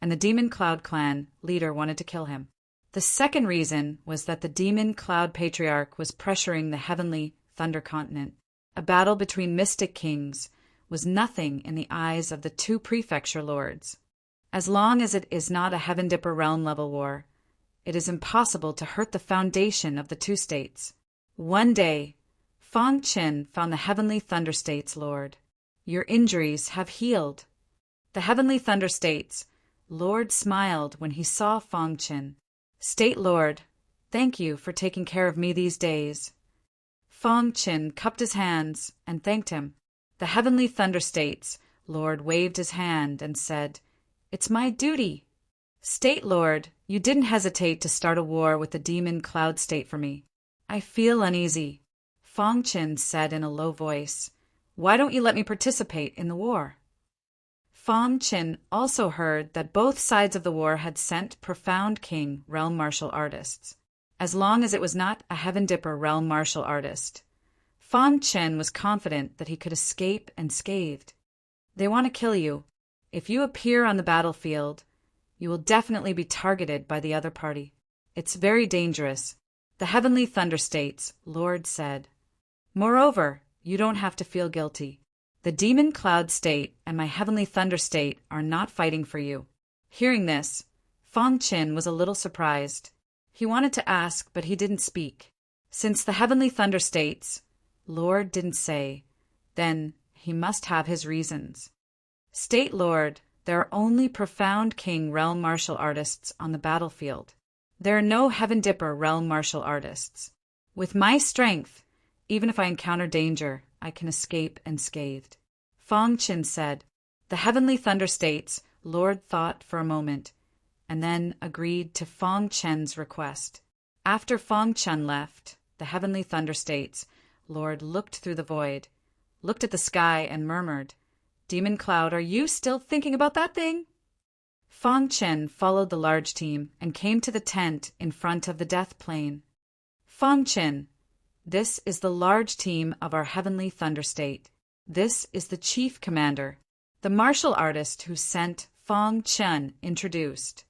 and the Demon Cloud clan leader wanted to kill him. The second reason was that the Demon Cloud Patriarch was pressuring the Heavenly Thunder Continent. A battle between mystic kings was nothing in the eyes of the two prefecture lords. As long as it is not a Heaven Dipper realm-level war, it is impossible to hurt the foundation of the two states. One day, Fang Qin found the Heavenly Thunder State's lord. "Your injuries have healed." The Heavenly Thunder State's lord smiled when he saw Fang Qin. "State Lord, thank you for taking care of me these days." Fang Qin cupped his hands and thanked him. The Heavenly Thunder State's lord waved his hand and said, "It's my duty." "State Lord, you didn't hesitate to start a war with the Demon Cloud State for me." "I feel uneasy," Fang Qin said in a low voice. "Why don't you let me participate in the war?" Fang Qin also heard that both sides of the war had sent Profound King realm martial artists. As long as it was not a Heaven Dipper realm martial artist, Fang Qin was confident that he could escape unscathed. "They want to kill you. If you appear on the battlefield, you will definitely be targeted by the other party. It's very dangerous," the Heavenly Thunder State's Lord said. "Moreover, you don't have to feel guilty. The Demon Cloud State and my Heavenly Thunder State are not fighting for you." Hearing this, Fang Qin was a little surprised. He wanted to ask, but he didn't speak. Since the Heavenly Thunder State's Lord didn't say, then he must have his reasons. "State Lord, there are only Profound King realm martial artists on the battlefield. There are no Heaven Dipper realm martial artists. With my strength, even if I encounter danger, I can escape unscathed," Fang Qin said. The Heavenly Thunder State's Lord thought for a moment, and then agreed to Fang Qin's request. After Fang Qin left, the Heavenly Thunder State's Lord looked through the void, looked at the sky, and murmured, "Demon Cloud, are you still thinking about that thing?" Fang Qin followed the large team and came to the tent in front of the death plane. "Fang Qin, this is the large team of our Heavenly Thunder State. This is the Chief Commander," the martial artist who sent Fang Qin introduced.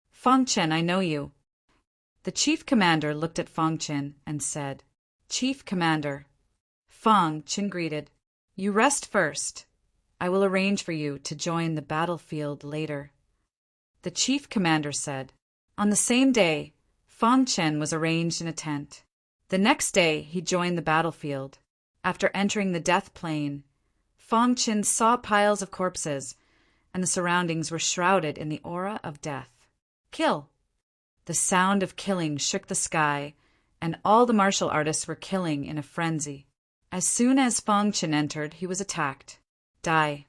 "Fang Qin, I know you." The Chief Commander looked at Fang Qin and said, "Chief Commander." Fang Qin greeted, "You rest first. I will arrange for you to join the battlefield later." The Chief Commander said. On the same day, Fang Qin was arranged in a tent. The next day, he joined the battlefield. After entering the death plane, Fang Qin saw piles of corpses, and the surroundings were shrouded in the aura of death. "Kill!" The sound of killing shook the sky, and all the martial artists were killing in a frenzy. As soon as Fang Qin entered, he was attacked. "Die!"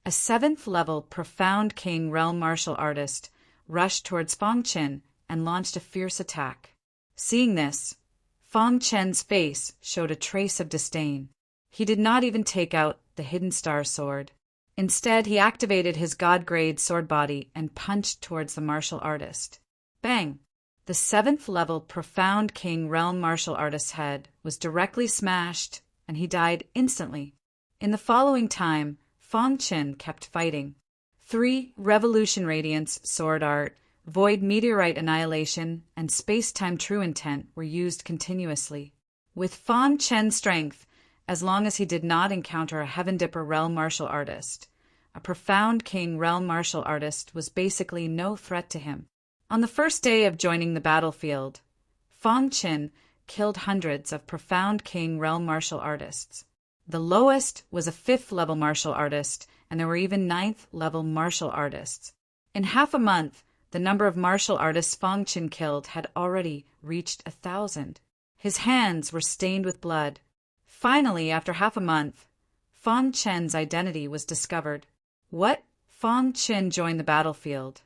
A 7th level Profound King realm martial artist rushed towards Fang Qin and launched a fierce attack. Seeing this, Fang Qin's face showed a trace of disdain. He did not even take out the Hidden Star sword. Instead, he activated his God-grade sword body and punched towards the martial artist. Bang! The 7th level Profound King realm martial artist's head was directly smashed, and he died instantly. In the following time, Fang Qin kept fighting. 3 Revolution Radiance Sword Art, Void Meteorite Annihilation, and Space-Time True Intent were used continuously. With Fang Qin's strength, as long as he did not encounter a Heaven Dipper realm martial artist, a Profound King realm martial artist was basically no threat to him. On the first day of joining the battlefield, Fang Qin killed hundreds of Profound King realm martial artists. The lowest was a 5th level martial artist, and there were even 9th level martial artists. In half a month, the number of martial artists Fang Qin killed had already reached 1,000. His hands were stained with blood. Finally, after half a month, Fang Qin's identity was discovered. What? Fang Qin joined the battlefield.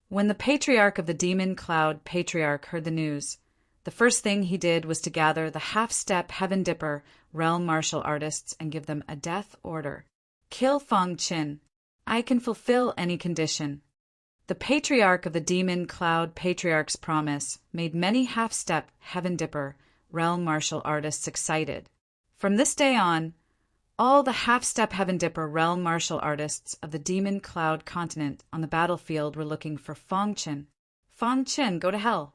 When the Patriarch of the Demon Cloud Patriarch heard the news, the first thing he did was to gather the half-step Heaven Dipper realm martial artists and give them a death order. "Kill Fang Qin. I can fulfill any condition." The Patriarch of the Demon Cloud Patriarch's promise made many half-step Heaven Dipper realm martial artists excited. From this day on, all the half-step Heaven Dipper realm martial artists of the Demon Cloud continent on the battlefield were looking for Fang Qin. Fang Qin, go to hell.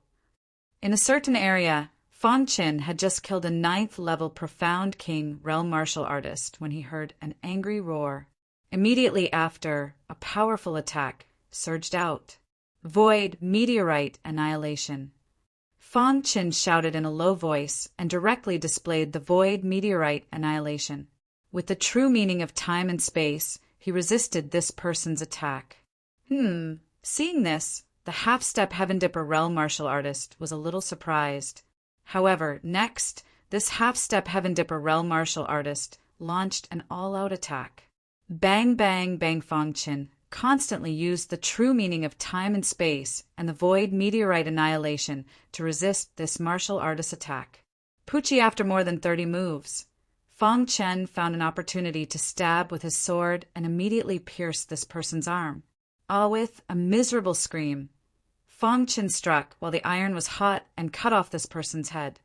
In a certain area, Fang Qin had just killed a 9th-level Profound King realm martial artist when he heard an angry roar. Immediately after, a powerful attack surged out. Void Meteorite Annihilation. Fang Qin shouted in a low voice and directly displayed the Void Meteorite Annihilation. With the true meaning of time and space, he resisted this person's attack. Seeing this, the half-step Heaven Dipper realm martial artist was a little surprised. However, next, this half-step Heaven Dipper realm martial artist launched an all-out attack. Bang Bang Bang. Fang Qin constantly used the true meaning of time and space and the Void Meteorite Annihilation to resist this martial artist's attack. Pucci, after more than 30 moves, Fang Qin found an opportunity to stab with his sword and immediately pierced this person's arm. With a miserable scream, Fang Qin struck while the iron was hot and cut off this person's head.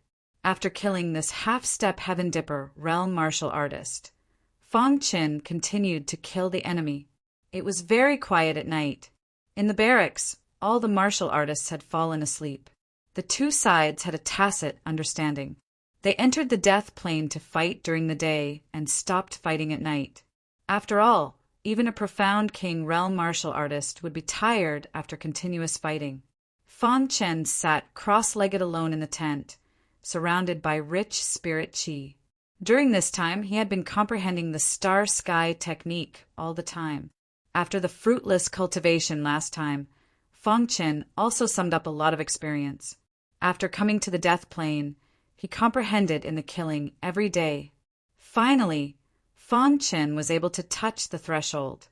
After killing this half-step Heaven Dipper realm martial artist, Fang Qin continued to kill the enemy. It was very quiet at night. In the barracks, all the martial artists had fallen asleep. The two sides had a tacit understanding. They entered the death plane to fight during the day and stopped fighting at night. After all, even a Profound King realm martial artist would be tired after continuous fighting. Fang Qin sat cross-legged alone in the tent, surrounded by rich spirit qi. During this time, he had been comprehending the star sky technique all the time. After the fruitless cultivation last time, Fang Qin also summed up a lot of experience. After coming to the death plane, he comprehended in the killing every day. Finally, Fang Qin was able to touch the threshold.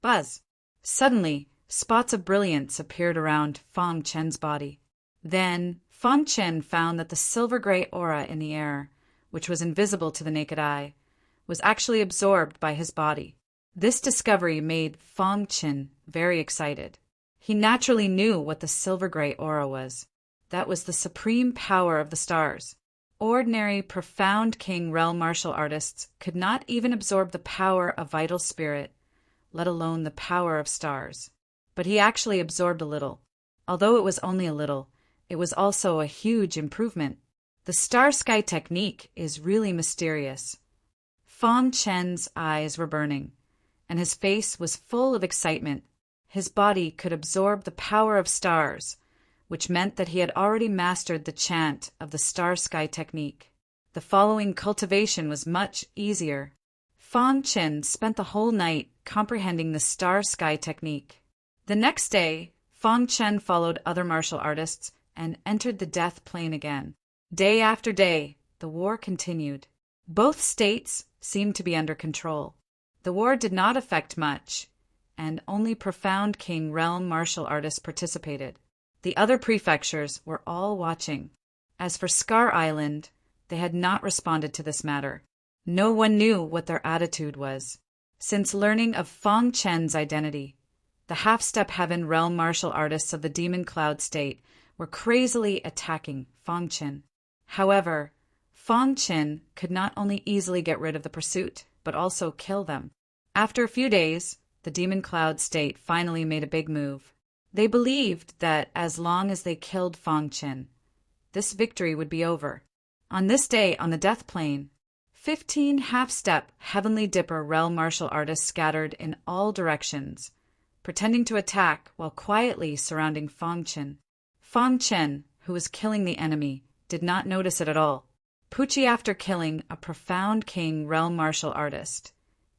Buzz! Suddenly, spots of brilliance appeared around Fang Qin's body. Then, Fang Qin found that the silver-gray aura in the air, which was invisible to the naked eye, was actually absorbed by his body. This discovery made Fang Qin very excited. He naturally knew what the silver-gray aura was. That was the supreme power of the stars. Ordinary Profound King realm martial artists could not even absorb the power of vital spirit, let alone the power of stars. But he actually absorbed a little. Although it was only a little, it was also a huge improvement. The star sky technique is really mysterious. Fang Qin's eyes were burning, and his face was full of excitement. His body could absorb the power of stars, which meant that he had already mastered the chant of the star sky technique. The following cultivation was much easier. Fang Qin spent the whole night comprehending the star sky technique. The next day, Fang Qin followed other martial artists and entered the death plane again. Day after day, the war continued. Both states seemed to be under control. The war did not affect much, and only Profound King realm martial artists participated. The other prefectures were all watching. As for Scar Island, they had not responded to this matter. No one knew what their attitude was. Since learning of Fang Qin's identity, the half-step heaven realm martial artists of the Demon Cloud State were crazily attacking Fang Qin. However, Fang Qin could not only easily get rid of the pursuit, but also kill them. After a few days, the Demon Cloud State finally made a big move. They believed that as long as they killed Fang Qin, this victory would be over. On this day, on the death plane, 15 half-step Heavenly Dipper realm martial artists scattered in all directions, pretending to attack while quietly surrounding Fang Qin. Fang Qin, who was killing the enemy, did not notice it at all. Pucci, after killing a Profound King realm martial artist,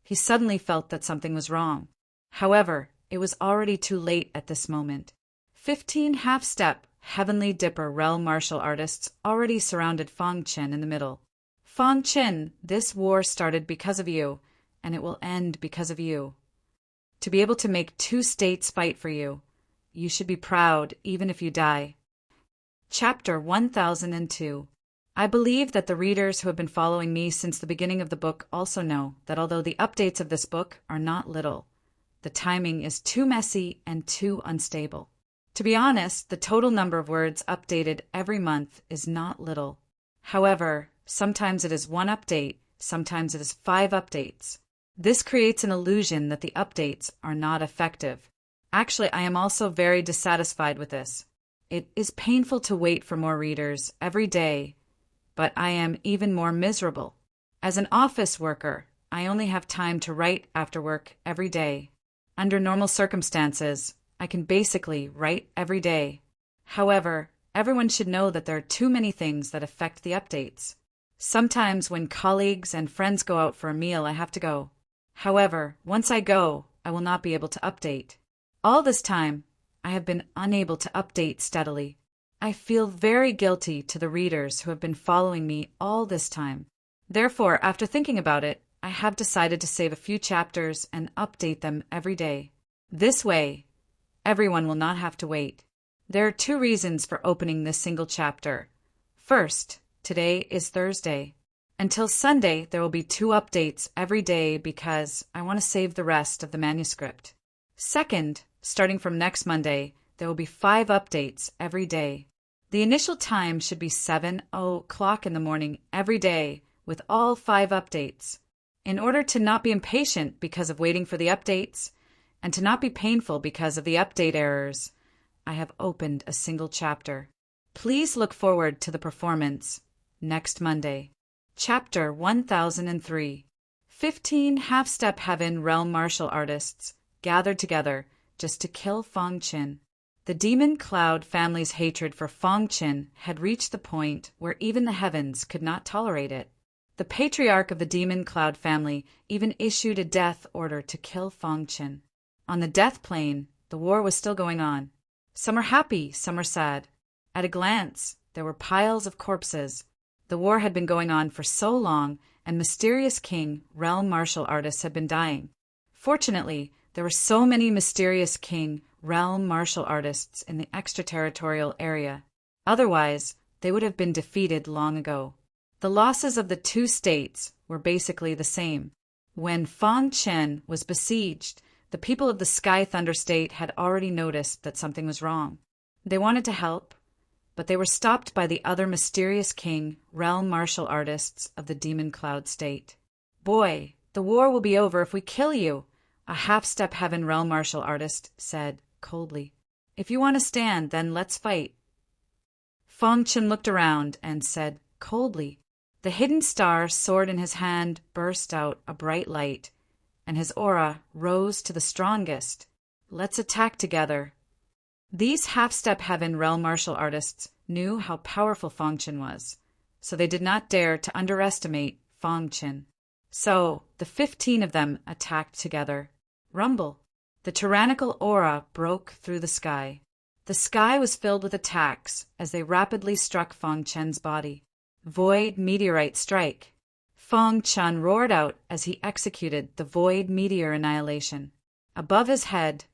he suddenly felt that something was wrong. However, it was already too late at this moment. 15 half-step Heavenly Dipper realm martial artists already surrounded Fang Qin in the middle. Fang Qin, this war started because of you, and it will end because of you. To be able to make two states fight for you, you should be proud even if you die. Chapter 1002. I believe that the readers who have been following me since the beginning of the book also know that although the updates of this book are not little, the timing is too messy and too unstable. To be honest, the total number of words updated every month is not little. However, sometimes it is 1 update, sometimes it is 5 updates. This creates an illusion that the updates are not effective. Actually, I am also very dissatisfied with this. It is painful to wait for more readers every day, but I am even more miserable. As an office worker, I only have time to write after work every day. Under normal circumstances, I can basically write every day. However, everyone should know that there are too many things that affect the updates. Sometimes when colleagues and friends go out for a meal, I have to go. However, once I go, I will not be able to update. All this time, I have been unable to update steadily. I feel very guilty to the readers who have been following me all this time. Therefore, after thinking about it, I have decided to save a few chapters and update them every day. This way, everyone will not have to wait. There are 2 reasons for opening this single chapter. First, today is Thursday. Until Sunday, there will be 2 updates every day because I want to save the rest of the manuscript. Second, starting from next Monday, there will be 5 updates every day. The initial time should be 7 o'clock in the morning every day with all 5 updates. In order to not be impatient because of waiting for the updates, and to not be painful because of the update errors, I have opened a single chapter. Please look forward to the performance next Monday. Chapter 1003. 15 Half-Step Heaven Realm Martial Artists gathered together just to kill Fong Qin. The Demon Cloud family's hatred for Fong Qin had reached the point where even the heavens could not tolerate it. The patriarch of the Demon Cloud family even issued a death order to kill Fong Qin. On the death plane, the war was still going on. Some are happy, some are sad. At a glance, there were piles of corpses. The war had been going on for so long, and mysterious king, realm martial artists had been dying. Fortunately, there were so many mysterious king, realm martial artists in the extraterritorial area. Otherwise, they would have been defeated long ago. The losses of the 2 states were basically the same. When Fong Qin was besieged, the people of the Sky Thunder State had already noticed that something was wrong. They wanted to help, but they were stopped by the other mysterious king, realm martial artists of the Demon Cloud State. "Boy, the war will be over if we kill you," a half-step heaven realm martial artist said coldly. "If you want to stand, then let's fight." Fong Qin looked around and said coldly. The hidden star sword in his hand burst out a bright light, and his aura rose to the strongest. "Let's attack together." These half-step heaven realm martial artists knew how powerful Fong Qin was, so they did not dare to underestimate Fong Qin. So the 15 of them attacked together. Rumble! The tyrannical aura broke through the sky. The sky was filled with attacks as they rapidly struck Fong Qin's body. Void meteorite strike. Fong Qin roared out as he executed the void meteor annihilation. Above his head,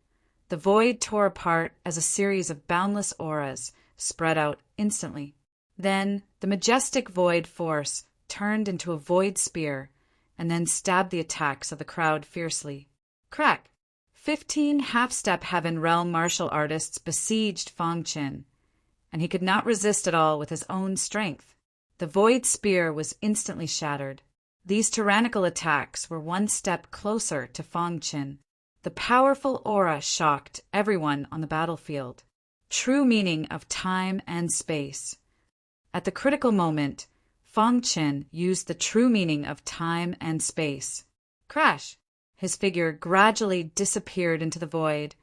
the void tore apart as a series of boundless auras spread out instantly. Then the majestic void force turned into a void spear and then stabbed the attacks of the crowd fiercely. Crack! 15 half-step heaven realm martial artists besieged Fong Qin, and he could not resist at all with his own strength. The void spear was instantly shattered. These tyrannical attacks were one step closer to Fong Qin. The powerful aura shocked everyone on the battlefield. True meaning of time and space. At the critical moment, Fong Qin used the true meaning of time and space. Crash! His figure gradually disappeared into the void,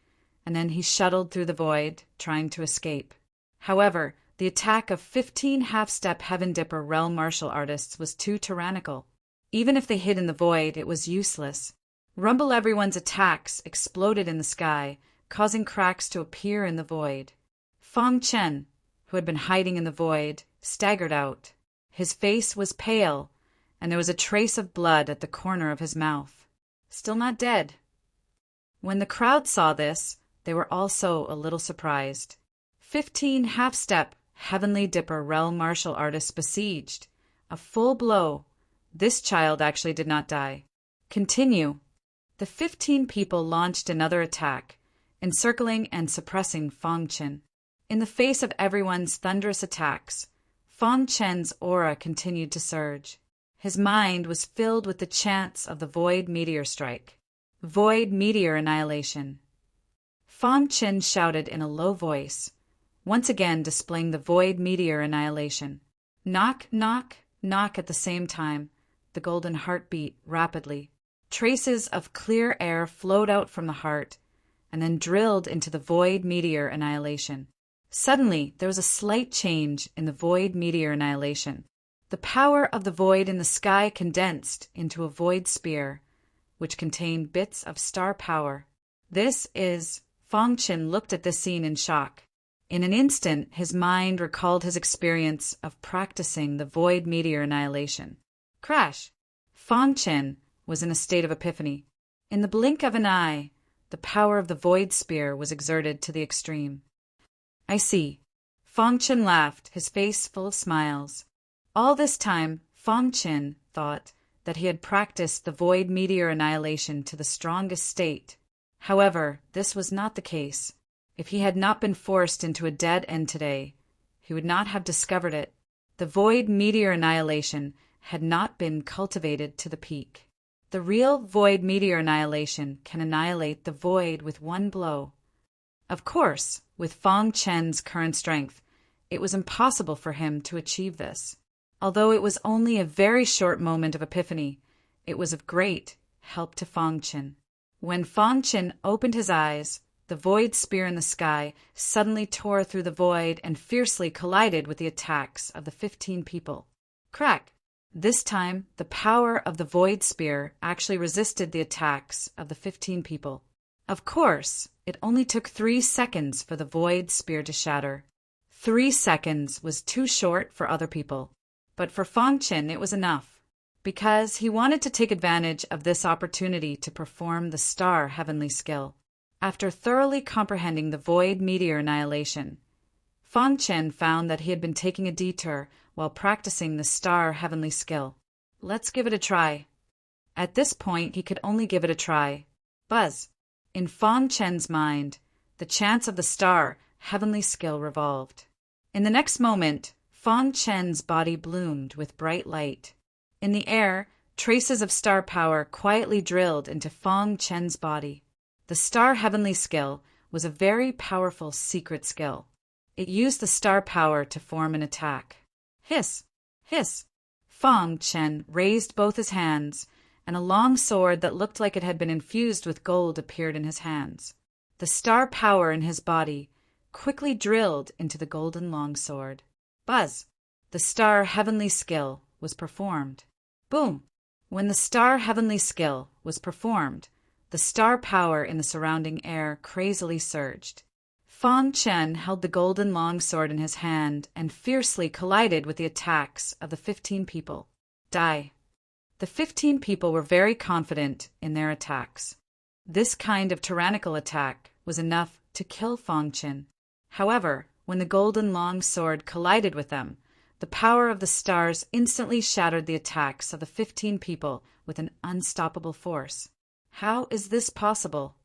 and then he shuttled through the void, trying to escape. However, the attack of 15 half-step Heaven Dipper realm martial artists was too tyrannical. Even if they hid in the void, it was useless. Rumble Everyone's attacks exploded in the sky, causing cracks to appear in the void. Fong Qin, who had been hiding in the void, staggered out. His face was pale, and there was a trace of blood at the corner of his mouth. Still not dead. When the crowd saw this, they were also a little surprised. 15 half-step Heavenly Dipper realm martial artists besieged. A full blow. This child actually did not die. Continue. The 15 people launched another attack, encircling and suppressing Fong Qin. In the face of everyone's thunderous attacks, Fong Qin's aura continued to surge. His mind was filled with the chants of the void meteor strike. Void meteor annihilation. Fong Qin shouted in a low voice, once again displaying the void meteor annihilation. Knock, knock, knock at the same time. The golden heart beat rapidly. Traces of clear air flowed out from the heart and then drilled into the void meteor annihilation. Suddenly, there was a slight change in the void meteor annihilation. The power of the void in the sky condensed into a void sphere, which contained bits of star power. Fang Qin looked at this scene in shock. In an instant, his mind recalled his experience of practicing the void meteor annihilation. Crash! Fang Qin was in a state of epiphany. In the blink of an eye, the power of the void sphere was exerted to the extreme. I see. Fang Qin laughed, his face full of smiles. All this time, Fang Qin thought that he had practiced the void meteor annihilation to the strongest state. However, this was not the case. If he had not been forced into a dead end today, he would not have discovered it. The void meteor annihilation had not been cultivated to the peak. The real void meteor annihilation can annihilate the void with one blow. Of course, with Fang Qin's current strength, it was impossible for him to achieve this. Although it was only a very short moment of epiphany, it was of great help to Fang Qin. When Fang Qin opened his eyes, the void spear in the sky suddenly tore through the void and fiercely collided with the attacks of the 15 people. Crack! This time, the power of the void spear actually resisted the attacks of the 15 people. Of course, it only took 3 seconds for the void spear to shatter. 3 seconds was too short for other people, but for Fang Qin it was enough, because he wanted to take advantage of this opportunity to perform the star heavenly skill. After thoroughly comprehending the void meteor annihilation, Fang Qin found that he had been taking a detour while practicing the star heavenly skill. Let's give it a try. At this point, he could only give it a try. Buzz! In Fang Qin's mind, the chance of the star heavenly skill revolved. In the next moment, Fang Qin's body bloomed with bright light. In the air, traces of star power quietly drilled into Fang Qin's body. The star heavenly skill was a very powerful secret skill. It used the star power to form an attack. Hiss! Hiss! Fang Qin raised both his hands, and a long sword that looked like it had been infused with gold appeared in his hands. The star power in his body quickly drilled into the golden longsword. Buzz! The star heavenly skill was performed. Boom! When the star heavenly skill was performed, the star power in the surrounding air crazily surged. Fang Qin held the golden longsword in his hand and fiercely collided with the attacks of the 15 people. Die! The 15 people were very confident in their attacks. This kind of tyrannical attack was enough to kill Fang Qin. However, when the golden longsword collided with them, the power of the stars instantly shattered the attacks of the 15 people with an unstoppable force. How is this possible?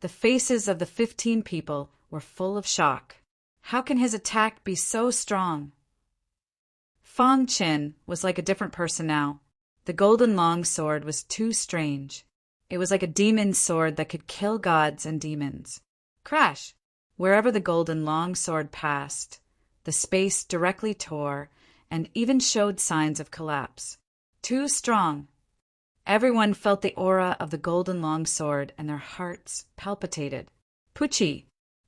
The faces of the 15 people were full of shock. How can his attack be so strong? Fang Qin was like a different person now. The golden longsword was too strange. It was like a demon's sword that could kill gods and demons. Crash! Wherever the golden longsword passed, the space directly tore and even showed signs of collapse. Too strong. Everyone felt the aura of the golden longsword and their hearts palpitated. Pucci!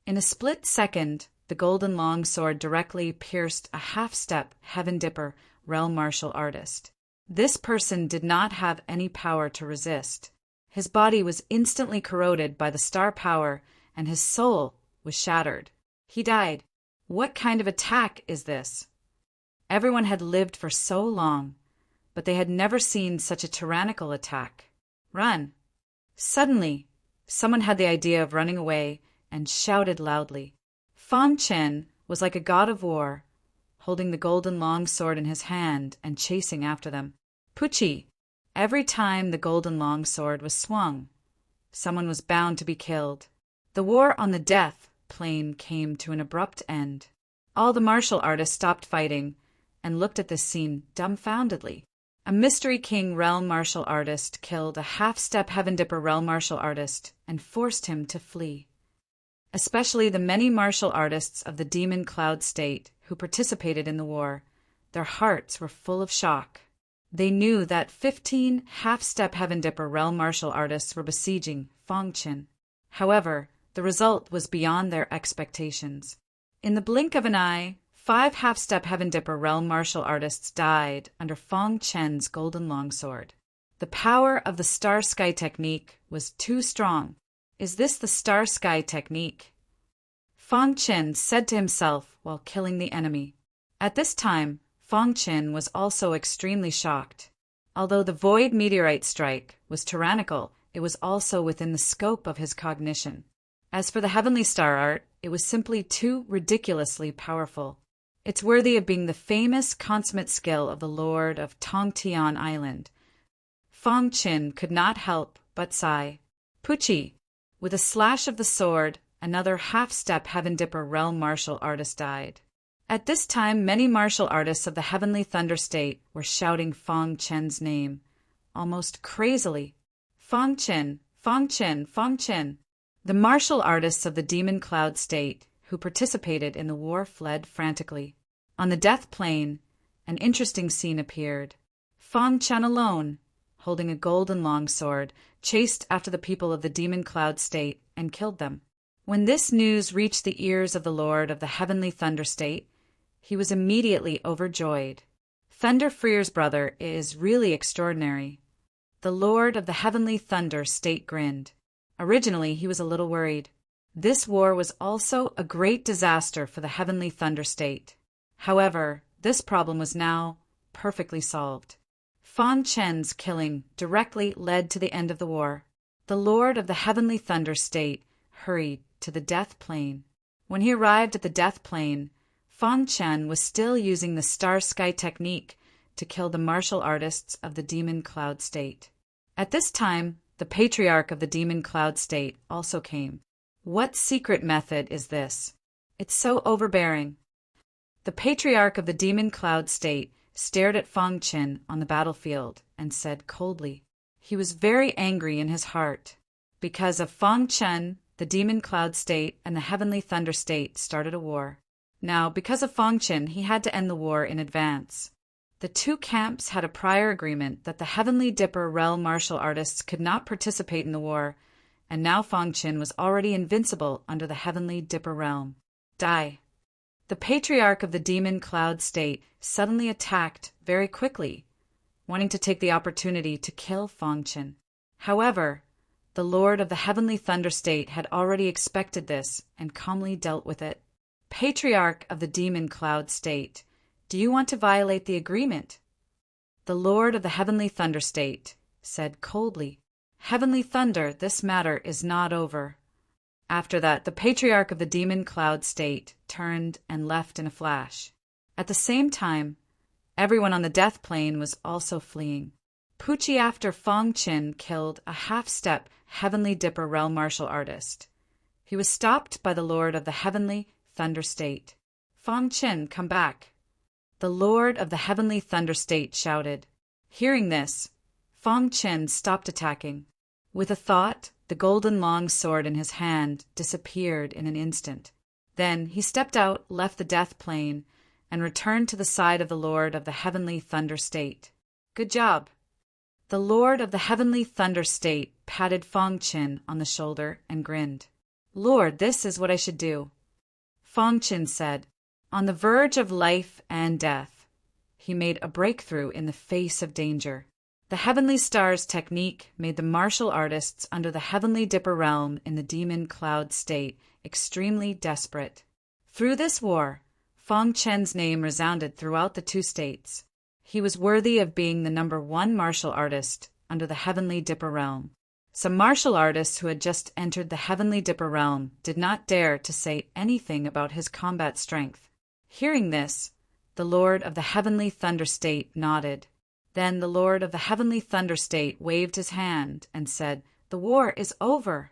In a split second, the golden longsword directly pierced a half-step Heaven Dipper realm martial artist. This person did not have any power to resist. His body was instantly corroded by the star power, and his soul was shattered. He died. What kind of attack is this? Everyone had lived for so long, but they had never seen such a tyrannical attack. Run! Suddenly, someone had the idea of running away and shouted loudly. Fang Qin was like a god of war, holding the golden longsword in his hand and chasing after them. Pucci! Every time the golden longsword was swung, someone was bound to be killed. The war on the death plane came to an abrupt end. All the martial artists stopped fighting and looked at this scene dumbfoundedly. A Mystery King realm martial artist killed a half-step Heaven Dipper realm martial artist and forced him to flee. especially the many martial artists of the Demon Cloud State who participated in the war. Their hearts were full of shock. They knew that 15 half-step Heaven Dipper realm martial artists were besieging Fangchen. However, the result was beyond their expectations. In the blink of an eye, 5 half-step Heaven Dipper realm martial artists died under Fang Chen's golden longsword. The power of the Star Sky technique was too strong. Is this the Star Sky technique? Fang Chen said to himself while killing the enemy. At this time, Fang Chen was also extremely shocked. Although the Void Meteorite Strike was tyrannical, it was also within the scope of his cognition. As for the Heavenly Star Art, it was simply too ridiculously powerful. It's worthy of being the famous consummate skill of the Lord of Tongtian Island. Fang Chen could not help but sigh. Pucci! With a slash of the sword, another half-step Heaven Dipper realm martial artist died. At this time, many martial artists of the Heavenly Thunder State were shouting Fang Chen's name, almost crazily. Fang Chen! Fang Chen! Fang Chen! The martial artists of the Demon Cloud State who participated in the war fled frantically. On the death plane, an interesting scene appeared. Fang Chen alone, holding a golden longsword, chased after the people of the Demon Cloud State and killed them. When this news reached the ears of the Lord of the Heavenly Thunder State, he was immediately overjoyed. Thunder Freer's brother is really extraordinary. The Lord of the Heavenly Thunder State grinned. Originally, he was a little worried. This war was also a great disaster for the Heavenly Thunder State. However, this problem was now perfectly solved. Fang Chen's killing directly led to the end of the war. The Lord of the Heavenly Thunder State hurried to the death plane. When he arrived at the death plane, Fang Chen was still using the Star Sky technique to kill the martial artists of the Demon Cloud State. At this time, the Patriarch of the Demon Cloud State also came. What secret method is this? It's so overbearing. The Patriarch of the Demon Cloud State stared at Fang Chen on the battlefield and said coldly. He was very angry in his heart. Because of Fang Chen, the Demon Cloud State and the Heavenly Thunder State started a war. Now, because of Fang Chen, he had to end the war in advance. The two camps had a prior agreement that the Heavenly Dipper realm martial artists could not participate in the war, and now Fang Chen was already invincible under the Heavenly Dipper realm. Die. The Patriarch of the Demon Cloud State suddenly attacked very quickly, wanting to take the opportunity to kill Fang Chen. However, the Lord of the Heavenly Thunder State had already expected this and calmly dealt with it. Patriarch of the Demon Cloud State, do you want to violate the agreement? The Lord of the Heavenly Thunder State said coldly, Heavenly Thunder, this matter is not over. After that, the Patriarch of the Demon Cloud State turned and left in a flash. At the same time, everyone on the death plane was also fleeing. Pucci after Fang Chen killed a half-step Heavenly Dipper realm martial artist. He was stopped by the Lord of the Heavenly Thunder State. Fang Chen, come back. The Lord of the Heavenly Thunder State shouted. Hearing this, Fang Chen stopped attacking. With a thought, the golden long sword in his hand disappeared in an instant. Then he stepped out, left the death plane, and returned to the side of the Lord of the Heavenly Thunder State. Good job. The Lord of the Heavenly Thunder State patted Fang Chen on the shoulder and grinned. Lord, this is what I should do. Fang Chen said, on the verge of life and death. He made a breakthrough in the face of danger. The Heavenly Stars technique made the martial artists under the Heavenly Dipper realm in the Demon Cloud State extremely desperate. Through this war, Fang Chen's name resounded throughout the two states. He was worthy of being the #1 martial artist under the Heavenly Dipper realm. Some martial artists who had just entered the Heavenly Dipper realm did not dare to say anything about his combat strength. Hearing this, the Lord of the Heavenly Thunder State nodded. Then the Lord of the Heavenly Thunder State waved his hand and said, The war is over.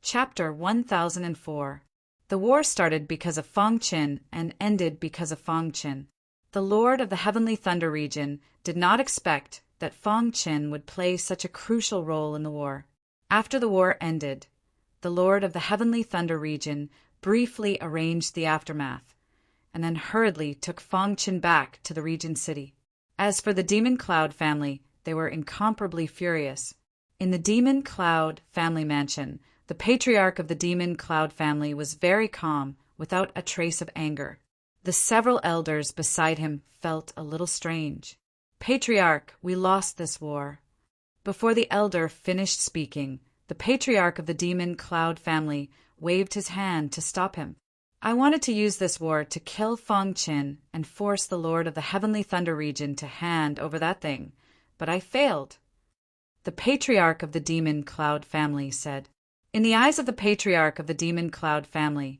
Chapter 1004. The war started because of Fang Chen and ended because of Fang Chen. The Lord of the Heavenly Thunder region did not expect that Fang Chen would play such a crucial role in the war. After the war ended, the Lord of the Heavenly Thunder region, briefly arranged the aftermath, and then hurriedly took Fong Qin back to the region city. As for the Demon Cloud family, they were incomparably furious. In the Demon Cloud family mansion, the patriarch of the Demon Cloud family was very calm, without a trace of anger. The several elders beside him felt a little strange. "Patriarch, we lost this war." Before the elder finished speaking, the patriarch of the Demon Cloud family waved his hand to stop him. "I wanted to use this war to kill Fong Qin and force the Lord of the Heavenly Thunder region to hand over that thing, but I failed." The patriarch of the Demon Cloud family said. In the eyes of the patriarch of the Demon Cloud family,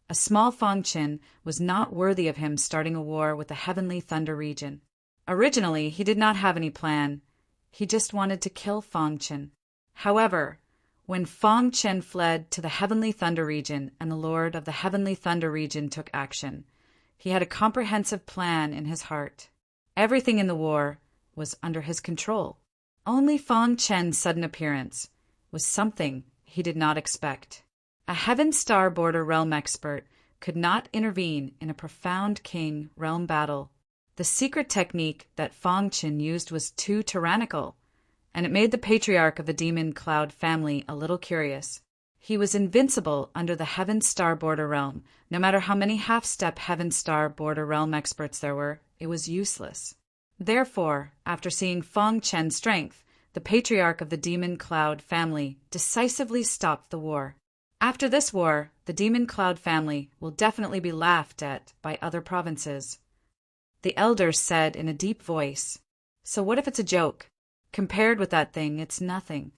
a small Fong Qin was not worthy of him starting a war with the Heavenly Thunder region. Originally, he did not have any plan. He just wanted to kill Fong Qin. However, when Fong Qin fled to the Heavenly Thunder region and the Lord of the Heavenly Thunder region took action, he had a comprehensive plan in his heart. Everything in the war was under his control. Only Fong Qin's sudden appearance was something he did not expect. A Heaven Star Border realm expert could not intervene in a profound king realm battle. The secret technique that Fong Qin used was too tyrannical, and it made the patriarch of the Demon Cloud family a little curious. He was invincible under the Heaven Star Border realm. No matter how many half-step Heaven Star Border realm experts there were, it was useless. Therefore, after seeing Fong Qin's strength, the patriarch of the Demon Cloud family decisively stopped the war. After this war, the Demon Cloud family will definitely be laughed at by other provinces. The elders said in a deep voice, "So what if it's a joke? Compared with that thing, it's nothing."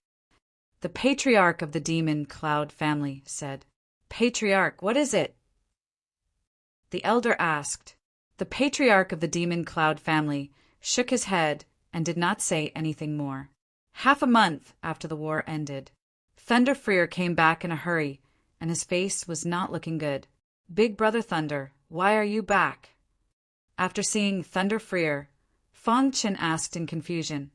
The patriarch of the Demon Cloud family said, "Patriarch, what is it?" The elder asked. The patriarch of the Demon Cloud family shook his head and did not say anything more. Half a month after the war ended, Thunder Freer came back in a hurry, and his face was not looking good. "Big Brother Thunder, why are you back?" After seeing Thunder Freer, Fong Qin asked in confusion,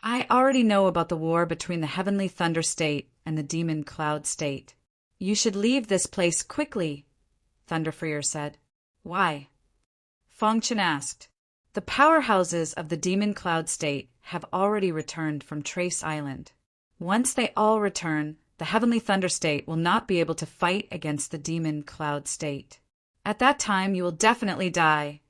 "I already know about the war between the Heavenly Thunder State and the Demon Cloud State. You should leave this place quickly," Thunder Freer said. "Why?" Fong Qin asked. "The powerhouses of the Demon Cloud State have already returned from Trace Island. Once they all return, the Heavenly Thunder State will not be able to fight against the Demon Cloud State. At that time you will definitely die,"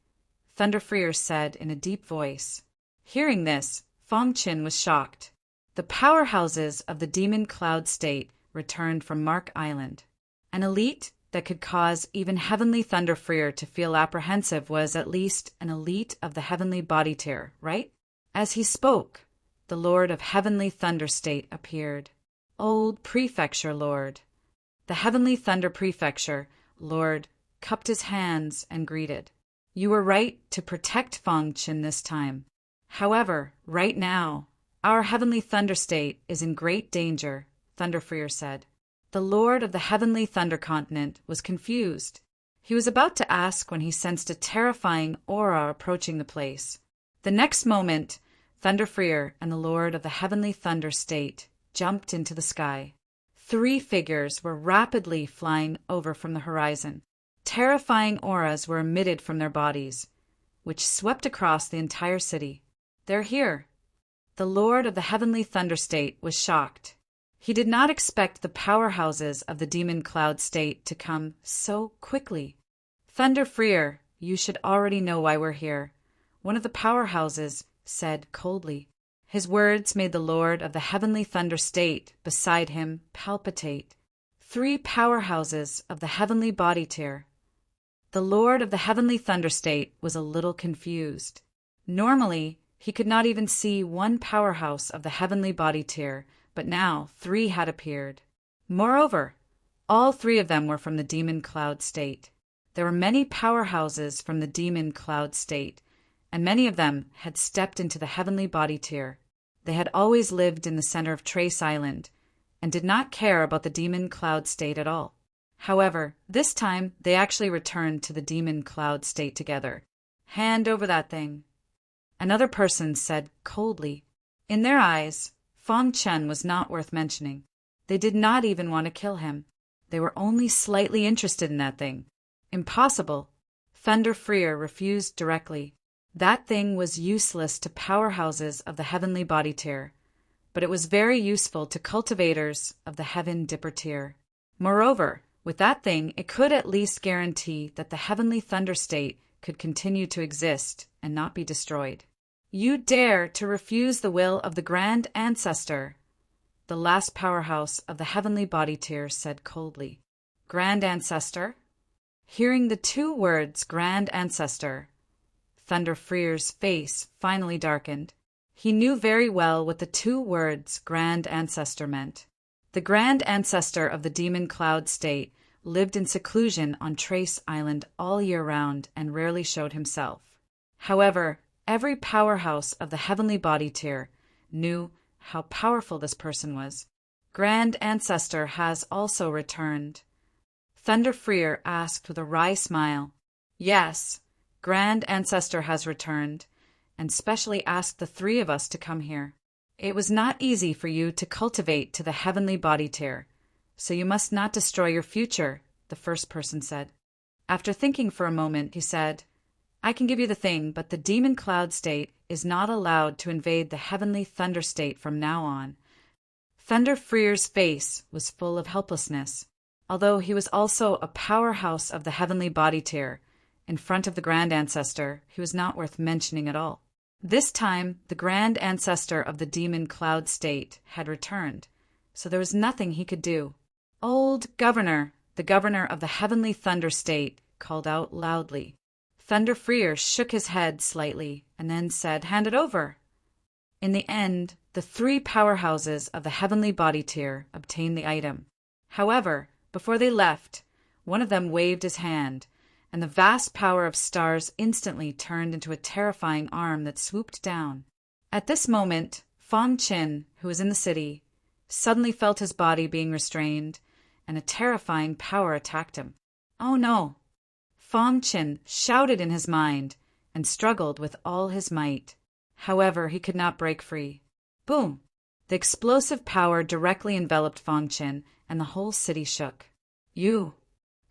Thunder Freer said in a deep voice. Hearing this, Fong Qin was shocked. The powerhouses of the Demon Cloud State returned from Mark Island. An elite that could cause even Heavenly Thunder Freer to feel apprehensive was at least an elite of the Heavenly Body Tier, right? As he spoke, the Lord of Heavenly Thunder State appeared. "Old Prefecture Lord." The Heavenly Thunder Prefecture Lord cupped his hands and greeted. "You were right to protect Fong Qin this time. However, right now, our Heavenly Thunder State is in great danger," Thunder Freer said. The Lord of the Heavenly Thunder Continent was confused. He was about to ask when he sensed a terrifying aura approaching the place. The next moment, Thunder Freer and the Lord of the Heavenly Thunder State jumped into the sky. 3 figures were rapidly flying over from the horizon. Terrifying auras were emitted from their bodies, which swept across the entire city. "They're here." The Lord of the Heavenly Thunder State was shocked. He did not expect the powerhouses of the Demon Cloud State to come so quickly. "Thunder Freer, you should already know why we're here," one of the powerhouses said coldly. His words made the Lord of the Heavenly Thunder State beside him palpitate. 3 powerhouses of the Heavenly Body Tier. The Lord of the Heavenly Thunder State was a little confused. Normally, he could not even see one powerhouse of the Heavenly Body Tier, but now 3 had appeared. Moreover, all 3 of them were from the Demon Cloud State. There were many powerhouses from the Demon Cloud State, and many of them had stepped into the Heavenly Body Tier. They had always lived in the center of Trace Island, and did not care about the Demon Cloud State at all. However, this time they actually returned to the Demon Cloud State together. "Hand over that thing," another person said coldly. In their eyes, Fong Qin was not worth mentioning. They did not even want to kill him. They were only slightly interested in that thing. Impossible. Thunder Freer refused directly. That thing was useless to powerhouses of the heavenly body tier, but it was very useful to cultivators of the heaven dipper tier. Moreover, with that thing, it could at least guarantee that the heavenly thunder state could continue to exist and not be destroyed. You dare to refuse the will of the Grand Ancestor, the last powerhouse of the heavenly body tier said coldly. Grand Ancestor? Hearing the two words Grand Ancestor, Thunder Freer's face finally darkened. He knew very well what the two words Grand Ancestor meant. The Grand Ancestor of the Demon Cloud State lived in seclusion on Trace Island all year round and rarely showed himself. However, every powerhouse of the heavenly body tier knew how powerful this person was. Grand Ancestor has also returned. Thunder Freer asked with a wry smile. Yes, Grand Ancestor has returned, and specially asked the three of us to come here. It was not easy for you to cultivate to the heavenly body tier, so you must not destroy your future, the first person said. After thinking for a moment, he said, I can give you the thing, but the Demon Cloud State is not allowed to invade the heavenly thunder state from now on. Thunder Freer's face was full of helplessness. Although he was also a powerhouse of the heavenly body tier, in front of the Grand Ancestor, he was not worth mentioning at all. This time, the Grand Ancestor of the Demon Cloud State had returned, so there was nothing he could do. Old Governor, the Governor of the Heavenly Thunder State, called out loudly. Thunder Freer shook his head slightly and then said, Hand it over. In the end, the three powerhouses of the heavenly body tier obtained the item. However, before they left, one of them waved his hand, and the vast power of stars instantly turned into a terrifying arm that swooped down. At this moment, Fong Qin, who was in the city, suddenly felt his body being restrained, and a terrifying power attacked him. Oh no! Fong Qin shouted in his mind and struggled with all his might. However, he could not break free. Boom! The explosive power directly enveloped Fong Qin, and the whole city shook. You!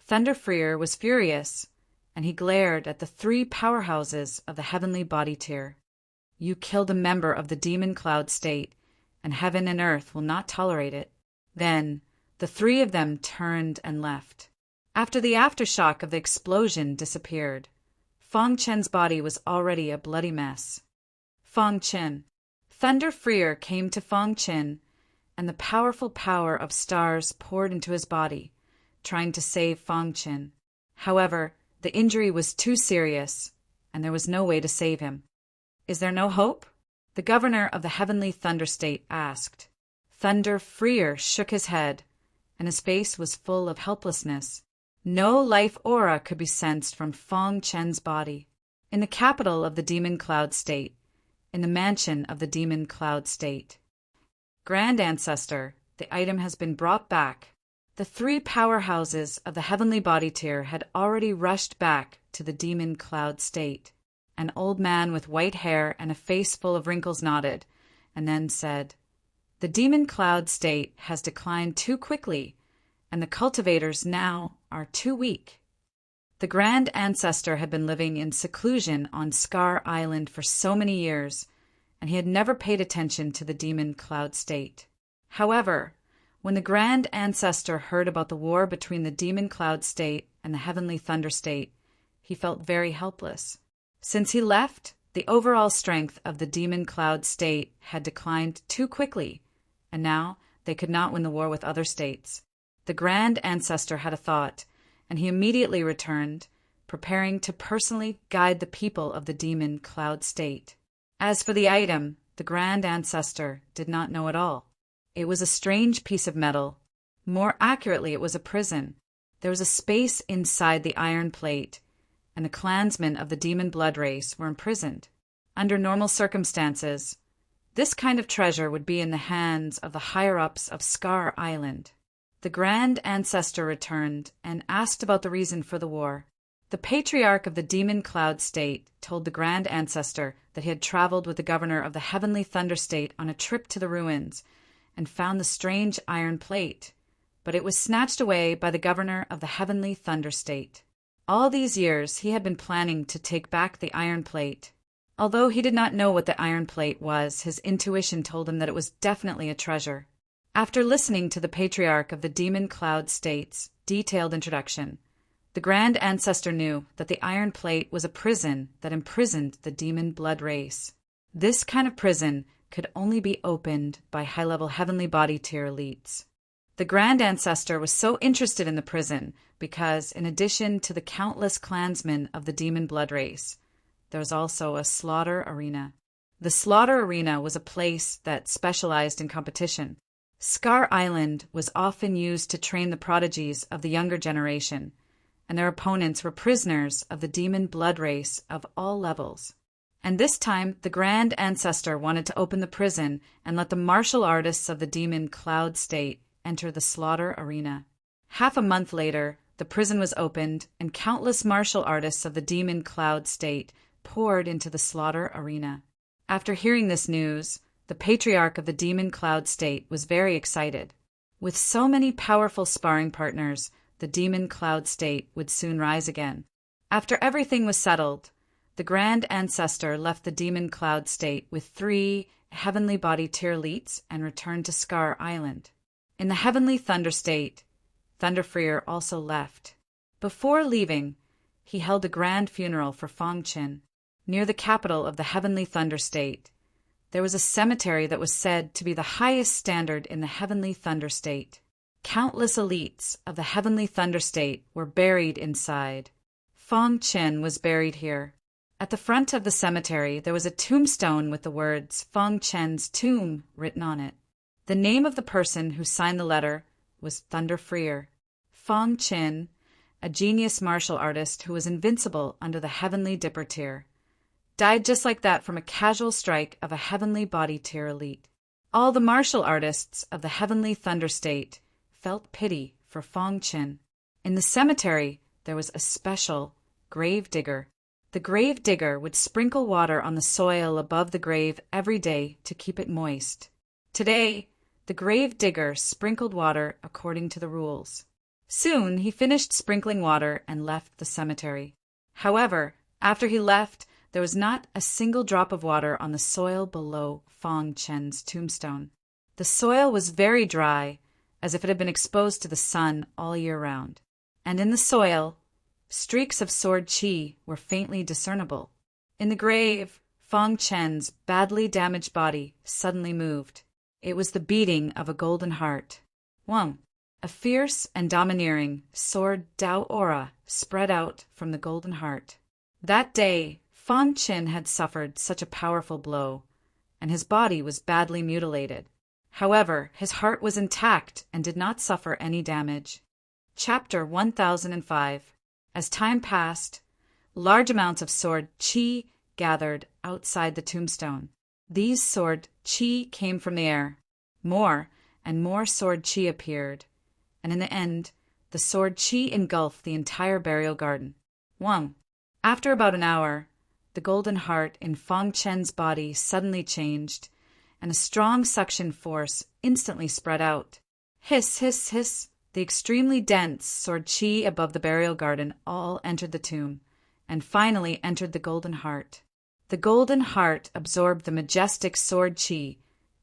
Thunder Freer was furious, and he glared at the three powerhouses of the heavenly body tier. You killed a member of the Demon Cloud State, and heaven and earth will not tolerate it. Then, the three of them turned and left. After the aftershock of the explosion disappeared, Fong Qin's body was already a bloody mess. Fong Qin. Thunder Freer came to Fong Qin, and the powerful power of stars poured into his body, trying to save Fong Qin. However, the injury was too serious, and there was no way to save him. Is there no hope? The governor of the heavenly thunder state asked. Thunder Freer shook his head, and his face was full of helplessness. No life aura could be sensed from Fong Qin's body. In the capital of the Demon Cloud State, in the mansion of the Demon Cloud State. Grand Ancestor, the item has been brought back. The three powerhouses of the heavenly body tier had already rushed back to the Demon Cloud State. An old man with white hair and a face full of wrinkles nodded, and then said, The Demon Cloud State has declined too quickly, and the cultivators now are too weak. The Grand Ancestor had been living in seclusion on Scar Island for so many years, and he had never paid attention to the Demon Cloud State. However, when the Grand Ancestor heard about the war between the Demon Cloud State and the Heavenly Thunder State, he felt very helpless. Since he left, the overall strength of the Demon Cloud State had declined too quickly, and now they could not win the war with other states. The Grand Ancestor had a thought, and he immediately returned, preparing to personally guide the people of the Demon Cloud State. As for the item, the Grand Ancestor did not know at all. It was a strange piece of metal. More accurately, it was a prison. There was a space inside the iron plate, and the clansmen of the demon blood race were imprisoned. Under normal circumstances, this kind of treasure would be in the hands of the higher-ups of Scar Island. The Grand Ancestor returned and asked about the reason for the war. The Patriarch of the Demon Cloud State told the Grand Ancestor that he had traveled with the governor of the Heavenly Thunder State on a trip to the ruins, and found the strange iron plate, but it was snatched away by the governor of the heavenly Thunder State. All these years he had been planning to take back the iron plate. Although he did not know what the iron plate was, his intuition told him that it was definitely a treasure. After listening to the patriarch of the Demon Cloud State's detailed introduction, the Grand Ancestor knew that the iron plate was a prison that imprisoned the demon blood race. This kind of prison could only be opened by high-level heavenly body tier elites. The Grand Ancestor was so interested in the prison because, in addition to the countless clansmen of the demon blood race, there was also a slaughter arena. The slaughter arena was a place that specialized in competition. Scar Island was often used to train the prodigies of the younger generation, and their opponents were prisoners of the demon blood race of all levels. And this time, the Grand Ancestor wanted to open the prison and let the martial artists of the Demon Cloud State enter the slaughter arena. Half a month later, the prison was opened, and countless martial artists of the Demon Cloud State poured into the slaughter arena. After hearing this news, the patriarch of the Demon Cloud State was very excited. With so many powerful sparring partners, the Demon Cloud State would soon rise again. After everything was settled, the Grand Ancestor left the Demon Cloud State with 3 heavenly body tier elites and returned to Scar Island. In the heavenly Thunder State, Thunderfreer also left. Before leaving, he held a grand funeral for Fong Qin. Near the capital of the heavenly Thunder State, there was a cemetery that was said to be the highest standard in the heavenly Thunder State. Countless elites of the heavenly Thunder State were buried inside. Fong Qin was buried here. At the front of the cemetery, there was a tombstone with the words Fong Qin's tomb written on it. The name of the person who signed the letter was Thunderfreer. Fong Qin, a genius martial artist who was invincible under the heavenly Dipper tier, died just like that from a casual strike of a heavenly body tier elite. All the martial artists of the heavenly Thunder State felt pity for Fong Qin. In the cemetery, there was a special grave digger. The grave digger would sprinkle water on the soil above the grave every day to keep it moist. Today, the grave digger sprinkled water according to the rules. Soon, he finished sprinkling water and left the cemetery. However, after he left, there was not a single drop of water on the soil below Fong Qin's tombstone. The soil was very dry, as if it had been exposed to the sun all year round. And in the soil, streaks of sword chi were faintly discernible. In the grave, Fong Qin's badly damaged body suddenly moved. It was the beating of a golden heart. Wang, a fierce and domineering sword Dao aura spread out from the golden heart. That day, Fong Qin had suffered such a powerful blow, and his body was badly mutilated. However, his heart was intact and did not suffer any damage. Chapter 1005. As time passed, large amounts of sword chi gathered outside the tombstone. These sword chi came from the air. More and more sword chi appeared, and in the end, the sword chi engulfed the entire burial garden. Wang. After about an hour, the golden heart in Fong Qin's body suddenly changed, and a strong suction force instantly spread out. Hiss, hiss, hiss. The extremely dense sword chi above the burial garden all entered the tomb, and finally entered the golden heart. The golden heart absorbed the majestic sword chi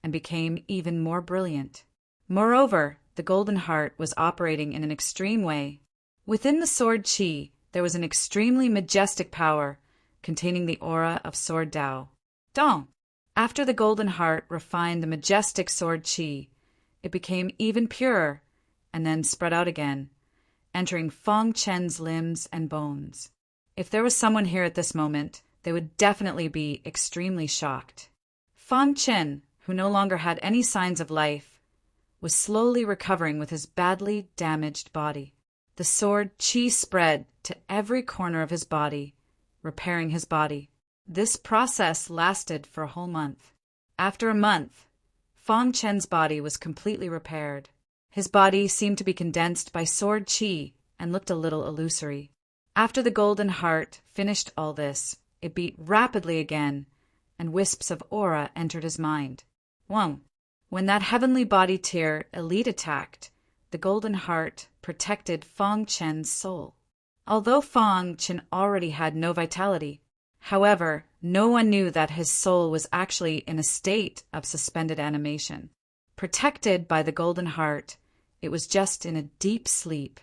and became even more brilliant. Moreover, the golden heart was operating in an extreme way. Within the sword chi, there was an extremely majestic power containing the aura of sword Dao. Dong! After the golden heart refined the majestic sword chi, it became even purer and then spread out again, entering Fong Qin's limbs and bones. If there was someone here at this moment, they would definitely be extremely shocked. Fong Qin, who no longer had any signs of life, was slowly recovering with his badly damaged body. The sword chi spread to every corner of his body, repairing his body. This process lasted for a whole month. After a month, Fong Qin's body was completely repaired. His body seemed to be condensed by sword chi and looked a little illusory. After the golden heart finished all this, it beat rapidly again, and wisps of aura entered his mind. Wang. When that heavenly body tier elite attacked, the golden heart protected Fang Chen's soul. Although Fang Chen already had no vitality, however, no one knew that his soul was actually in a state of suspended animation. Protected by the golden heart, it was just in a deep sleep.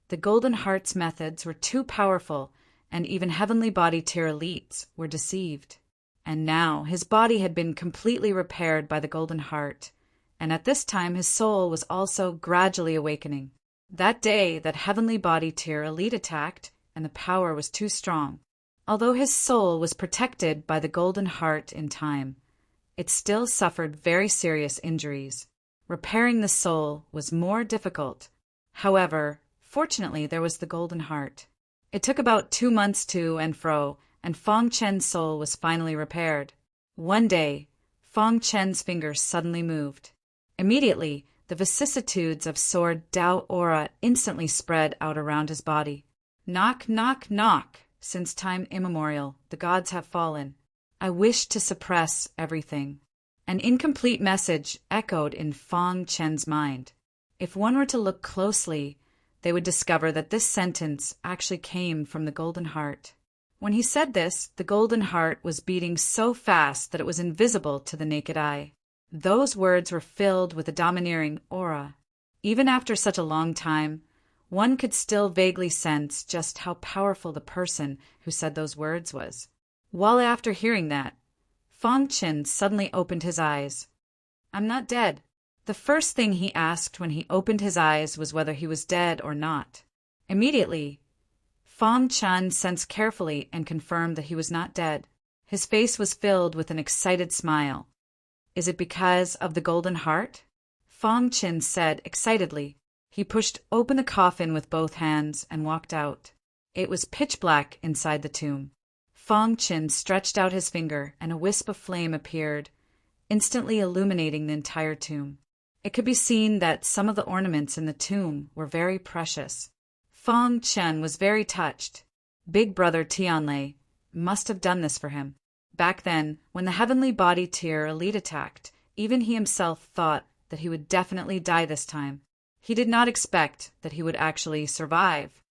The golden heart's methods were too powerful, and even heavenly body tier elites were deceived. And now his body had been completely repaired by the golden heart, and at this time his soul was also gradually awakening. That day that heavenly body tier elite attacked, and the power was too strong. Although his soul was protected by the golden heart in time, it still suffered very serious injuries. Repairing the soul was more difficult. However, fortunately there was the golden heart. It took about 2 months to and fro, and Fang Chen's soul was finally repaired. One day, Fang Chen's fingers suddenly moved. Immediately, the vicissitudes of sword Dao aura instantly spread out around his body. Knock, knock, knock. Since time immemorial, the gods have fallen. I wish to suppress everything. An incomplete message echoed in Fang Chen's mind. If one were to look closely, they would discover that this sentence actually came from the golden heart. When he said this, the golden heart was beating so fast that it was invisible to the naked eye. Those words were filled with a domineering aura. Even after such a long time, one could still vaguely sense just how powerful the person who said those words was. While after hearing that, Fang Chen suddenly opened his eyes. I'm not dead. The first thing he asked when he opened his eyes was whether he was dead or not. Immediately, Fang Chen sensed carefully and confirmed that he was not dead. His face was filled with an excited smile. Is it because of the golden heart? Fang Chen said excitedly. He pushed open the coffin with both hands and walked out. It was pitch black inside the tomb. Fang Chen stretched out his finger and a wisp of flame appeared, instantly illuminating the entire tomb. It could be seen that some of the ornaments in the tomb were very precious. Fang Chen was very touched. Big brother Tianlei must have done this for him. Back then, when the heavenly body tier elite attacked, even he himself thought that he would definitely die this time. He did not expect that he would actually survive.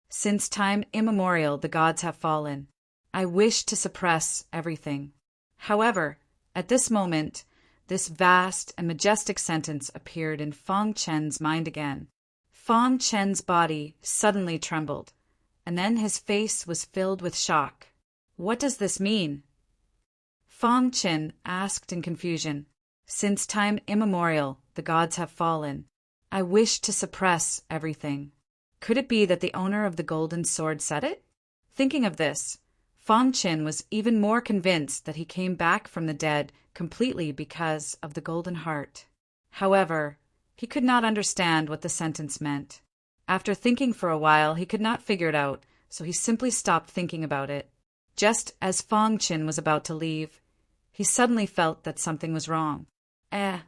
Since time immemorial, the gods have fallen. I wish to suppress everything. However, at this moment, this vast and majestic sentence appeared in Fang Chen's mind again. Fang Chen's body suddenly trembled, and then his face was filled with shock. What does this mean? Fang Chen asked in confusion. Since time immemorial, the gods have fallen. I wish to suppress everything. Could it be that the owner of the golden sword said it? Thinking of this, Fang Chen was even more convinced that he came back from the dead completely because of the golden heart. However, he could not understand what the sentence meant. After thinking for a while, he could not figure it out, so he simply stopped thinking about it. Just as Fang Chen was about to leave, he suddenly felt that something was wrong.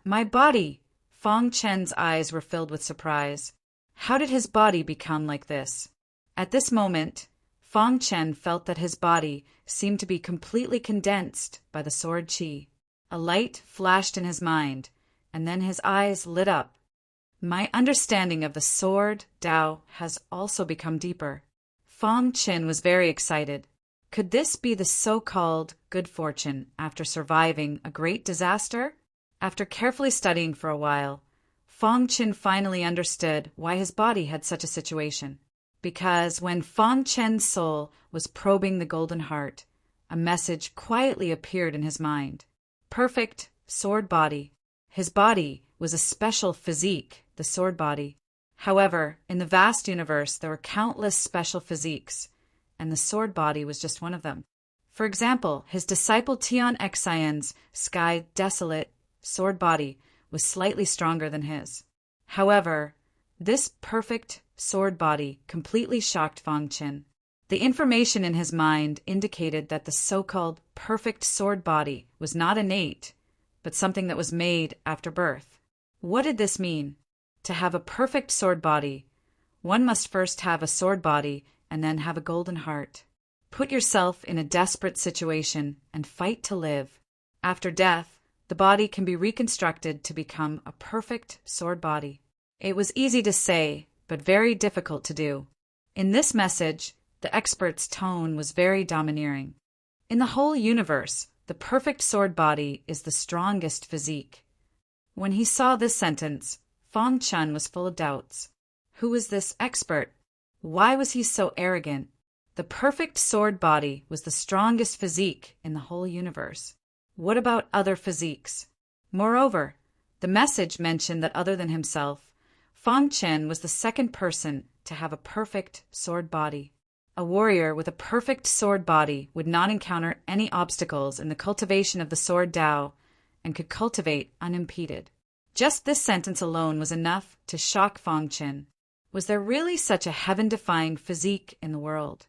My body! Fang Chen's eyes were filled with surprise. How did his body become like this? At this moment, Fang Chen felt that his body seemed to be completely condensed by the sword qi. A light flashed in his mind, and then his eyes lit up. My understanding of the sword Dao has also become deeper. Fang Chen was very excited. Could this be the so-called good fortune after surviving a great disaster? After carefully studying for a while, Fang Chen finally understood why his body had such a situation. Because when Fang Chen's soul was probing the golden heart, a message quietly appeared in his mind. Perfect sword body. His body was a special physique, the sword body. However, in the vast universe there were countless special physiques, and the sword body was just one of them. For example, his disciple Tian Xian's sky desolate sword body was slightly stronger than his. However, this perfect sword body completely shocked Fang Chen. The information in his mind indicated that the so-called perfect sword body was not innate, but something that was made after birth. What did this mean? To have a perfect sword body, one must first have a sword body and then have a golden heart. Put yourself in a desperate situation and fight to live. After death, the body can be reconstructed to become a perfect sword body. It was easy to say, but very difficult to do. In this message, the expert's tone was very domineering. In the whole universe, the perfect sword body is the strongest physique. When he saw this sentence, Fang Chen was full of doubts. Who was this expert? Why was he so arrogant? The perfect sword body was the strongest physique in the whole universe. What about other physiques? Moreover, the message mentioned that other than himself, Fang Chen was the second person to have a perfect sword body. A warrior with a perfect sword body would not encounter any obstacles in the cultivation of the sword Dao and could cultivate unimpeded. Just this sentence alone was enough to shock Fang Chen. Was there really such a heaven-defying physique in the world?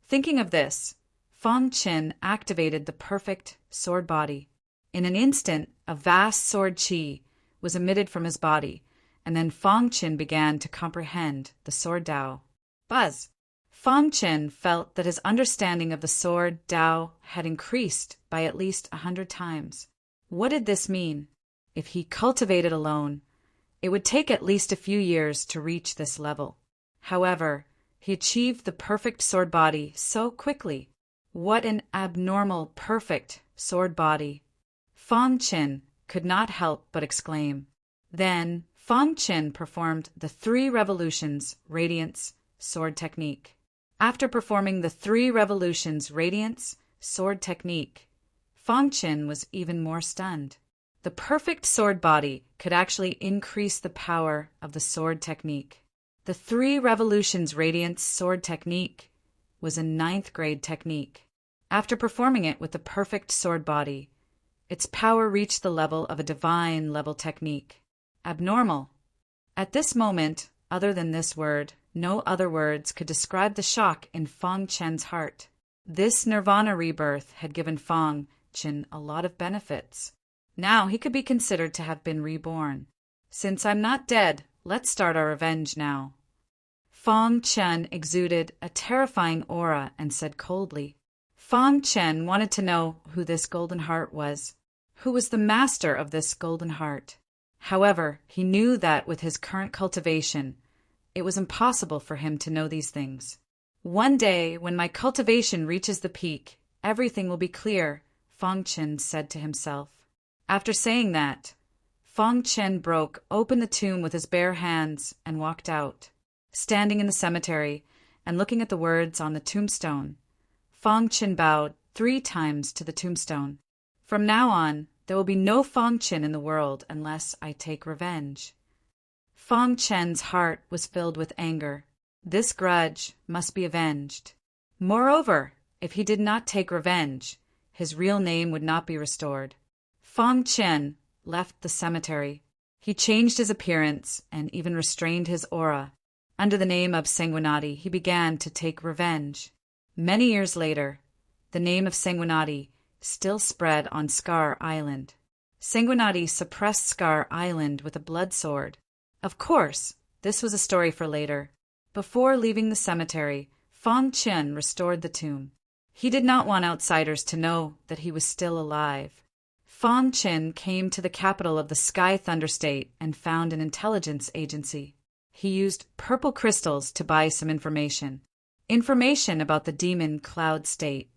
Thinking of this, Fang Chen activated the perfect sword body. In an instant, a vast sword qi was emitted from his body, and then Fang Chen began to comprehend the sword Dao. Buzz! Fang Chen felt that his understanding of the sword Dao had increased by at least 100 times. What did this mean? If he cultivated alone, it would take at least a few years to reach this level. However, he achieved the perfect sword body so quickly. What an abnormal, perfect sword body! Fang Chen could not help but exclaim. Then, Fang Chen performed the 3 revolutions radiance sword technique. After performing the 3 revolutions radiance sword technique, Fang Chen was even more stunned. The perfect sword body could actually increase the power of the sword technique. The 3 revolutions radiance sword technique was a 9th grade technique. After performing it with the perfect sword body, its power reached the level of a divine level technique. Abnormal. At this moment, other than this word, no other words could describe the shock in Fang Chen's heart. This nirvana rebirth had given Fang Chen a lot of benefits. Now he could be considered to have been reborn. Since I'm not dead, let's start our revenge now. Fang Chen exuded a terrifying aura and said coldly. Fang Chen wanted to know who this golden heart was. Who was the master of this golden heart? However, he knew that with his current cultivation, it was impossible for him to know these things. One day, when my cultivation reaches the peak, everything will be clear, Fang Chen said to himself. After saying that, Fang Chen broke open the tomb with his bare hands and walked out. Standing in the cemetery and looking at the words on the tombstone, Fang Chen bowed 3 times to the tombstone. From now on, there will be no Fang Chen in the world unless I take revenge. Fang Chen's heart was filled with anger. This grudge must be avenged. Moreover, if he did not take revenge, his real name would not be restored. Fang Chen left the cemetery. He changed his appearance and even restrained his aura. Under the name of Sanguinati, he began to take revenge. Many years later, the name of Sanguinati still spread on Scar Island. Sanguinati suppressed Scar Island with a blood sword. Of course, this was a story for later. Before leaving the cemetery, Fang Chen restored the tomb. He did not want outsiders to know that he was still alive. Fang Chen came to the capital of the Sky Thunder State and found an intelligence agency. He used purple crystals to buy some information. Information about the demon cloud state.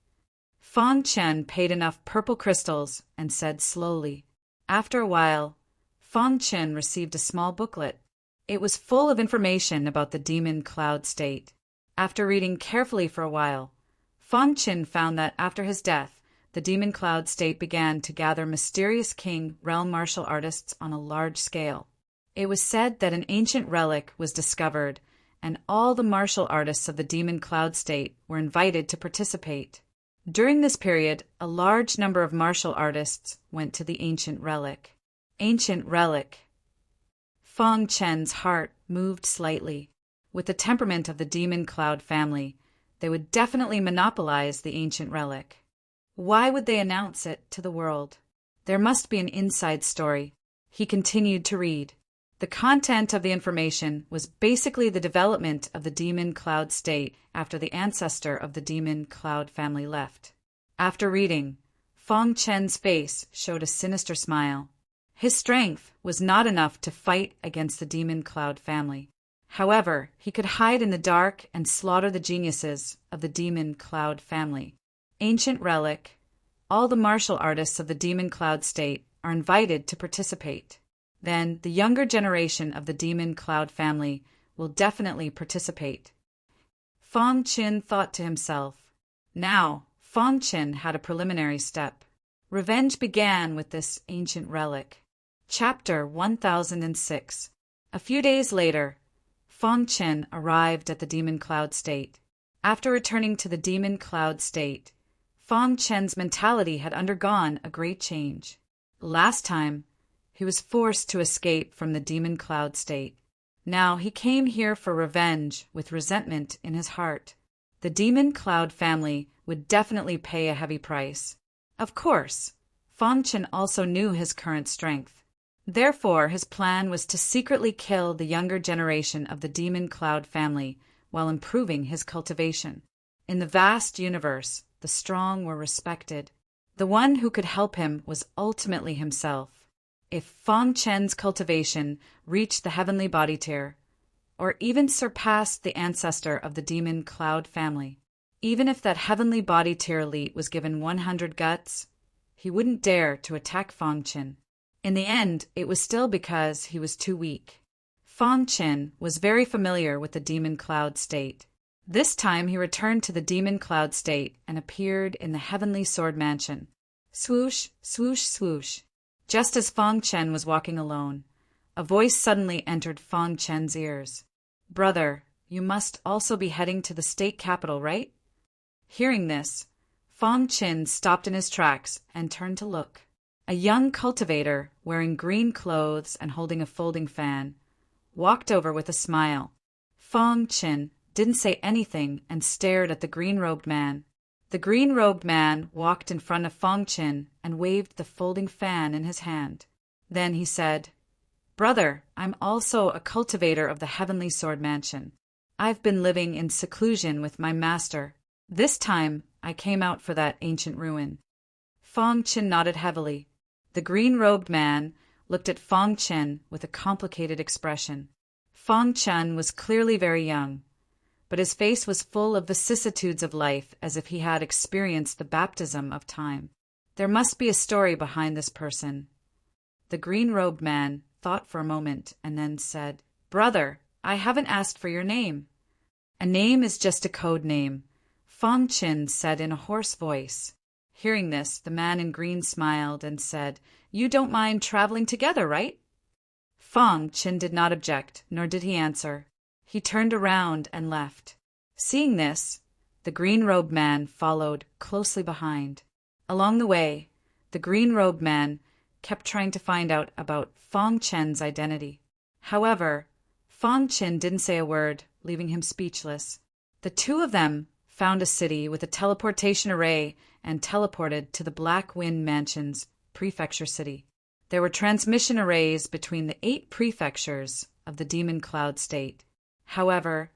Fang Chen paid enough purple crystals and said slowly. After a while, Fang Chen received a small booklet. It was full of information about the demon cloud state. After reading carefully for a while, Fang Chen found that after his death, the demon cloud state began to gather mysterious king realm martial artists on a large scale. It was said that an ancient relic was discovered, and all the martial artists of the demon cloud state were invited to participate. During this period, a large number of martial artists went to the ancient relic. Ancient relic. Fang Chen's heart moved slightly. With the temperament of the demon cloud family, they would definitely monopolize the ancient relic. Why would they announce it to the world? There must be an inside story. He continued to read. The content of the information was basically the development of the demon cloud state after the ancestor of the demon cloud family left. After reading, Fong Chen's face showed a sinister smile. His strength was not enough to fight against the Demon Cloud family. However, he could hide in the dark and slaughter the geniuses of the Demon Cloud family. Ancient relic. All the martial artists of the Demon Cloud state are invited to participate. Then the younger generation of the Demon Cloud family will definitely participate. Fong Chin thought to himself. Now, Fong Chin had a preliminary step. Revenge began with this ancient relic. Chapter 1006. A few days later, Fong Chin arrived at the Demon Cloud state. After returning to the Demon Cloud state, Fong Chen's mentality had undergone a great change. Last time, he was forced to escape from the Demon Cloud state. Now he came here for revenge with resentment in his heart. The Demon Cloud family would definitely pay a heavy price. Of course, Fong Chen also knew his current strength. Therefore, his plan was to secretly kill the younger generation of the Demon Cloud family while improving his cultivation. In the vast universe, the strong were respected. The one who could help him was ultimately himself. If Fong Chen's cultivation reached the heavenly body tier, or even surpassed the ancestor of the Demon Cloud family, even if that heavenly body tier elite was given 100 guts, he wouldn't dare to attack Fong Chen. In the end, it was still because he was too weak. Fong Chen was very familiar with the Demon Cloud state. This time he returned to the Demon Cloud state and appeared in the Heavenly Sword Mansion. Swoosh, swoosh, swoosh. Just as Fong Chen was walking alone, a voice suddenly entered Fong Chen's ears. "Brother, you must also be heading to the state capital, right?" Hearing this, Fong Chen stopped in his tracks and turned to look. A young cultivator, wearing green clothes and holding a folding fan, walked over with a smile. Fong Chen didn't say anything and stared at the green-robed man. The green-robed man walked in front of Fong Chen and waved the folding fan in his hand. Then he said, "Brother, I'm also a cultivator of the Heavenly Sword Mansion. I've been living in seclusion with my master. This time, I came out for that ancient ruin." Fong Chen nodded heavily. The green-robed man looked at Fong Chen with a complicated expression. Fong Chen was clearly very young, but his face was full of vicissitudes of life as if he had experienced the baptism of time. There must be a story behind this person. The green-robed man thought for a moment and then said, "Brother, I haven't asked for your name." "A name is just a code name," Fong Chen said in a hoarse voice. Hearing this, the man in green smiled and said, "You don't mind traveling together, right?" Fong Chen did not object, nor did he answer. He turned around and left. Seeing this, the green-robed man followed closely behind. Along the way, the green-robed man kept trying to find out about Fong Chen's identity. However, Fong Chen didn't say a word, leaving him speechless. The two of them found a city with a teleportation array and teleported to the Black Wind Mansion's prefecture city. There were transmission arrays between the 8 prefectures of the Demon Cloud state. However,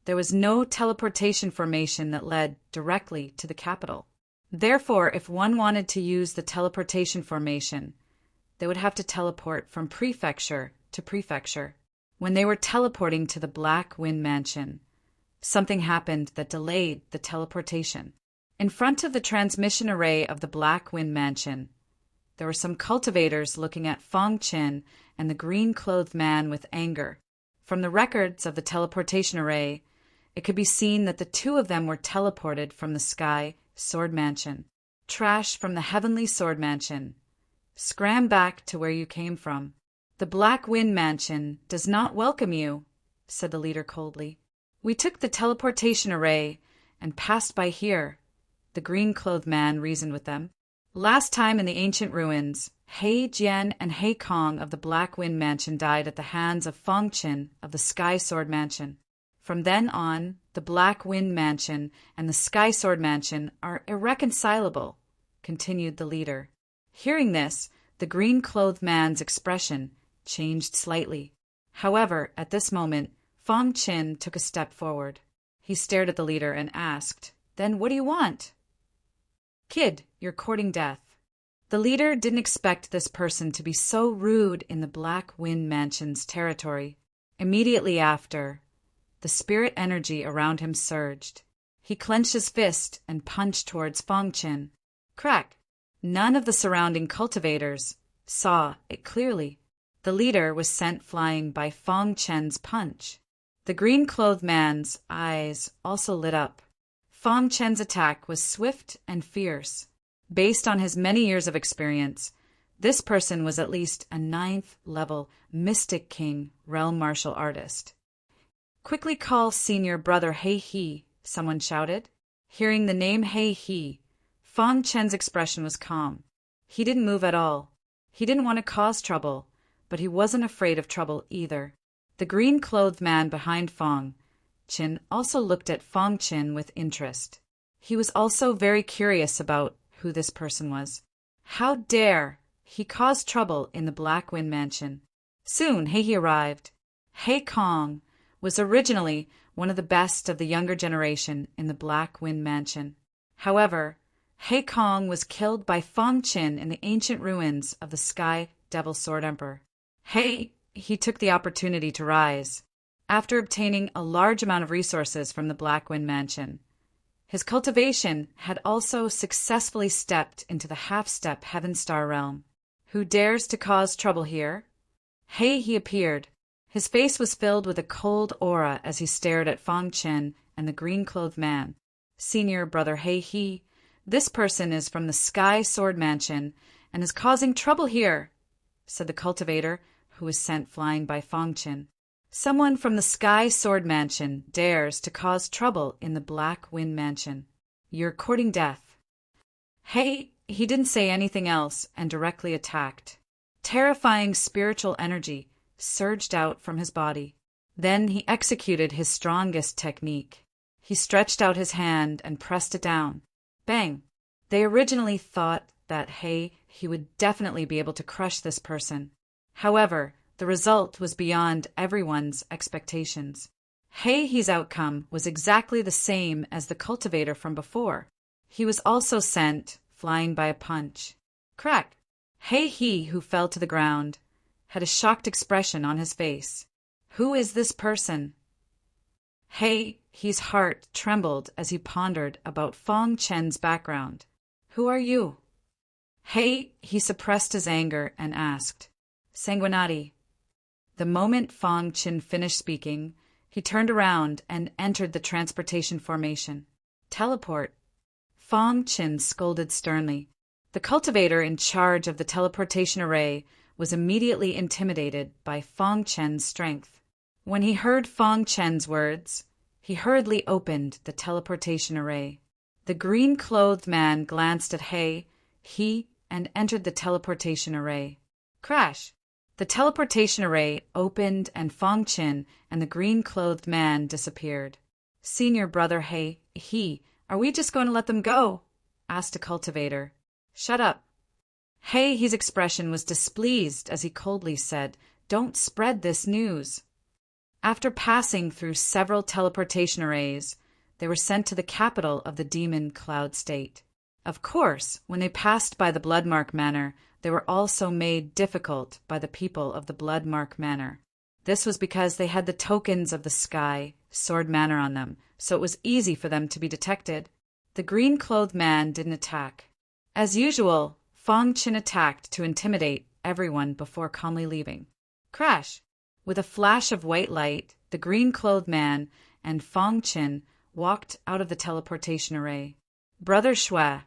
there was no teleportation formation that led directly to the capital. Therefore, if one wanted to use the teleportation formation, they would have to teleport from prefecture to prefecture. When they were teleporting to the Black Wind Mansion, something happened that delayed the teleportation. In front of the transmission array of the Black Wind Mansion, there were some cultivators looking at Fong Chen and the green-clothed man with anger. From the records of the teleportation array, it could be seen that the two of them were teleported from the Sky Sword Mansion. "Trash from the Heavenly Sword Mansion. Scram back to where you came from. The Black Wind Mansion does not welcome you," said the leader coldly. "We took the teleportation array and passed by here," the green-clothed man reasoned with them. "Last time in the ancient ruins, He Jian and He Kong of the Black Wind Mansion died at the hands of Fong Chen of the Sky Sword Mansion. From then on, the Black Wind Mansion and the Sky Sword Mansion are irreconcilable," continued the leader. Hearing this, the green-clothed man's expression changed slightly. However, at this moment, Fong Chen took a step forward. He stared at the leader and asked, "Then what do you want?" "Kid, you're courting death. The leader didn't expect this person to be so rude in the Black Wind Mansion's territory. Immediately after, the spirit energy around him surged. He clenched his fist and punched towards Fong Qin. Crack! None of the surrounding cultivators saw it clearly. The leader was sent flying by Fong Chen's punch. The green-clothed man's eyes also lit up. Fong Chen's attack was swift and fierce. Based on his many years of experience, this person was at least a 9th-level Mystic King realm martial artist. "Quickly call senior brother Hei He," someone shouted. Hearing the name Hei He, Fong Chen's expression was calm. He didn't move at all. He didn't want to cause trouble, but he wasn't afraid of trouble either. The green-clothed man behind Fong Qin also looked at Fong Qin with interest. He was also very curious about who this person was. How dare he cause trouble in the Black Wind Mansion? Soon Hei He arrived. Hei Kong was originally one of the best of the younger generation in the Black Wind Mansion. However, Hei Kong was killed by Fong Qin in the ancient ruins of the Sky Devil Sword Emperor. He took the opportunity to rise. After obtaining a large amount of resources from the Black Wind Mansion, his cultivation had also successfully stepped into the half-step Heaven Star realm. Who dares to cause trouble here? He appeared. His face was filled with a cold aura as he stared at Fong Qin and the green-clothed man. "Senior brother Hei He, this person is from the Sky Sword Mansion and is causing trouble here," said the cultivator who was sent flying by Fong Qin. "Someone from the Sky Sword Mansion dares to cause trouble in the Black Wind Mansion. You're courting death." He didn't say anything else and directly attacked. Terrifying spiritual energy surged out from his body. Then he executed his strongest technique. He stretched out his hand and pressed it down. Bang! They originally thought that he would definitely be able to crush this person. However, the result was beyond everyone's expectations. He's outcome was exactly the same as the cultivator from before. He was also sent flying by a punch. Crack! He who fell to the ground had a shocked expression on his face. Who is this person? He's heart trembled as he pondered about Fong Chen's background. Who are you? He suppressed his anger and asked, "Sanguinati." The moment Fong Qin finished speaking, he turned around and entered the transportation formation. "Teleport." Fong Qin scolded sternly. The cultivator in charge of the teleportation array was immediately intimidated by Fong Chen's strength. When he heard Fong Chen's words, he hurriedly opened the teleportation array. The green-clothed man glanced at he and entered the teleportation array. Crash! The teleportation array opened and Fong Qin and the green-clothed man disappeared. "Senior brother he, are we just going to let them go?" asked a cultivator. "Shut up." He's expression was displeased as he coldly said, "Don't spread this news." After passing through several teleportation arrays, they were sent to the capital of the Demon Cloud State. Of course, when they passed by the Bloodmark Manor, they were also made difficult by the people of the Bloodmark Manor. This was because they had the tokens of the Sky Sword Manor on them, so it was easy for them to be detected. The green-clothed man didn't attack. As usual, Fong Qin attacked to intimidate everyone before calmly leaving. Crash! With a flash of white light, the green-clothed man and Fong Qin walked out of the teleportation array. "Brother Shui,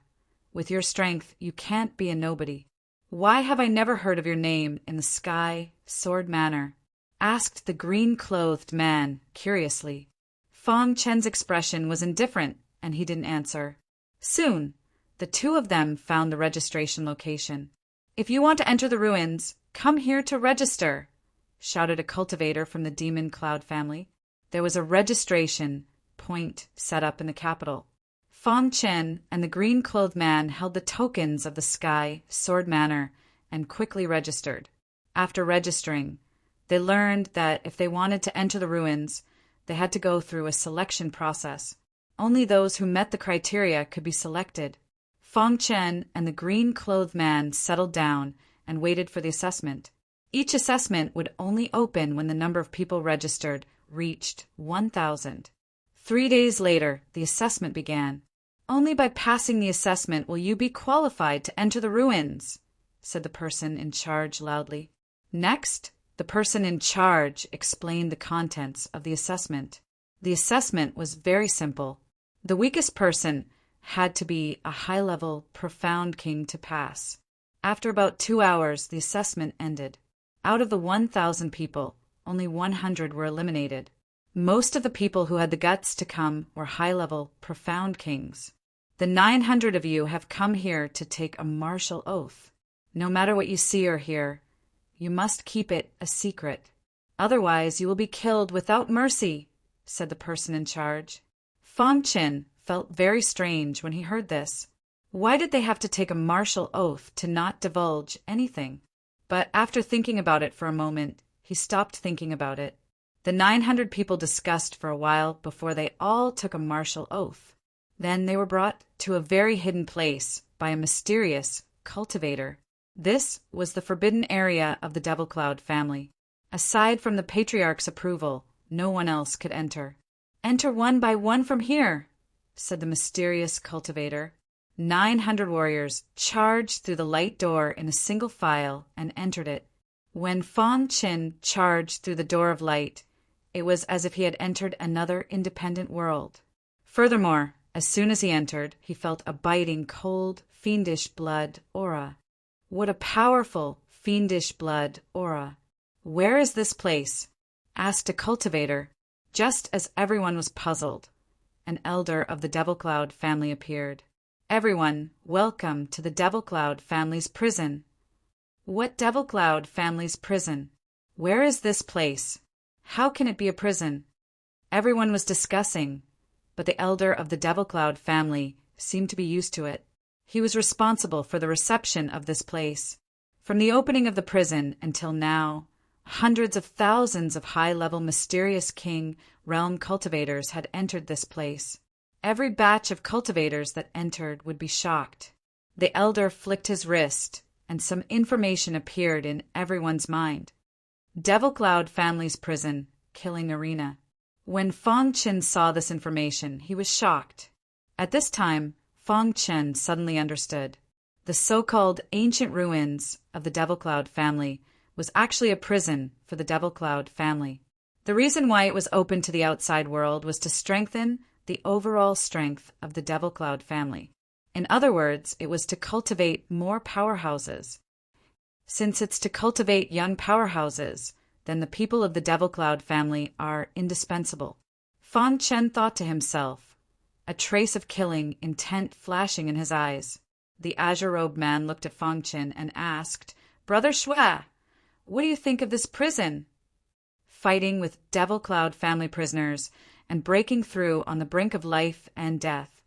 with your strength, you can't be a nobody. Why have I never heard of your name in the Sky Sword Manor?" asked the green-clothed man curiously. Fong Chen's expression was indifferent, and he didn't answer. Soon, the two of them found the registration location. "If you want to enter the ruins, come here to register," shouted a cultivator from the Demon Cloud family. There was a registration point set up in the capital. Fong Qin and the green-clothed man held the tokens of the Sky Sword Manor and quickly registered. After registering, they learned that if they wanted to enter the ruins, they had to go through a selection process. Only those who met the criteria could be selected. Fong Chen and the green-clothed man settled down and waited for the assessment. Each assessment would only open when the number of people registered reached 1,000. 3 days later, the assessment began. "Only by passing the assessment will you be qualified to enter the ruins," said the person in charge loudly. Next, the person in charge explained the contents of the assessment. The assessment was very simple. The weakest person had to be a high-level, profound king to pass. After about 2 hours, the assessment ended. Out of the 1,000 people, only 100 were eliminated. Most of the people who had the guts to come were high-level, profound kings. The 900 of you have come here to take a martial oath. No matter what you see or hear, you must keep it a secret. Otherwise, you will be killed without mercy, said the person in charge. Fong Chen felt very strange when he heard this. Why did they have to take a martial oath to not divulge anything? But after thinking about it for a moment, he stopped thinking about it. The 900 people discussed for a while before they all took a martial oath. Then they were brought to a very hidden place by a mysterious cultivator. This was the forbidden area of the Devil Cloud family. Aside from the patriarch's approval, no one else could enter. "Enter one by one from here," said the mysterious cultivator. 900 warriors charged through the light door in a single file and entered it. When Fong Chen charged through the door of light, it was as if he had entered another independent world. Furthermore, as soon as he entered, he felt a biting, cold, fiendish blood aura. What a powerful, fiendish blood aura. "Where is this place?" asked a cultivator. Just as everyone was puzzled, an elder of the Devil Cloud family appeared. "Everyone, welcome to the Devil Cloud family's prison." "What Devil Cloud family's prison? Where is this place? How can it be a prison?" Everyone was discussing, but the elder of the Devil Cloud family seemed to be used to it. He was responsible for the reception of this place. From the opening of the prison until now, hundreds of thousands of high-level mysterious king realm cultivators had entered this place. Every batch of cultivators that entered would be shocked. The elder flicked his wrist, and some information appeared in everyone's mind. Devil Cloud family's prison, killing arena. When Fong Chen saw this information, he was shocked. At this time, Fong Chen suddenly understood. The so-called ancient ruins of the Devil Cloud family was actually a prison for the Devil Cloud family. The reason why it was open to the outside world was to strengthen the overall strength of the Devil Cloud family. In other words, it was to cultivate more powerhouses. Since it's to cultivate young powerhouses, then the people of the Devil Cloud family are indispensable. Fong Chen thought to himself, a trace of killing intent flashing in his eyes. The azure-robed man looked at Fong Chen and asked, "Brother Xue, what do you think of this prison?" Fighting with Devil Cloud family prisoners and breaking through on the brink of life and death.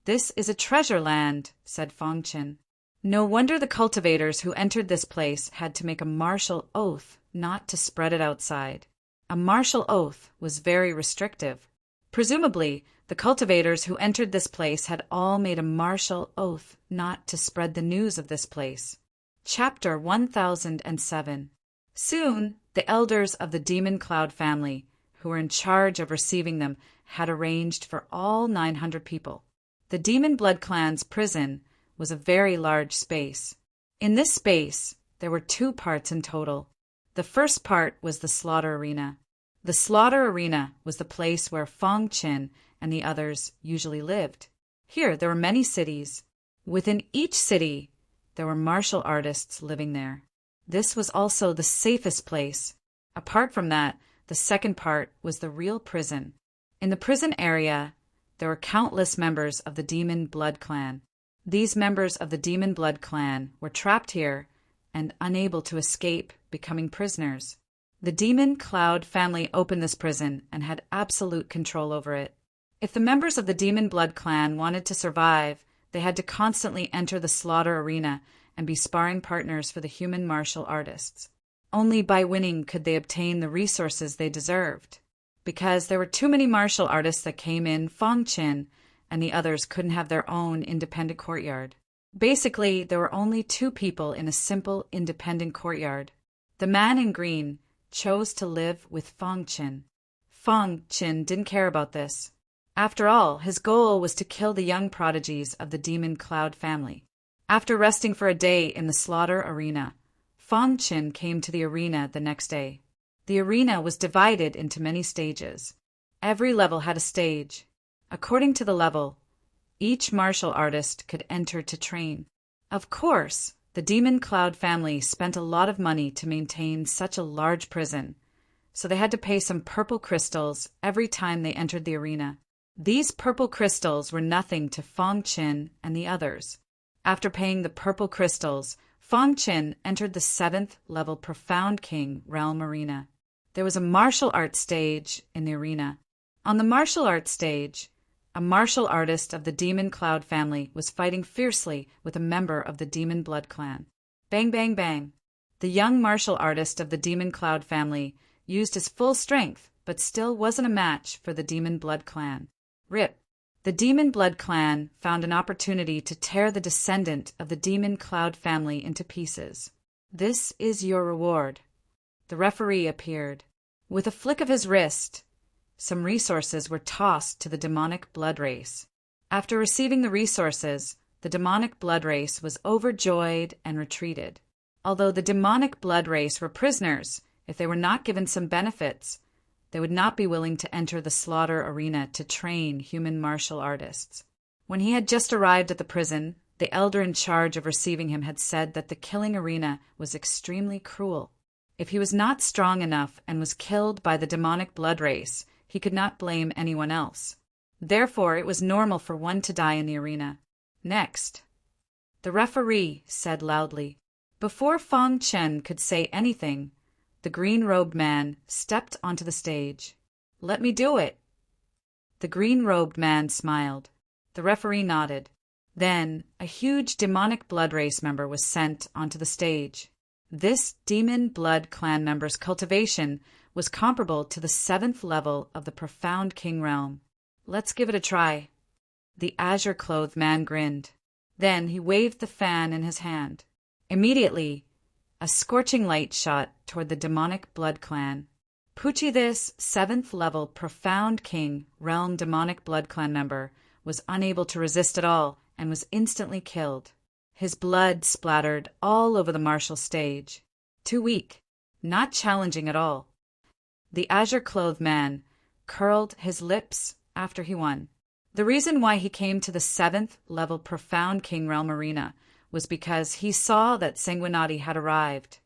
"This is a treasure land," said Fong Chen. No wonder the cultivators who entered this place had to make a martial oath not to spread it outside. A martial oath was very restrictive. Presumably, the cultivators who entered this place had all made a martial oath not to spread the news of this place. Chapter 1007. Soon, the elders of the Demon Cloud family, who were in charge of receiving them, had arranged for all 900 people. The Demon Blood Clan's prison was a very large space. In this space, there were 2 parts in total. The first part was the slaughter arena. The slaughter arena was the place where Fong Chen and the others usually lived. Here, there were many cities. Within each city, there were martial artists living there. This was also the safest place. Apart from that, the second part was the real prison. In the prison area, there were countless members of the Demon Blood Clan. These members of the Demon Blood Clan were trapped here and unable to escape, becoming prisoners. The Demon Cloud family opened this prison and had absolute control over it. If the members of the Demon Blood Clan wanted to survive, they had to constantly enter the slaughter arena and be sparring partners for the human martial artists. Only by winning could they obtain the resources they deserved. Because there were too many martial artists that came in, Fong Chen and the others couldn't have their own independent courtyard. Basically, there were only two people in a simple, independent courtyard. The man in green chose to live with Fong Qin. Fong Qin didn't care about this. After all, his goal was to kill the young prodigies of the Demon Cloud family. After resting for a day in the slaughter arena, Fong Qin came to the arena the next day. The arena was divided into many stages. Every level had a stage. According to the level, each martial artist could enter to train. Of course, the Demon Cloud family spent a lot of money to maintain such a large prison, so they had to pay some purple crystals every time they entered the arena. These purple crystals were nothing to Fong Qin and the others. After paying the purple crystals, Fong Qin entered the 7th level Profound King Realm Arena. There was a martial arts stage in the arena. On the martial arts stage, a martial artist of the Demon Cloud family was fighting fiercely with a member of the Demon Blood clan. Bang, bang, bang. The young martial artist of the Demon Cloud family used his full strength, but still wasn't a match for the Demon Blood clan. Rip. The Demon Blood clan found an opportunity to tear the descendant of the Demon Cloud family into pieces. This is your reward. The referee appeared. With a flick of his wrist, some resources were tossed to the demonic blood race. After receiving the resources, the demonic blood race was overjoyed and retreated. Although the demonic blood race were prisoners, if they were not given some benefits, they would not be willing to enter the slaughter arena to train human martial artists. When he had just arrived at the prison, the elder in charge of receiving him had said that the killing arena was extremely cruel. If he was not strong enough and was killed by the demonic blood race, he could not blame anyone else. Therefore, it was normal for one to die in the arena. Next, the referee said loudly. Before Fong Qin could say anything, the green-robed man stepped onto the stage. Let me do it. The green-robed man smiled. The referee nodded. Then, a huge demonic blood race member was sent onto the stage. This Demon Blood clan member's cultivation was comparable to the 7th level of the Profound King realm. Let's give it a try. The azure-clothed man grinned. Then he waved the fan in his hand. Immediately, a scorching light shot toward the demonic blood clan. Poochie, this 7th level Profound King realm demonic blood clan member, was unable to resist at all and was instantly killed. His blood splattered all over the martial stage. Too weak, not challenging at all. The azure-clothed man curled his lips after he won. The reason why he came to the 7th level Profound King Realm Arena was because he saw that Sanguinati had arrived.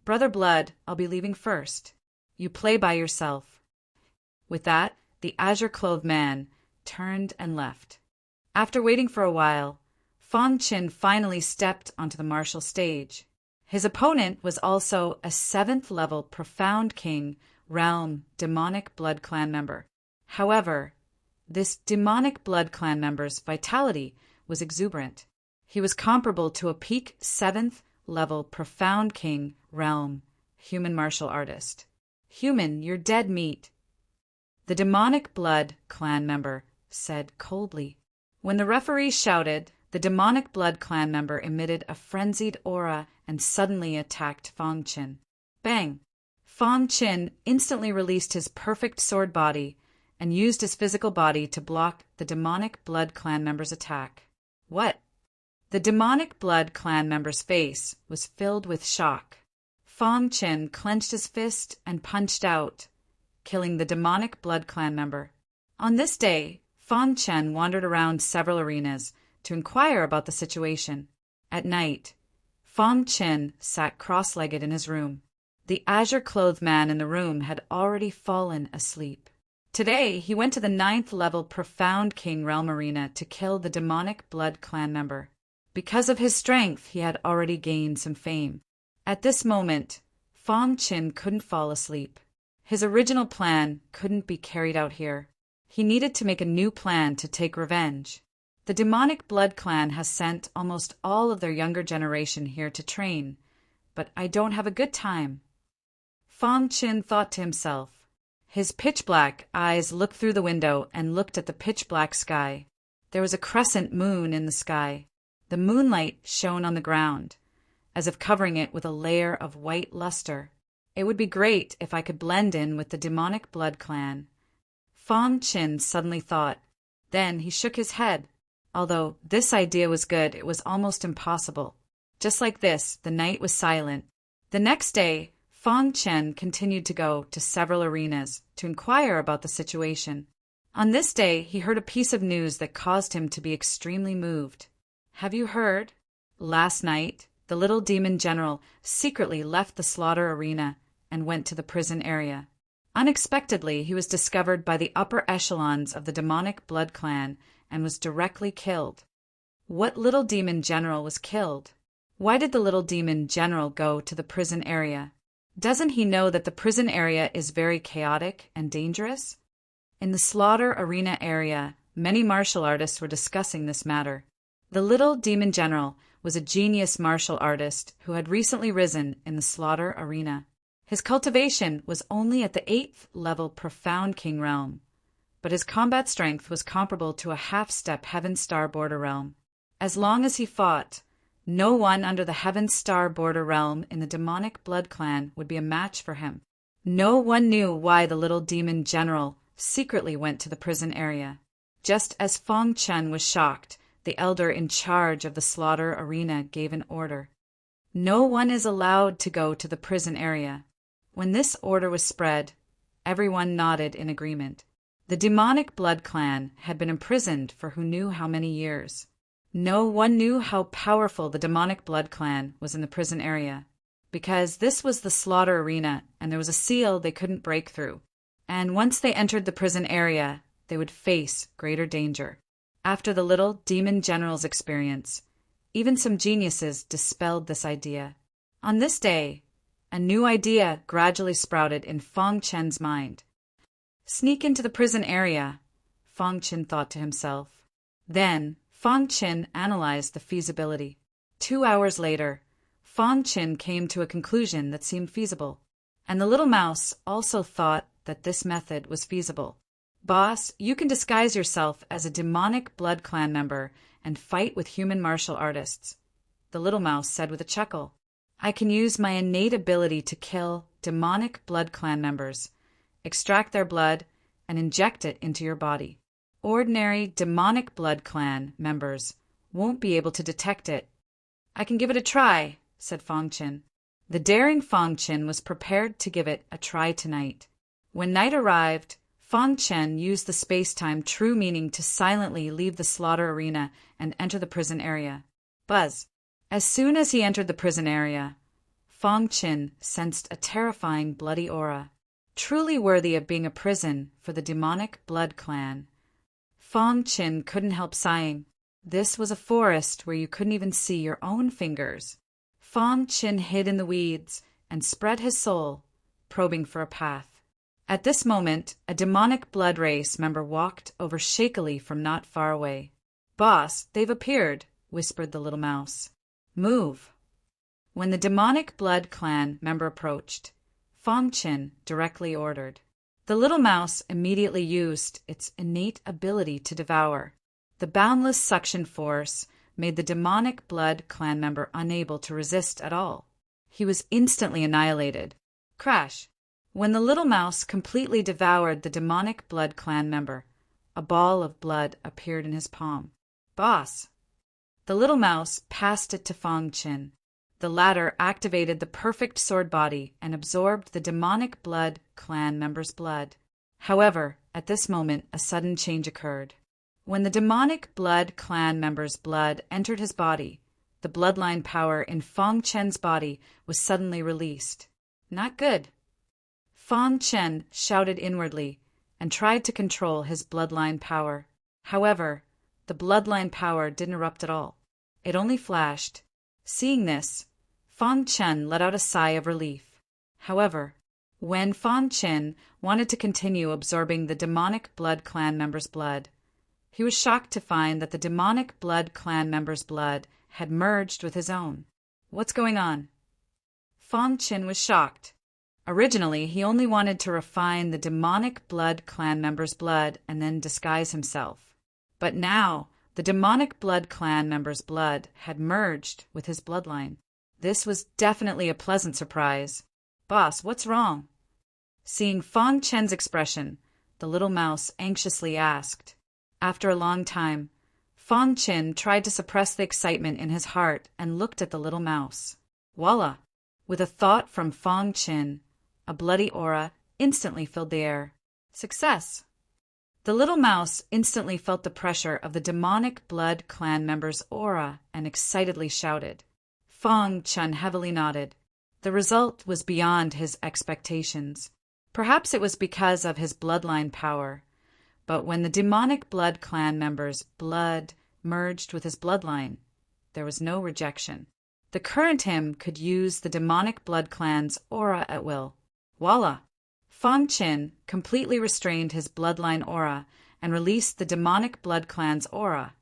Brother Blood, I'll be leaving first. You play by yourself. With that, the azure-clothed man turned and left. After waiting for a while, Fong Qin finally stepped onto the martial stage. His opponent was also a 7th level Profound King Realm Demonic Blood Clan member. However, this Demonic Blood Clan member's vitality was exuberant. He was comparable to a peak 7th level Profound King Realm human martial artist. Human, you're dead meat. The Demonic Blood Clan member said coldly. When the referee shouted, the Demonic Blood Clan member emitted a frenzied aura and suddenly attacked Fong Qin. Bang! Fong Qin instantly released his perfect sword body and used his physical body to block the Demonic Blood Clan member's attack. What? The Demonic Blood Clan member's face was filled with shock. Fong Qin clenched his fist and punched out, killing the Demonic Blood Clan member. On this day, Fong Qin wandered around several arenas to inquire about the situation. At night, Fong Qin sat cross-legged in his room. The azure-clothed man in the room had already fallen asleep. Today, he went to the 9th level Profound King Realm Arena to kill the Demonic Blood Clan member. Because of his strength, he had already gained some fame. At this moment, Fong Qin couldn't fall asleep. His original plan couldn't be carried out here. He needed to make a new plan to take revenge. The Demonic Blood Clan has sent almost all of their younger generation here to train, but I don't have a good time. Fong Qin thought to himself. His pitch-black eyes looked through the window and looked at the pitch-black sky. There was a crescent moon in the sky. The moonlight shone on the ground, as if covering it with a layer of white luster. It would be great if I could blend in with the demonic blood clan, Fong Qin suddenly thought. Then he shook his head. Although this idea was good, it was almost impossible. Just like this, the night was silent. The next day, Fong Chen continued to go to several arenas to inquire about the situation. On this day, he heard a piece of news that caused him to be extremely moved. Have you heard? Last night, the little demon general secretly left the slaughter arena and went to the prison area. Unexpectedly, he was discovered by the upper echelons of the demonic blood clan and was directly killed. What little demon general was killed? Why did the little demon general go to the prison area? Doesn't he know that the prison area is very chaotic and dangerous? In the slaughter arena area, many martial artists were discussing this matter. The little demon general was a genius martial artist who had recently risen in the slaughter arena. His cultivation was only at the 8th level profound king realm, but his combat strength was comparable to a half-step Heaven Star border realm. As long as he fought, no one under the Heaven Star border realm in the demonic blood clan would be a match for him. No one knew why the little demon general secretly went to the prison area. Just as Fong Chen was shocked, the elder in charge of the slaughter arena gave an order. No one is allowed to go to the prison area. When this order was spread, everyone nodded in agreement. The demonic blood clan had been imprisoned for who knew how many years. No one knew how powerful the demonic blood clan was in the prison area, because this was the slaughter arena and there was a seal they couldn't break through. And once they entered the prison area, they would face greater danger. After the little demon general's experience, even some geniuses dispelled this idea. On this day, a new idea gradually sprouted in Fong Chen's mind. Sneak into the prison area, Fong Chen thought to himself. Then, Fong Chen analyzed the feasibility. 2 hours later, Fong Chen came to a conclusion that seemed feasible, and the little mouse also thought that this method was feasible. Boss, you can disguise yourself as a demonic blood clan member and fight with human martial artists, the little mouse said with a chuckle. I can use my innate ability to kill demonic blood clan members, extract their blood, and inject it into your body. Ordinary demonic blood clan members won't be able to detect it. I can give it a try, said Fong Chen. The daring Fong Chen was prepared to give it a try tonight. When night arrived, Fong Chen used the space-time true meaning to silently leave the slaughter arena and enter the prison area. Buzz. As soon as he entered the prison area, Fong Chen sensed a terrifying bloody aura, truly worthy of being a prison for the demonic blood clan. Fong Chen couldn't help sighing. This was a forest where you couldn't even see your own fingers. Fong Chen hid in the weeds and spread his soul, probing for a path. At this moment, a demonic blood race member walked over shakily from not far away. Boss, they've appeared, whispered the little mouse. Move. When the demonic blood clan member approached, Fong Chen directly ordered. The little mouse immediately used its innate ability to devour. The boundless suction force made the demonic blood clan member unable to resist at all. He was instantly annihilated. Crash! When the little mouse completely devoured the demonic blood clan member, a ball of blood appeared in his palm. Boss! The little mouse passed it to Fong Chen. The latter activated the perfect sword body and absorbed the demonic blood clan member's blood. However, at this moment, a sudden change occurred. When the demonic blood clan member's blood entered his body, the bloodline power in Fong Chen's body was suddenly released. Not good. Fong Chen shouted inwardly and tried to control his bloodline power. However, the bloodline power didn't erupt at all. It only flashed. Seeing this, Fong Chen let out a sigh of relief. However, when Fong Chen wanted to continue absorbing the demonic blood clan member's blood, he was shocked to find that the demonic blood clan member's blood had merged with his own. What's going on? Fong Chen was shocked. Originally, he only wanted to refine the demonic blood clan member's blood and then disguise himself. But now, The demonic blood clan member's blood had merged with his bloodline. This was definitely a pleasant surprise. "Boss, what's wrong?" Seeing Fang Chen's expression, the little mouse anxiously asked. After a long time, Fang Chen tried to suppress the excitement in his heart and looked at the little mouse. Voila! With a thought from Fang Chen, a bloody aura instantly filled the air. Success! The little mouse instantly felt the pressure of the demonic blood clan member's aura and excitedly shouted. Fang Chen heavily nodded. The result was beyond his expectations. Perhaps it was because of his bloodline power, but when the demonic blood clan member's blood merged with his bloodline, there was no rejection. The current him could use the demonic blood clan's aura at will. Voila! Fang Chen completely restrained his bloodline aura and released the demonic blood clan's aura,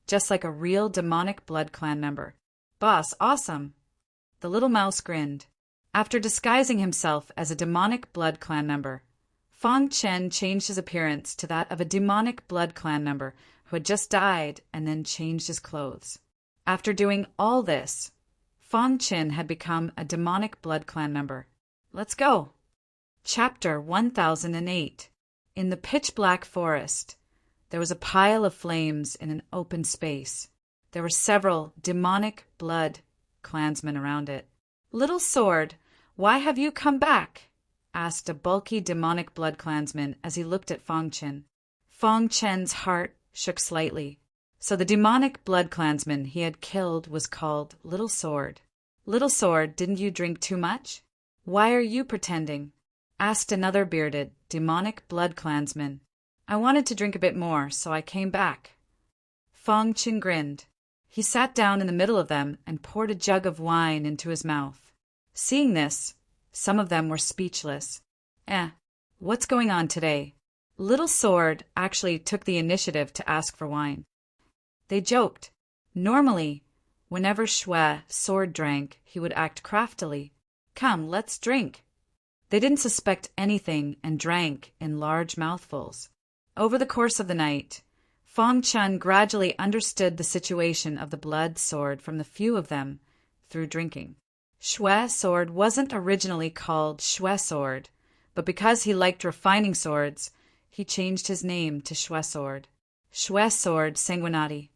just like a real demonic blood clan member. "Boss, awesome!" The little mouse grinned. After disguising himself as a demonic blood clan member, Fang Chen changed his appearance to that of a demonic blood clan member who had just died and then changed his clothes. After doing all this, Fang Chen had become a demonic blood clan member. Let's go! Chapter 1008. In the pitch-black forest, there was a pile of flames in an open space. There were several demonic blood clansmen around it. "Little Sword, why have you come back?" asked a bulky demonic blood clansman as he looked at Fang Chen. Fang Chen's heart shook slightly. So the demonic blood clansman he had killed was called Little Sword. "Little Sword, didn't you drink too much?" "Why are you pretending?" asked another bearded, demonic blood clansman. "I wanted to drink a bit more, so I came back." Fang Chen grinned. He sat down in the middle of them and poured a jug of wine into his mouth. Seeing this, some of them were speechless. What's going on today?" Little Sword actually took the initiative to ask for wine. They joked. Normally, whenever Sword drank, he would act craftily. "Come, let's drink." They didn't suspect anything and drank in large mouthfuls. Over the course of the night, Fang Chen gradually understood the situation of the blood sword from the few of them through drinking. Sword wasn't originally called Sword, but because he liked refining swords, he changed his name to Sword. Sword Sanguinati.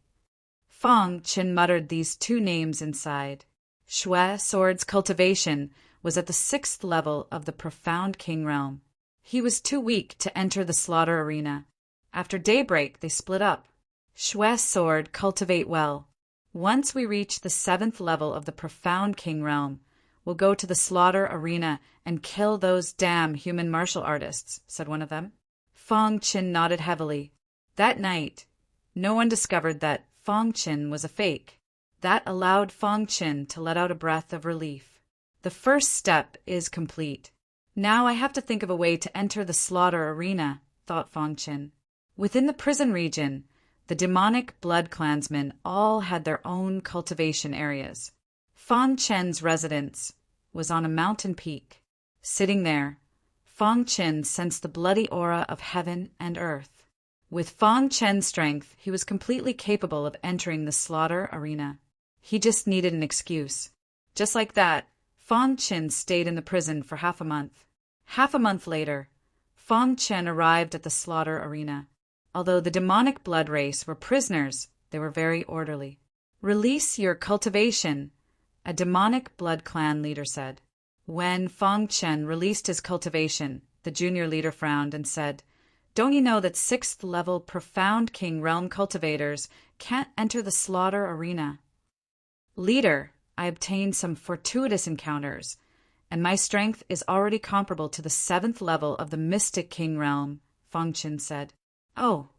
Fang Chen muttered these two names inside. Sword's cultivation was at the 6th level of the Profound King Realm. He was too weak to enter the slaughter arena. After daybreak, they split up. Sword cultivate well. Once we reach the 7th level of the Profound King Realm, we'll go to the slaughter arena and kill those damn human martial artists, said one of them. Fang Chen nodded heavily. That night, no one discovered that Fang Chen was a fake. That allowed Fang Chen to let out a breath of relief. The first step is complete. Now I have to think of a way to enter the slaughter arena, thought Fang Chen. Within the prison region, the demonic blood clansmen all had their own cultivation areas. Fang Chen's residence was on a mountain peak. Sitting there, Fang Chen sensed the bloody aura of heaven and earth. With Fang Chen's strength, he was completely capable of entering the slaughter arena. He just needed an excuse. Just like that, Fang Chen stayed in the prison for half a month. Half a month later, Fang Chen arrived at the slaughter arena. Although the demonic blood race were prisoners, they were very orderly. "Release your cultivation," a demonic blood clan leader said. When Fang Chen released his cultivation, the junior leader frowned and said, "Don't you know that 6th level Profound King Realm cultivators can't enter the slaughter arena?" "Leader, I obtained some fortuitous encounters, and my strength is already comparable to the 7th level of the Mystic King Realm," Fang Chen said. Oh.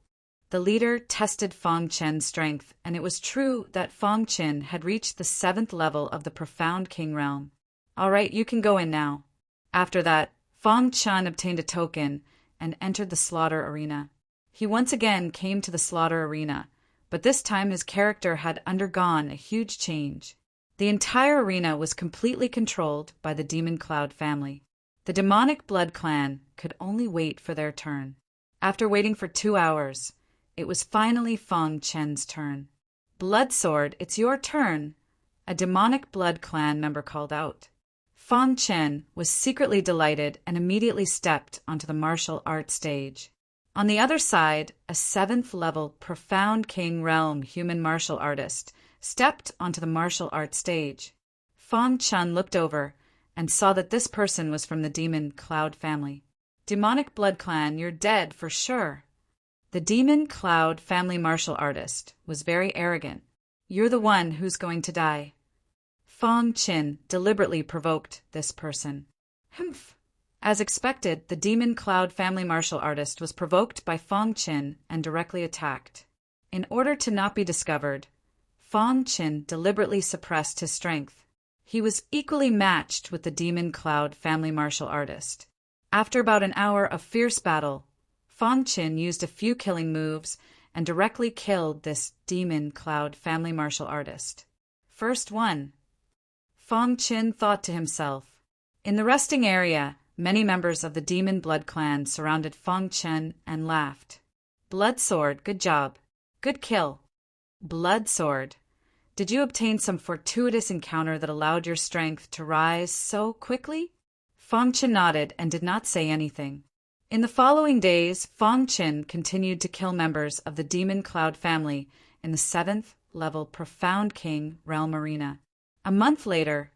The leader tested Fang Chen's strength, and it was true that Fang Chen had reached the 7th level of the Profound King Realm. "All right, you can go in now." After that, Fang Chen obtained a token and entered the slaughter arena. He once again came to the slaughter arena, but this time his character had undergone a huge change. The entire arena was completely controlled by the Demon Cloud family. The demonic blood clan could only wait for their turn. After waiting for 2 hours, It was finally Feng Chen's turn. "Bloodsword, it's your turn," a demonic blood clan member called out. Feng Chen was secretly delighted and immediately stepped onto the martial art stage. On the other side, a 7th-level Profound King Realm human martial artist stepped onto the martial art stage. Feng Chen looked over and saw that this person was from the Demon Cloud family. "Demonic blood clan, you're dead for sure." The Demon Cloud family martial artist was very arrogant. "You're the one who's going to die." Feng Chen deliberately provoked this person. Humph! As expected, the Demon Cloud family martial artist was provoked by Feng Chen and directly attacked. In order to not be discovered, Feng Chen deliberately suppressed his strength. He was equally matched with the Demon Cloud family martial artist. After about an hour of fierce battle, Feng Chen used a few killing moves and directly killed this Demon Cloud family martial artist. First one. Feng Chen thought to himself. In the resting area, many members of the Demon Blood Clan surrounded Feng Chen and laughed. "Bloodsword, good job. Good kill." "Bloodsword, did you obtain some fortuitous encounter that allowed your strength to rise so quickly?" Feng Chen nodded and did not say anything. In the following days, Feng Chen continued to kill members of the Demon Cloud family in the 7th-level Profound King Realm Arena. A month later,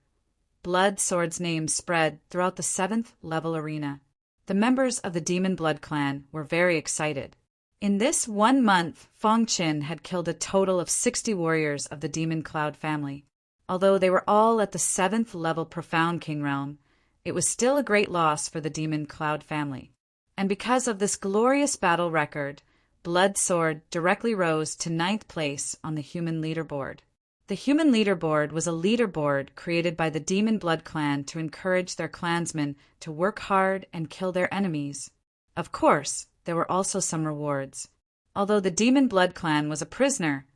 Bloodsword's name spread throughout the 7th-level arena. The members of the Demon Blood Clan were very excited. In this 1 month, Feng Chen had killed a total of 60 warriors of the Demon Cloud family. Although they were all at the 7th-level Profound King Realm, it was still a great loss for the Demon Cloud family. And because of this glorious battle record, Bloodsword directly rose to 9th place on the human leaderboard. The human leaderboard was a leaderboard created by the Demon Blood Clan to encourage their clansmen to work hard and kill their enemies. Of course, there were also some rewards. Although the Demon Blood Clan was a prisoner,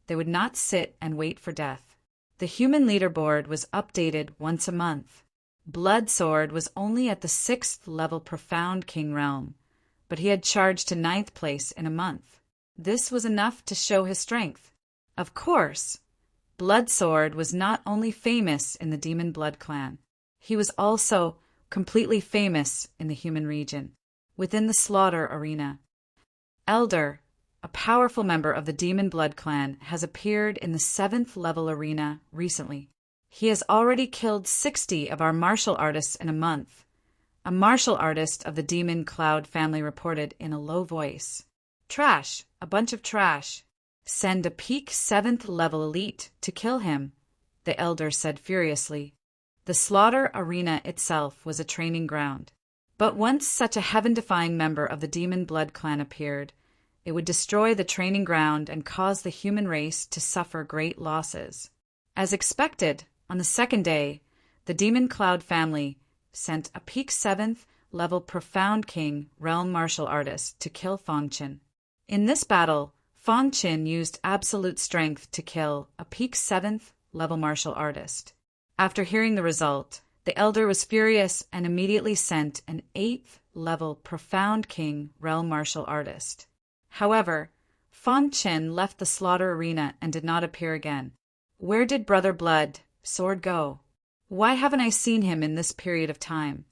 they would not sit and wait for death. The human leaderboard was updated once a month. Bloodsword was only at the 6th-level Profound King Realm, but he had charged to 9th place in a month. This was enough to show his strength. Of course, Bloodsword was not only famous in the Demon Blood Clan, he was also completely famous in the human region, within the slaughter arena. Elder, a powerful member of the Demon Blood Clan, has appeared in the 7th-level arena recently. He has already killed 60 of our martial artists in a month. A martial artist of the Demon Cloud family reported in a low voice. "Trash, a bunch of trash. Send a peak 7th-level elite to kill him," the elder said furiously. The slaughter arena itself was a training ground. But once such a heaven-defying member of the Demon Blood Clan appeared, it would destroy the training ground and cause the human race to suffer great losses. As expected, on the second day, the Demon Cloud family sent a peak 7th-level Profound King Realm martial artist to kill Feng Chen. In this battle, Feng Chen used absolute strength to kill a peak 7th-level martial artist. After hearing the result, the elder was furious and immediately sent an 8th-level Profound King Realm martial artist. However, Feng Chen left the slaughter arena and did not appear again. Where did Brother Bloodsword go? Why haven't I seen him in this period of time?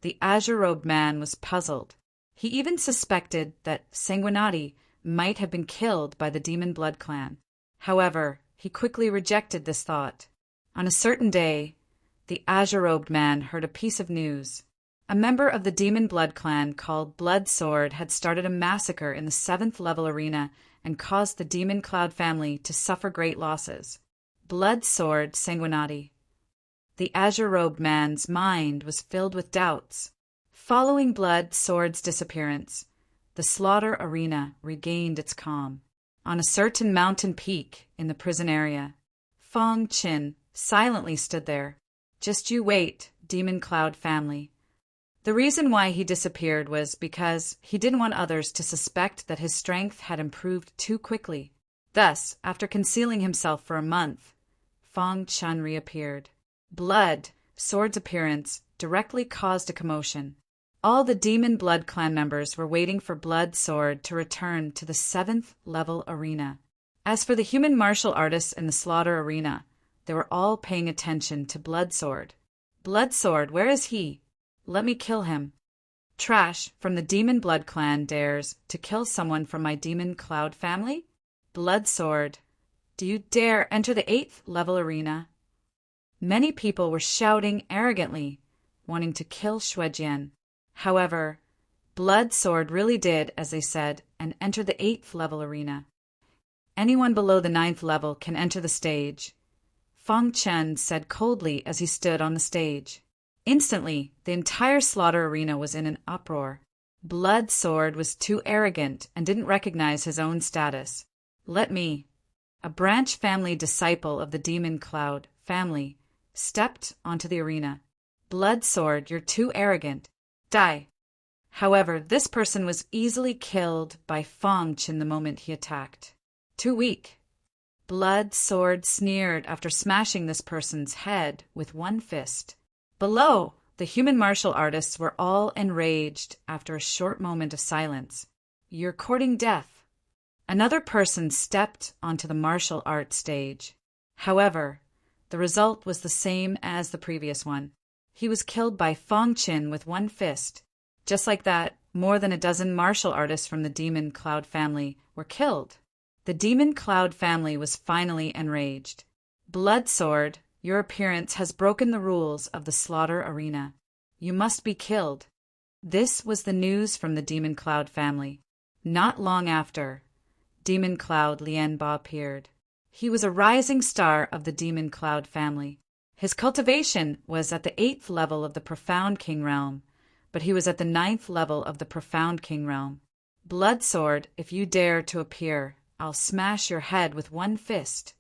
The azure-robed man was puzzled. He even suspected that Sanguinati might have been killed by the Demon Blood Clan. However, he quickly rejected this thought. On a certain day, the azure-robed man heard a piece of news. A member of the Demon Blood Clan called Bloodsword had started a massacre in the 7th-level arena and caused the Demon Cloud family to suffer great losses. Bloodsword Sanguinati. The azure-robed man's mind was filled with doubts. Following Bloodsword's disappearance, the slaughter arena regained its calm. On a certain mountain peak in the prison area, Feng Chen silently stood there. "Just you wait, Demon Cloud family." The reason why he disappeared was because he didn't want others to suspect that his strength had improved too quickly. Thus, after concealing himself for a month, Feng Chen reappeared. Bloodsword's appearance directly caused a commotion. All the Demon Blood clan members were waiting for Blood Sword to return to the 7th level arena. As for the human martial artists in the slaughter arena, they were all paying attention to Blood Sword. Blood Sword, where is he? Let me kill him. Trash from the Demon Blood clan dares to kill someone from my Demon Cloud family? Blood Sword, do you dare enter the 8th level arena? Many people were shouting arrogantly, wanting to kill Shuejian. However, Blood Sword really did as they said and entered the 8th level arena. Anyone below the 9th level can enter the stage, Feng Chen said coldly as he stood on the stage. Instantly, the entire slaughter arena was in an uproar. Blood Sword was too arrogant and didn't recognize his own status. Let me, a branch family disciple of the Demon Cloud family, stepped onto the arena. Blood Sword, you're too arrogant. Die. However, this person was easily killed by Feng Chen the moment he attacked. Too weak. Blood Sword sneered after smashing this person's head with one fist. Below, the human martial artists were all enraged after a short moment of silence. You're courting death. Another person stepped onto the martial arts stage. However, the result was the same as the previous one. He was killed by Feng Chen with one fist. Just like that, more than a dozen martial artists from the Demon Cloud family were killed. The Demon Cloud family was finally enraged. Blood Sword, your appearance has broken the rules of the slaughter arena. You must be killed. This was the news from the Demon Cloud family. Not long after, Demon Cloud Lianba appeared. He was a rising star of the Demon Cloud family. His cultivation was at the 8th level of the Profound King Realm, but he was at the 9th level of the Profound King Realm. Blood Sword, if you dare to appear, I'll smash your head with one fist.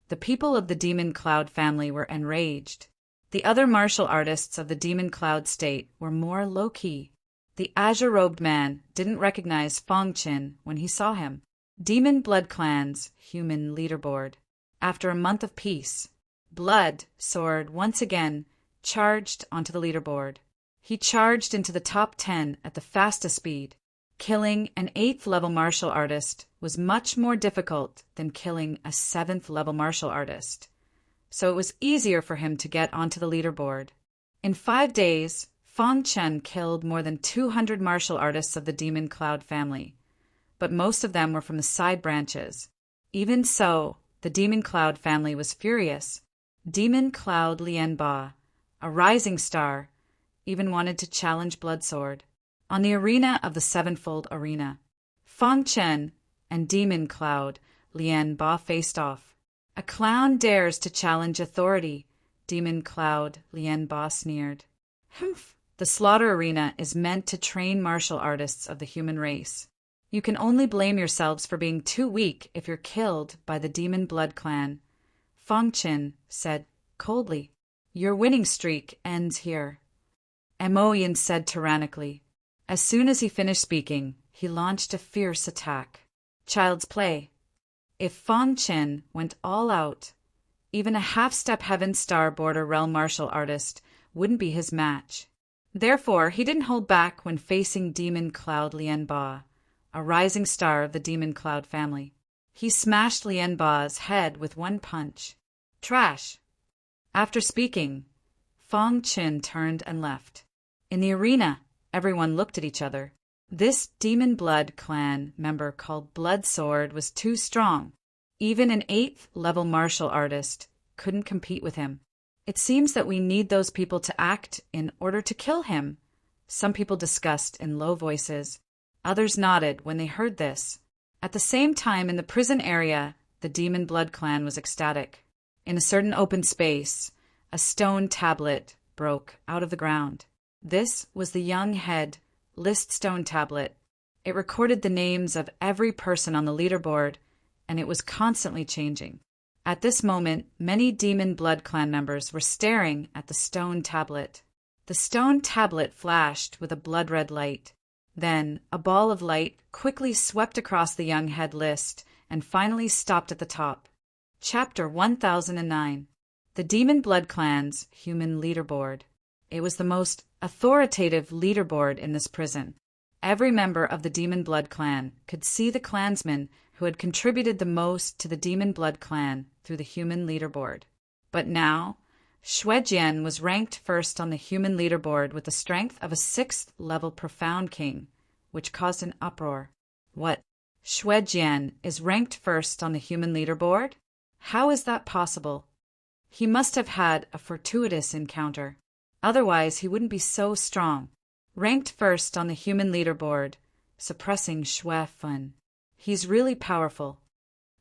The people of the Demon Cloud family were enraged. The other martial artists of the Demon Cloud state were more low-key. The azure-robed man didn't recognize Feng Chen when he saw him. Demon Blood Clan's human leaderboard. After a month of peace, Blood Sword once again charged onto the leaderboard. He charged into the top 10 at the fastest speed. Killing an 8th level martial artist was much more difficult than killing a 7th level martial artist, so it was easier for him to get onto the leaderboard. In 5 days, Feng Chen killed more than 200 martial artists of the Demon Cloud family, but most of them were from the side branches. Even so, the Demon Cloud family was furious. Demon Cloud Lianba, a rising star, even wanted to challenge Blood Sword. On the arena of the Sevenfold Arena, Feng Chen and Demon Cloud Lianba faced off. A clown dares to challenge authority, Demon Cloud Lianba sneered. Humph! The slaughter arena is meant to train martial artists of the human race. You can only blame yourselves for being too weak if you're killed by the Demon Blood clan. Feng Chen said coldly. Your winning streak ends here. Emoyan said tyrannically. As soon as he finished speaking, he launched a fierce attack. Child's play. If Feng Chen went all out, even a half-step Heaven Star Border Realm martial artist wouldn't be his match. Therefore, he didn't hold back when facing Demon Cloud Lianba, a rising star of the Demon Cloud family. He smashed Lianba's head with one punch. Trash! After speaking, Feng Chen turned and left. In the arena, everyone looked at each other. This Demon Blood clan member called Blood Sword was too strong. Even an 8th level martial artist couldn't compete with him. It seems that we need those people to act in order to kill him. Some people discussed in low voices. Others nodded when they heard this. At the same time, in the prison area, the Demon Blood clan was ecstatic. In a certain open space, a stone tablet broke out of the ground. This was the Young Head List Stone Tablet. It recorded the names of every person on the leaderboard, and it was constantly changing. At this moment, many Demon Blood clan members were staring at the stone tablet. The stone tablet flashed with a blood-red light. Then, a ball of light quickly swept across the Young Head list and finally stopped at the top. Chapter 1009. The Demon Blood Clan's Human Leaderboard. It was the most authoritative leaderboard in this prison. Every member of the Demon Blood clan could see the clansman who had contributed the most to the Demon Blood clan through the human leaderboard. But now, Shuejian was ranked first on the human leaderboard with the strength of a 6th-level Profound King, which caused an uproar. What? Shuejian is ranked first on the human leaderboard? How is that possible? He must have had a fortuitous encounter. Otherwise, he wouldn't be so strong. Ranked first on the human leaderboard, suppressing Xue Fun. He's really powerful.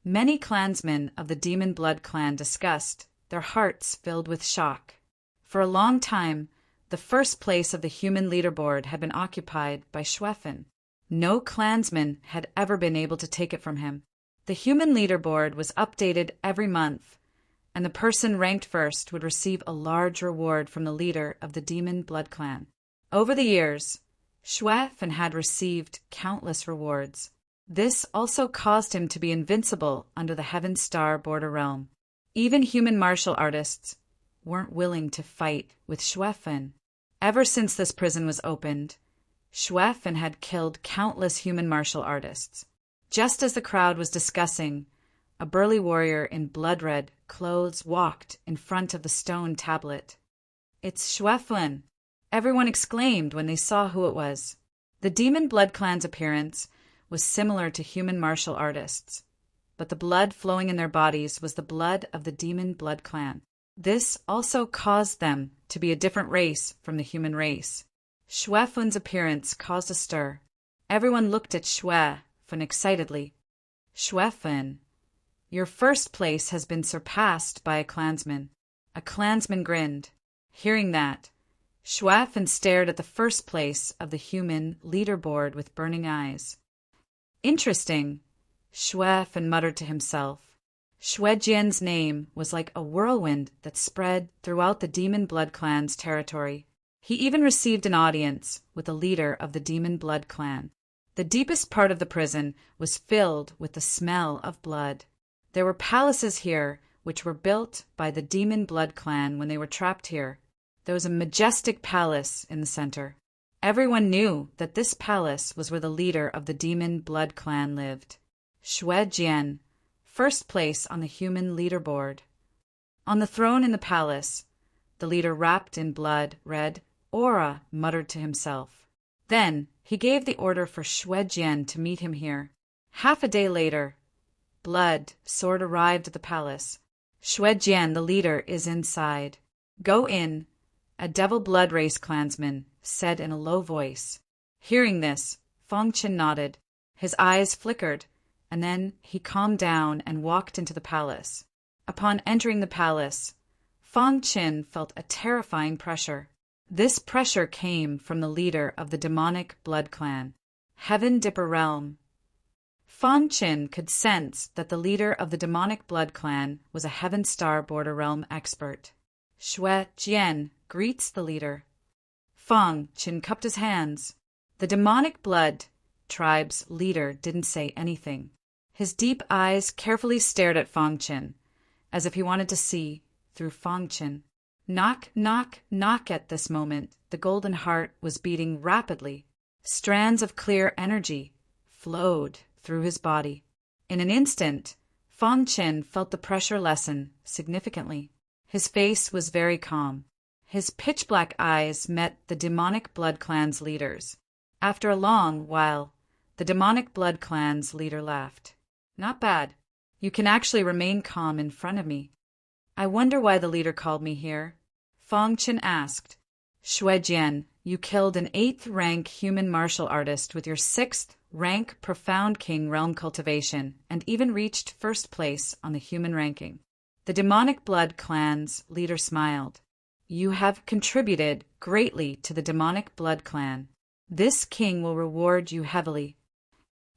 Many clansmen of the Demon Blood clan discussed, their hearts filled with shock. For a long time, the first place of the human leaderboard had been occupied by Xuefan. No clansman had ever been able to take it from him. The human leaderboard was updated every month, and the person ranked first would receive a large reward from the leader of the Demon Blood clan. Over the years, Xuefan had received countless rewards. This also caused him to be invincible under the Heaven Star border realm. Even human martial artists weren't willing to fight with Xuefan. Ever since this prison was opened, Xuefan had killed countless human martial artists. Just as the crowd was discussing, a burly warrior in blood-red clothes walked in front of the stone tablet. "It's Xuefan!" Everyone exclaimed when they saw who it was. The Demon Blood clan's appearance was similar to human martial artists, but the blood flowing in their bodies was the blood of the Demon Blood clan. This also caused them to be a different race from the human race. Xuefan's appearance caused a stir. Everyone looked at Xuefan excitedly. "Xuefan, your first place has been surpassed by a clansman." A clansman grinned. Hearing that, Xuefan stared at the first place of the human leaderboard with burning eyes. "Interesting," Xuefan muttered to himself. Shuejian's name was like a whirlwind that spread throughout the Demon Blood clan's territory. He even received an audience with the leader of the Demon Blood clan. The deepest part of the prison was filled with the smell of blood. There were palaces here which were built by the Demon Blood clan when they were trapped here. There was a majestic palace in the center. Everyone knew that this palace was where the leader of the Demon Blood clan lived. Shuejian, first place on the human leaderboard. On the throne in the palace, the leader wrapped in blood-red aura muttered to himself. Then he gave the order for Shuejian to meet him here. Half a day later, Blood Sword arrived at the palace. "Shuejian, the leader, is inside. Go in," a Devil Blood race clansman said in a low voice. Hearing this, Feng Qin nodded. His eyes flickered, and then he calmed down and walked into the palace. Upon entering the palace, Feng Qin felt a terrifying pressure. This pressure came from the leader of the Demonic Blood clan, Heaven Dipper Realm. Feng Qin could sense that the leader of the Demonic Blood clan was a Heaven Star border realm expert. Shuejian greets the leader. Feng Qin cupped his hands. The Demonic Blood tribe's leader didn't say anything. His deep eyes carefully stared at Feng Qin, as if he wanted to see through Feng Qin. Knock, knock, knock. At this moment, the golden heart was beating rapidly. Strands of clear energy flowed through his body. In an instant, Feng Qin felt the pressure lessen significantly. His face was very calm. His pitch-black eyes met the Demonic Blood clan's leaders. After a long while, the Demonic Blood clan's leader laughed. "Not bad. You can actually remain calm in front of me." "I wonder why the leader called me here?" Feng Qin asked. "Shuejian, you killed an 8th-rank human martial artist with your 6th-rank Profound King realm cultivation and even reached first place on the human ranking." The Demonic Blood clan's leader smiled. "You have contributed greatly to the Demonic Blood clan. This king will reward you heavily."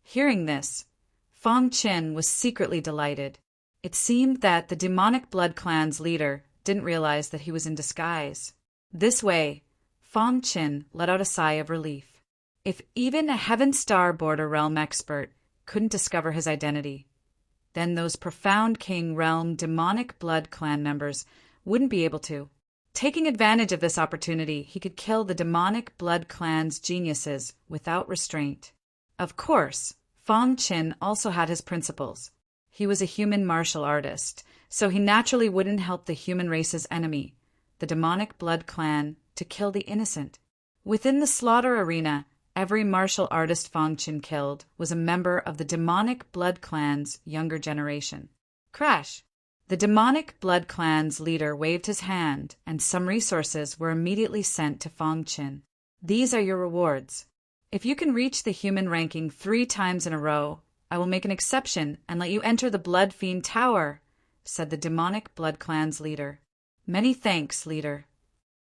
Hearing this, Feng Qin was secretly delighted. It seemed that the Demonic Blood clan's leader didn't realize that he was in disguise. This way, Feng Qin let out a sigh of relief. If even a Heaven Star border realm expert couldn't discover his identity, then those Profound King realm Demonic Blood clan members wouldn't be able to. Taking advantage of this opportunity, he could kill the demonic blood clan's geniuses without restraint. Of course, Fong Qin also had his principles. He was a human martial artist, so he naturally wouldn't help the human race's enemy, the demonic blood clan, to kill the innocent. Within the slaughter arena, every martial artist Fong Qin killed was a member of the demonic blood clan's younger generation. Crash! The demonic blood clan's leader waved his hand, and some resources were immediately sent to Fong Qin. These are your rewards. If you can reach the human ranking 3 times in a row, I will make an exception and let you enter the Blood Fiend Tower, said the demonic blood clan's leader. Many thanks, leader.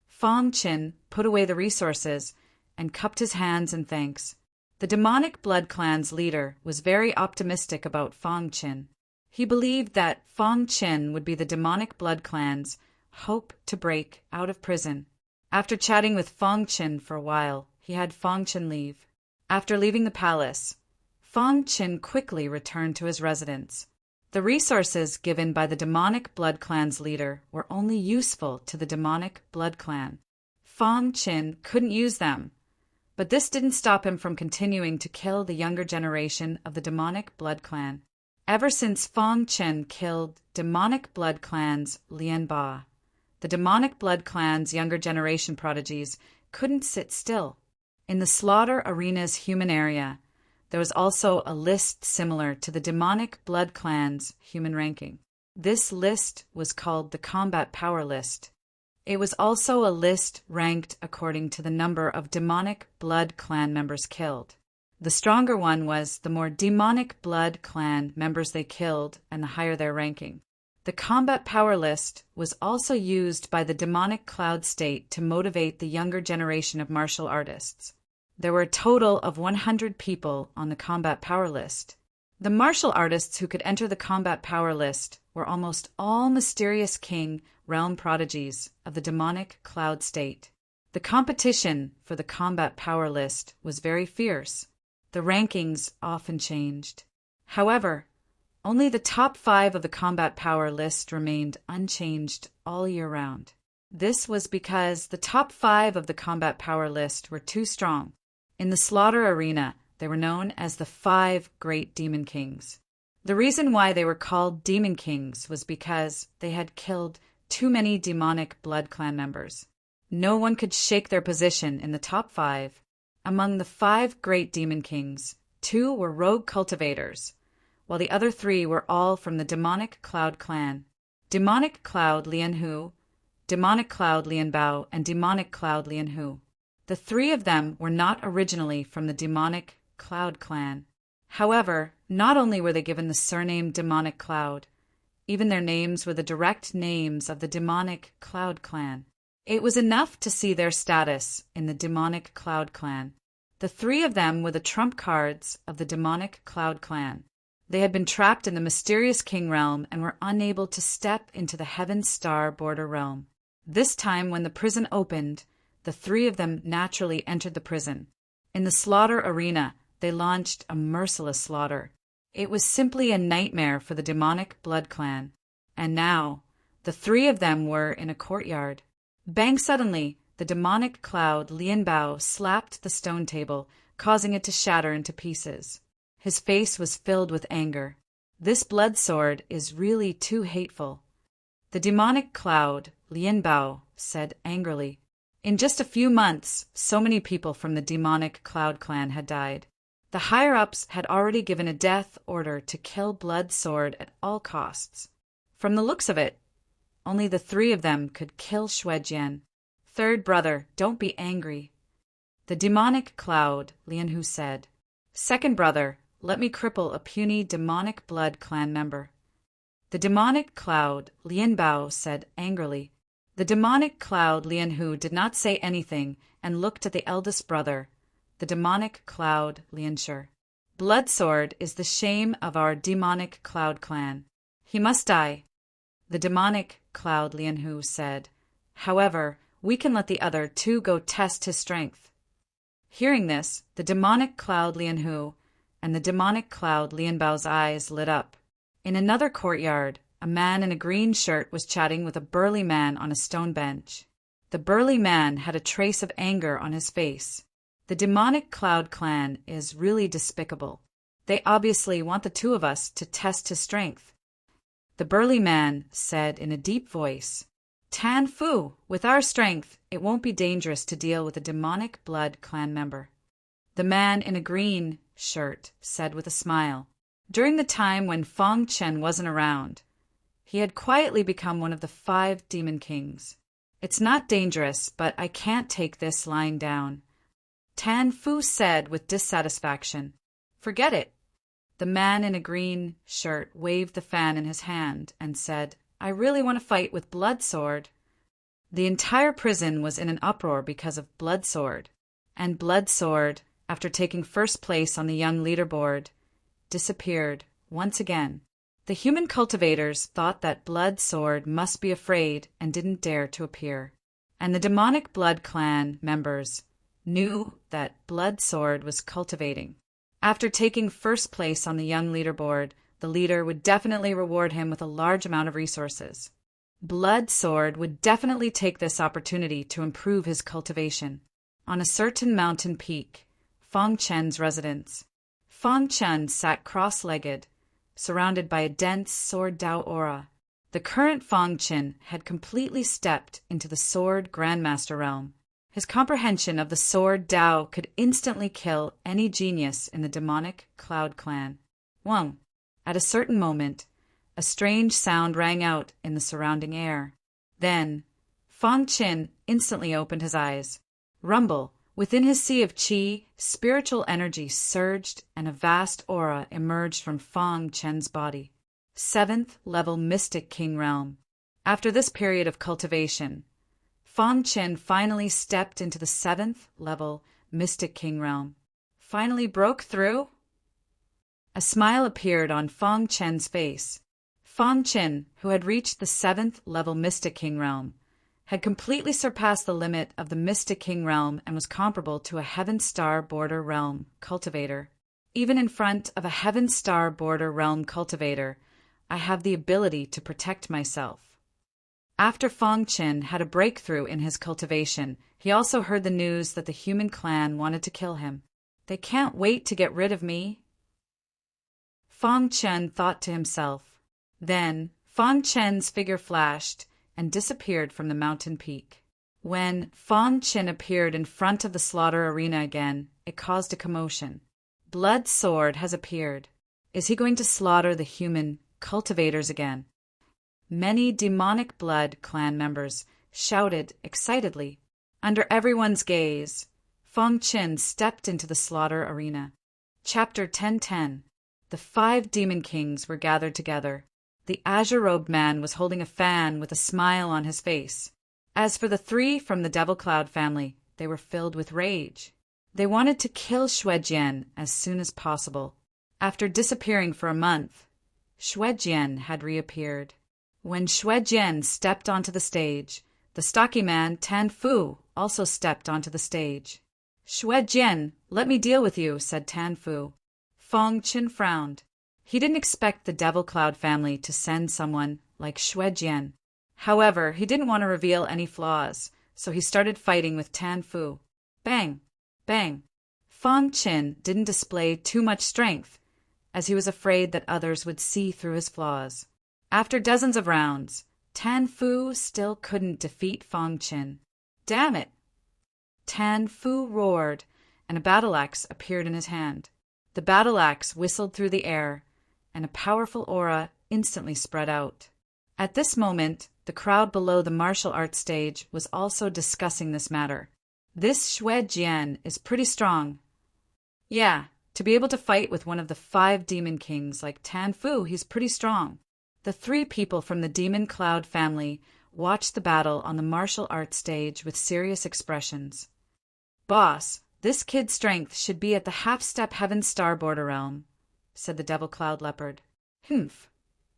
Fong Qin put away the resources and cupped his hands in thanks. The demonic blood clan's leader was very optimistic about Fong Qin. He believed that Fong Qin would be the demonic blood clan's hope to break out of prison. After chatting with Fong Qin for a while, he had Fong Qin leave. After leaving the palace, Fong Qin quickly returned to his residence. The resources given by the demonic blood clan's leader were only useful to the demonic blood clan. Fong Qin couldn't use them, but this didn't stop him from continuing to kill the younger generation of the demonic blood clan. Ever since Fong Qin killed demonic blood clan's Lian Ba, the demonic blood clan's younger generation prodigies couldn't sit still. In the slaughter arena's human area, there was also a list similar to the demonic blood clan's human ranking. This list was called the Combat Power List. It was also a list ranked according to the number of demonic blood clan members killed. The stronger one was the more demonic blood clan members they killed and the higher their ranking. The Combat Power List was also used by the demonic cloud state to motivate the younger generation of martial artists. There were a total of 100 people on the Combat Power List. The martial artists who could enter the Combat Power List were almost all mysterious king realm prodigies of the demonic cloud state. The competition for the Combat Power List was very fierce. The rankings often changed. However, only the top 5 of the Combat Power List remained unchanged all year round. This was because the top 5 of the Combat Power List were too strong. In the slaughter arena, they were known as the 5 Great Demon Kings. The reason why they were called Demon Kings was because they had killed too many demonic blood clan members. No one could shake their position in the top 5. Among the 5 great demon kings, 2 were rogue cultivators, while the other 3 were all from the demonic cloud clan. Demonic cloud Lian Hu, demonic cloud Lian Bao, and demonic cloud Lian Hu. The 3 of them were not originally from the demonic cloud clan. However, not only were they given the surname demonic cloud, even their names were the direct names of the demonic cloud clan. It was enough to see their status in the demonic cloud clan. The 3 of them were the trump cards of the demonic cloud clan. They had been trapped in the mysterious king realm and were unable to step into the heaven star border realm. This time, when the prison opened, the 3 of them naturally entered the prison. In the slaughter arena, they launched a merciless slaughter. It was simply a nightmare for the demonic blood clan. And now, the 3 of them were in a courtyard. Bang! Suddenly, the demonic cloud Lian Bao slapped the stone table, causing it to shatter into pieces. His face was filled with anger. This blood sword is really too hateful. The demonic cloud Lian Bao said angrily. In just a few months, so many people from the demonic cloud clan had died. The higher-ups had already given a death order to kill Blood Sword at all costs. From the looks of it, only the 3 of them could kill Xuejian. Third brother, don't be angry. The demonic cloud, Lian Hu said. Second brother, let me cripple a puny demonic blood clan member. The demonic cloud, Lian Bao said angrily. The demonic cloud, Lian Hu, did not say anything and looked at the eldest brother, the demonic cloud, Lian Shi. Blood Sword is the shame of our demonic cloud clan. He must die. The demonic cloud Lian Hu said. However, we can let the other 2 go test his strength. Hearing this, the demonic cloud Lian Hu and the demonic cloud Lian Bao's eyes lit up. In another courtyard, a man in a green shirt was chatting with a burly man on a stone bench. The burly man had a trace of anger on his face. The demonic Cloud clan is really despicable. They obviously want the two of us to test his strength. The burly man said in a deep voice, Tan Fu, with our strength, it won't be dangerous to deal with a demonic blood clan member. The man in a green shirt said with a smile, during the time when Fong Chen wasn't around, he had quietly become one of the 5 demon kings. It's not dangerous, but I can't take this lying down. Tan Fu said with dissatisfaction. Forget it. The man in a green shirt waved the fan in his hand and said, I really want to fight with Bloodsword. The entire prison was in an uproar because of Bloodsword, and Bloodsword, after taking first place on the young leaderboard, disappeared once again. The human cultivators thought that Bloodsword must be afraid and didn't dare to appear. And the demonic blood clan members knew that Bloodsword was cultivating. After taking first place on the young leaderboard, the leader would definitely reward him with a large amount of resources. Bloodsword would definitely take this opportunity to improve his cultivation. On a certain mountain peak, Fong Chen's residence, Fong Chen sat cross-legged, surrounded by a dense Sword Dao aura. The current Fong Chen had completely stepped into the Sword Grandmaster realm. His comprehension of the Sword Dao could instantly kill any genius in the demonic Cloud clan. Wong. At a certain moment, a strange sound rang out in the surrounding air. Then, Fong Chen instantly opened his eyes. Rumble. Within his sea of qi, spiritual energy surged and a vast aura emerged from Fong Chen's body. 7th level Mystic King realm. After this period of cultivation, Fong Chen finally stepped into the 7th level Mystic King realm. Finally broke through? A smile appeared on Fong Chen's face. Fong Chen, who had reached the 7th level Mystic King realm, had completely surpassed the limit of the Mystic King realm and was comparable to a Heaven Star Border realm cultivator. Even in front of a Heaven Star Border realm cultivator, I have the ability to protect myself. After Fong Chen had a breakthrough in his cultivation, he also heard the news that the human clan wanted to kill him. They can't wait to get rid of me. Fong Chen thought to himself. Then, Fong Chen's figure flashed and disappeared from the mountain peak. When Fong Chen appeared in front of the slaughter arena again, it caused a commotion. Bloodsword has appeared. Is he going to slaughter the human cultivators again? Many demonic blood clan members shouted excitedly. Under everyone's gaze, Fong Chen stepped into the slaughter arena. Chapter 1010. The 5 demon kings were gathered together. The azure-robed man was holding a fan with a smile on his face. As for the 3 from the Devil Cloud family, they were filled with rage. They wanted to kill Xuejian as soon as possible. After disappearing for a month, Xuejian had reappeared. When Xuejian stepped onto the stage, the stocky man Tan Fu also stepped onto the stage. Xuejian, let me deal with you, said Tan Fu. Fong Chen frowned. He didn't expect the Devil Cloud family to send someone like Xuejian. However, he didn't want to reveal any flaws, so he started fighting with Tan Fu. Bang! Bang! Fong Chen didn't display too much strength, as he was afraid that others would see through his flaws. After dozens of rounds, Tan Fu still couldn't defeat Fong Chen. Damn it! Tan Fu roared, and a battle axe appeared in his hand. The battle axe whistled through the air, and a powerful aura instantly spread out. At this moment, the crowd below the martial arts stage was also discussing this matter. This Xuejian is pretty strong. Yeah, to be able to fight with one of the 5 demon kings like Tan Fu, he's pretty strong. The 3 people from the Demon Cloud family watched the battle on the martial arts stage with serious expressions. Boss, this kid's strength should be at the half-step Heaven Star Border realm, said the Devil Cloud Leopard. Humph.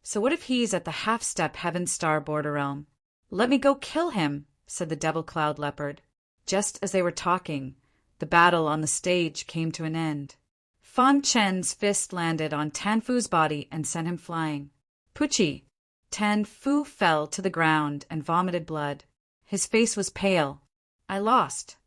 So what if he's at the half-step Heaven Star Border realm? Let me go kill him, said the Devil Cloud Leopard. Just as they were talking, the battle on the stage came to an end. Fong Chen's fist landed on Tan Fu's body and sent him flying. Puchi! Tan Fu fell to the ground and vomited blood. His face was pale. I lost.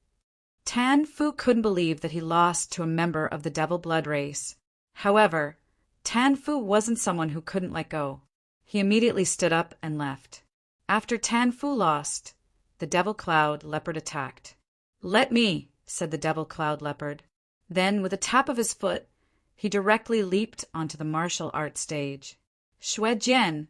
Tan Fu couldn't believe that he lost to a member of the Devil Blood race. However, Tan Fu wasn't someone who couldn't let go. He immediately stood up and left. After Tan Fu lost, the Devil Cloud Leopard attacked. "Let me," said the Devil Cloud Leopard. Then, with a tap of his foot, he directly leaped onto the martial arts stage. "Shui Jian,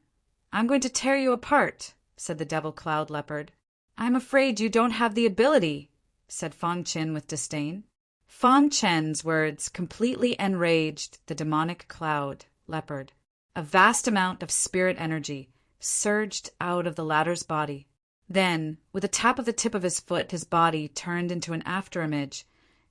I'm going to tear you apart," said the Devil Cloud Leopard. "I'm afraid you don't have the ability," said Fang Qin with disdain. Fang Chen's words completely enraged the demonic cloud leopard. A vast amount of spirit energy surged out of the latter's body. Then, with a tap of the tip of his foot, his body turned into an afterimage,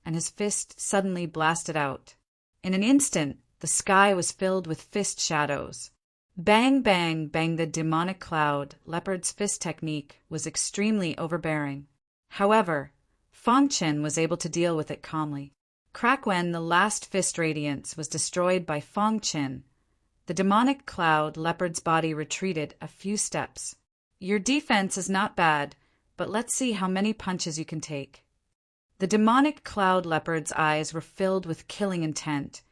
and his fist suddenly blasted out. In an instant, the sky was filled with fist shadows. Bang, bang, bang. The demonic cloud leopard's fist technique was extremely overbearing. However, Fang Qin was able to deal with it calmly. Crack when the last fist radiance was destroyed by Fang Qin, the demonic cloud leopard's body retreated a few steps. "Your defense is not bad, but let's see how many punches you can take." The demonic cloud leopard's eyes were filled with killing intent,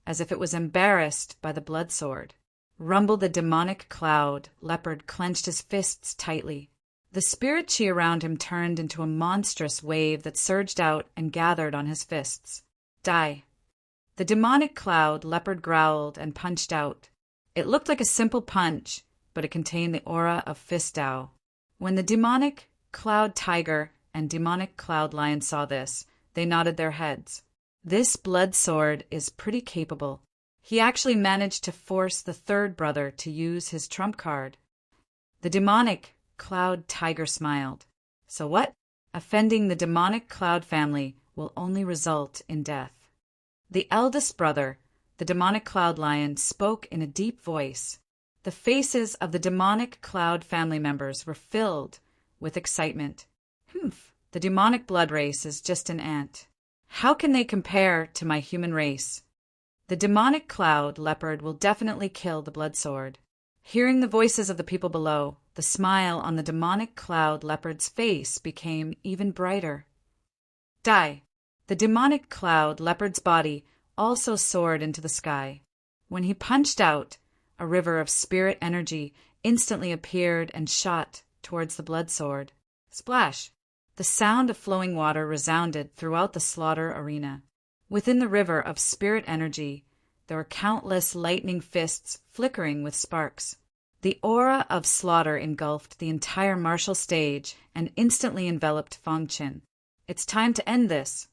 as if it was embarrassed by the blood sword. Rumble the demonic cloud leopard clenched his fists tightly. The spirit chi around him turned into a monstrous wave that surged out and gathered on his fists. "Die." The demonic cloud leopard growled and punched out. It looked like a simple punch, but it contained the aura of Fist Dao. When the demonic cloud tiger and demonic cloud lion saw this, they nodded their heads. This blood sword is pretty capable. He actually managed to force the third brother to use his trump card. The demonic cloud tiger smiled. "So what? Offending the demonic cloud family will only result in death." The eldest brother, the demonic cloud lion, spoke in a deep voice. The faces of the demonic cloud family members were filled with excitement. "Humph, the demonic blood race is just an ant. How can they compare to my human race? The demonic cloud leopard will definitely kill the blood sword." Hearing the voices of the people below, the smile on the demonic cloud leopard's face became even brighter. "Die." The demonic cloud leopard's body also soared into the sky. When he punched out, a river of spirit energy instantly appeared and shot towards the blood sword. Splash! The sound of flowing water resounded throughout the slaughter arena. Within the river of spirit energy, there were countless lightning fists flickering with sparks. The aura of slaughter engulfed the entire martial stage and instantly enveloped Fang Qin. "It's time to end this."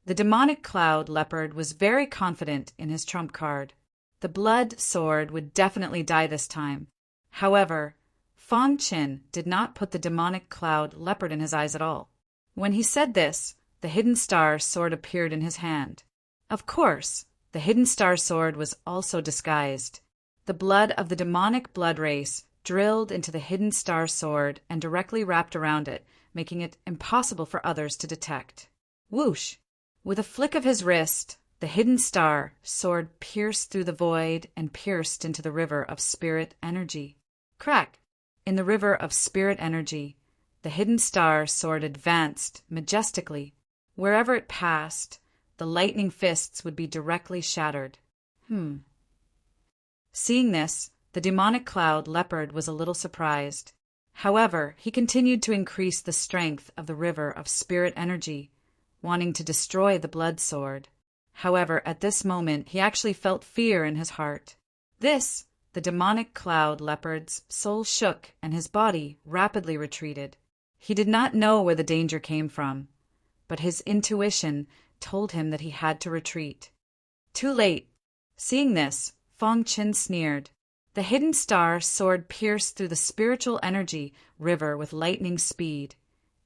The demonic cloud leopard was very confident in his trump card. The blood sword would definitely die this time. However, Fang Qin did not put the demonic cloud leopard in his eyes at all. When he said this, the hidden star sword appeared in his hand. Of course, the hidden star sword was also disguised. The blood of the demonic blood race drilled into the hidden star sword and directly wrapped around it, making it impossible for others to detect. Whoosh! With a flick of his wrist, the hidden star sword pierced through the void and pierced into the river of spirit energy. Crack! In the river of spirit energy, the hidden star sword advanced majestically. Wherever it passed, the lightning fists would be directly shattered. Seeing this, the demonic cloud leopard was a little surprised. However, he continued to increase the strength of the river of spirit energy, wanting to destroy the blood sword. However, at this moment, he actually felt fear in his heart. The demonic cloud leopard's soul shook and his body rapidly retreated. He did not know where the danger came from, but his intuition told him that he had to retreat. Too late. Seeing this, Fang Qin sneered. The hidden star sword pierced through the spiritual energy river with lightning speed,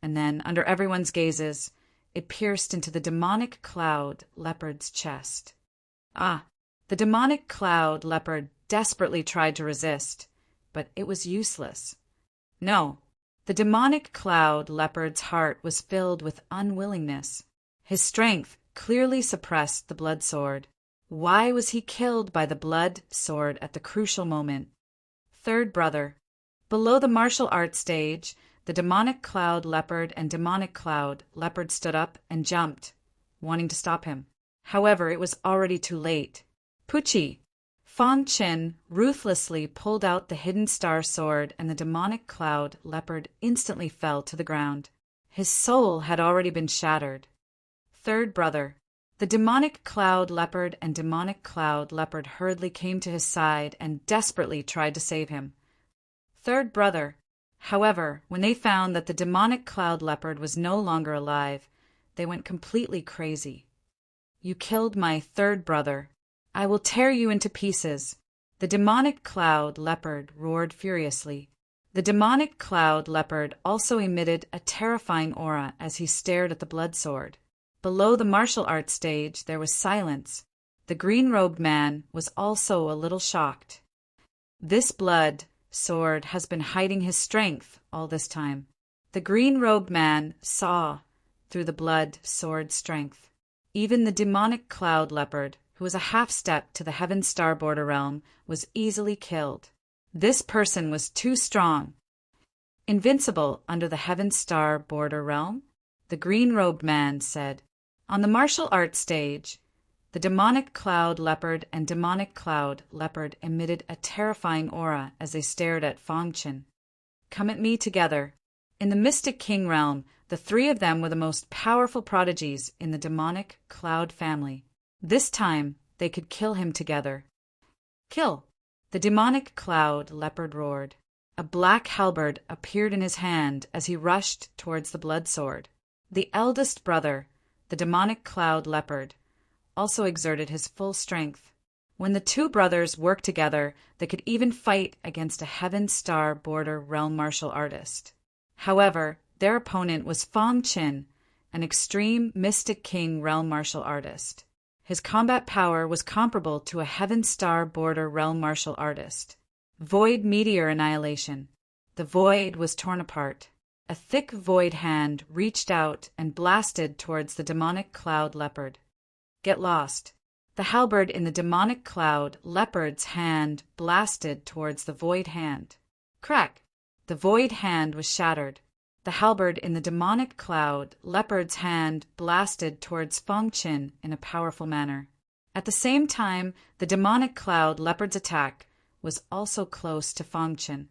and then, under everyone's gazes, it pierced into the demonic cloud leopard's chest. The demonic cloud leopard desperately tried to resist, but it was useless. No, the demonic cloud leopard's heart was filled with unwillingness. His strength clearly suppressed the blood sword. Why was he killed by the blood sword at the crucial moment? Third brother. Below the martial arts stage, The demonic cloud leopard and demonic cloud leopard stood up and jumped, wanting to stop him. However, it was already too late. Pucci! Fang Chen ruthlessly pulled out the hidden star sword, and the demonic cloud leopard instantly fell to the ground. His soul had already been shattered. Third brother. The demonic cloud leopard and demonic cloud leopard hurriedly came to his side and desperately tried to save him. Third brother. However, when they found that the demonic cloud leopard was no longer alive, they went completely crazy. You killed my third brother. I will tear you into pieces. The demonic cloud leopard roared furiously. The demonic cloud leopard also emitted a terrifying aura as he stared at the blood sword. Below the martial arts stage, there was silence. The green-robed man was also a little shocked. This blood sword has been hiding his strength all this time. The green-robed man saw through the blood sword's strength. Even the demonic cloud leopard, who was a half-step to the Heaven Star border realm, was easily killed. This person was too strong. Invincible under the Heaven Star border realm? The green-robed man said. On the martial arts stage, the demonic cloud leopard and demonic cloud leopard emitted a terrifying aura as they stared at Fang Chen. Come at me together. In the Mystic King realm, the three of them were the most powerful prodigies in the demonic cloud family. This time, they could kill him together. Kill! The demonic cloud leopard roared. A black halberd appeared in his hand as he rushed towards the blood sword. The eldest brother, the demonic cloud leopard, also exerted his full strength. When the two brothers worked together, they could even fight against a Heaven Star border realm martial artist. However, their opponent was Fang Chen, an extreme Mystic King realm martial artist. His combat power was comparable to a Heaven Star border realm martial artist. Void Meteor Annihilation. The void was torn apart. A thick void hand reached out and blasted towards the demonic cloud leopard. Get lost. The halberd in the demonic cloud leopard's hand blasted towards the void hand. Crack! The void hand was shattered. The halberd in the demonic cloud leopard's hand blasted towards Fang Chen in a powerful manner. At the same time, the demonic cloud leopard's attack was also close to Fang Chen.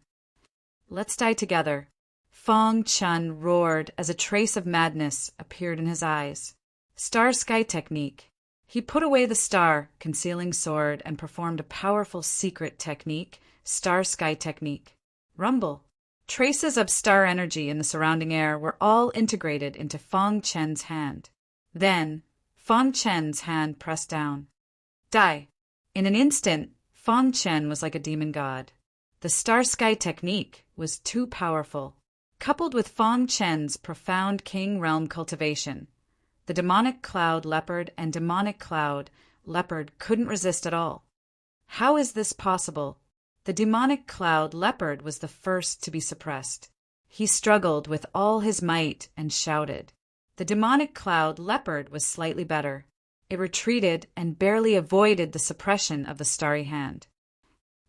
Let's die together. Fang Chen roared as a trace of madness appeared in his eyes. Star Sky Technique. He put away the star, concealing sword, and performed a powerful secret technique, Star Sky Technique. Rumble. Traces of star energy in the surrounding air were all integrated into Fang Chen's hand. Then, Fang Chen's hand pressed down. Die. In an instant, Fang Chen was like a demon god. The Star Sky Technique was too powerful. Coupled with Fang Chen's profound king realm cultivation, the demonic cloud leopard and demonic cloud leopard couldn't resist at all. How is this possible? The demonic cloud leopard was the first to be suppressed. He struggled with all his might and shouted. The demonic cloud leopard was slightly better. It retreated and barely avoided the suppression of the starry hand.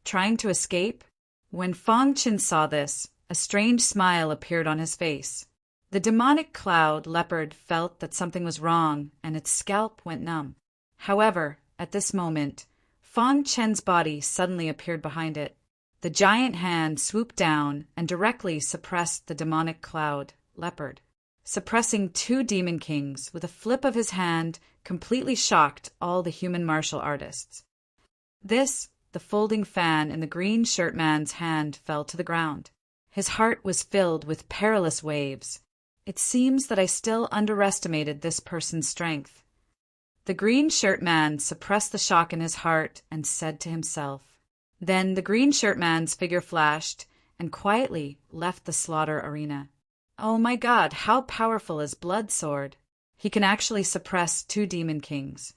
Trying to escape? When Fang Chen saw this, a strange smile appeared on his face. The demonic cloud leopard felt that something was wrong, and its scalp went numb. However, at this moment, Fang Chen's body suddenly appeared behind it. The giant hand swooped down and directly suppressed the demonic cloud leopard. Suppressing two demon kings with a flip of his hand completely shocked all the human martial artists. The folding fan in the green shirt man's hand fell to the ground. His heart was filled with perilous waves. It seems that I still underestimated this person's strength. The green shirt man suppressed the shock in his heart and said to himself. Then the green shirt man's figure flashed and quietly left the slaughter arena. Oh my God, how powerful is Blood Sword? He can actually suppress two demon kings.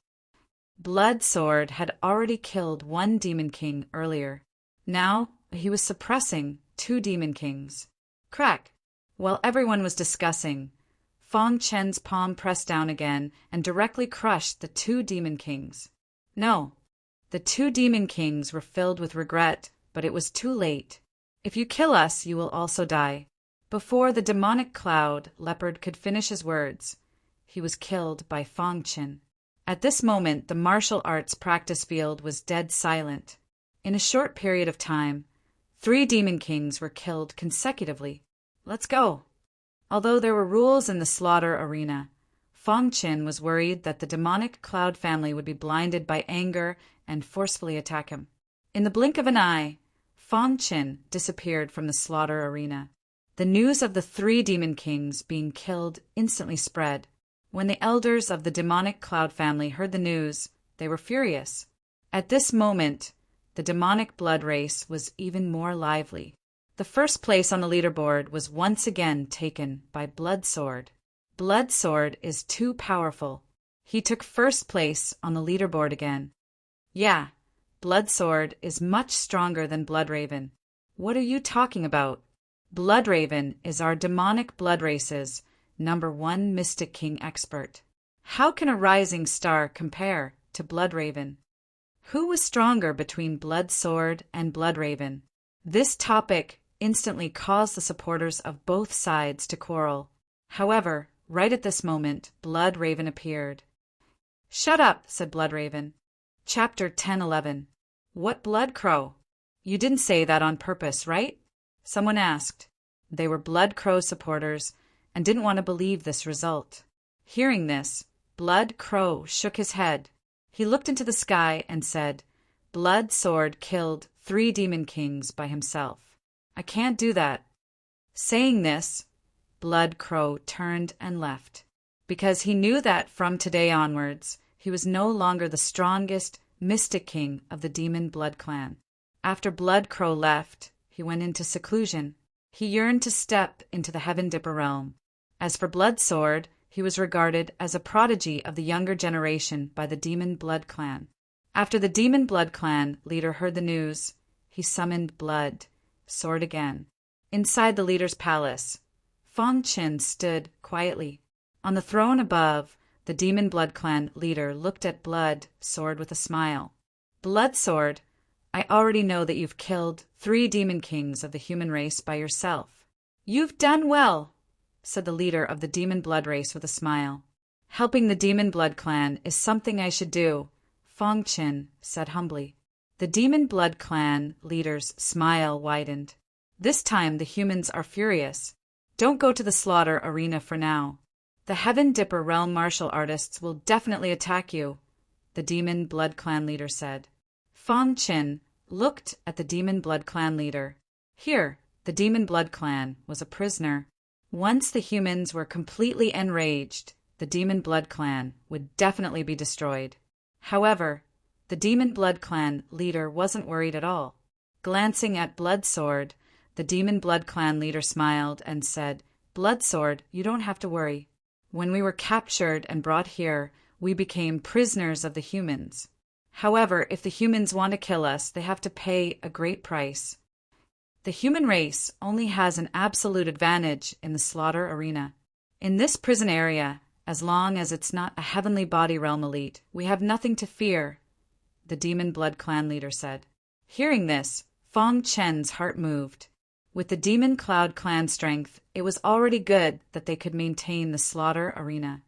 Blood Sword had already killed one demon king earlier. Now he was suppressing two demon kings. Crack! While everyone was discussing, Fang Chen's palm pressed down again and directly crushed the two demon kings. No, the two demon kings were filled with regret, but it was too late. If you kill us, you will also die. Before the demonic cloud leopard could finish his words, he was killed by Fong Qin. At this moment, the martial arts practice field was dead silent. In a short period of time, 3 demon kings were killed consecutively. Let's go! Although there were rules in the slaughter arena, Fong Qin was worried that the demonic cloud family would be blinded by anger and forcefully attack him. In the blink of an eye, Fong Qin disappeared from the slaughter arena. The news of the 3 demon kings being killed instantly spread. When the elders of the demonic cloud family heard the news, they were furious. At this moment, the demonic blood race was even more lively. The first place on the leaderboard was once again taken by Swordlord. Swordlord is too powerful. He took first place on the leaderboard again. Yeah, Swordlord is much stronger than Bloodraven. What are you talking about? Bloodraven is our demonic blood race's #1 Mystic King expert. How can a rising star compare to Bloodraven? Who was stronger between Swordlord and Bloodraven? This topic instantly caused the supporters of both sides to quarrel. However, right at this moment, Bloodraven appeared. "Shut up," said Bloodraven. Chapter 10:11. What blood crow? You didn't say that on purpose, right? Someone asked. They were Blood Crow supporters and didn't want to believe this result. Hearing this, Blood Crow shook his head. He looked into the sky and said, Sword killed 3 demon kings by himself. I can't do that. Saying this, Blood Crow turned and left, because he knew that from today onwards, he was no longer the strongest Mystic King of the Demon Blood Clan. After Blood Crow left, he went into seclusion. He yearned to step into the Heaven Dipper realm. As for Sword, he was regarded as a prodigy of the younger generation by the Demon Blood Clan. After the Demon Blood Clan leader heard the news, he summoned Sword again. Inside the leader's palace, Fong Qin stood quietly. On the throne above, the Demon Blood Clan leader looked at Sword with a smile. Sword, I already know that you've killed 3 demon kings of the human race by yourself. You've done well, said the leader of the demon blood race with a smile. Helping the Demon Blood Clan is something I should do, Fong Qin said humbly. The Demon Blood Clan leader's smile widened. This time the humans are furious. Don't go to the slaughter arena for now. The Heaven Dipper realm martial artists will definitely attack you, the Demon Blood Clan leader said. Fong Qin looked at the Demon Blood Clan leader. Here, the Demon Blood Clan was a prisoner. Once the humans were completely enraged, the Demon Blood Clan would definitely be destroyed. However, the Demon Blood Clan leader wasn't worried at all. Glancing at Sword, the Demon Blood Clan leader smiled and said, Sword, you don't have to worry. When we were captured and brought here, we became prisoners of the humans. However, if the humans want to kill us, they have to pay a great price. The human race only has an absolute advantage in the slaughter arena. In this prison area, as long as it's not a heavenly body realm elite, we have nothing to fear, the Demon Blood Clan leader said. Hearing this, Fong Qin's heart moved. With the Demon Cloud Clan strength, it was already good that they could maintain the slaughter arena.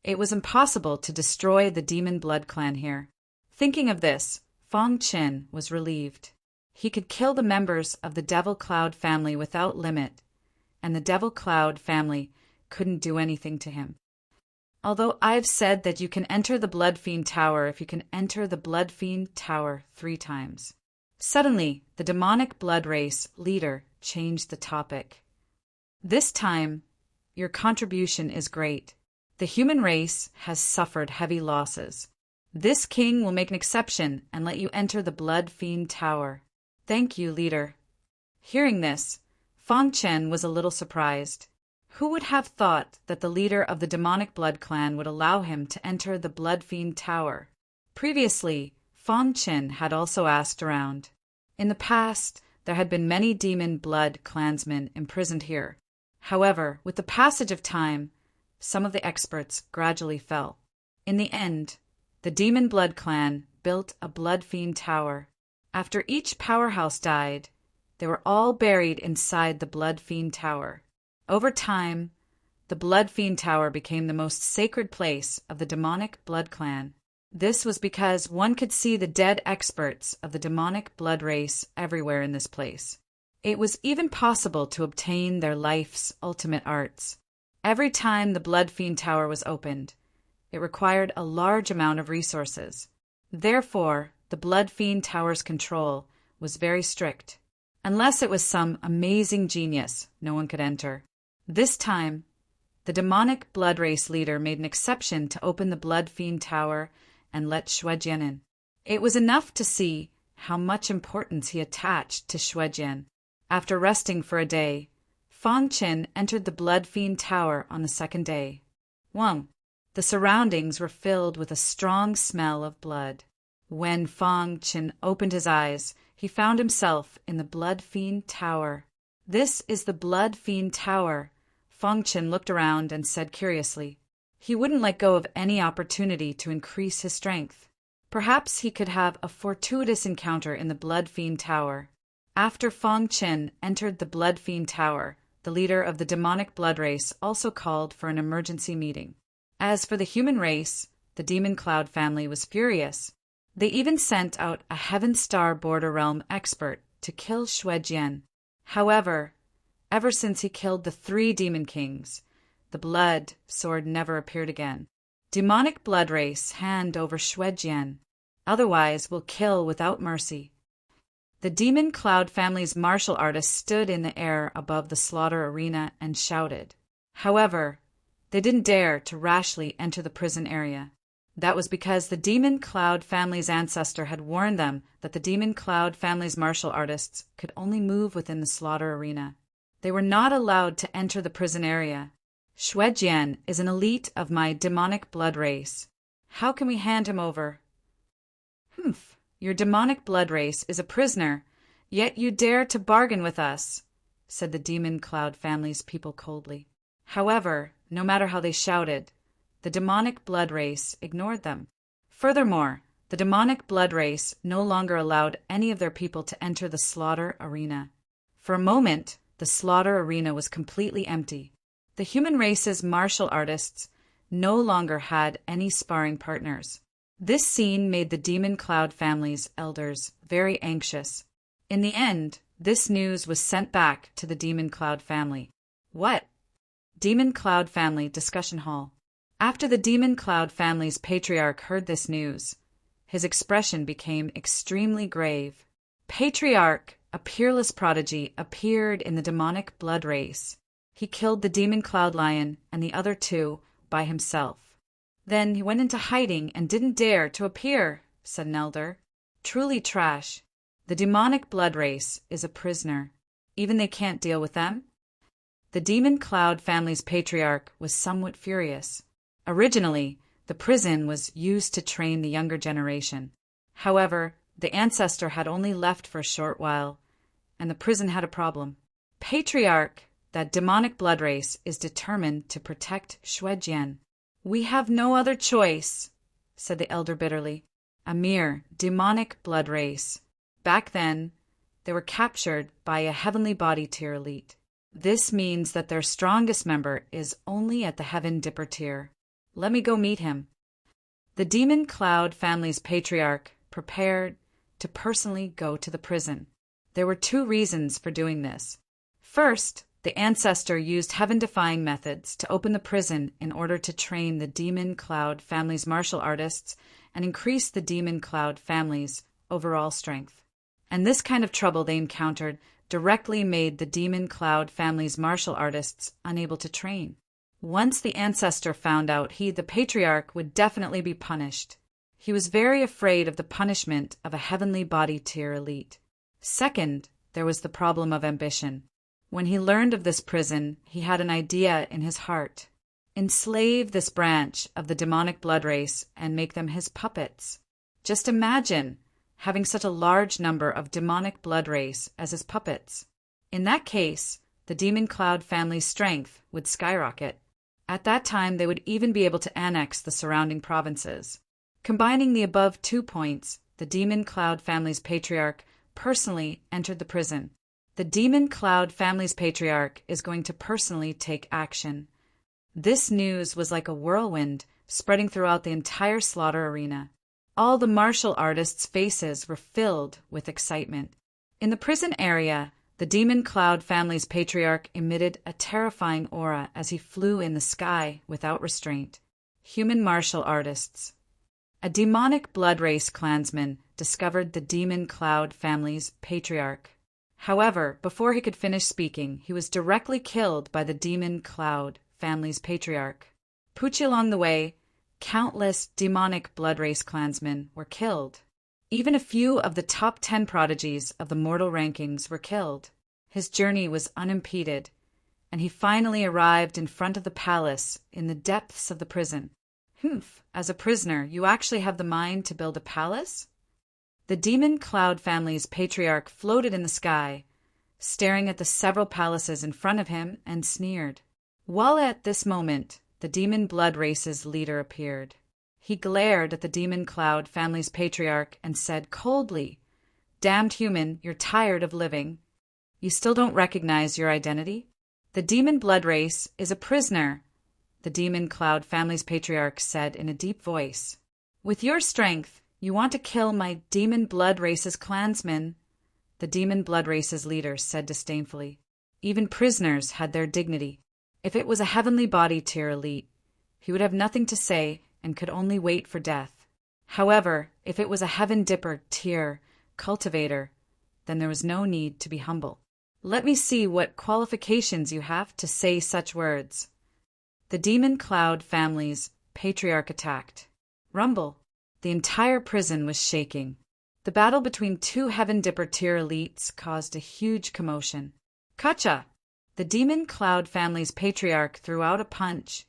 It was impossible to destroy the Demon Blood Clan here. Thinking of this, Fong Qin was relieved. He could kill the members of the Devil Cloud family without limit, and the Devil Cloud family couldn't do anything to him. Although I've said that you can enter the Blood Fiend Tower if you can enter the Blood Fiend Tower 3 times. Suddenly, the demonic blood race leader changed the topic. This time, your contribution is great. The human race has suffered heavy losses. This king will make an exception and let you enter the Blood Fiend Tower. Thank you, leader. Hearing this, Fong Qin was a little surprised. Who would have thought that the leader of the demonic blood clan would allow him to enter the Blood Fiend Tower? Previously, Fong Qin had also asked around. In the past, there had been many demon blood clansmen imprisoned here. However, with the passage of time, some of the experts gradually fell. In the end, the Demon Blood Clan built a Blood Fiend Tower. After each powerhouse died, they were all buried inside the Blood Fiend Tower. Over time, the Blood Fiend Tower became the most sacred place of the demonic blood clan. This was because one could see the dead experts of the demonic blood race everywhere in this place. It was even possible to obtain their life's ultimate arts. Every time the Blood Fiend Tower was opened, it required a large amount of resources. Therefore, the Blood Fiend Tower's control was very strict. Unless it was some amazing genius, no one could enter. This time, the demonic blood race leader made an exception to open the Blood Fiend Tower and let Shuejian in. It was enough to see how much importance he attached to Shuejian. After resting for a day, Fang Qin entered the Blood Fiend Tower on the second day. 1. The surroundings were filled with a strong smell of blood. When Fang Qin opened his eyes, he found himself in the Blood Fiend Tower. This is the Blood Fiend Tower. Fang Qin looked around and said curiously. He wouldn't let go of any opportunity to increase his strength. Perhaps he could have a fortuitous encounter in the Blood Fiend Tower. After Fang Qin entered the Blood Fiend Tower, the leader of the demonic blood race also called for an emergency meeting. As for the human race, the Demon Cloud family was furious. They even sent out a Heaven Star Border Realm expert to kill Shuejian. However, ever since he killed the 3 Demon Kings, the blood sword never appeared again. Demonic blood race, hand over Shuejian. Otherwise, will kill without mercy. The Demon Cloud family's martial artists stood in the air above the slaughter arena and shouted. However, they didn't dare to rashly enter the prison area. That was because the Demon Cloud family's ancestor had warned them that the Demon Cloud family's martial artists could only move within the slaughter arena. They were not allowed to enter the prison area. Shuejian is an elite of my demonic blood race. How can we hand him over? Humph, your demonic blood race is a prisoner, yet you dare to bargain with us, said the Demon Cloud family's people coldly. However, no matter how they shouted, the demonic blood race ignored them. Furthermore, the demonic blood race no longer allowed any of their people to enter the slaughter arena. For a moment, the slaughter arena was completely empty. The human race's martial artists no longer had any sparring partners. This scene made the Demon Cloud family's elders very anxious. In the end, this news was sent back to the Demon Cloud family. What? Demon Cloud family discussion hall. After the Demon Cloud family's patriarch heard this news, his expression became extremely grave. Patriarch, a peerless prodigy, appeared in the demonic blood race. He killed the Demon Cloud Lion and the other 2 by himself. Then he went into hiding and didn't dare to appear, said an elder. Truly trash. The demonic blood race is a prisoner. Even they can't deal with them? The Demon Cloud family's patriarch was somewhat furious. Originally, the prison was used to train the younger generation. However, the ancestor had only left for a short while, and the prison had a problem. Patriarch, that demonic blood race, is determined to protect Shuejian. We have no other choice, said the elder bitterly. A mere demonic blood race. Back then, they were captured by a heavenly body tier elite. This means that their strongest member is only at the Heaven Dipper tier. Let me go meet him. The Demon Cloud family's patriarch prepared to personally go to the prison. There were 2 reasons for doing this. First, the ancestor used heaven-defying methods to open the prison in order to train the Demon Cloud family's martial artists and increase the Demon Cloud family's overall strength. And this kind of trouble they encountered directly made the Demon Cloud family's martial artists unable to train. Once the ancestor found out, he, the patriarch, would definitely be punished. He was very afraid of the punishment of a heavenly body tier elite. Second, there was the problem of ambition. When he learned of this prison, he had an idea in his heart. Enslave this branch of the demonic blood race and make them his puppets. Just imagine having such a large number of demonic blood race as his puppets. In that case, the Demon Cloud family's strength would skyrocket. At that time, they would even be able to annex the surrounding provinces. Combining the above 2 points, the Demon Cloud family's patriarch personally entered the prison. The Demon Cloud family's patriarch is going to personally take action. This news was like a whirlwind, spreading throughout the entire slaughter arena. All the martial artists' faces were filled with excitement. In the prison area, the Demon Cloud family's patriarch emitted a terrifying aura as he flew in the sky without restraint. Human martial artists. A demonic blood race clansman discovered the Demon Cloud family's patriarch. However, before he could finish speaking, he was directly killed by the Demon Cloud family's patriarch. Pooch along the way, countless demonic blood race clansmen were killed. Even a few of the top 10 prodigies of the mortal rankings were killed. His journey was unimpeded, and he finally arrived in front of the palace in the depths of the prison. As a prisoner, you actually have the mind to build a palace? The Demon Cloud family's patriarch floated in the sky, staring at the several palaces in front of him, and sneered. While at this moment, the Demon Blood Race's leader appeared. He glared at the Demon Cloud family's patriarch and said coldly, "Damned human, you're tired of living. You still don't recognize your identity? The Demon Blood Race is a prisoner," the Demon Cloud family's patriarch said in a deep voice. "With your strength, you want to kill my Demon Blood Race's clansmen," the Demon Blood Race's leader said disdainfully. Even prisoners had their dignity. If it was a heavenly body tier elite, he would have nothing to say and could only wait for death. However, if it was a Heaven Dipper tier cultivator, then there was no need to be humble. "Let me see what qualifications you have to say such words." The Demon Cloud family's patriarch attacked. Rumble. The entire prison was shaking. The battle between two Heaven Dipper tier elites caused a huge commotion. "Kacha!" The Demon Cloud family's patriarch threw out a punch,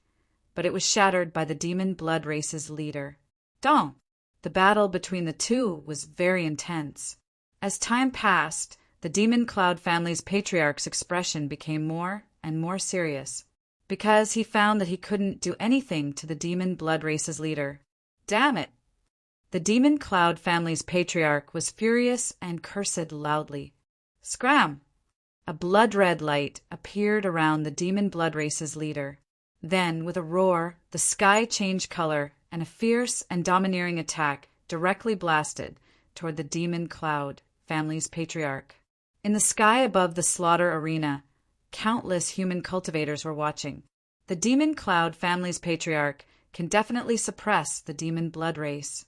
but it was shattered by the Demon Blood Race's leader. "Dong!" The battle between the two was very intense. As time passed, the Demon Cloud family's patriarch's expression became more and more serious, because he found that he couldn't do anything to the Demon Blood Race's leader. "Damn it!" The Demon Cloud family's patriarch was furious and cursed loudly. Scram! A blood-red light appeared around the Demon Blood Race's leader. Then, with a roar, the sky changed color, and a fierce and domineering attack directly blasted toward the Demon Cloud family's patriarch. In the sky above the slaughter arena, countless human cultivators were watching. The Demon Cloud family's patriarch can definitely suppress the Demon Blood Race.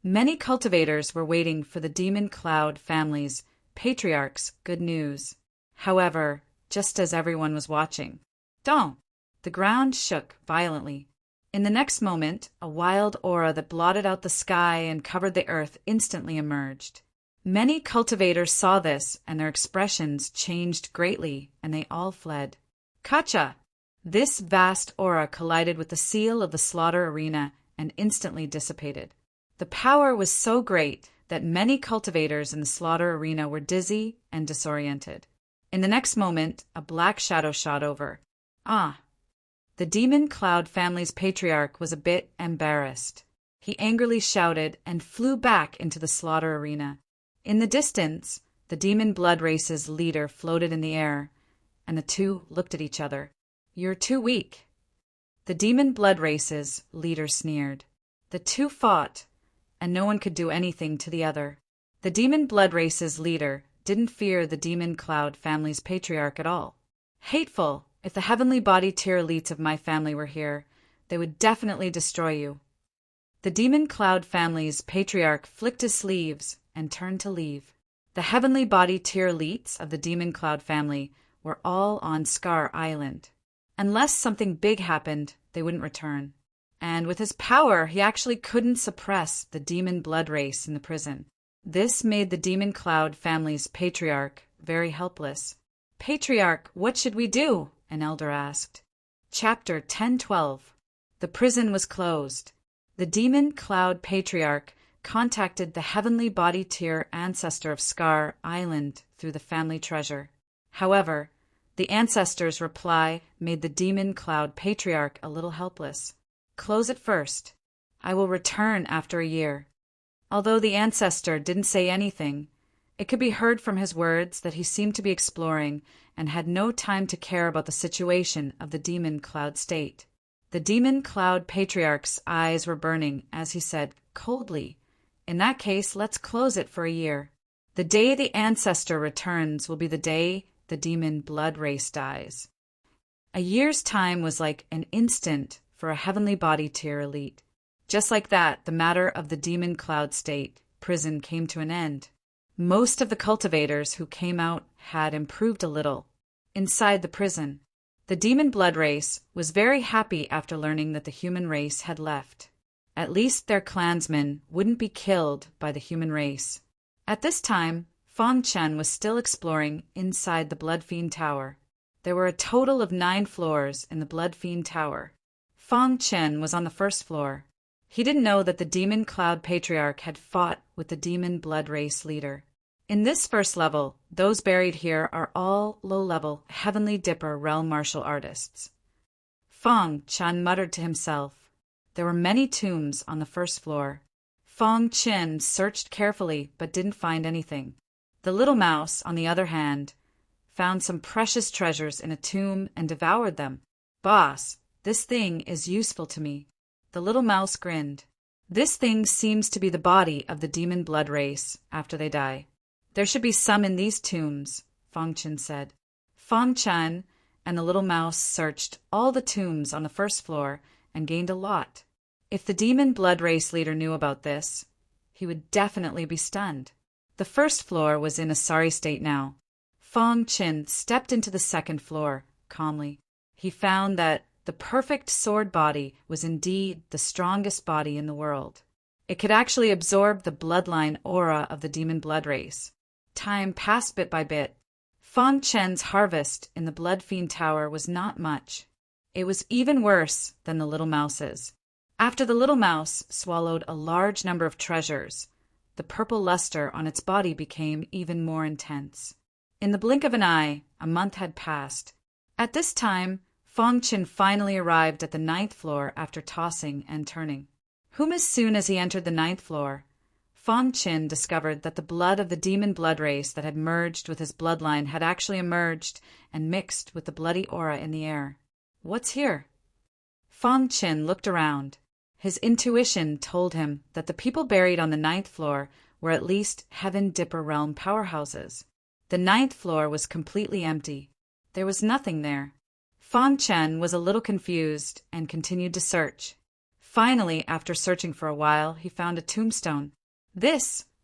Many cultivators were waiting for the Demon Cloud family's patriarch's good news. However, just as everyone was watching, dong! The ground shook violently. In the next moment, a wild aura that blotted out the sky and covered the earth instantly emerged. Many cultivators saw this, and their expressions changed greatly, and they all fled. Kacha! This vast aura collided with the seal of the slaughter arena and instantly dissipated. The power was so great that many cultivators in the slaughter arena were dizzy and disoriented. In the next moment, a black shadow shot over. The Demon Cloud family's patriarch was a bit embarrassed. He angrily shouted and flew back into the slaughter arena. In the distance, the Demon Blood Race's leader floated in the air, and the two looked at each other. "You're too weak." The Demon Blood Race's leader sneered. The two fought, and no one could do anything to the other. The Demon Blood Race's leader didn't fear the Demon Cloud family's patriarch at all. "Hateful! If the heavenly body tier elites of my family were here, they would definitely destroy you." The Demon Cloud family's patriarch flicked his sleeves and turned to leave. The heavenly body tier elites of the Demon Cloud family were all on Scar Island. Unless something big happened, they wouldn't return. And with his power, he actually couldn't suppress the Demon Blood Race in the prison. This made the Demon Cloud family's patriarch very helpless. "Patriarch, what should we do?" an elder asked. Chapter 10:12. The prison was closed. The Demon Cloud patriarch contacted the heavenly body tier ancestor of Scar Island through the family treasure. However, the ancestor's reply made the Demon Cloud patriarch a little helpless. "Close it first. I will return after a year." Although the ancestor didn't say anything, It could be heard from his words that he seemed to be exploring and had no time to care about the situation of the demon cloud state. The demon cloud patriarch's eyes were burning as he said coldly, "In that case, let's close it for a year. The day the ancestor returns will be the day the demon blood race dies." A year's time was like an instant for a heavenly body tier elite. Just like that, the matter of the demon cloud state prison came to an end. Most of the cultivators who came out had improved a little. Inside the prison, the demon blood race was very happy after learning that the human race had left. At least their clansmen wouldn't be killed by the human race. At this time, Fong Chen was still exploring inside the Blood Fiend Tower. There were a total of 9 floors in the Blood Fiend Tower. Fong Chen was on the first floor. He didn't know that the Demon Cloud Patriarch had fought with the Demon Blood Race leader. In this first level, those buried here are all low-level Heavenly Dipper realm martial artists. Fong Chen muttered to himself. There were many tombs on the first floor. Fong Chen searched carefully but didn't find anything. The little mouse, on the other hand, found some precious treasures in a tomb and devoured them. "Boss, this thing is useful to me." The little mouse grinned. "This thing seems to be the body of the demon blood race after they die. There should be some in these tombs," Fong Chen said. Fong Chen and the little mouse searched all the tombs on the first floor and gained a lot. If the demon blood race leader knew about this, he would definitely be stunned. The first floor was in a sorry state now. Fong Chen stepped into the second floor calmly. He found that the perfect sword body was indeed the strongest body in the world. It could actually absorb the bloodline aura of the demon blood race. Time passed bit by bit. Fong Chen's harvest in the Blood Fiend Tower was not much. It was even worse than the little mouse's. After the little mouse swallowed a large number of treasures, the purple luster on its body became even more intense. In the blink of an eye, a month had passed. At this time, Fong Chen finally arrived at the 9th floor after tossing and turning. As soon as he entered the 9th floor, Fong Chen discovered that the blood of the demon blood race that had merged with his bloodline had actually emerged and mixed with the bloody aura in the air. "What's here?" Fong Chen looked around. His intuition told him that the people buried on the 9th floor were at least Heaven Dipper Realm powerhouses. The 9th floor was completely empty. There was nothing there. Fong Chen was a little confused and continued to search. Finally, after searching for a while, he found a tombstone.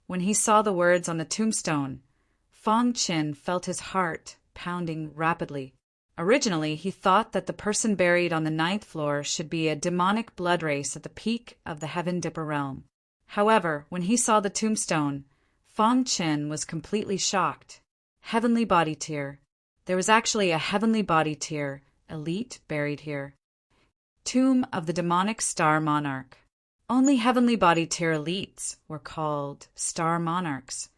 When he saw the words on the tombstone, Fong Chen felt his heart pounding rapidly. Originally, he thought that the person buried on the 9th floor should be a demonic blood race at the peak of the Heaven Dipper realm. However, when he saw the tombstone, Fong Chen was completely shocked. Heavenly body tier. There was actually a heavenly body tier elite buried here. Tomb of the demonic star monarch. Only heavenly body tier elites were called star monarchs.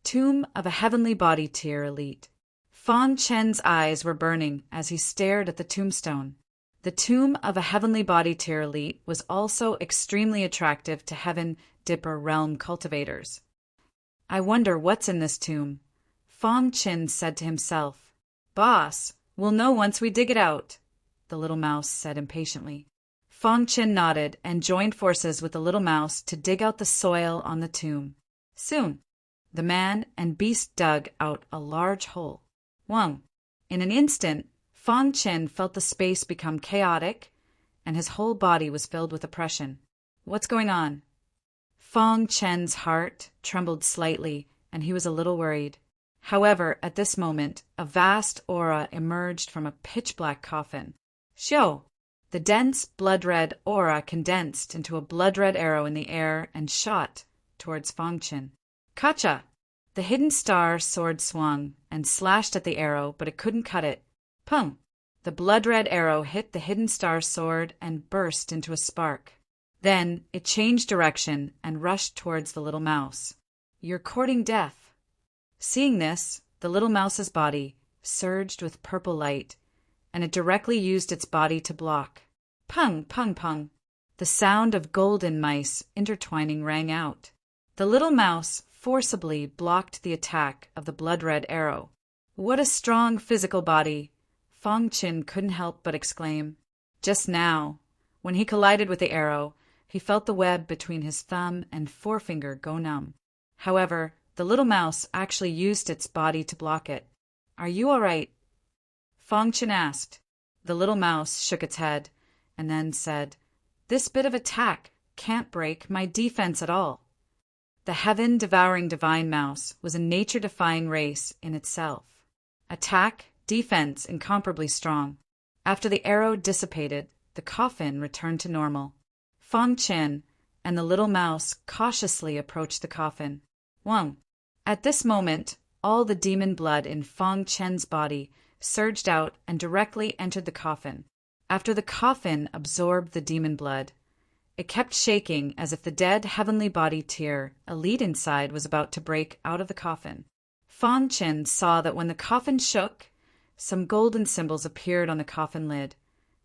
Tomb of a heavenly body tier elite. Fong Chen's eyes were burning as he stared at the tombstone. The tomb of a heavenly body tier elite was also extremely attractive to Heaven Dipper realm cultivators. "I wonder what's in this tomb," Fong Chen said to himself. "Boss, we'll know once we dig it out," the little mouse said impatiently. Fong Chen nodded and joined forces with the little mouse to dig out the soil on the tomb. Soon, the man and beast dug out a large hole. Whoa! In an instant, Fong Chen felt the space become chaotic, and his whole body was filled with oppression. "What's going on?" Fong Chen's heart trembled slightly, and he was a little worried. However, at this moment, a vast aura emerged from a pitch-black coffin. Shio! The dense blood-red aura condensed into a blood-red arrow in the air and shot towards Fong Chen. "Kacha!" The hidden star sword swung and slashed at the arrow, but it couldn't cut it. Pum! The blood-red arrow hit the hidden star sword and burst into a spark. Then it changed direction and rushed towards the little mouse. "You're courting death." Seeing this, the little mouse's body surged with purple light, and it directly used its body to block. Pung, pung, pung. The sound of golden mice intertwining rang out. The little mouse forcibly blocked the attack of the blood-red arrow. What a strong physical body! Fang Qin couldn't help but exclaim. Just now, when he collided with the arrow, he felt the web between his thumb and forefinger go numb. However, the little mouse actually used its body to block it. "Are you all right?" Fang Qin asked. The little mouse shook its head, and then said, "This bit of attack can't break my defense at all." The heaven-devouring divine mouse was a nature-defying race in itself. Attack, defense, incomparably strong. After the arrow dissipated, the coffin returned to normal. Fang Qin and the little mouse cautiously approached the coffin. Wang. At this moment, all the demon blood in Fang Qin's body surged out and directly entered the coffin. After the coffin absorbed the demon blood, it kept shaking as if the dead heavenly body tier, elite inside, was about to break out of the coffin. Fang Qin saw that when the coffin shook, some golden symbols appeared on the coffin lid,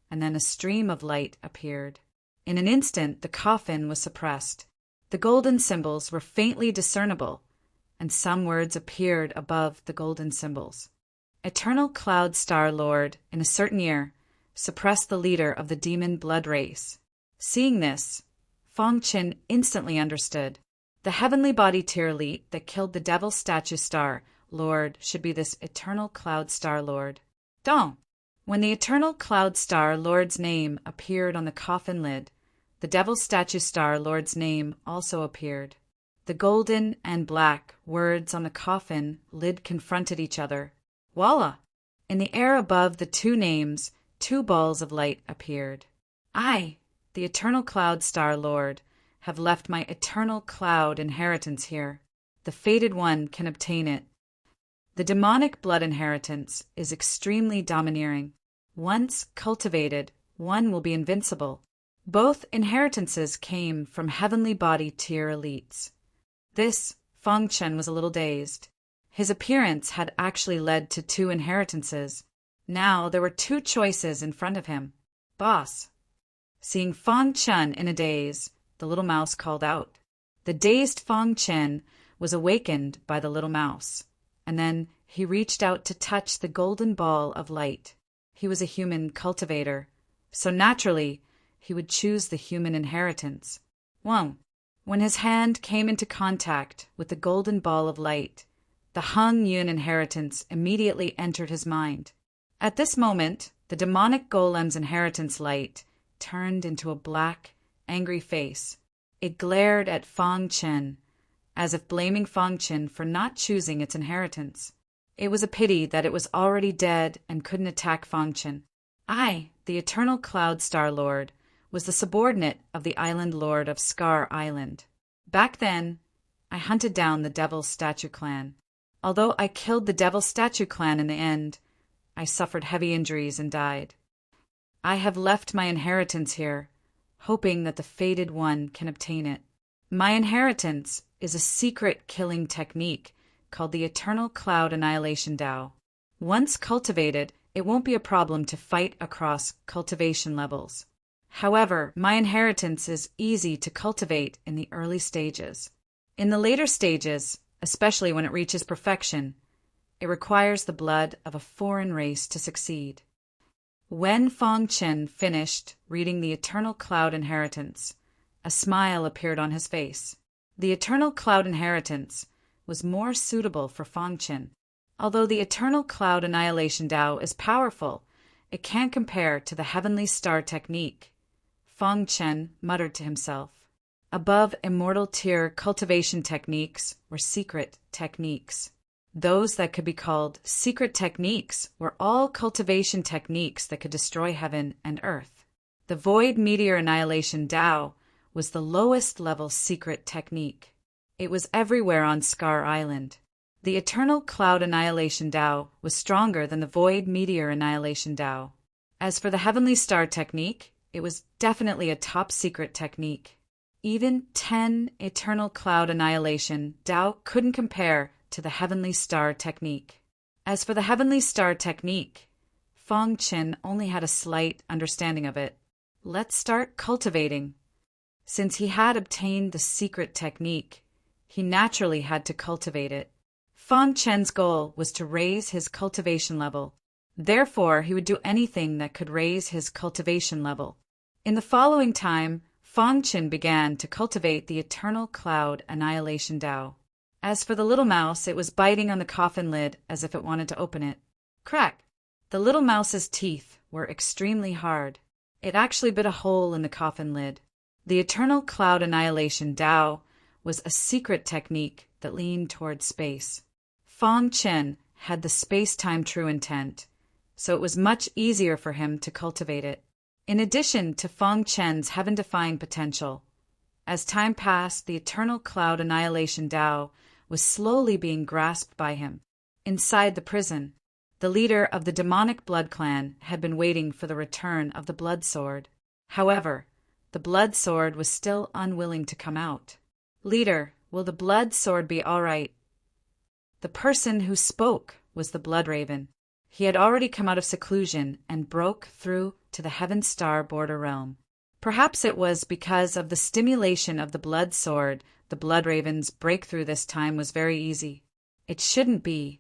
and then a stream of light appeared. In an instant, the coffin was suppressed. The golden symbols were faintly discernible, and some words appeared above the golden symbols. Eternal Cloud Star Lord, in a certain year, suppressed the leader of the demon blood race. Seeing this, Fang Qin instantly understood. The heavenly body tier elite that killed the Devil Statue Star Lord should be this Eternal Cloud Star Lord. Dong! When the Eternal Cloud Star Lord's name appeared on the coffin lid, the Devil Statue Star Lord's name also appeared. The golden and black words on the coffin lid confronted each other. Voila! In the air above the two names, two balls of light appeared. I, the Eternal Cloud Star Lord, have left my eternal cloud inheritance here. The fated one can obtain it. The demonic blood inheritance is extremely domineering. Once cultivated, one will be invincible. Both inheritances came from heavenly body tier elites. This, Fang Qin was a little dazed. His appearance had actually led to two inheritances. Now there were two choices in front of him. Boss. Seeing Fang Qin in a daze, the little mouse called out. The dazed Fang Qin was awakened by the little mouse, and then he reached out to touch the golden ball of light. He was a human cultivator, so naturally he would choose the human inheritance. Wang. When his hand came into contact with the golden ball of light, the Hung Yun inheritance immediately entered his mind. At this moment, the demonic golem's inheritance light turned into a black, angry face. It glared at Fang Qin, as if blaming Fang Qin for not choosing its inheritance. It was a pity that it was already dead and couldn't attack Fang Qin. I, the Eternal Cloud Star Lord, was the subordinate of the Island Lord of Scar Island. Back then, I hunted down the Devil Statue Clan. Although I killed the Devil Statue Clan in the end, I suffered heavy injuries and died. I have left my inheritance here, hoping that the fated one can obtain it. My inheritance is a secret killing technique called the Eternal Cloud Annihilation Dao. Once cultivated, it won't be a problem to fight across cultivation levels. However, my inheritance is easy to cultivate in the early stages. In the later stages, especially when it reaches perfection, it requires the blood of a foreign race to succeed. When Fang Qin finished reading the Eternal Cloud Inheritance, a smile appeared on his face. The Eternal Cloud Inheritance was more suitable for Fang Qin. Although the Eternal Cloud Annihilation Dao is powerful, it can't compare to the Heavenly Star Technique. Fang Qin muttered to himself. Above immortal tier cultivation techniques were secret techniques. Those that could be called secret techniques were all cultivation techniques that could destroy heaven and earth. The Void Meteor Annihilation Dao was the lowest level secret technique. It was everywhere on Scar Island. The Eternal Cloud Annihilation Dao was stronger than the Void Meteor Annihilation Dao. As for the Heavenly Star Technique, it was definitely a top secret technique. Even 10 Eternal Cloud Annihilation Dao couldn't compare to the Heavenly Star Technique. As for the Heavenly Star Technique, Fang Qin only had a slight understanding of it. Let's start cultivating. Since he had obtained the secret technique, he naturally had to cultivate it. Fang Chen's goal was to raise his cultivation level. Therefore, he would do anything that could raise his cultivation level. In the following time, Fang Chen began to cultivate the eternal cloud annihilation Tao. As for the little mouse, it was biting on the coffin lid as if it wanted to open it. Crack! The little mouse's teeth were extremely hard. It actually bit a hole in the coffin lid. The eternal cloud annihilation Tao was a secret technique that leaned toward space. Fang Chen had the space-time true intent, so it was much easier for him to cultivate it. In addition to Fang Chen's heaven-defying potential, as time passed, the eternal cloud annihilation Tao was slowly being grasped by him. Inside the prison, the leader of the demonic blood clan had been waiting for the return of the blood sword. However, the blood sword was still unwilling to come out. "Leader, will the blood sword be all right?" The person who spoke was the blood raven. He had already come out of seclusion and broke through to the Heaven Star border realm. Perhaps it was because of the stimulation of the blood sword the blood raven's breakthrough this time was very easy. It shouldn't be.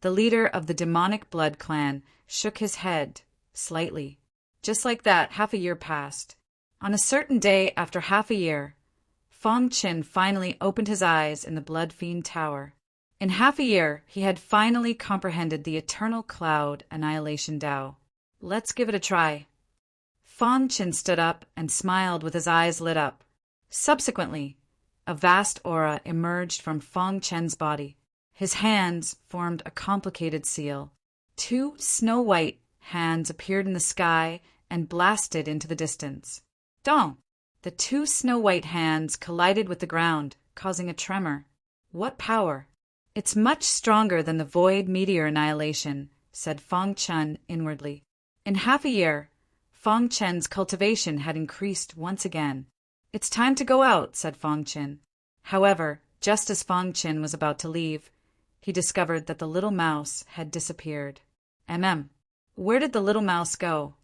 The leader of the demonic blood clan shook his head slightly. Just like that, half a year passed. On a certain day after half a year, Fang Chen finally opened his eyes in the Blood Fiend Tower. In half a year, he had finally comprehended the eternal cloud annihilation Tao. Let's give it a try. Fang Chen stood up and smiled with his eyes lit up. Subsequently, a vast aura emerged from Fang Chen's body. His hands formed a complicated seal. 2 snow-white hands appeared in the sky and blasted into the distance. Dong! The 2 snow-white hands collided with the ground, causing a tremor. What power! "It's much stronger than the void meteor annihilation," said Fang Chen inwardly. In half a year, Fang Chen's cultivation had increased once again. "It's time to go out," said Fang Chen. However, just as Fang Chen was about to leave, he discovered that the little mouse had disappeared. Where did the little mouse go?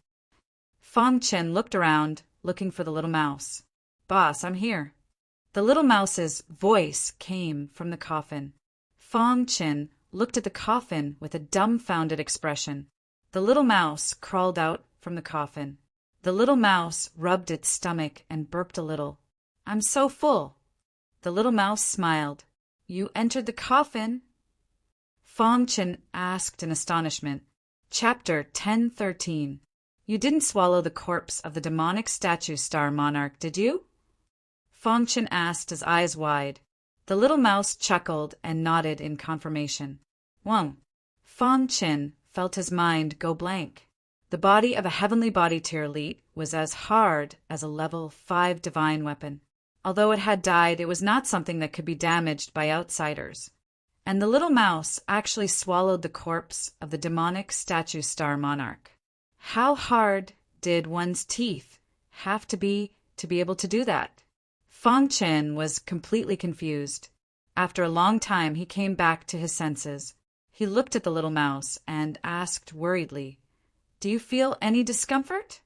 Fang Chen looked around, looking for the little mouse. "Boss, I'm here." The little mouse's voice came from the coffin. Fang Chen looked at the coffin with a dumbfounded expression. The little mouse crawled out from the coffin. The little mouse rubbed its stomach and burped a little. "I'm so full." The little mouse smiled. "You entered the coffin?" Fang Chen asked in astonishment. Chapter 1013. "You didn't swallow the corpse of the demonic statue star monarch, did you?" Fang Chen asked, his eyes wide. The little mouse chuckled and nodded in confirmation. Fang Chen felt his mind go blank. The body of a heavenly body tier elite was as hard as a level 5 divine weapon. Although it had died, it was not something that could be damaged by outsiders. And the little mouse actually swallowed the corpse of the demonic statue star monarch. How hard did one's teeth have to be able to do that? Fang Chen was completely confused. After a long time, he came back to his senses. He looked at the little mouse and asked worriedly, "Do you feel any discomfort?"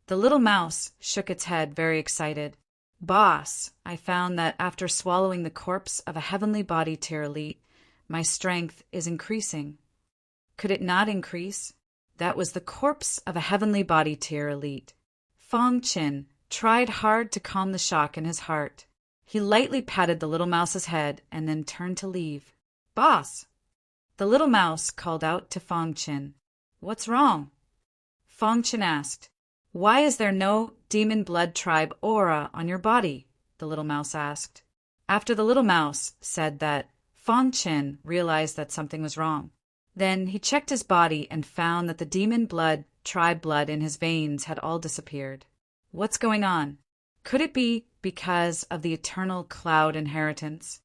The little mouse shook its head, very excited. "Boss, I found that after swallowing the corpse of a heavenly body tier elite, my strength is increasing." Could it not increase? That was the corpse of a heavenly body tier elite. Fang Chen tried hard to calm the shock in his heart. He lightly patted the little mouse's head and then turned to leave. "Boss!" The little mouse called out to Fang Chen. "What's wrong?" Fang Chen asked. "Why is there no demon blood tribe aura on your body?" the little mouse asked. After the little mouse said that, Fang Chen realized that something was wrong. Then he checked his body and found that the demon blood tribe blood in his veins had all disappeared. What's going on? Could it be because of the eternal cloud inheritance?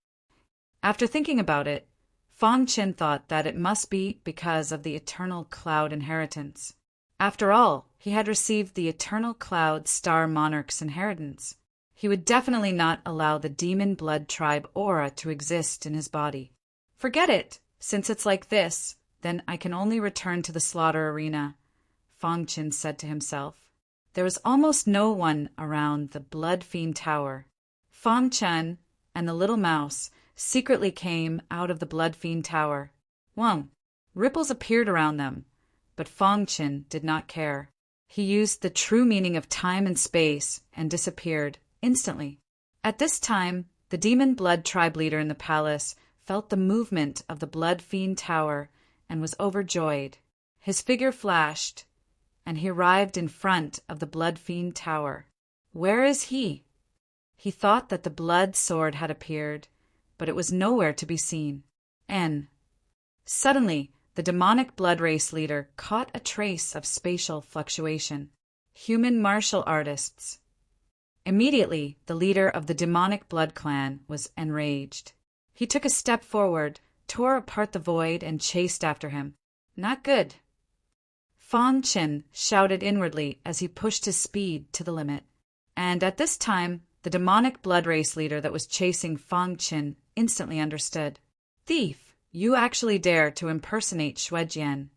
After thinking about it, Fang Chen thought that it must be because of the eternal cloud inheritance. After all, he had received the eternal cloud star monarch's inheritance. He would definitely not allow the demon blood tribe aura to exist in his body. "Forget it. Since it's like this, then I can only return to the slaughter arena," Fang Chen said to himself. There was almost no one around the Blood Fiend Tower. Fang Chen and the little mouse secretly came out of the Blood Fiend Tower. Wang. Ripples appeared around them, but Fang Qin did not care. He used the true meaning of time and space and disappeared instantly. At this time, the Demon Blood tribe leader in the palace felt the movement of the Blood Fiend Tower and was overjoyed. His figure flashed, and he arrived in front of the Blood Fiend Tower. Where is he? He thought that the blood sword had appeared, but it was nowhere to be seen. Suddenly, the demonic blood race leader caught a trace of spatial fluctuation. Human martial artists. Immediately, the leader of the demonic blood clan was enraged. He took a step forward, tore apart the void, and chased after him. Not good. Fang Qin shouted inwardly as he pushed his speed to the limit. And at this time, the demonic blood race leader that was chasing Fang Qin instantly understood. Thief, you actually dare to impersonate Xuejian.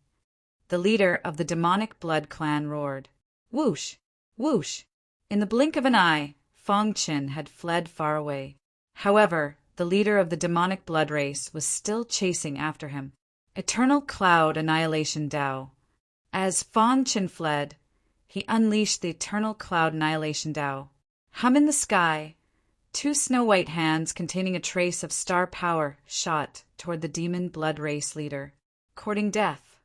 The leader of the demonic blood clan roared. Whoosh! Whoosh! In the blink of an eye, Fang Qin had fled far away. However, the leader of the demonic blood race was still chasing after him. Eternal Cloud Annihilation Dao. As Fang Qin fled, he unleashed the Eternal Cloud Annihilation Dao. Hum in the sky, two snow-white hands containing a trace of star power shot toward the demon blood race leader, courting death.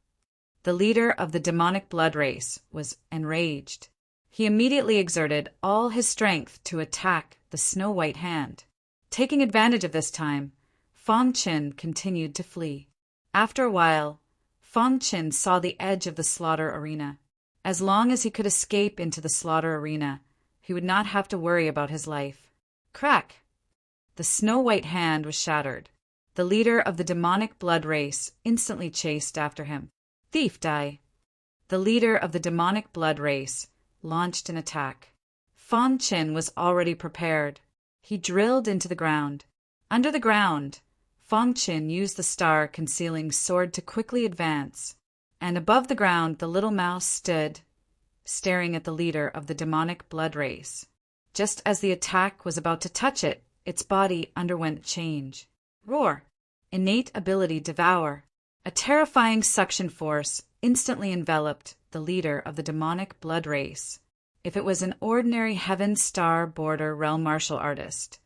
The leader of the demonic blood race was enraged. He immediately exerted all his strength to attack the snow-white hand. Taking advantage of this time, Fang Qin continued to flee. After a while, Fang Qin saw the edge of the slaughter arena. As long as he could escape into the slaughter arena, he would not have to worry about his life. Crack! The snow-white hand was shattered. The leader of the demonic blood race instantly chased after him. Thief, die! The leader of the demonic blood race launched an attack. Fang Qin was already prepared. He drilled into the ground. Under the ground, Fang Qin used the star-concealing sword to quickly advance, and above the ground the little mouse stood, staring at the leader of the demonic blood race. Just as the attack was about to touch it, its body underwent change. Roar! Innate ability Devour. A terrifying suction force instantly enveloped the leader of the demonic blood race. If it was an ordinary Heaven Star Border realm martial artist,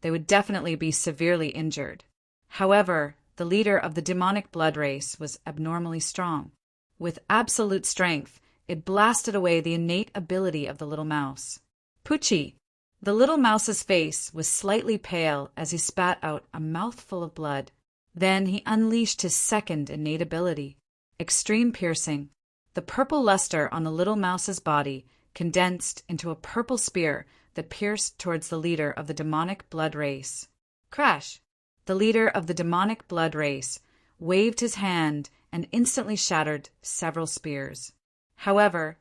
they would definitely be severely injured. However, the leader of the demonic blood race was abnormally strong. With absolute strength, it blasted away the innate ability of the little mouse. Poochie! The little mouse's face was slightly pale as he spat out a mouthful of blood. Then he unleashed his second innate ability, Extreme Piercing. The purple luster on the little mouse's body condensed into a purple spear that pierced towards the leader of the demonic blood race. Crash! The leader of the demonic blood race waved his hand and instantly shattered several spears. However,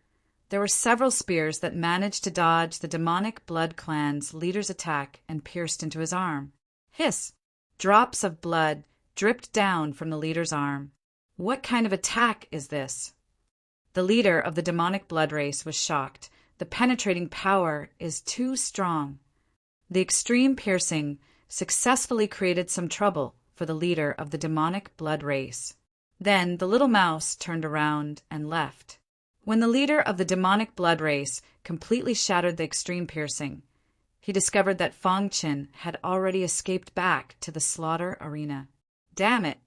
there were several spears that managed to dodge the demonic blood clan's leader's attack and pierced into his arm. Hiss! Drops of blood dripped down from the leader's arm. What kind of attack is this? The leader of the demonic blood race was shocked. The penetrating power is too strong. The extreme piercing successfully created some trouble for the leader of the demonic blood race. Then the little mouse turned around and left. When the leader of the demonic blood race completely shattered the extreme piercing, he discovered that Fang Qin had already escaped back to the slaughter arena. Damn it!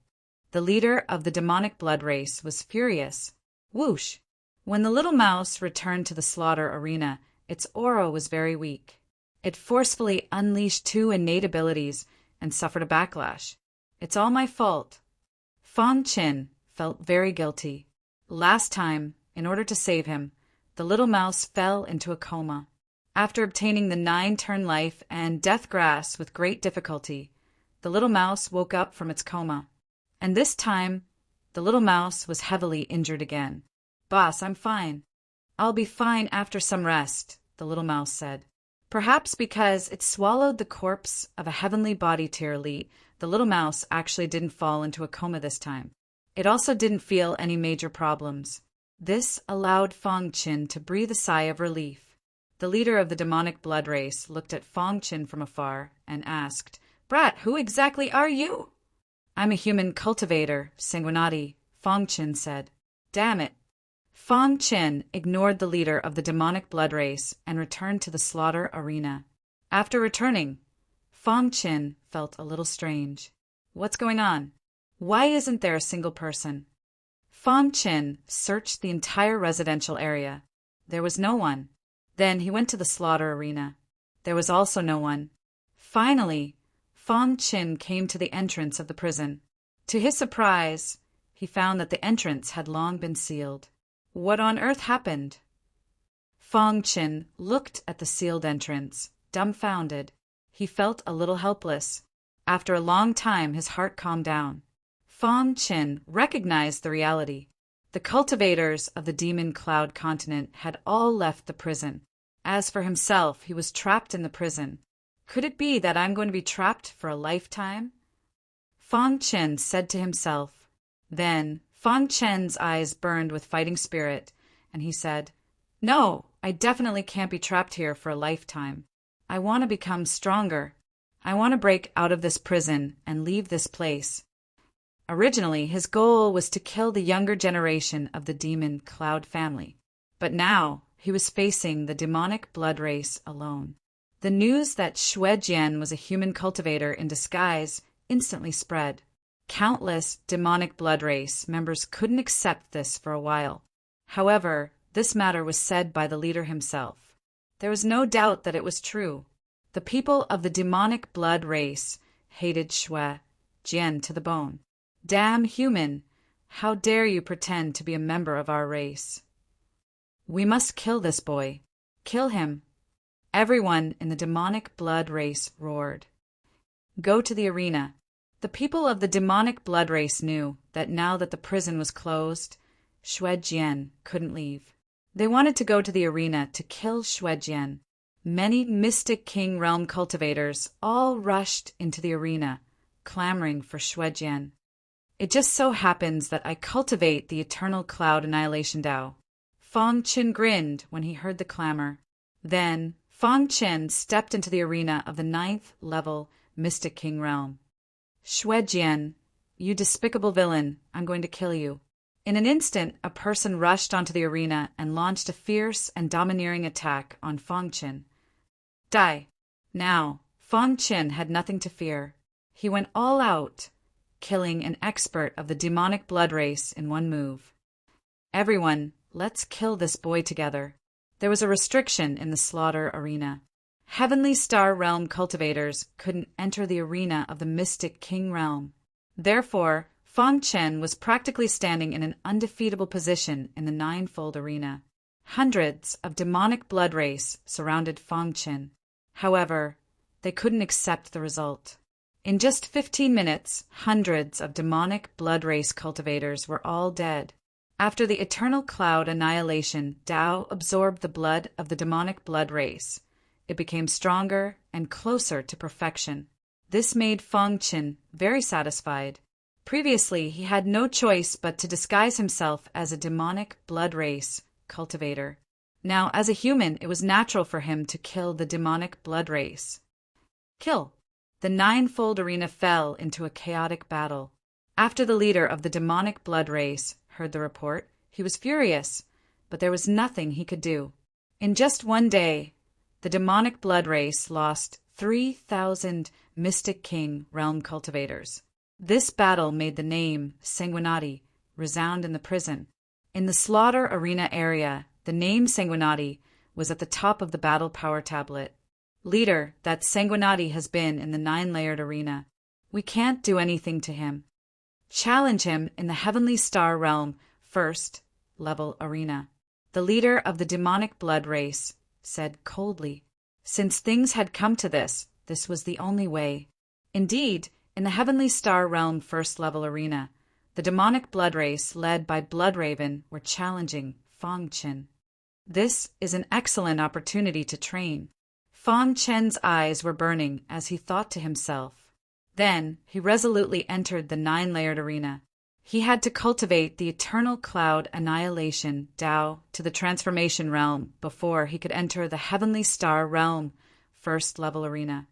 The leader of the demonic blood race was furious. Whoosh! When the little mouse returned to the slaughter arena, its aura was very weak. It forcefully unleashed two innate abilities and suffered a backlash. It's all my fault. Fang Qin felt very guilty. Last time, in order to save him, the little mouse fell into a coma. After obtaining the 9-turn life and death grass with great difficulty, the little mouse woke up from its coma. And this time, the little mouse was heavily injured again. Boss, I'm fine. I'll be fine after some rest, the little mouse said. Perhaps because it swallowed the corpse of a heavenly body tier elite, the little mouse actually didn't fall into a coma this time. It also didn't feel any major problems. This allowed Fang Qin to breathe a sigh of relief. The leader of the demonic blood race looked at Fang Qin from afar and asked, Brat, who exactly are you? I'm a human cultivator, Sanguinati, Fong Qin said. Damn it. Fong Qin ignored the leader of the demonic blood race and returned to the slaughter arena. After returning, Fong Qin felt a little strange. What's going on? Why isn't there a single person? Fong Qin searched the entire residential area. There was no one. Then he went to the slaughter arena. There was also no one. Finally, Fong Qin came to the entrance of the prison. To his surprise, he found that the entrance had long been sealed. What on earth happened? Fong Qin looked at the sealed entrance, dumbfounded. He felt a little helpless. After a long time, his heart calmed down. Fong Qin recognized the reality. The cultivators of the Demon Cloud continent had all left the prison. As for himself, he was trapped in the prison. Could it be that I'm going to be trapped for a lifetime? Fong Qin said to himself. Then Fong Qin's eyes burned with fighting spirit, and he said, No, I definitely can't be trapped here for a lifetime. I want to become stronger. I want to break out of this prison and leave this place. Originally, his goal was to kill the younger generation of the Demon Cloud family. But now, he was facing the demonic blood race alone. The news that Xue Jian was a human cultivator in disguise instantly spread. Countless demonic blood race members couldn't accept this for a while. However, this matter was said by the leader himself. There was no doubt that it was true. The people of the demonic blood race hated Xue Jian to the bone. Damn human! How dare you pretend to be a member of our race? We must kill this boy. Kill him. Everyone in the demonic blood race roared. Go to the arena. The people of the demonic blood race knew that now that the prison was closed, Xue Jian couldn't leave. They wanted to go to the arena to kill Xue Jian. Many Mystic King Realm cultivators all rushed into the arena, clamoring for Xue Jian. It just so happens that I cultivate the Eternal Cloud Annihilation Dao. Fong Qin grinned when he heard the clamor. Then Fong Qin stepped into the arena of the 9th level Mystic King Realm. Xue Jian, you despicable villain, I'm going to kill you. In an instant, a person rushed onto the arena and launched a fierce and domineering attack on Fong Qin. Die! Now, Fong Qin had nothing to fear. He went all out, killing an expert of the demonic blood race in one move. Everyone, let's kill this boy together. There was a restriction in the slaughter arena. Heavenly Star Realm cultivators couldn't enter the arena of the Mystic King Realm. Therefore, Fong Qin was practically standing in an undefeatable position in the ninefold arena. Hundreds of demonic blood race surrounded Fong Qin. However, they couldn't accept the result. In just 15 minutes, hundreds of demonic blood race cultivators were all dead. After the Eternal Cloud Annihilation, Dao absorbed the blood of the demonic blood race. It became stronger and closer to perfection. This made Fong Qin very satisfied. Previously, he had no choice but to disguise himself as a demonic blood race cultivator. Now, as a human, it was natural for him to kill the demonic blood race. Kill! The ninefold arena fell into a chaotic battle. After the leader of the demonic blood race heard the report, he was furious, but there was nothing he could do. In just one day, the demonic blood race lost 3,000 Mystic King Realm cultivators. This battle made the name Sanguinati resound in the prison. In the slaughter arena area, the name Sanguinati was at the top of the battle power tablet. Leader, that Sanguinati has been in the 9-layered arena. We can't do anything to him. Challenge him in the Heavenly Star Realm 1st level arena. The leader of the demonic blood race said coldly. Since things had come to this, this was the only way. Indeed, in the Heavenly Star Realm 1st level arena, the demonic blood race led by Bloodraven were challenging Fong Qin. This is an excellent opportunity to train. Fong Qin's eyes were burning as he thought to himself. Then he resolutely entered the 9-layered arena. He had to cultivate the Eternal Cloud Annihilation Dao to the Transformation Realm before he could enter the Heavenly Star Realm 1st level arena.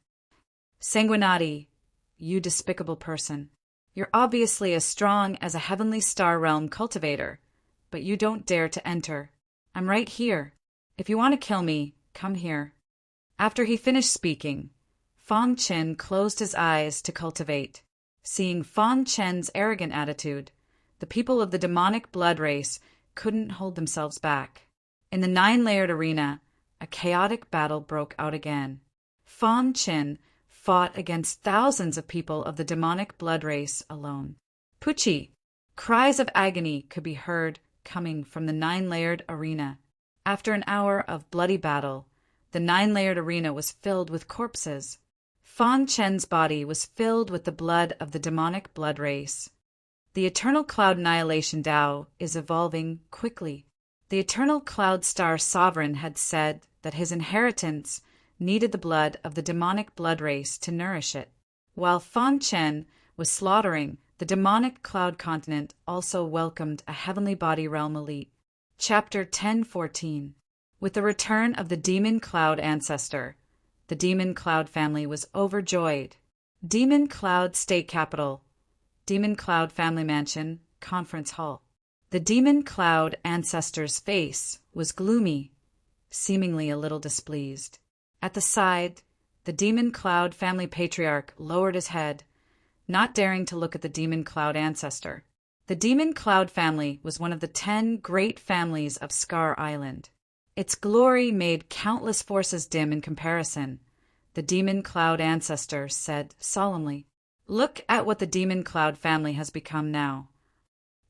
Sanguinati, you despicable person. You're obviously as strong as a heavenly star realm cultivator, but you don't dare to enter. I'm right here. If you want to kill me, come here." After he finished speaking, Fang Chen closed his eyes to cultivate. Seeing Fang Chen's arrogant attitude, the people of the demonic blood race couldn't hold themselves back. In the 9-layered arena, a chaotic battle broke out again. Fang Chen fought against thousands of people of the demonic blood race alone. Pucci! Cries of agony could be heard coming from the 9-layered arena. After an hour of bloody battle, the 9-layered arena was filled with corpses. Fang Chen's body was filled with the blood of the demonic blood race. The Eternal Cloud Annihilation Tao is evolving quickly. The Eternal Cloud Star Sovereign had said that his inheritance needed the blood of the demonic blood race to nourish it. While Fang Chen was slaughtering, the demonic cloud continent also welcomed a heavenly body realm elite. Chapter 10:14. With the return of the Demon Cloud Ancestor, the Demon Cloud family was overjoyed. Demon Cloud State Capital, Demon Cloud Family Mansion, Conference Hall. The Demon Cloud Ancestor's face was gloomy, seemingly a little displeased. At the side, the Demon Cloud Family Patriarch lowered his head, not daring to look at the Demon Cloud Ancestor. The Demon Cloud family was one of the 10 great families of Scar Island. Its glory made countless forces dim in comparison. The Demon Cloud Ancestor said solemnly, "Look at what the Demon Cloud family has become now."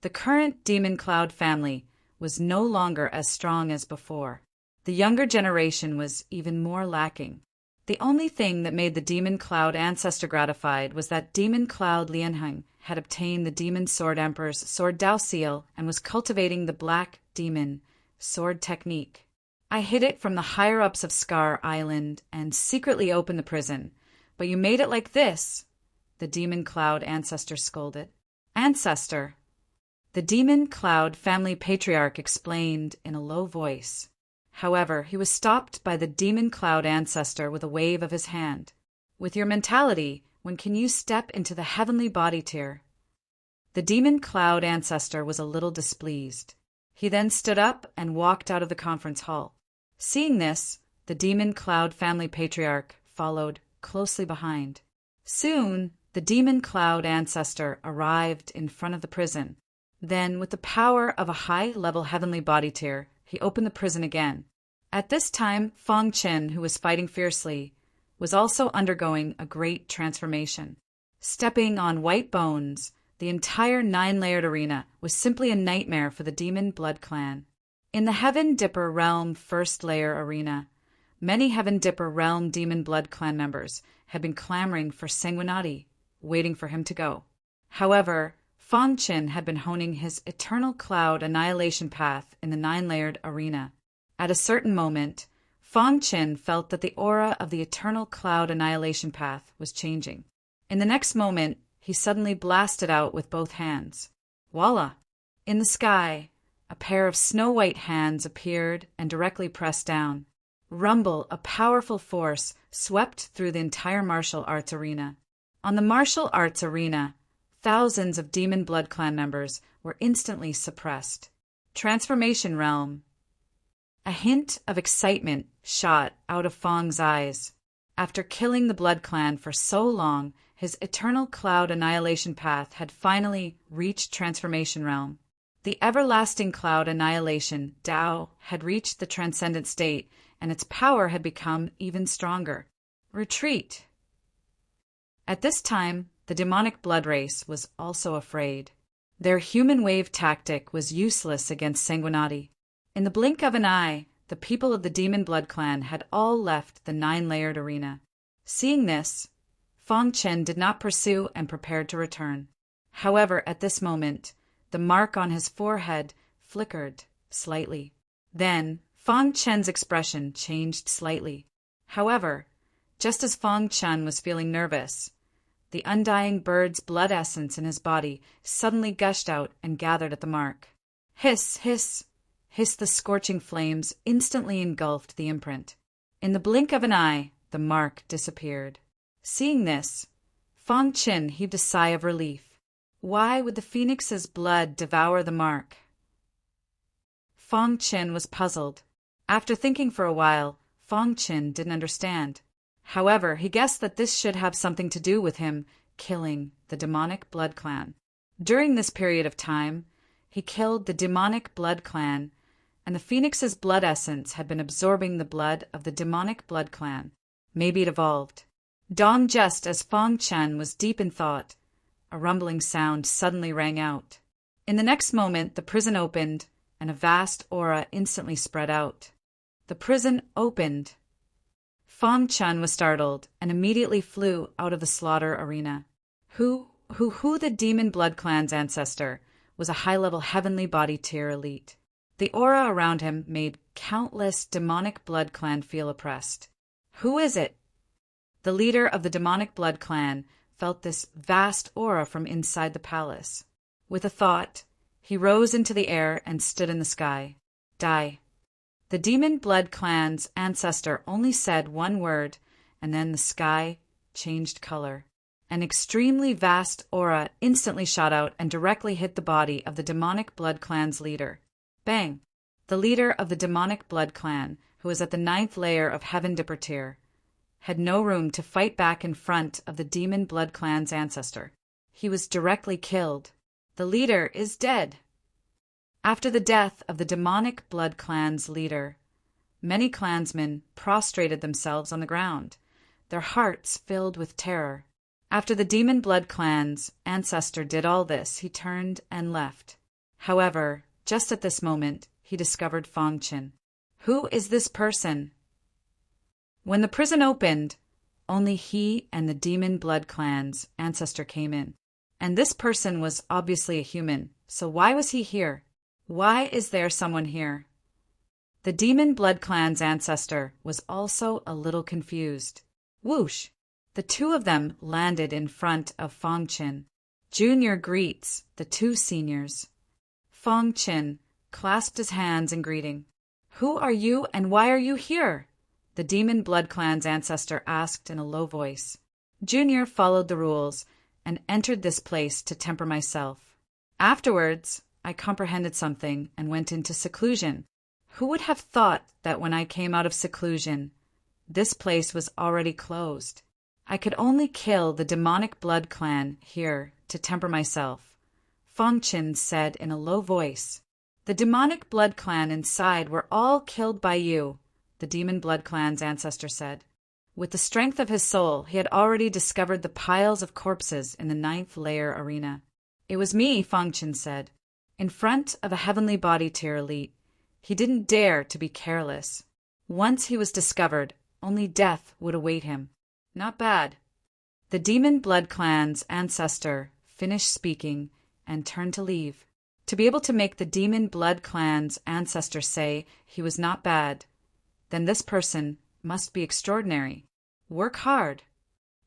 The current Demon Cloud family was no longer as strong as before. The younger generation was even more lacking. The only thing that made the Demon Cloud Ancestor gratified was that Demon Cloud Lianheng had obtained the Demon Sword Emperor's Sword Dao Seal and was cultivating the Black Demon Sword Technique. "I hid it from the higher-ups of Scar Island and secretly opened the prison, but you made it like this," the Demon Cloud Ancestor scolded. "Ancestor," the Demon Cloud Family Patriarch explained in a low voice. However, he was stopped by the Demon Cloud Ancestor with a wave of his hand. "With your mentality, when can you step into the heavenly body tier?" The Demon Cloud Ancestor was a little displeased. He then stood up and walked out of the conference hall. Seeing this, the Demon Cloud Family Patriarch followed closely behind. Soon, the Demon Cloud Ancestor arrived in front of the prison. Then, with the power of a high-level heavenly body tier, he opened the prison again. At this time, Fang Chen, who was fighting fiercely, was also undergoing a great transformation. Stepping on white bones, the entire 9-layered arena was simply a nightmare for the Demon Blood Clan. In the Heaven Dipper Realm First Layer arena, many Heaven Dipper Realm Demon Blood Clan members had been clamoring for Sanguinati, waiting for him to go. However, Fang Chen had been honing his Eternal Cloud Annihilation path in the 9-layered arena. At a certain moment, Fang Chen felt that the aura of the Eternal Cloud Annihilation path was changing. In the next moment, he suddenly blasted out with both hands. Voila! In the sky, a pair of snow-white hands appeared and directly pressed down. Rumble, a powerful force, swept through the entire martial arts arena. On the martial arts arena, thousands of Demon Blood Clan members were instantly suppressed. Transformation Realm. A hint of excitement shot out of Fang's eyes. After killing the Blood Clan for so long, his Eternal Cloud Annihilation path had finally reached Transformation Realm. The Everlasting Cloud Annihilation Tao had reached the Transcendent State, and its power had become even stronger. Retreat! At this time, the demonic blood race was also afraid. Their human wave tactic was useless against Sanguinati. In the blink of an eye, the people of the Demon Blood Clan had all left the 9-layered arena. Seeing this, Fang Chen did not pursue and prepared to return. However, at this moment, the mark on his forehead flickered slightly. Then, Fang Chen's expression changed slightly. However, just as Fang Chen was feeling nervous, the undying bird's blood essence in his body suddenly gushed out and gathered at the mark. Hiss, hiss, hissed the scorching flames, instantly engulfed the imprint. In the blink of an eye, the mark disappeared. Seeing this, Fong Qin heaved a sigh of relief. Why would the phoenix's blood devour the mark? Fong Qin was puzzled. After thinking for a while, Fong Qin didn't understand. However, he guessed that this should have something to do with him killing the demonic blood clan. During this period of time, he killed the demonic blood clan, and the phoenix's blood essence had been absorbing the blood of the demonic blood clan. Maybe it evolved. Just as Fong Qin was deep in thought, a rumbling sound suddenly rang out. In the next moment, the prison opened, and a vast aura instantly spread out. The prison opened. Fong Qin was startled and immediately flew out of the slaughter arena. Who the demon blood clan's ancestor was a high-level heavenly body tier elite. The aura around him made countless demonic blood clan feel oppressed. Who is it? The leader of the demonic blood clan felt this vast aura from inside the palace. With a thought, he rose into the air and stood in the sky. Die. The demon blood clan's ancestor only said one word, and then the sky changed color. An extremely vast aura instantly shot out and directly hit the body of the demonic blood clan's leader. Bang! The leader of the demonic blood clan, who was at the 9th layer of Heaven Dipper tier, had no room to fight back in front of the demon blood clan's ancestor. He was directly killed. The leader is dead. After the death of the demonic blood clan's leader, many clansmen prostrated themselves on the ground, their hearts filled with terror. After the demon blood clan's ancestor did all this, he turned and left. However, just at this moment, he discovered Fong Qin. Who is this person? When the prison opened, only he and the demon blood clan's ancestor came in. And this person was obviously a human, so why was he here? Why is there someone here? The demon blood clan's ancestor was also a little confused. Whoosh! The two of them landed in front of Fong Qin. Junior greets the two seniors. Fong Qin clasped his hands in greeting. Who are you and why are you here? The demon blood clan's ancestor asked in a low voice. Junior followed the rules and entered this place to temper myself. Afterwards, I comprehended something and went into seclusion. Who would have thought that when I came out of seclusion, this place was already closed? I could only kill the demonic blood clan here to temper myself. Fong Qin said in a low voice. The demonic blood clan inside were all killed by you, the demon blood clan's ancestor said. With the strength of his soul, he had already discovered the piles of corpses in the 9th layer arena. It was me, Fong Qin said. In front of a heavenly body tier elite, he didn't dare to be careless. Once he was discovered, only death would await him. Not bad. The demon blood clan's ancestor finished speaking and turned to leave. To be able to make the demon blood clan's ancestor say he was not bad, then this person must be extraordinary. Work hard.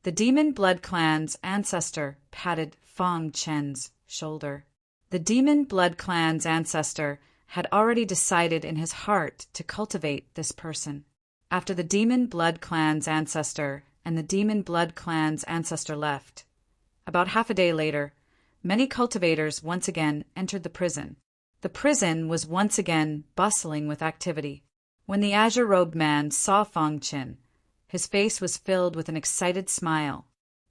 The demon blood clan's ancestor patted Fong Qin's shoulder. The demon blood clan's ancestor had already decided in his heart to cultivate this person. After the demon blood clan's ancestor and the demon blood clan's ancestor left, about half a day later, many cultivators once again entered the prison. The prison was once again bustling with activity. When the azure-robed man saw Fong Qin, his face was filled with an excited smile.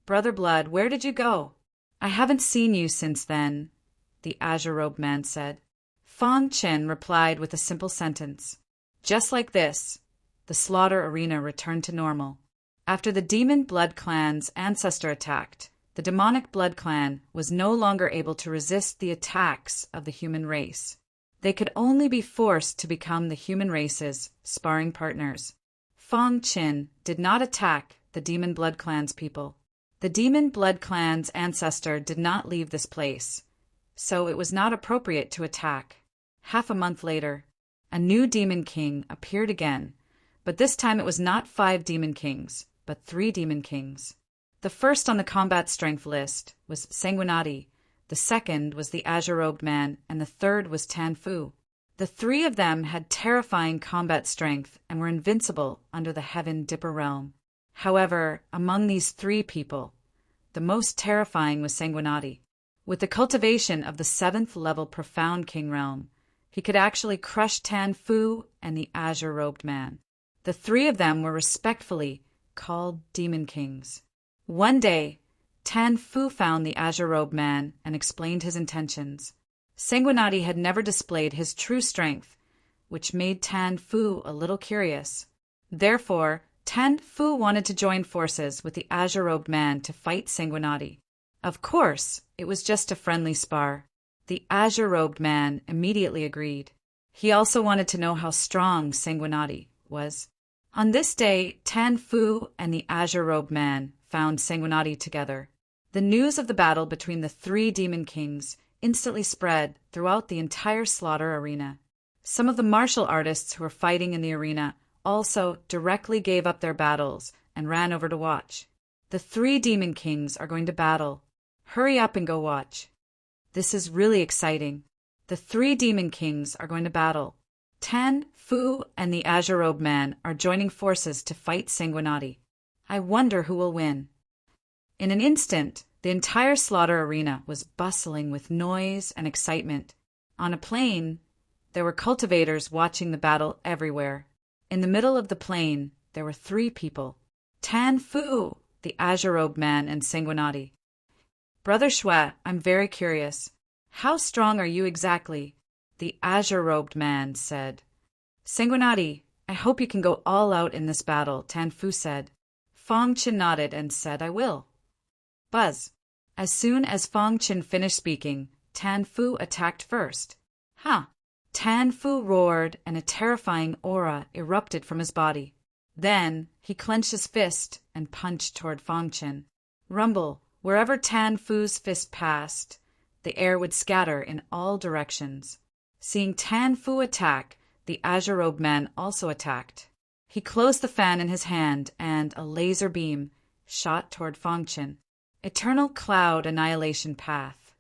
Brother Blood, where did you go? I haven't seen you since then, the azure-robed man said. Fong Qin replied with a simple sentence. Just like this, the slaughter arena returned to normal. After the demon blood clan's ancestor attacked, the demonic blood clan was no longer able to resist the attacks of the human race. They could only be forced to become the human race's sparring partners. Fong Qin did not attack the demon blood clan's people. The demon blood clan's ancestor did not leave this place, so it was not appropriate to attack. Half a month later, a new demon king appeared again, but this time it was not 5 demon kings, but 3 demon kings. The first on the combat strength list was Sanguinati, the second was the azure-robed man, and the third was Tan Fu. The 3 of them had terrifying combat strength and were invincible under the Heaven Dipper realm. However, among these 3 people, the most terrifying was Sanguinati. With the cultivation of the 7th level Profound King Realm, he could actually crush Tan Fu and the Azure-Robed Man. The three of them were respectfully called Demon Kings. One day, Tan Fu found the Azure-Robed Man and explained his intentions. Sanguinati had never displayed his true strength, which made Tan Fu a little curious. Therefore, Tan Fu wanted to join forces with the Azure-Robed Man to fight Sanguinati. Of course, it was just a friendly spar. The Azure-Robed Man immediately agreed. He also wanted to know how strong Sanguinati was. On this day, Tan Fu and the Azure-Robed Man found Sanguinati together. The news of the battle between the three Demon Kings instantly spread throughout the entire slaughter arena. Some of the martial artists who were fighting in the arena also directly gave up their battles and ran over to watch. The three Demon Kings are going to battle. Hurry up and go watch. This is really exciting. The three Demon Kings are going to battle. Tan Fu and the Azure-Robed Man are joining forces to fight Sanguinati. I wonder who will win. In an instant, the entire slaughter arena was bustling with noise and excitement. On a plain, there were cultivators watching the battle everywhere. In the middle of the plain, there were three people: Tan Fu, the Azure-Robed Man, and Sanguinati. Brother Shui, I'm very curious. How strong are you exactly? The Azure-Robed Man said. Sanguinati, I hope you can go all out in this battle, Tan Fu said. Fong Qin nodded and said, I will. Buzz. As soon as Fong Qin finished speaking, Tan Fu attacked first. Ha! Tan Fu roared and a terrifying aura erupted from his body. Then he clenched his fist and punched toward Fong Qin. Rumble. Wherever Tan Fu's fist passed, the air would scatter in all directions. Seeing Tan Fu attack, the Azure-Robed Man also attacked. He closed the fan in his hand and a laser beam shot toward Fong Qin. Eternal Cloud Annihilation Path.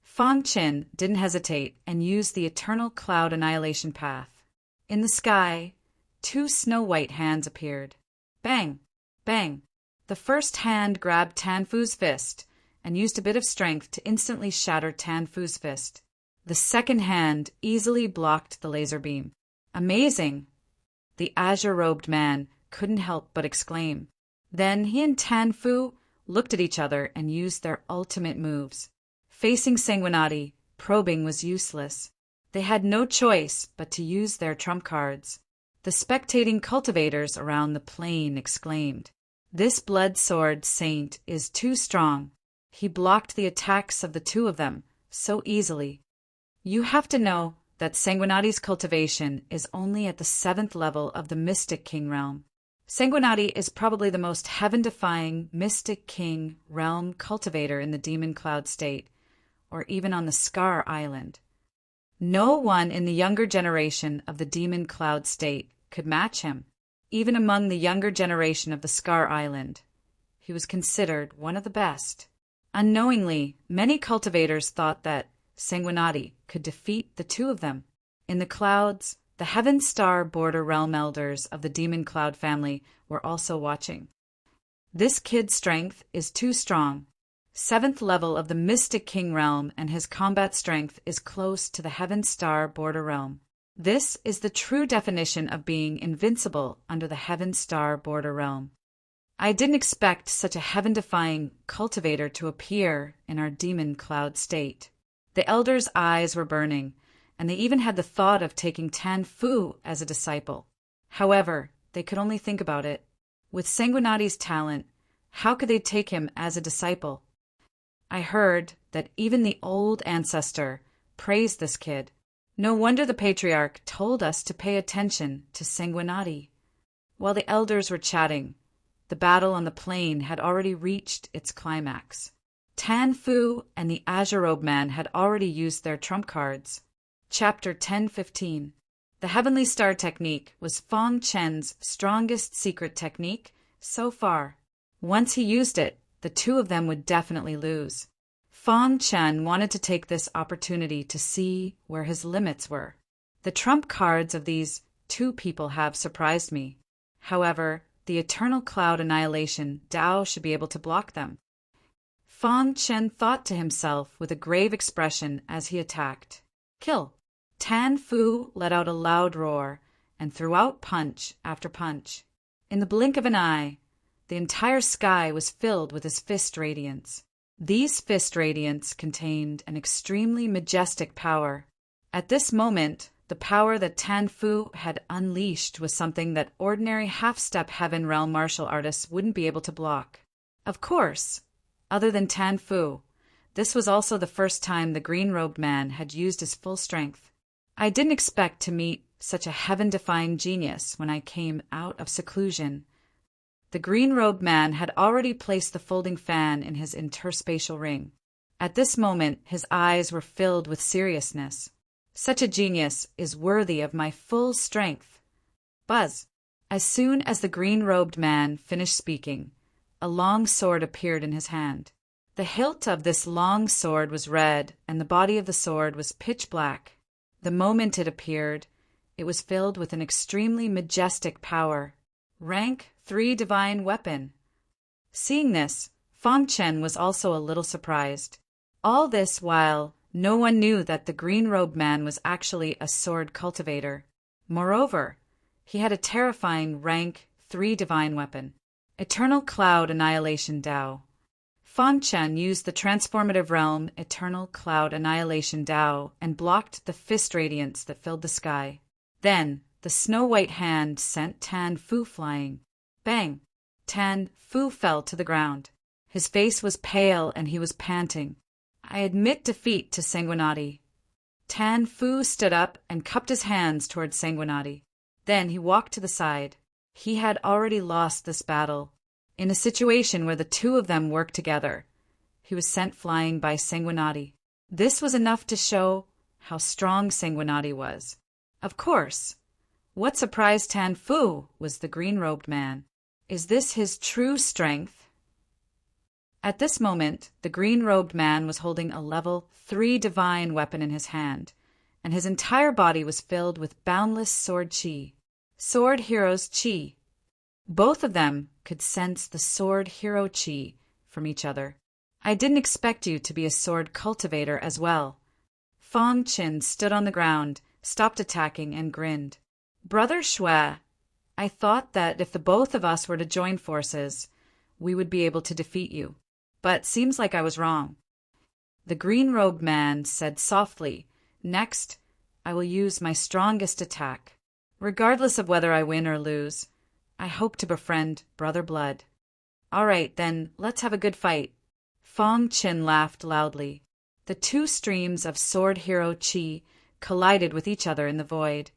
Fong Qin didn't hesitate and used the Eternal Cloud Annihilation Path. In the sky, two snow-white hands appeared. Bang! Bang! The first hand grabbed Tan Fu's fist and used a bit of strength to instantly shatter Tan Fu's fist. The second hand easily blocked the laser beam. Amazing! The Azure-Robed Man couldn't help but exclaim. Then he and Tan Fu looked at each other and used their ultimate moves. Facing Sanguinati, probing was useless. They had no choice but to use their trump cards. The spectating cultivators around the plain exclaimed, This blood sword saint is too strong. He blocked the attacks of the two of them so easily. You have to know that Sanguinati's cultivation is only at the 7th level of the Mystic King realm. Sanguinati is probably the most heaven-defying Mystic King realm cultivator in the Demon Cloud state, or even on the Scar Island. No one in the younger generation of the Demon Cloud state could match him. Even among the younger generation of the Scar Island, he was considered one of the best. Unknowingly, many cultivators thought that Sanguinati could defeat the two of them. In the clouds, the Heaven Star Border Realm Elders of the Demon Cloud family were also watching. This kid's strength is too strong. 7th level of the Mystic King realm, and his combat strength is close to the Heaven Star Border Realm. This is the true definition of being invincible under the Heaven Star Border Realm. I didn't expect such a heaven-defying cultivator to appear in our Demon Cloud state. The elders' eyes were burning, and they even had the thought of taking Tan Fu as a disciple. However, they could only think about it. With Sanguinati's talent, how could they take him as a disciple? I heard that even the old ancestor praised this kid. No wonder the patriarch told us to pay attention to Sanguinati. While the elders were chatting, the battle on the plain had already reached its climax. Tan Fu and the Azure-Robed Man had already used their trump cards. Chapter 10:15. The Heavenly Star Technique was Fong Chen's strongest secret technique so far. Once he used it, the two of them would definitely lose. Fong Chen wanted to take this opportunity to see where his limits were. The trump cards of these two people have surprised me. However, the Eternal Cloud Annihilation Dao should be able to block them. Fang Chen thought to himself with a grave expression as he attacked. Kill! Tan Fu let out a loud roar and threw out punch after punch. In the blink of an eye, the entire sky was filled with his fist radiance. These fist radiance contained an extremely majestic power. At this moment, the power that Tan Fu had unleashed was something that ordinary half-step heaven realm martial artists wouldn't be able to block. Of course, other than Tan Fu, this was also the first time the green-robed man had used his full strength. I didn't expect to meet such a heaven-defying genius when I came out of seclusion. The green-robed man had already placed the folding fan in his interspatial ring. At this moment, his eyes were filled with seriousness. Such a genius is worthy of my full strength. Buzz! As soon as the green-robed man finished speaking, a long sword appeared in his hand. The hilt of this long sword was red, and the body of the sword was pitch black. The moment it appeared, it was filled with an extremely majestic power. Rank 3 divine weapon. Seeing this, Fang Chen was also a little surprised. All this while, no one knew that the green-robed man was actually a sword cultivator. Moreover, he had a terrifying rank 3 divine weapon. Eternal Cloud Annihilation Dao. Fang Chen used the transformative realm Eternal Cloud Annihilation Dao and blocked the fist radiance that filled the sky. Then, the snow-white hand sent Tan Fu flying. Bang! Tan Fu fell to the ground. His face was pale and he was panting. I admit defeat to Sanguinati. Tan Fu stood up and cupped his hands towards Sanguinati. Then he walked to the side. He had already lost this battle. In a situation where the two of them worked together, he was sent flying by Sanguinati. This was enough to show how strong Sanguinati was. Of course, what surprised Tan Fu was the green-robed man. Is this his true strength? At this moment, the green-robed man was holding a level 3 divine weapon in his hand, and his entire body was filled with boundless sword chi. Sword Hero's chi. Both of them could sense the sword hero chi from each other. I didn't expect you to be a sword cultivator as well. Fang Chen stood on the ground, stopped attacking, and grinned. Brother Shui, I thought that if the both of us were to join forces, we would be able to defeat you. But seems like I was wrong. The green-robed man said softly, Next, I will use my strongest attack. Regardless of whether I win or lose, I hope to befriend Brother Blood. All right, then, let's have a good fight. Fang Chen laughed loudly. The two streams of Sword Hero Chi collided with each other in the void,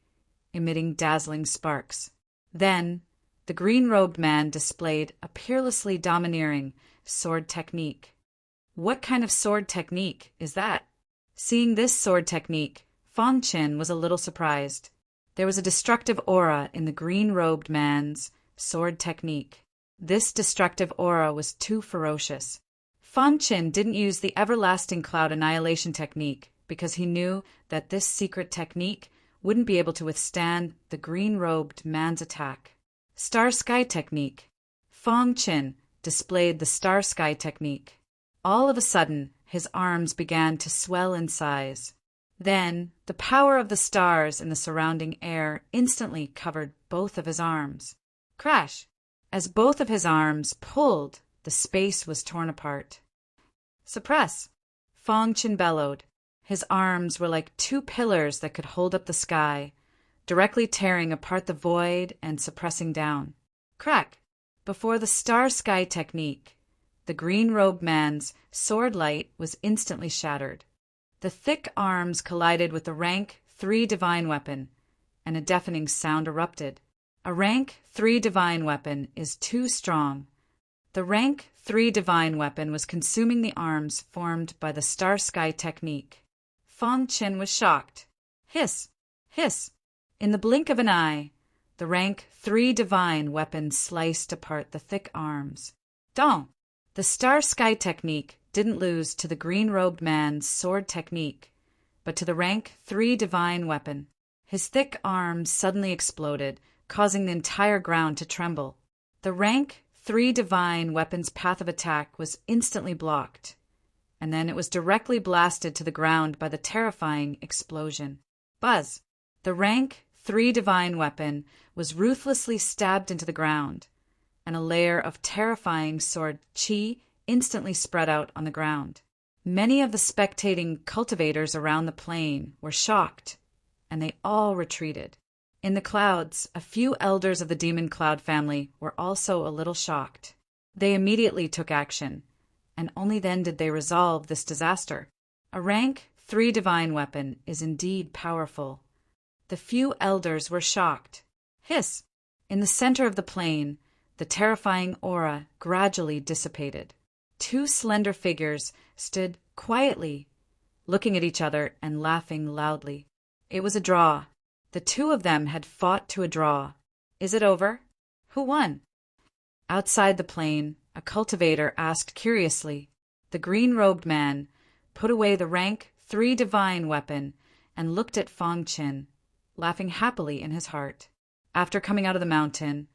emitting dazzling sparks. Then, the green-robed man displayed a peerlessly domineering sword technique. What kind of sword technique is that? Seeing this sword technique, Fang Chen was a little surprised. There was a destructive aura in the green-robed man's sword technique. This destructive aura was too ferocious. Fang Chen didn't use the Everlasting Cloud Annihilation technique because he knew that this secret technique wouldn't be able to withstand the green-robed man's attack. Star Sky Technique. Fang Chen displayed the Star Sky Technique. All of a sudden, his arms began to swell in size. Then, the power of the stars in the surrounding air instantly covered both of his arms. Crash! As both of his arms pulled, the space was torn apart. Suppress! Fang Chen bellowed. His arms were like two pillars that could hold up the sky, directly tearing apart the void and suppressing down. Crack! Before the Star Sky Technique, the green-robed man's sword light was instantly shattered. The thick arms collided with the rank 3 divine weapon, and a deafening sound erupted. A rank 3 divine weapon is too strong. The rank 3 divine weapon was consuming the arms formed by the Star Sky Technique. Fang Chen was shocked. Hiss! Hiss! In the blink of an eye, the rank 3 divine weapon sliced apart the thick arms. Dong! The Star Sky Technique didn't lose to the green-robed man's sword technique, but to the rank 3 divine weapon. His thick arms suddenly exploded, causing the entire ground to tremble. The rank three divine weapons' path of attack was instantly blocked, and then it was directly blasted to the ground by the terrifying explosion. Buzz! The rank 3 divine weapon was ruthlessly stabbed into the ground, and a layer of terrifying sword chi instantly spread out on the ground. Many of the spectating cultivators around the plain were shocked, and they all retreated. In the clouds, a few elders of the demon cloud family were also a little shocked. They immediately took action, and only then did they resolve this disaster. A rank 3 divine weapon is indeed powerful. The few elders were shocked. Hiss! In the center of the plain, the terrifying aura gradually dissipated. 2 slender figures stood quietly, looking at each other and laughing loudly. It was a draw. The 2 of them had fought to a draw. Is it over? Who won? Outside the plain, a cultivator asked curiously. The green-robed man put away the rank 3 divine weapon and looked at Fong Qin, laughing happily in his heart. After coming out of the mountain,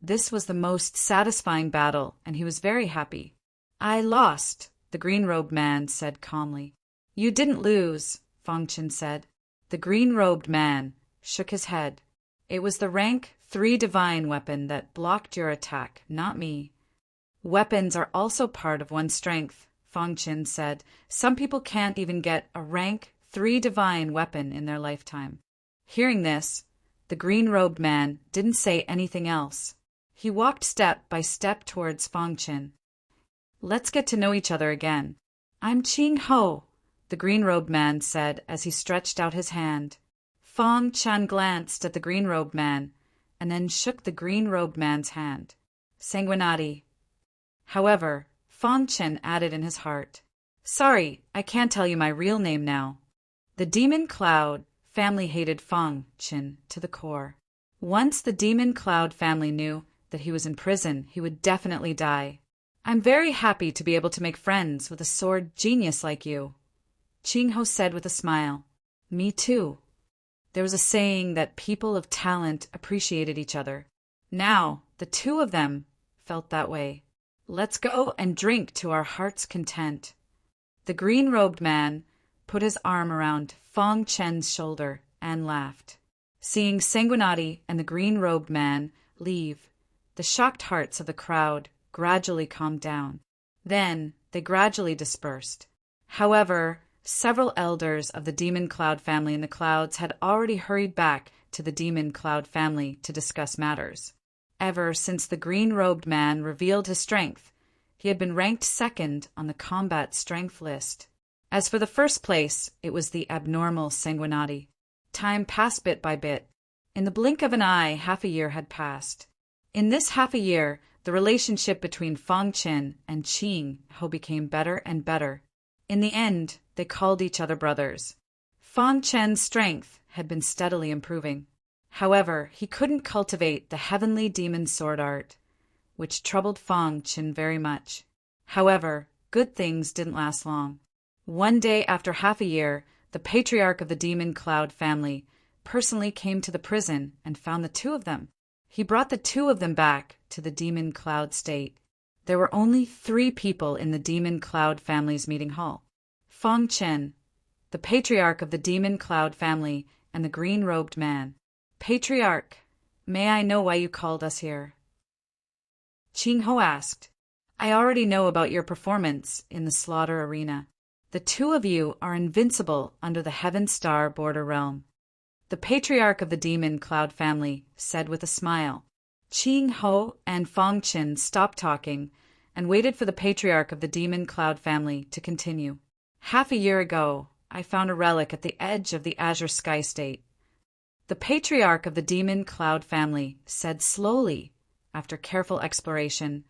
this was the most satisfying battle, and he was very happy. I lost, the green-robed man said calmly. You didn't lose, Fong Qin said. The green-robed man shook his head. It was the rank 3 divine weapon that blocked your attack, not me. Weapons are also part of one's strength, Fong Qin said. Some people can't even get a rank 3 divine weapon in their lifetime. Hearing this, the green-robed man didn't say anything else. He walked step by step towards Fong Qin. Let's get to know each other again. I'm Qing Ho, the green-robed man said as he stretched out his hand. Fong Qin glanced at the green-robed man and then shook the green-robed man's hand. Sanguinati. However, Fong Qin added in his heart, Sorry, I can't tell you my real name now. The demon cloud family hated Fong Qin to the core. Once the demon cloud family knew that he was in prison, he would definitely die. I'm very happy to be able to make friends with a sword genius like you, Qing Ho said with a smile. Me too. There was a saying that people of talent appreciated each other. Now, the 2 of them felt that way. Let's go and drink to our heart's content. The green-robed man put his arm around Fong Qin's shoulder and laughed. Seeing Sanguinati and the green-robed man leave, the shocked hearts of the crowd gradually calmed down. Then they gradually dispersed. However, several elders of the Demon Cloud family in the clouds had already hurried back to the Demon Cloud family to discuss matters. Ever since the green-robed man revealed his strength, he had been ranked 2nd on the combat strength list. As for the first place, it was the abnormal Sanguinati. Time passed bit by bit. In the blink of an eye, half a year had passed. In this half a year, the relationship between Fong Qin and Qing Ho became better and better. In the end, they called each other brothers. Fong Qin's strength had been steadily improving. However, he couldn't cultivate the heavenly demon sword art, which troubled Fong Qin very much. However, good things didn't last long. One day after half a year, the patriarch of the Demon Cloud family personally came to the prison and found the 2 of them. He brought the 2 of them back to the Demon Cloud state. There were only 3 people in the Demon Cloud family's meeting hall. Fong Qin, the patriarch of the Demon Cloud family, and the green-robed man. Patriarch, may I know why you called us here? Qing Ho asked. I already know about your performance in the slaughter arena. The 2 of you are invincible under the Heaven Star border realm. The patriarch of the Demon Cloud family said with a smile. Qing Ho and Fong Qin stopped talking and waited for the patriarch of the Demon Cloud family to continue. Half a year ago, I found a relic at the edge of the Azure Sky State. The patriarch of the Demon Cloud family said slowly, after careful exploration,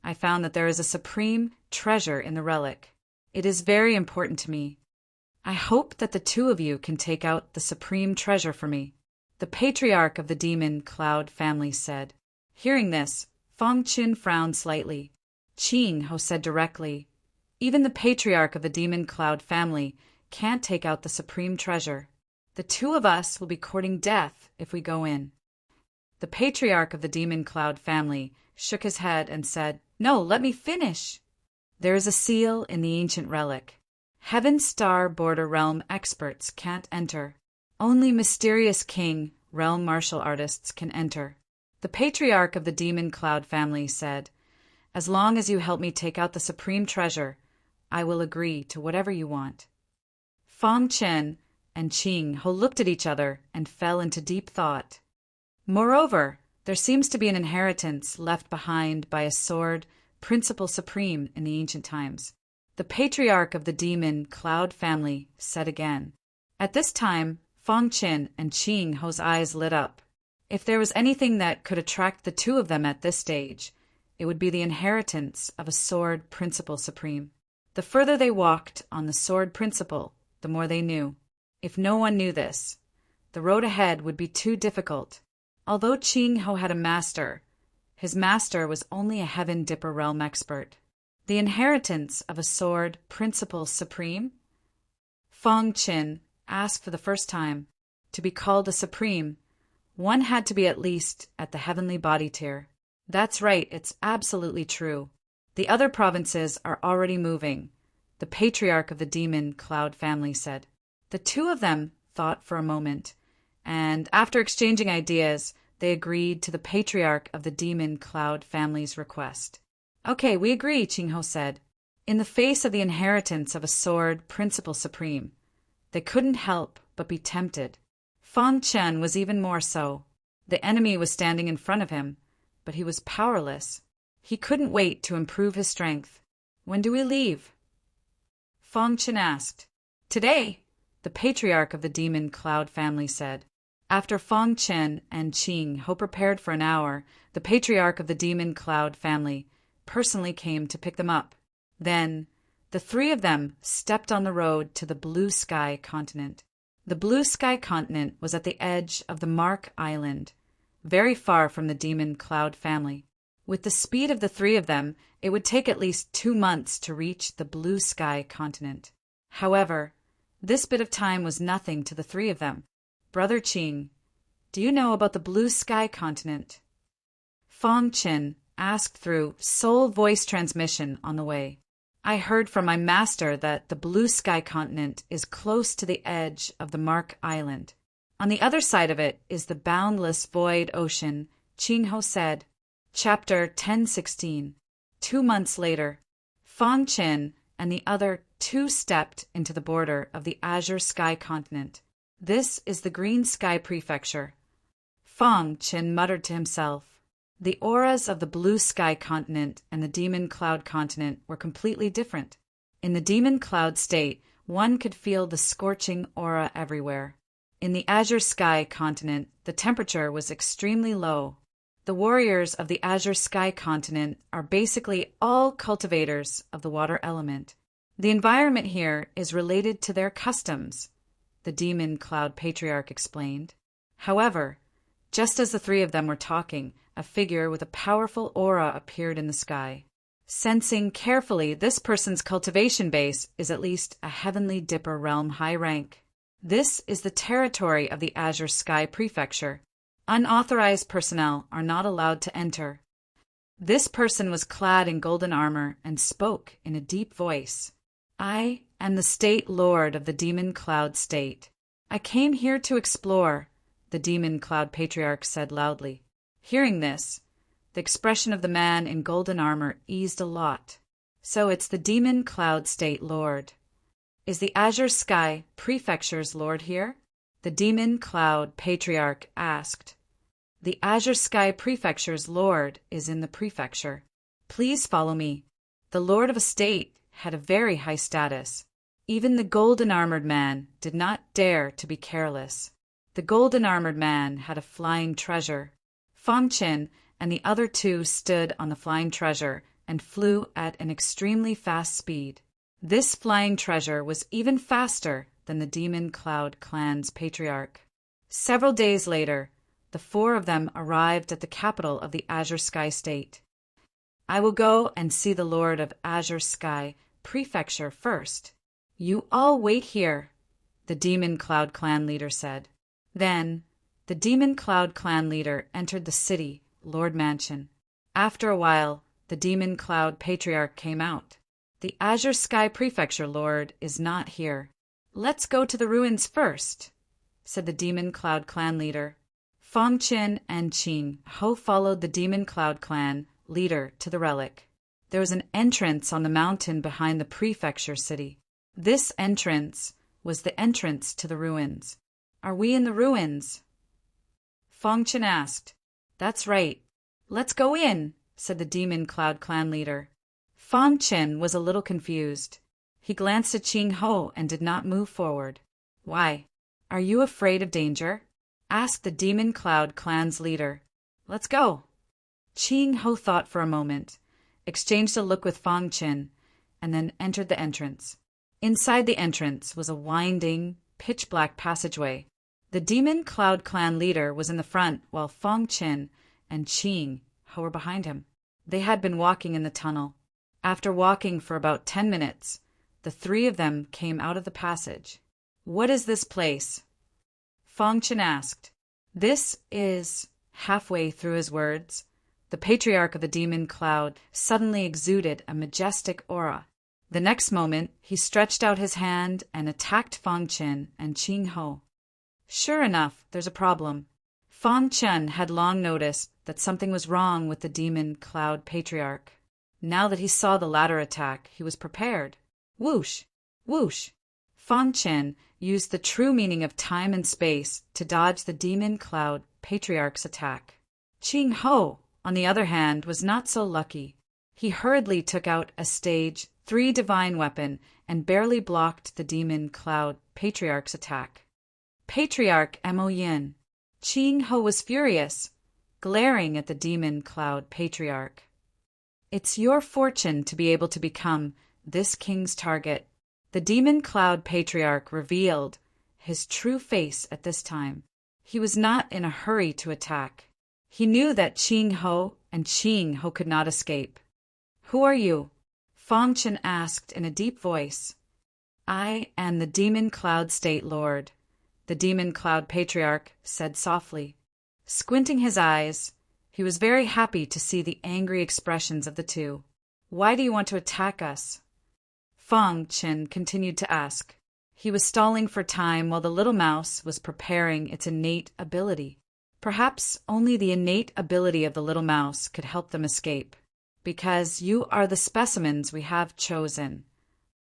I found that there is a supreme treasure in the relic. It is very important to me. I hope that the 2 of you can take out the supreme treasure for me, the patriarch of the Demon Cloud family said. Hearing this, Fong Qin frowned slightly. Qing Ho said directly, Even the patriarch of the Demon Cloud family can't take out the supreme treasure. The 2 of us will be courting death if we go in. The patriarch of the Demon Cloud family shook his head and said, "No, let me finish." There is a seal in the ancient relic. Heaven's Star Border Realm experts can't enter. Only mysterious king realm martial artists can enter. The patriarch of the Demon Cloud family said, "As long as you help me take out the supreme treasure, I will agree to whatever you want." Fong Chen and Qing Ho looked at each other and fell into deep thought. Moreover, there seems to be an inheritance left behind by a sword, principle supreme in the ancient times. The patriarch of the Demon Cloud family said again. At this time, Fong Chen and Qing Ho's eyes lit up. If there was anything that could attract the two of them at this stage, it would be the inheritance of a sword principle supreme. The further they walked on the sword principle, the more they knew. If no one knew this, the road ahead would be too difficult. Although Qing Ho had a master, his master was only a Heaven Dipper realm expert. The inheritance of a sword principle supreme? Fong Chen asked for the first time. To be called a supreme, one had to be at least at the heavenly body tier. That's right, it's absolutely true. The other provinces are already moving, the patriarch of the Demon Cloud family said. The two of them thought for a moment, and after exchanging ideas, they agreed to the patriarch of the Demon Cloud family's request. "Okay, we agree," Qing Ho said. In the face of the inheritance of a sword principle supreme, they couldn't help but be tempted. Fong Chen was even more so. The enemy was standing in front of him, but he was powerless. He couldn't wait to improve his strength. "When do we leave?" Fong Chen asked. "Today," the patriarch of the Demon Cloud family said. After Fong Chen and Qing Ho prepared for an hour, the patriarch of the Demon Cloud family personally came to pick them up. Then, the three of them stepped on the road to the Blue Sky continent. The Blue Sky continent was at the edge of the Mark Island, very far from the Demon Cloud family. With the speed of the three of them, it would take at least 2 months to reach the Blue Sky continent. However, this bit of time was nothing to the three of them. "Brother Qing, do you know about the Blue Sky continent?" Fong Chen asked through soul voice transmission on the way. "I heard from my master that the Blue Sky continent is close to the edge of the Mark Island. On the other side of it is the boundless void ocean," Qing Ho said. Chapter 1016. 2 months later, Fong Chen and the other two stepped into the border of the Azure Sky continent. "This is the Green Sky Prefecture," Fong Chen muttered to himself. The auras of the Blue Sky continent and the Demon Cloud continent were completely different. In the Demon Cloud state, one could feel the scorching aura everywhere. In the Azure Sky continent, the temperature was extremely low. The warriors of the Azure Sky continent are basically all cultivators of the water element. The environment here is related to their customs, the Demon Cloud Patriarch explained. However, just as the three of them were talking, a figure with a powerful aura appeared in the sky. Sensing carefully, this person's cultivation base is at least a Heavenly Dipper realm high rank. This is the territory of the Azure Sky Prefecture. Unauthorized personnel are not allowed to enter. This person was clad in golden armor and spoke in a deep voice. "I am the State Lord of the Demon Cloud State. I came here to explore," the Demon Cloud Patriarch said loudly. Hearing this, the expression of the man in golden armor eased a lot. "So it's the Demon Cloud State Lord. Is the Azure Sky Prefecture's Lord here?" the Demon Cloud Patriarch asked. "The Azure Sky Prefecture's Lord is in the prefecture. Please follow me." The Lord of a state had a very high status. Even the golden-armored man did not dare to be careless. The golden-armored man had a flying treasure. Fong Chen and the other two stood on the flying treasure and flew at an extremely fast speed. This flying treasure was even faster than the Demon Cloud clan's patriarch. Several days later, the four of them arrived at the capital of the Azure Sky State. "I will go and see the Lord of Azure Sky Prefecture first. You all wait here," the Demon Cloud clan leader said. Then, the Demon Cloud clan leader entered the city, Lord Mansion. After a while, the Demon Cloud Patriarch came out. The Azure Sky Prefecture Lord is not here. Let's go to the ruins first, said the Demon Cloud clan leader. Fong Qin and Qing Ho followed the Demon Cloud clan leader to the relic. There was an entrance on the mountain behind the prefecture city. This entrance was the entrance to the ruins. Are we in the ruins? Fong Qin asked. That's right. Let's go in, said the Demon Cloud clan leader. Fong Qin was a little confused. He glanced at Qing Ho and did not move forward. Why? Are you afraid of danger? Asked the Demon Cloud clan's leader. Let's go. Qing Ho thought for a moment, exchanged a look with Fong Qin, and then entered the entrance. Inside the entrance was a winding, pitch-black passageway. The Demon Cloud clan leader was in the front, while Fong Qin and Qing Ho were behind him. They had been walking in the tunnel. After walking for about 10 minutes, the three of them came out of the passage. What is this place? Fong Qin asked. This is... Halfway through his words, the Patriarch of the Demon Cloud suddenly exuded a majestic aura. The next moment, he stretched out his hand and attacked Fong Qin and Qing Ho. Sure enough, there's a problem. Fong Qin had long noticed that something was wrong with the Demon Cloud Patriarch. Now that he saw the latter attack, he was prepared. Whoosh! Whoosh! Fong Qin used the true meaning of time and space to dodge the Demon Cloud Patriarch's attack. Qing Ho, on the other hand, was not so lucky. He hurriedly took out a stage 3 divine weapon and barely blocked the Demon Cloud Patriarch's attack. Patriarch Mo Yin. Qing Ho was furious, glaring at the Demon Cloud Patriarch. It's your fortune to be able to become this king's target. The Demon Cloud Patriarch revealed his true face at this time. He was not in a hurry to attack. He knew that Qing Ho and Qing Ho could not escape. Who are you? Fong Qin asked in a deep voice. I am the Demon Cloud State Lord, the Demon Cloud Patriarch said softly. Squinting his eyes, he was very happy to see the angry expressions of the two. Why do you want to attack us? Fong Qin continued to ask. He was stalling for time while the little mouse was preparing its innate ability. Perhaps only the innate ability of the little mouse could help them escape. Because you are the specimens we have chosen.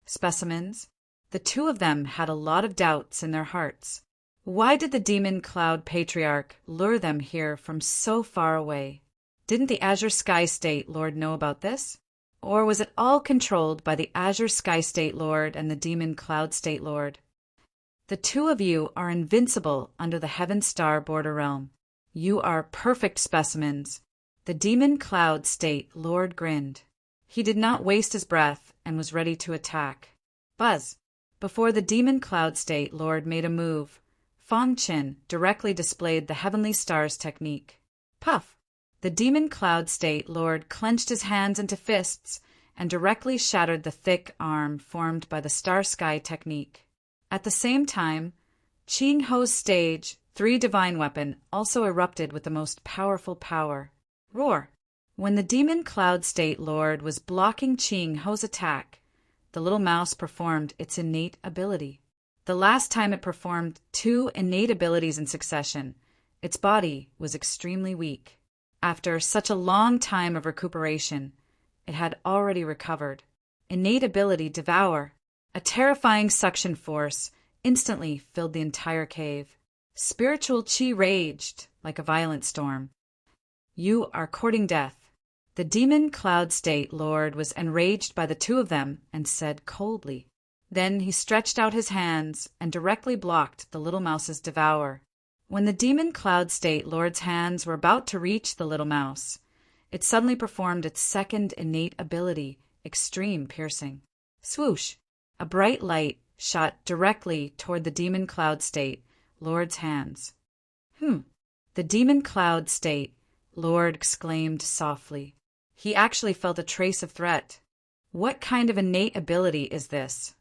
Specimens? The two of them had a lot of doubts in their hearts. Why did the Demon Cloud Patriarch lure them here from so far away? Didn't the Azure Sky State Lord know about this? Or was it all controlled by the Azure Sky State Lord and the Demon Cloud State Lord? The two of you are invincible under the Heaven Star Border Realm. You are perfect specimens. The Demon Cloud State Lord grinned. He did not waste his breath and was ready to attack. Buzz! Before the Demon Cloud State Lord made a move, Fong Qin directly displayed the Heavenly Stars technique. Puff! The Demon Cloud State Lord clenched his hands into fists and directly shattered the thick arm formed by the Star Sky technique. At the same time, Qing Ho's stage 3 divine weapon also erupted with the most powerful power. Roar! When the Demon Cloud State Lord was blocking Qing Ho's attack, the little mouse performed its innate ability. The last time it performed 2 innate abilities in succession, its body was extremely weak. After such a long time of recuperation, it had already recovered. Innate ability Devour, a terrifying suction force, instantly filled the entire cave. Spiritual chi raged like a violent storm. You are courting death. The Demon Cloud State Lord was enraged by the two of them and said coldly. Then he stretched out his hands and directly blocked the little mouse's Devour. When the Demon Cloud State Lord's hands were about to reach the little mouse, it suddenly performed its second innate ability, Extreme Piercing. Swoosh! A bright light shot directly toward the Demon Cloud State Lord's hands. The Demon Cloud State Lord exclaimed softly. He actually felt a trace of threat. What kind of innate ability is this?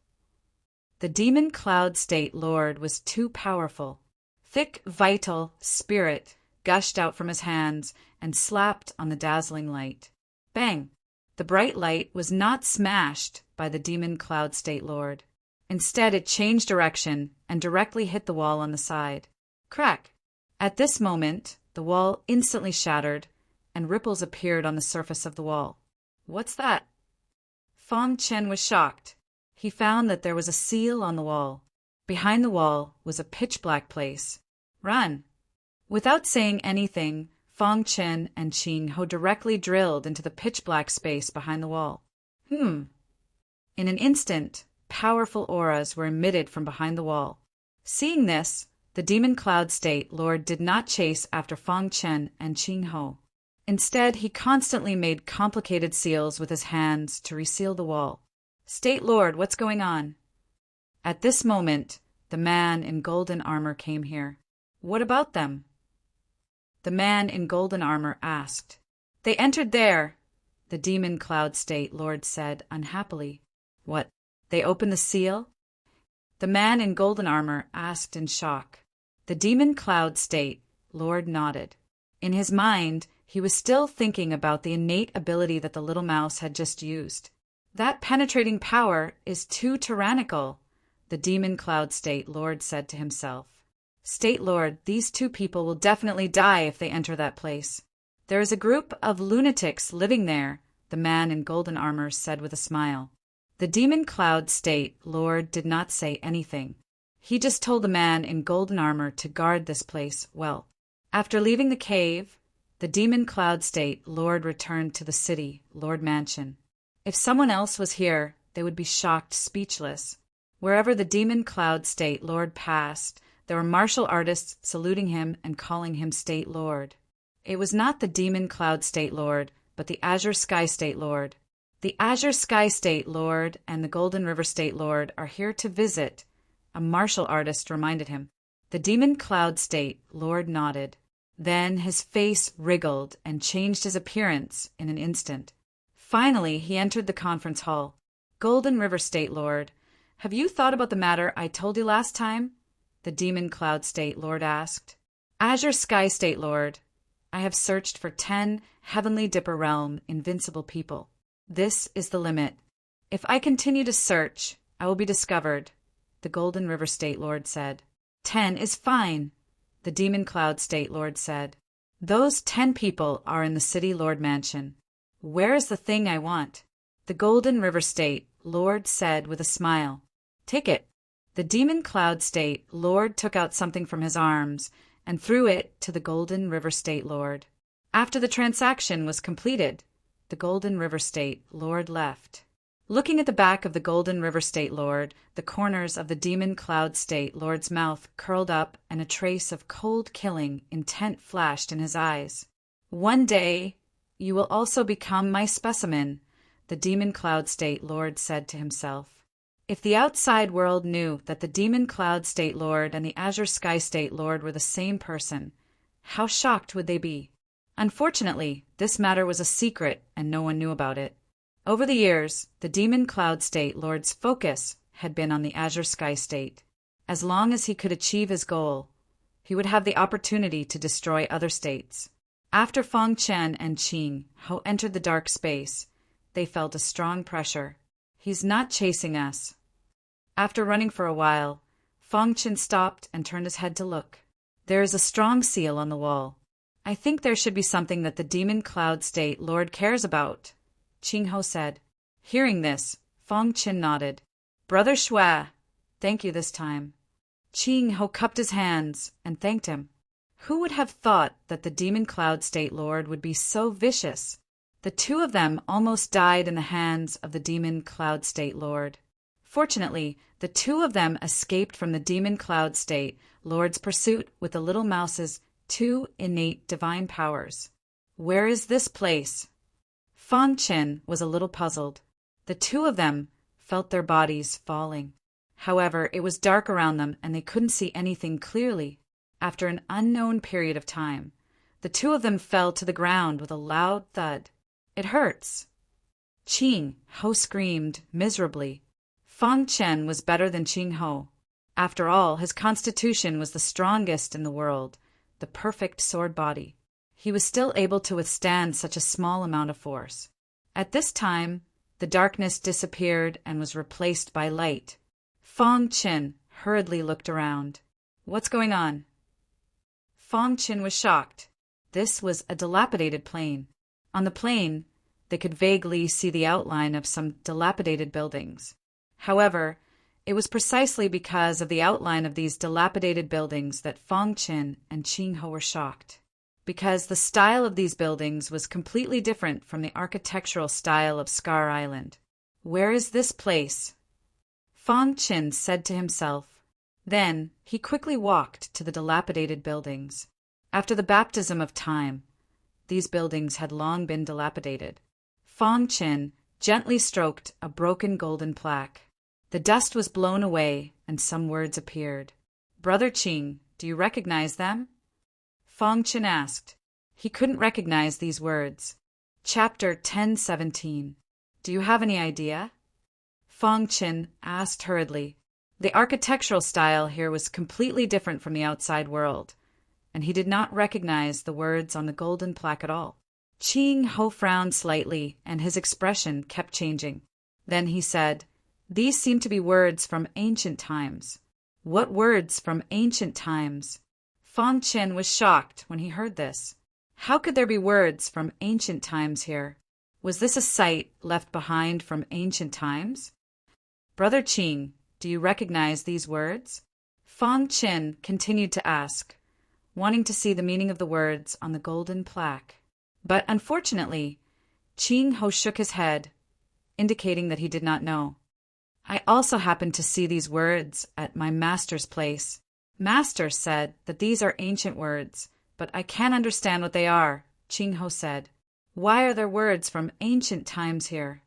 The Demon Cloud State Lord was too powerful. Thick, vital spirit gushed out from his hands and slapped on the dazzling light. Bang! The bright light was not smashed by the demon cloud state lord. Instead, it changed direction and directly hit the wall on the side. Crack! At this moment, the wall instantly shattered, and ripples appeared on the surface of the wall. What's that? Feng Chen was shocked. He found that there was a seal on the wall. Behind the wall was a pitch-black place. Run! Without saying anything, Feng Chen and Qing Ho directly drilled into the pitch-black space behind the wall. In an instant, powerful auras were emitted from behind the wall. Seeing this, the demon cloud state lord did not chase after Feng Chen and Qing Ho. Instead, he constantly made complicated seals with his hands to reseal the wall. State Lord, what's going on? At this moment, the man in golden armor came here. What about them? The man in golden armor asked. They entered there, the demon cloud state lord said unhappily. What, they opened the seal? The man in golden armor asked in shock. The demon cloud state lord nodded. In his mind, he was still thinking about the innate ability that the little mouse had just used. That penetrating power is too tyrannical, the demon cloud state lord said to himself. State Lord, these two people will definitely die if they enter that place. There is a group of lunatics living there, the man in golden armor said with a smile. The demon cloud state lord did not say anything. He just told the man in golden armor to guard this place well. After leaving the cave, the demon cloud state lord returned to the city, Lord Mansion. If someone else was here, they would be shocked speechless. Wherever the demon cloud state lord passed, there were martial artists saluting him and calling him State Lord. It was not the Demon Cloud State Lord, but the Azure Sky State Lord. The Azure Sky State Lord and the Golden River State Lord are here to visit, a martial artist reminded him. The Demon Cloud State Lord nodded. Then his face wriggled and changed his appearance in an instant. Finally, he entered the conference hall. Golden River State Lord, have you thought about the matter I told you last time? The Demon Cloud State Lord asked. Azure Sky State Lord, I have searched for 10 Heavenly Dipper Realm invincible people. This is the limit. If I continue to search, I will be discovered, the Golden River State Lord said. 10 is fine, the Demon Cloud State Lord said. Those 10 people are in the City Lord Mansion. Where is the thing I want? The Golden River State Lord said with a smile. Take it. The Demon Cloud State Lord took out something from his arms and threw it to the Golden River State Lord. After the transaction was completed, the Golden River State Lord left. Looking at the back of the Golden River State Lord, the corners of the Demon Cloud State Lord's mouth curled up and a trace of cold killing intent flashed in his eyes. One day, you will also become my specimen, the Demon Cloud State Lord said to himself. If the outside world knew that the Demon Cloud State Lord and the Azure Sky State Lord were the same person, how shocked would they be? Unfortunately, this matter was a secret and no one knew about it. Over the years, the Demon Cloud State Lord's focus had been on the Azure Sky State. As long as he could achieve his goal, he would have the opportunity to destroy other states. After Feng Chen and Qing Ho entered the dark space, they felt a strong pressure. He's not chasing us. After running for a while, Feng Chen stopped and turned his head to look. There is a strong seal on the wall. I think there should be something that the Demon Cloud State Lord cares about, Qing Ho said. Hearing this, Feng Chen nodded. Brother Shua, thank you this time. Qing Ho cupped his hands and thanked him. Who would have thought that the Demon Cloud State Lord would be so vicious? The two of them almost died in the hands of the Demon Cloud State Lord. Fortunately, the two of them escaped from the Demon Cloud State Lord's pursuit with the little mouse's 2 innate divine powers. Where is this place? Feng Chen was a little puzzled. The two of them felt their bodies falling. However, it was dark around them and they couldn't see anything clearly. After an unknown period of time, the two of them fell to the ground with a loud thud. It hurts. Qing Ho screamed miserably. Feng Chen was better than Qing Ho. After all, his constitution was the strongest in the world, the perfect sword body. He was still able to withstand such a small amount of force. At this time, the darkness disappeared and was replaced by light. Fong Qin hurriedly looked around. What's going on? Fong Qin was shocked. This was a dilapidated plain. On the plain, they could vaguely see the outline of some dilapidated buildings. However, it was precisely because of the outline of these dilapidated buildings that Fong Qin and Qing Ho were shocked. Because the style of these buildings was completely different from the architectural style of Scar Island. Where is this place? Fong Qin said to himself. Then he quickly walked to the dilapidated buildings. After the baptism of time, these buildings had long been dilapidated. Fong Qin gently stroked a broken golden plaque. The dust was blown away and some words appeared. Brother Qing, do you recognize them? Fong Qin asked. He couldn't recognize these words. Chapter 1017. Do you have any idea? Fong Qin asked hurriedly. The architectural style here was completely different from the outside world, and he did not recognize the words on the golden plaque at all. Qing Ho frowned slightly, and his expression kept changing. Then he said, "These seem to be words from ancient times." What words from ancient times? Fong Qin was shocked when he heard this. How could there be words from ancient times here? Was this a site left behind from ancient times? Brother Qing, do you recognize these words? Fong Qin continued to ask, wanting to see the meaning of the words on the golden plaque. But unfortunately, Qing Ho shook his head, indicating that he did not know. I also happened to see these words at my master's place. Master said that these are ancient words, but I can't understand what they are, Qing Ho said. Why are there words from ancient times here?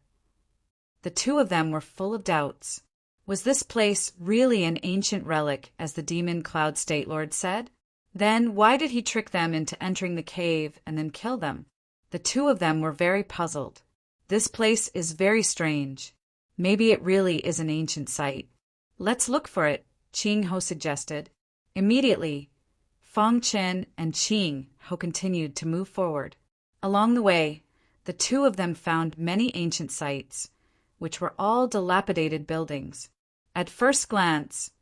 The two of them were full of doubts. Was this place really an ancient relic, as the demon Cloud State Lord said? Then why did he trick them into entering the cave and then kill them? The two of them were very puzzled. This place is very strange. Maybe it really is an ancient site. Let's look for it, Qing Ho suggested. Immediately, Fong Qin and Qing Ho continued to move forward. Along the way, the two of them found many ancient sites, which were all dilapidated buildings. At first glance,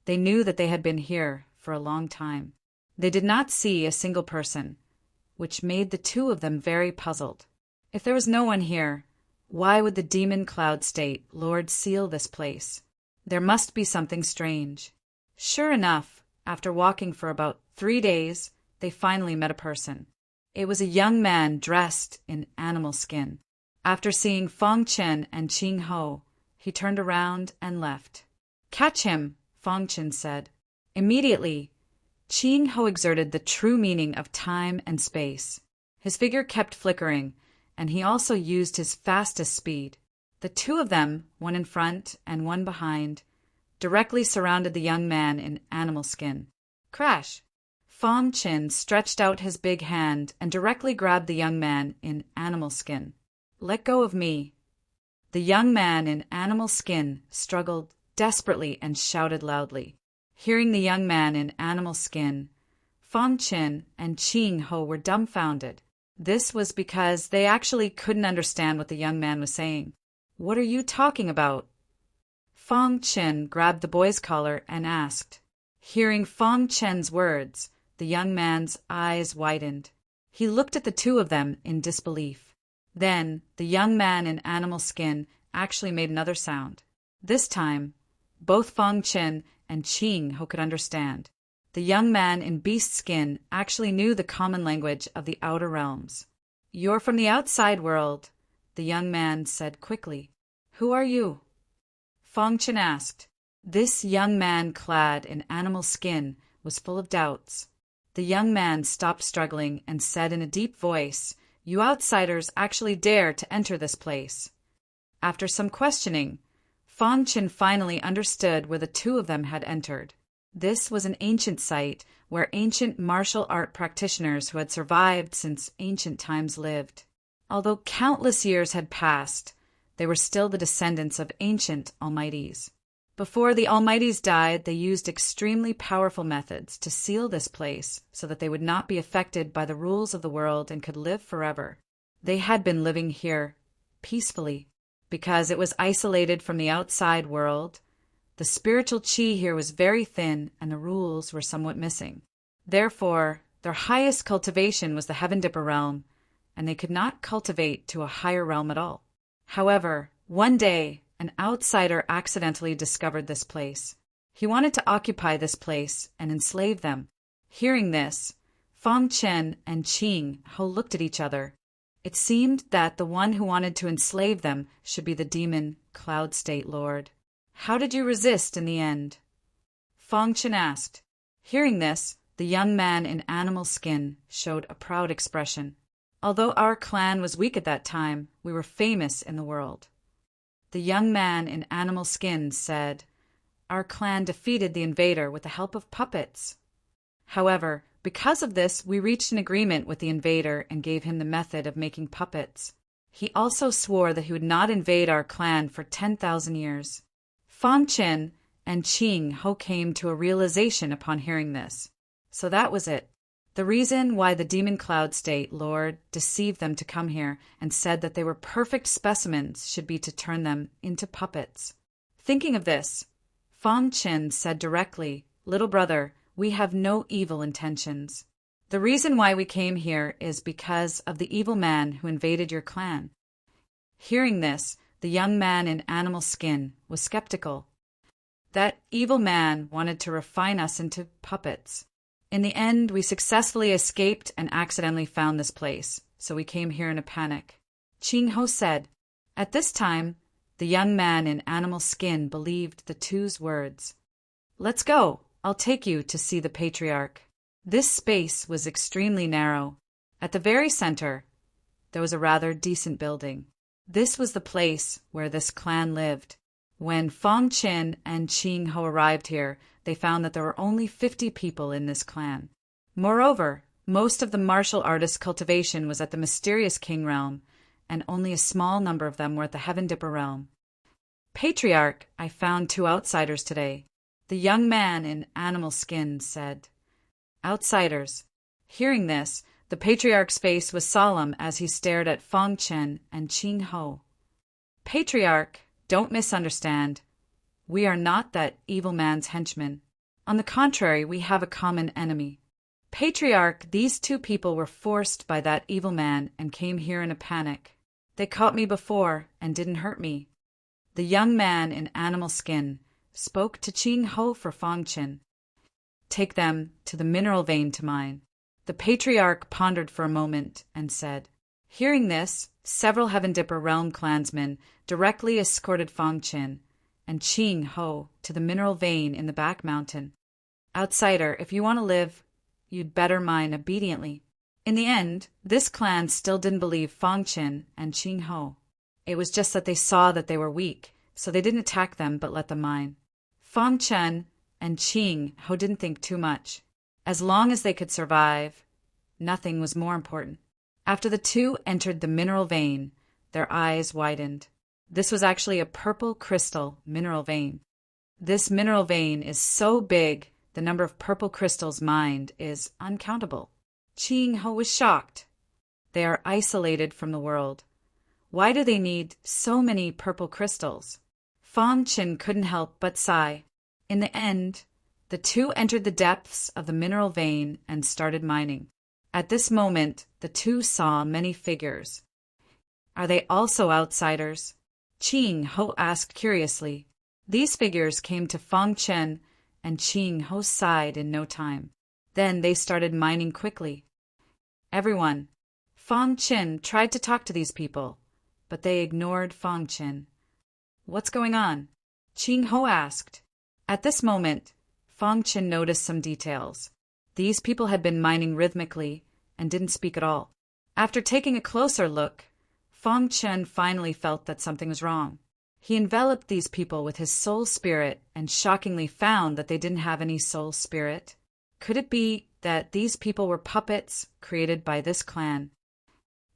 they knew that they had been here for a long time. They did not see a single person, which made the two of them very puzzled. If there was no one here, why would the demon Cloud State Lord seal this place? There must be something strange. Sure enough, after walking for about 3 days, they finally met a person. It was a young man dressed in animal skin. After seeing Fong Qin and Qing Ho, he turned around and left. Catch him, Fong Qin said. Immediately, Qing Ho exerted the true meaning of time and space. His figure kept flickering, and he also used his fastest speed. The two of them, one in front and one behind, directly surrounded the young man in animal skin. Crash! Fong Qin stretched out his big hand and directly grabbed the young man in animal skin. Let go of me. The young man in animal skin struggled desperately and shouted loudly. Hearing the young man in animal skin, Fong Qin and Qing Ho were dumbfounded. This was because they actually couldn't understand what the young man was saying. What are you talking about? Fong Qin grabbed the boy's collar and asked. Hearing Fong Qin's words, the young man's eyes widened. He looked at the two of them in disbelief. Then, the young man in animal skin actually made another sound. This time, both Fong Qin and Qing Ho could understand. The young man in beast skin actually knew the common language of the outer realms. You're from the outside world, the young man said quickly. Who are you? Fong Qin asked. This young man clad in animal skin was full of doubts. The young man stopped struggling and said in a deep voice, You outsiders actually dare to enter this place. After some questioning, Fong Qin finally understood where the two of them had entered. This was an ancient site where ancient martial art practitioners who had survived since ancient times lived. Although countless years had passed, they were still the descendants of ancient almighties. Before the Almighties died, they used extremely powerful methods to seal this place so that they would not be affected by the rules of the world and could live forever. They had been living here peacefully because it was isolated from the outside world. The spiritual chi here was very thin and the rules were somewhat missing. Therefore, their highest cultivation was the Heaven Dipper realm, and they could not cultivate to a higher realm at all. However, one day, an outsider accidentally discovered this place. He wanted to occupy this place and enslave them. Hearing this, Fang Chen and Qing Ho looked at each other. It seemed that the one who wanted to enslave them should be the demon Cloud State Lord. How did you resist in the end? Fang Chen asked. Hearing this, the young man in animal skin showed a proud expression. Although our clan was weak at that time, we were famous in the world. The young man in animal skin said, "Our clan defeated the invader with the help of puppets. However, because of this, we reached an agreement with the invader and gave him the method of making puppets. He also swore that he would not invade our clan for 10,000 years." Fang Chen and Qing Ho came to a realization upon hearing this. So that was it. The reason why the Demon Cloud State Lord deceived them to come here and said that they were perfect specimens should be to turn them into puppets. Thinking of this, Fang Chen said directly, "Little brother, we have no evil intentions. The reason why we came here is because of the evil man who invaded your clan." Hearing this, the young man in animal skin was skeptical. That evil man wanted to refine us into puppets. In the end, we successfully escaped and accidentally found this place, so we came here in a panic. Qing Ho said. At this time, the young man in animal skin believed the two's words. "Let's go. I'll take you to see the patriarch." This space was extremely narrow. At the very center, there was a rather decent building. This was the place where this clan lived. When Fang Chen and Qing Ho arrived here, they found that there were only 50 people in this clan. Moreover, most of the martial artist cultivation was at the mysterious king realm, and only a small number of them were at the Heaven Dipper realm. "Patriarch, I found 2 outsiders today," the young man in animal skin said. Outsiders. Hearing this, the patriarch's face was solemn as he stared at Fang Chen and Qing Ho. "Patriarch, don't misunderstand. We are not that evil man's henchmen. On the contrary, we have a common enemy. Patriarch, these 2 people were forced by that evil man and came here in a panic. They caught me before and didn't hurt me." The young man in animal skin spoke to Qing Ho for Fang Chen. "Take them to the mineral vein to mine." The patriarch pondered for a moment and said. Hearing this, several Heaven Dipper realm clansmen directly escorted Fang Chen and Qing Ho to the mineral vein in the back mountain. "Outsider, if you want to live, you'd better mine obediently." In the end, this clan still didn't believe Fang Chen and Qing Ho. It was just that they saw that they were weak, so they didn't attack them but let them mine. Fang Chen and Qing Ho didn't think too much. As long as they could survive, nothing was more important. After the 2 entered the mineral vein, their eyes widened. This was actually a purple crystal mineral vein. This mineral vein is so big, the number of purple crystals mined is uncountable. Qing Ho was shocked. They are isolated from the world. Why do they need so many purple crystals? Fang Chen couldn't help but sigh. In the end, the 2 entered the depths of the mineral vein and started mining. At this moment, the 2 saw many figures. Are they also outsiders? Qing Ho asked curiously. These figures came to Fang Chen, and Qing Ho sighed in no time. Then they started mining quickly. Everyone. Fang Chen tried to talk to these people, but they ignored Fang Chen. What's going on? Qing Ho asked. At this moment, Fang Chen noticed some details. These people had been mining rhythmically and didn't speak at all. After taking a closer look, Fang Chen finally felt that something was wrong. He enveloped these people with his soul spirit and shockingly found that they didn't have any soul spirit. Could it be that these people were puppets created by this clan?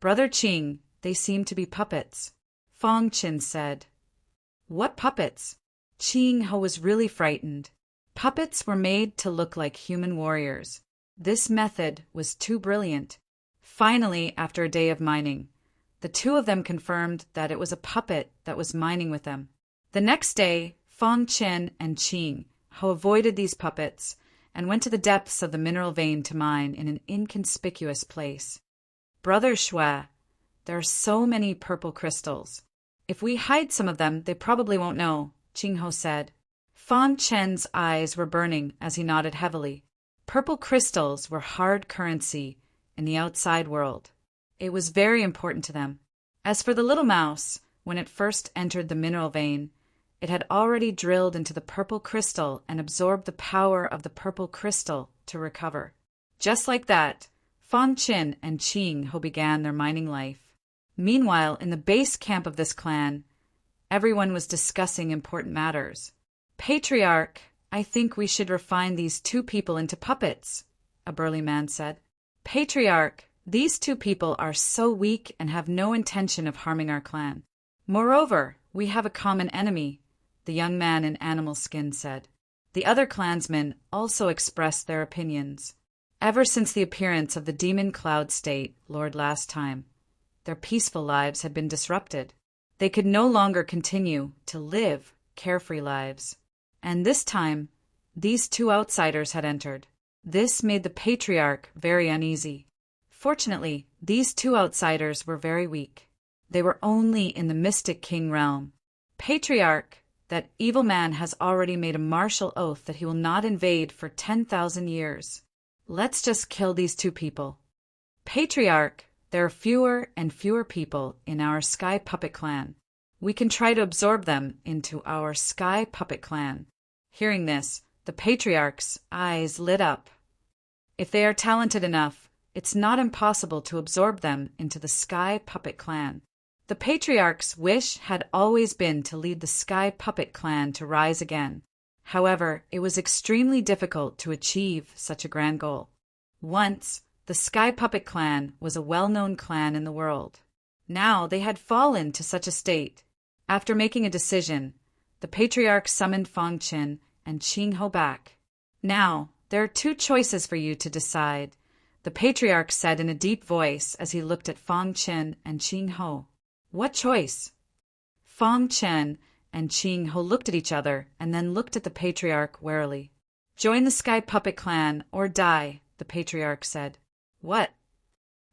Brother Qing, they seem to be puppets. Fang Chen said. What puppets? Ching Ho was really frightened. Puppets were made to look like human warriors. This method was too brilliant. Finally, after a day of mining, the two of them confirmed that it was a puppet that was mining with them. The next day, Fong Chen and Ching Ho avoided these puppets and went to the depths of the mineral vein to mine in an inconspicuous place. Brother Shui, there are so many purple crystals. If we hide some of them, they probably won't know, Ching Ho said. Fong Chen's eyes were burning as he nodded heavily. Purple crystals were hard currency in the outside world. It was very important to them. As for the little mouse, when it first entered the mineral vein, it had already drilled into the purple crystal and absorbed the power of the purple crystal to recover. Just like that, Fong Chen and Ching Ho began their mining life. Meanwhile, in the base camp of this clan, everyone was discussing important matters. Patriarch, I think we should refine these two people into puppets, a burly man said. Patriarch, these two people are so weak and have no intention of harming our clan. Moreover, we have a common enemy, the young man in animal skin said. The other clansmen also expressed their opinions. Ever since the appearance of the demon cloud state Lord last time, their peaceful lives had been disrupted. They could no longer continue to live carefree lives. And this time, these two outsiders had entered. This made the patriarch very uneasy. Fortunately, these two outsiders were very weak. They were only in the Mystic King realm. Patriarch, that evil man has already made a martial oath that he will not invade for 10,000 years. Let's just kill these two people. Patriarch, there are fewer and fewer people in our Sky Puppet Clan. We can try to absorb them into our Sky Puppet Clan. Hearing this, the Patriarch's eyes lit up. If they are talented enough, it's not impossible to absorb them into the Sky Puppet Clan. The Patriarch's wish had always been to lead the Sky Puppet Clan to rise again. However, it was extremely difficult to achieve such a grand goal. Once, the Sky Puppet Clan was a well-known clan in the world. Now they had fallen to such a state. After making a decision, the Patriarch summoned Fong Chen and Ching Ho back. Now, there are two choices for you to decide, the Patriarch said in a deep voice as he looked at Fong Chen and Ching Ho. What choice? Fong Chen and Ching Ho looked at each other and then looked at the Patriarch warily. Join the Sky Puppet Clan or die, the Patriarch said. What?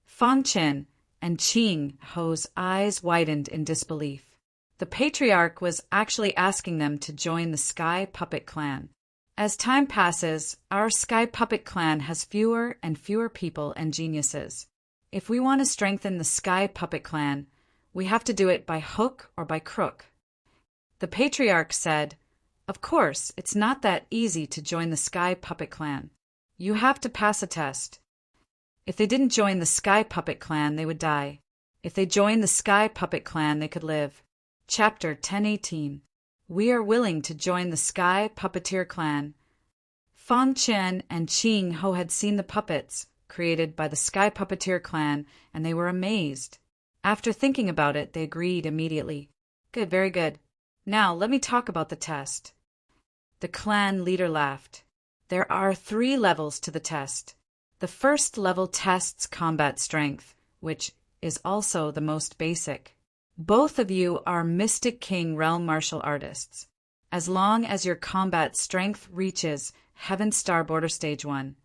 Fong Chen and Ching Ho's eyes widened in disbelief. The Patriarch was actually asking them to join the Sky Puppet Clan. As time passes, our Sky Puppet Clan has fewer and fewer people and geniuses. If we want to strengthen the Sky Puppet Clan, we have to do it by hook or by crook. The Patriarch said, Of course, it's not that easy to join the Sky Puppet Clan. You have to pass a test. If they didn't join the Sky Puppet Clan, they would die. If they joined the Sky Puppet Clan, they could live. Chapter 1018. We are willing to join the Sky Puppeteer Clan. Fong Chen and Ching Ho had seen the puppets created by the Sky Puppeteer Clan, and they were amazed. After thinking about it, they agreed immediately. Good, very good. Now, let me talk about the test. The clan leader laughed. There are 3 levels to the test. The first level tests combat strength, which is also the most basic. Both of you are Mystic King realm martial artists. As long as your combat strength reaches Heaven Star Border Stage 1,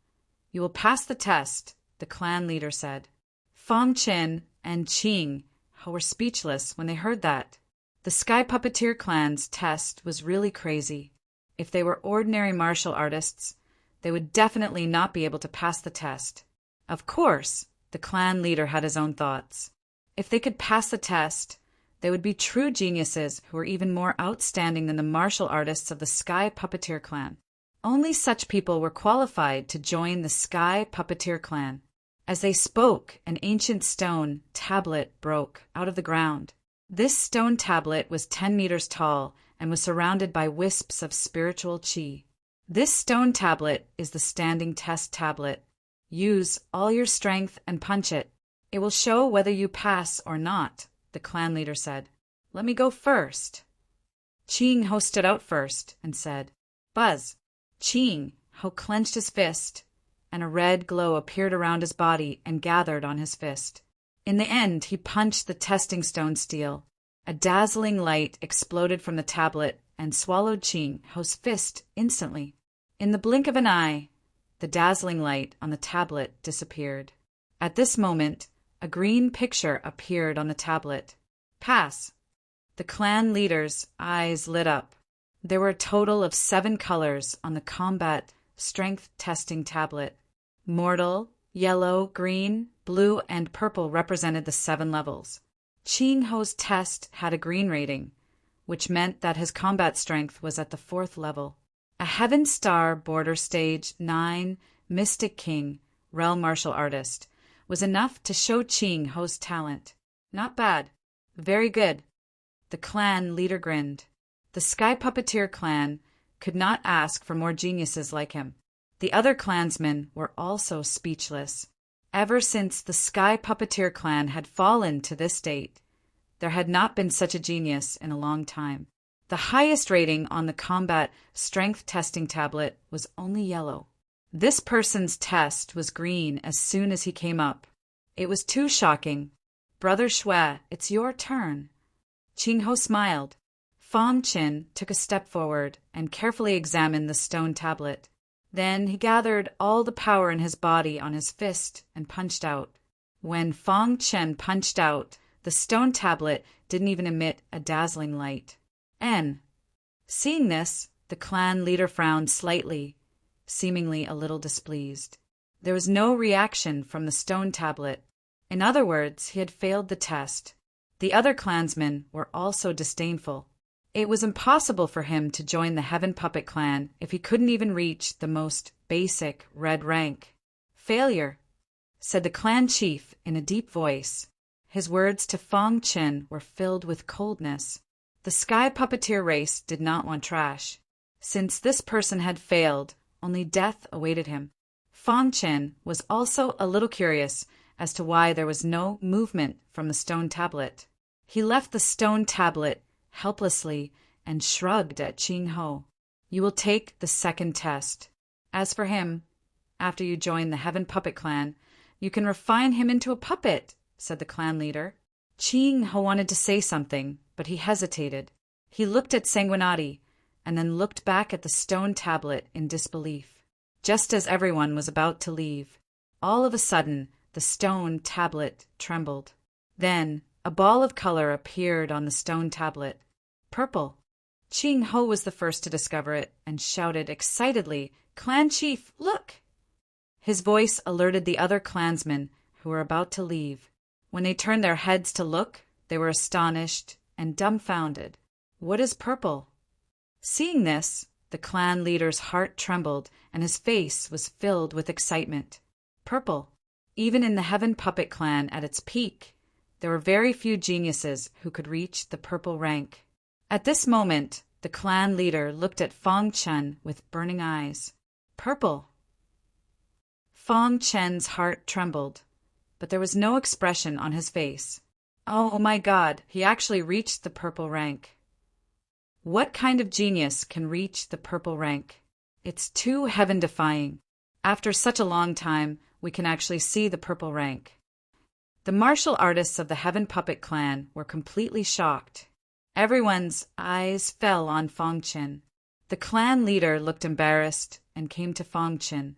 you will pass the test, the clan leader said. Fong Chen and Ching Ho were speechless when they heard that. The Sky Puppeteer Clan's test was really crazy. If they were ordinary martial artists, they would definitely not be able to pass the test. Of course, the clan leader had his own thoughts. If they could pass the test, they would be true geniuses who were even more outstanding than the martial artists of the Sky Puppeteer Clan. Only such people were qualified to join the Sky Puppeteer Clan. As they spoke, an ancient stone tablet broke out of the ground. This stone tablet was 10 meters tall and was surrounded by wisps of spiritual chi. This stone tablet is the standing test tablet. Use all your strength and punch it. It will show whether you pass or not, the clan leader said. Let me go first. Ching Ho stood out first and said, "Buzz." Ching Ho clenched his fist, and a red glow appeared around his body and gathered on his fist. In the end, he punched the testing stone steel. A dazzling light exploded from the tablet and swallowed Ching Ho's fist instantly. In the blink of an eye, the dazzling light on the tablet disappeared. At this moment, a green picture appeared on the tablet. "Pass." The clan leader's eyes lit up. There were a total of 7 colors on the combat strength testing tablet. Mortal, yellow, green, blue, and purple represented the 7 levels. Ching Ho's test had a green rating, which meant that his combat strength was at the 4th level. A Heaven Star Border Stage 9 Mystic King, Realm Martial Artist, was enough to show Ching Ho's talent. Not bad. Very good. The clan leader grinned. The Sky Puppeteer clan could not ask for more geniuses like him. The other clansmen were also speechless. Ever since the Sky Puppeteer clan had fallen to this state, there had not been such a genius in a long time. The highest rating on the combat strength testing tablet was only yellow. This person's test was green as soon as he came up. It was too shocking. "Brother Shui, it's your turn." Ching Ho smiled. Fong Qin took a step forward and carefully examined the stone tablet. Then he gathered all the power in his body on his fist and punched out. When Fong Qin punched out, the stone tablet didn't even emit a dazzling light. Seeing this, the clan leader frowned slightly, seemingly a little displeased. There was no reaction from the stone tablet. In other words, he had failed the test. The other clansmen were also disdainful. It was impossible for him to join the Heaven Puppet clan if he couldn't even reach the most basic red rank. "Failure," said the clan chief in a deep voice. His words to Fong Qin were filled with coldness. The Sky Puppeteer race did not want trash. Since this person had failed, only death awaited him. Fong Qin was also a little curious as to why there was no movement from the stone tablet. He left the stone tablet helplessly and shrugged at Ching Ho. "You will take the second test. As for him, after you join the Heaven Puppet clan, you can refine him into a puppet," said the clan leader. Ching Ho wanted to say something, but he hesitated. He looked at Sanguinati and then looked back at the stone tablet in disbelief. Just as everyone was about to leave, all of a sudden, the stone tablet trembled. Then a ball of color appeared on the stone tablet. Purple. Ching Ho was the first to discover it and shouted excitedly, "Clan chief, look!" His voice alerted the other clansmen who were about to leave. When they turned their heads to look, they were astonished and dumbfounded. "What is purple?" Seeing this, the clan leader's heart trembled and his face was filled with excitement. Purple. Even in the Heaven Puppet clan at its peak, there were very few geniuses who could reach the purple rank. At this moment, the clan leader looked at Fong Qin with burning eyes. "Purple." Fong Qin's heart trembled, but there was no expression on his face. Oh my God, he actually reached the purple rank. What kind of genius can reach the purple rank? It's too heaven-defying. After such a long time, we can actually see the purple rank. The martial artists of the Heaven Puppet clan were completely shocked. Everyone's eyes fell on Fong Qin. The clan leader looked embarrassed and came to Fong Qin.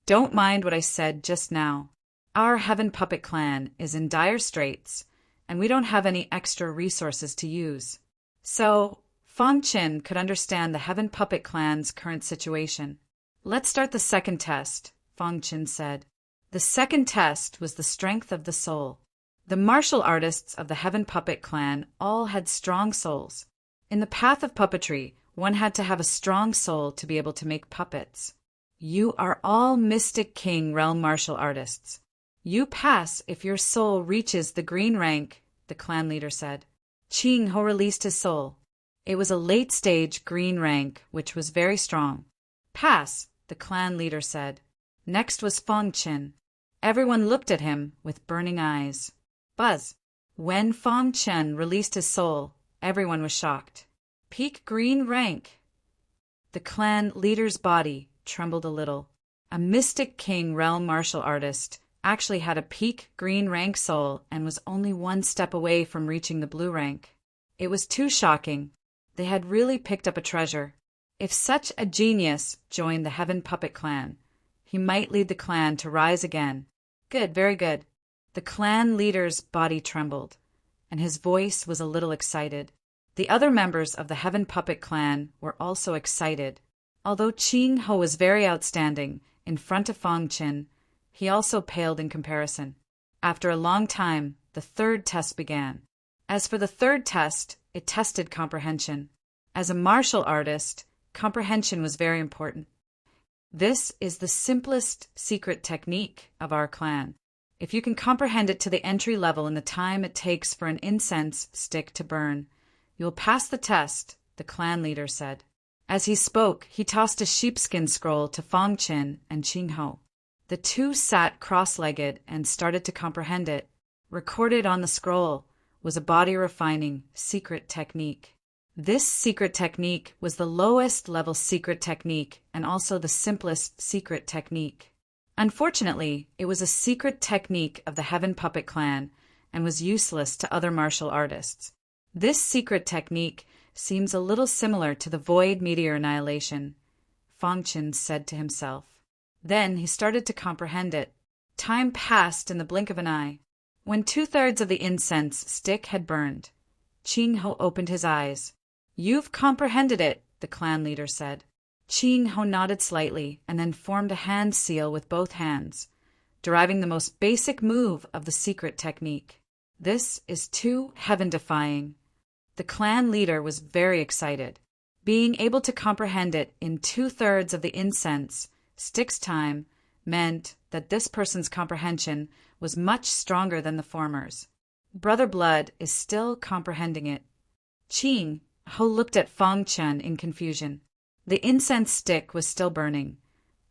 "Don't mind what I said just now. Our Heaven Puppet clan is in dire straits, and we don't have any extra resources to use." So, Fong Qin could understand the Heaven Puppet clan's current situation. "Let's start the second test," Fong Qin said. The second test was the strength of the soul. The martial artists of the Heaven Puppet clan all had strong souls. In the path of puppetry, one had to have a strong soul to be able to make puppets. "You are all Mystic King Realm martial artists. You pass if your soul reaches the green rank," the clan leader said. Ching Ho released his soul. It was a late-stage green rank, which was very strong. "Pass," the clan leader said. Next was Fong Qin. Everyone looked at him with burning eyes. Buzz. When Fong Qin released his soul, everyone was shocked. Peak green rank. The clan leader's body trembled a little. A mystic king realm martial artist actually had a peak green rank soul and was only one step away from reaching the blue rank. It was too shocking. They had really picked up a treasure. If such a genius joined the Heaven Puppet Clan, he might lead the clan to rise again. Good, very good. The clan leader's body trembled, and his voice was a little excited. The other members of the Heaven Puppet Clan were also excited. Although Ching Ho was very outstanding in front of Fong Qin, he also paled in comparison. After a long time, the third test began. As for the third test, it tested comprehension. As a martial artist, comprehension was very important. This is the simplest secret technique of our clan. If you can comprehend it to the entry level in the time it takes for an incense stick to burn, you will pass the test, the clan leader said. As he spoke, he tossed a sheepskin scroll to Fong Qin and Ching Ho. The two sat cross-legged and started to comprehend it. Recorded on the scroll was a body-refining secret technique. This secret technique was the lowest level secret technique and also the simplest secret technique. Unfortunately, it was a secret technique of the Heaven Puppet Clan and was useless to other martial artists. This secret technique seems a little similar to the void meteor annihilation, Fong Qin said to himself. Then he started to comprehend it. Time passed in the blink of an eye. When 2/3 of the incense stick had burned, Ching Ho opened his eyes. You've comprehended it, the clan leader said. Ching Ho nodded slightly and then formed a hand seal with both hands, deriving the most basic move of the secret technique. This is too heaven-defying. The clan leader was very excited. Being able to comprehend it in 2/3 of the incense stick's time meant that this person's comprehension was much stronger than the former's. Brother Blood is still comprehending it. Ching Ho looked at Fong Qin in confusion. The incense stick was still burning,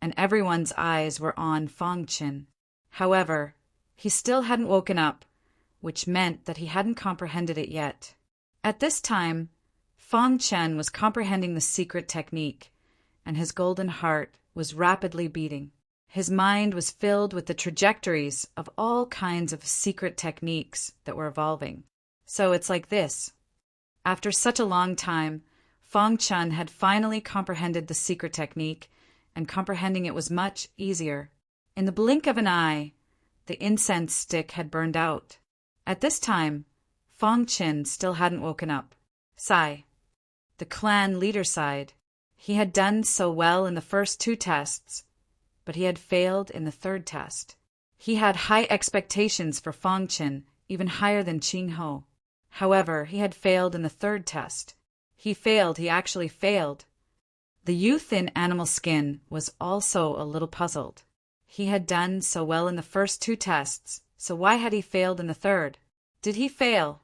and everyone's eyes were on Fong Qin. However, he still hadn't woken up, which meant that he hadn't comprehended it yet. At this time, Fong Qin was comprehending the secret technique, and his golden heart was rapidly beating. His mind was filled with the trajectories of all kinds of secret techniques that were evolving. So it's like this. After such a long time, Fong Qin had finally comprehended the secret technique, and comprehending it was much easier. In the blink of an eye, the incense stick had burned out. At this time, Fong Qin still hadn't woken up. Sigh. The clan leader sighed. He had done so well in the first 2 tests, but he had failed in the third test. He had high expectations for Fong Qin, even higher than Ching Ho. However, he had failed in the third test. He actually failed. The youth in animal skin was also a little puzzled. He had done so well in the first 2 tests, so why had he failed in the third? Did he fail?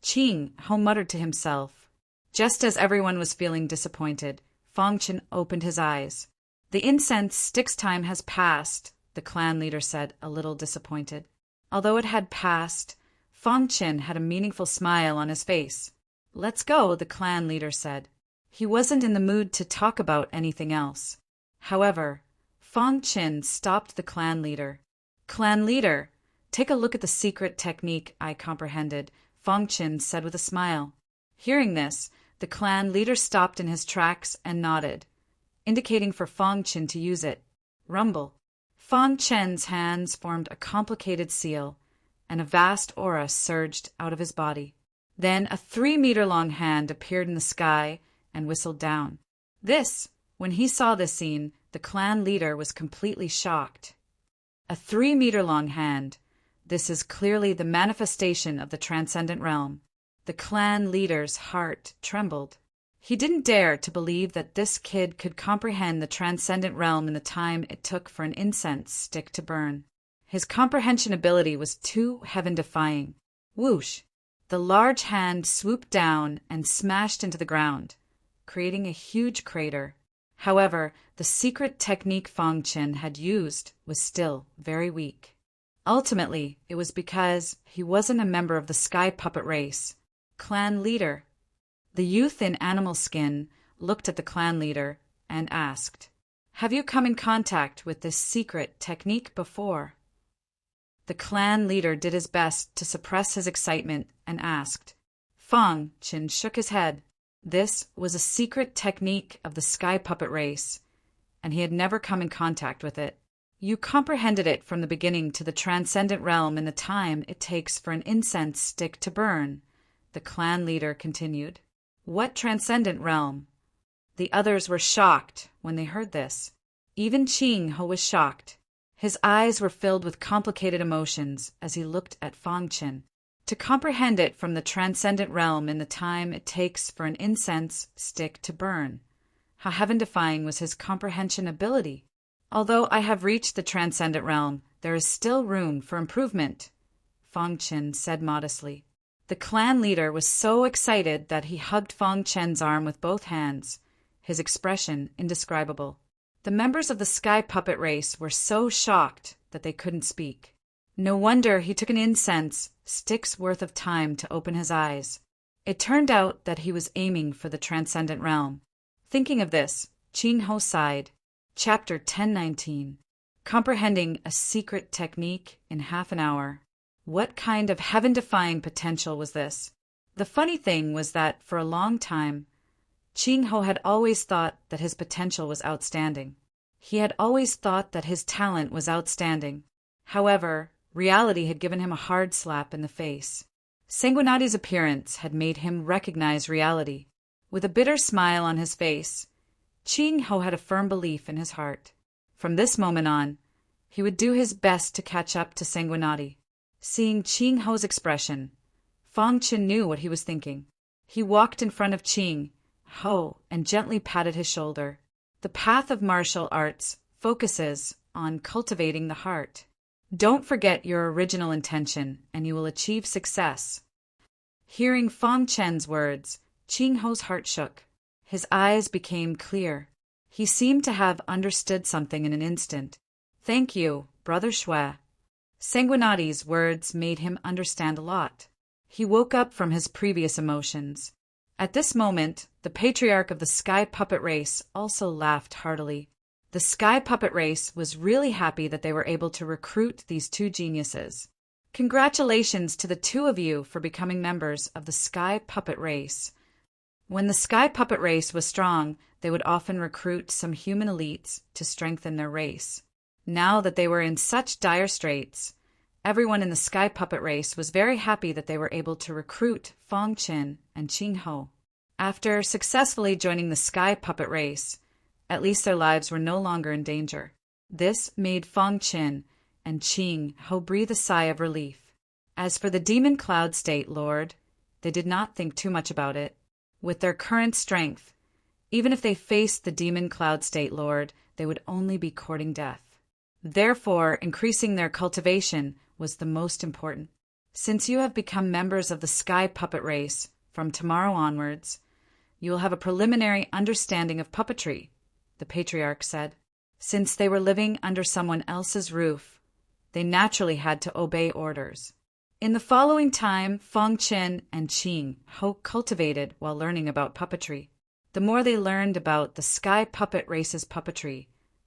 Ching Ho muttered to himself. Just as everyone was feeling disappointed, Fong Qin opened his eyes. The incense stick's time has passed, the clan leader said, a little disappointed. Although it had passed, Fong Qin had a meaningful smile on his face. Let's go, the clan leader said. He wasn't in the mood to talk about anything else. However, Fong Qin stopped the clan leader. Clan leader, take a look at the secret technique I comprehended, Fong Qin said with a smile. Hearing this, the clan leader stopped in his tracks and nodded, indicating for Fong Qin to use it. Rumble. Fong Qin's hands formed a complicated seal, and a vast aura surged out of his body. Then a 3-meter-long hand appeared in the sky and whistled down. When he saw this scene, the clan leader was completely shocked. A 3-meter-long hand. This is clearly the manifestation of the transcendent realm. The clan leader's heart trembled. He didn't dare to believe that this kid could comprehend the transcendent realm in the time it took for an incense stick to burn. His comprehension ability was too heaven-defying. Whoosh! The large hand swooped down and smashed into the ground, creating a huge crater. However, the secret technique Fong Qin had used was still very weak. Ultimately, it was because he wasn't a member of the sky puppet race. Clan leader. The youth in animal skin looked at the clan leader and asked, "Have you come in contact with this secret technique before?" The clan leader did his best to suppress his excitement and asked. Fang Chin shook his head. This was a secret technique of the sky puppet race, and he had never come in contact with it. You comprehended it from the beginning to the transcendent realm in the time it takes for an incense stick to burn, the clan leader continued. What transcendent realm? The others were shocked when they heard this. Even Ching Ho was shocked. His eyes were filled with complicated emotions as he looked at Fang Chin. To comprehend it from the transcendent realm in the time it takes for an incense stick to burn. How heaven-defying was his comprehension ability! Although I have reached the transcendent realm, there is still room for improvement, Fang Chin said modestly. The clan leader was so excited that he hugged Fang Chen's arm with both hands, his expression indescribable. The members of the sky puppet race were so shocked that they couldn't speak. No wonder he took an incense stick's worth of time to open his eyes. It turned out that he was aiming for the transcendent realm. Thinking of this, Ching Ho sighed. Chapter 1019. Comprehending a secret technique in half an hour. What kind of heaven-defying potential was this? The funny thing was that, for a long time, Ching Ho had always thought that his potential was outstanding. He had always thought that his talent was outstanding. However, reality had given him a hard slap in the face. Sanguinati's appearance had made him recognize reality. With a bitter smile on his face, Ching Ho had a firm belief in his heart. From this moment on, he would do his best to catch up to Sanguinati. Seeing Ching Ho's expression, Fang Chin knew what he was thinking. He walked in front of Ching Ho and gently patted his shoulder. The path of martial arts focuses on cultivating the heart. Don't forget your original intention, and you will achieve success. Hearing Fang Chen's words, Ching Ho's heart shook. His eyes became clear. He seemed to have understood something in an instant. Thank you, Brother Shui. Sanguinati's words made him understand a lot. He woke up from his previous emotions. At this moment, the patriarch of the sky puppet race also laughed heartily. The sky puppet race was really happy that they were able to recruit these two geniuses. Congratulations to the two of you for becoming members of the sky puppet race. When the sky puppet race was strong, they would often recruit some human elites to strengthen their race. Now that they were in such dire straits, everyone in the sky puppet race was very happy that they were able to recruit Fang Chin and Ching Ho. After successfully joining the sky puppet race, at least their lives were no longer in danger. This made Fang Chin and Ching Ho breathe a sigh of relief. As for the demon cloud state lord, they did not think too much about it. With their current strength, even if they faced the demon cloud state lord, they would only be courting death. Therefore, increasing their cultivation was the most important. Since you have become members of the sky puppet race, from tomorrow onwards, you will have a preliminary understanding of puppetry, the patriarch said. Since they were living under someone else's roof, they naturally had to obey orders. In the following time, Fang Chin and Ching Ho cultivated while learning about puppetry. The more they learned about the sky puppet race's puppetry,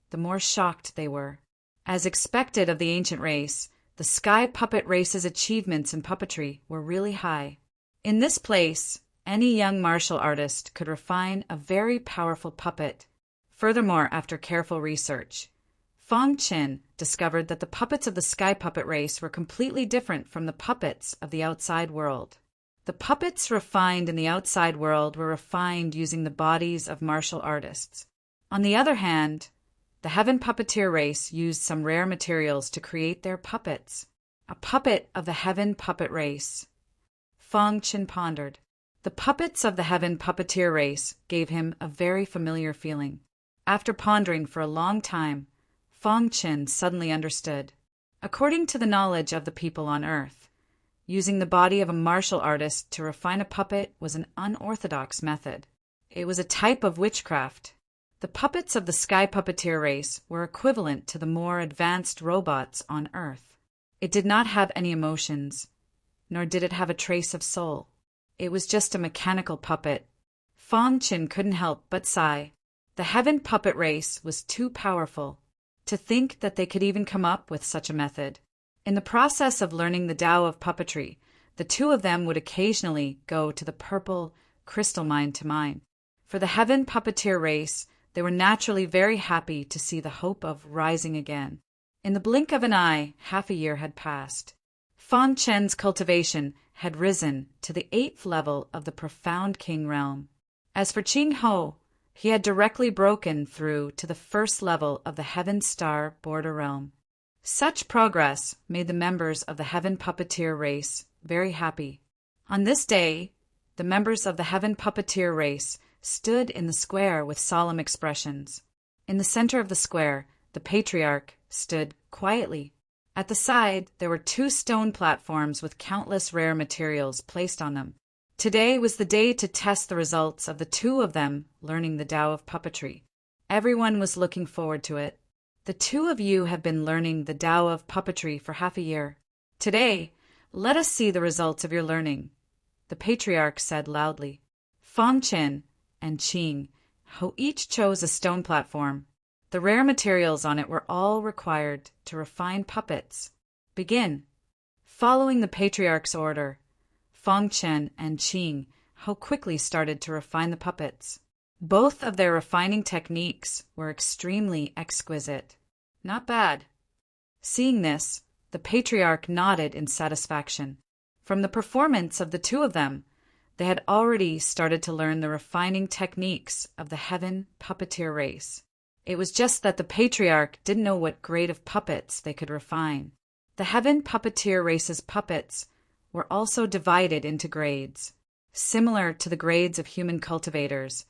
the more shocked they were. As expected of the ancient race, the sky puppet race's achievements in puppetry were really high. In this place, any young martial artist could refine a very powerful puppet. Furthermore, after careful research, Fang Chin discovered that the puppets of the sky puppet race were completely different from the puppets of the outside world. The puppets refined in the outside world were refined using the bodies of martial artists. On the other hand, the heaven puppeteer race used some rare materials to create their puppets. A puppet of the heaven puppet race. Fang Chin pondered. The puppets of the heaven puppeteer race gave him a very familiar feeling. After pondering for a long time, Fang Chin suddenly understood. According to the knowledge of the people on Earth, using the body of a martial artist to refine a puppet was an unorthodox method. It was a type of witchcraft. The puppets of the sky puppeteer race were equivalent to the more advanced robots on Earth. It did not have any emotions, nor did it have a trace of soul. It was just a mechanical puppet Fong Qin couldn't help but sigh. The heaven puppet race was too powerful. To think that they could even come up with such a method. In the process of learning the Tao of puppetry, the two of them would occasionally go to the purple crystal mine to mine. For the heaven puppeteer race, they were naturally very happy to see the hope of rising again. In the blink of an eye, half a year had passed. Fong Chen's cultivation had risen to the 8th level of the profound king realm. As for Qing Ho, he had directly broken through to the 1st level of the Heaven Star border realm. Such progress made the members of the Heaven Puppeteer race very happy. On this day, the members of the Heaven Puppeteer race stood in the square with solemn expressions. In the center of the square, the patriarch stood quietly. At the side, there were 2 stone platforms with countless rare materials placed on them. Today was the day to test the results of the 2 of them learning the Tao of puppetry. Everyone was looking forward to it. The 2 of you have been learning the Tao of puppetry for half a year. Today, let us see the results of your learning, the patriarch said loudly. Fong Qin and Qing Ho each chose a stone platform. The rare materials on it were all required to refine puppets. Begin. Following the patriarch's order, Fong Qin and Qing Ho quickly started to refine the puppets. Both of their refining techniques were extremely exquisite. Not bad. Seeing this, the patriarch nodded in satisfaction. From the performance of the 2 of them, they had already started to learn the refining techniques of the Heaven Puppeteer race. It was just that the patriarch didn't know what grade of puppets they could refine. The Heaven Puppeteer race's puppets were also divided into grades. Similar to the grades of human cultivators,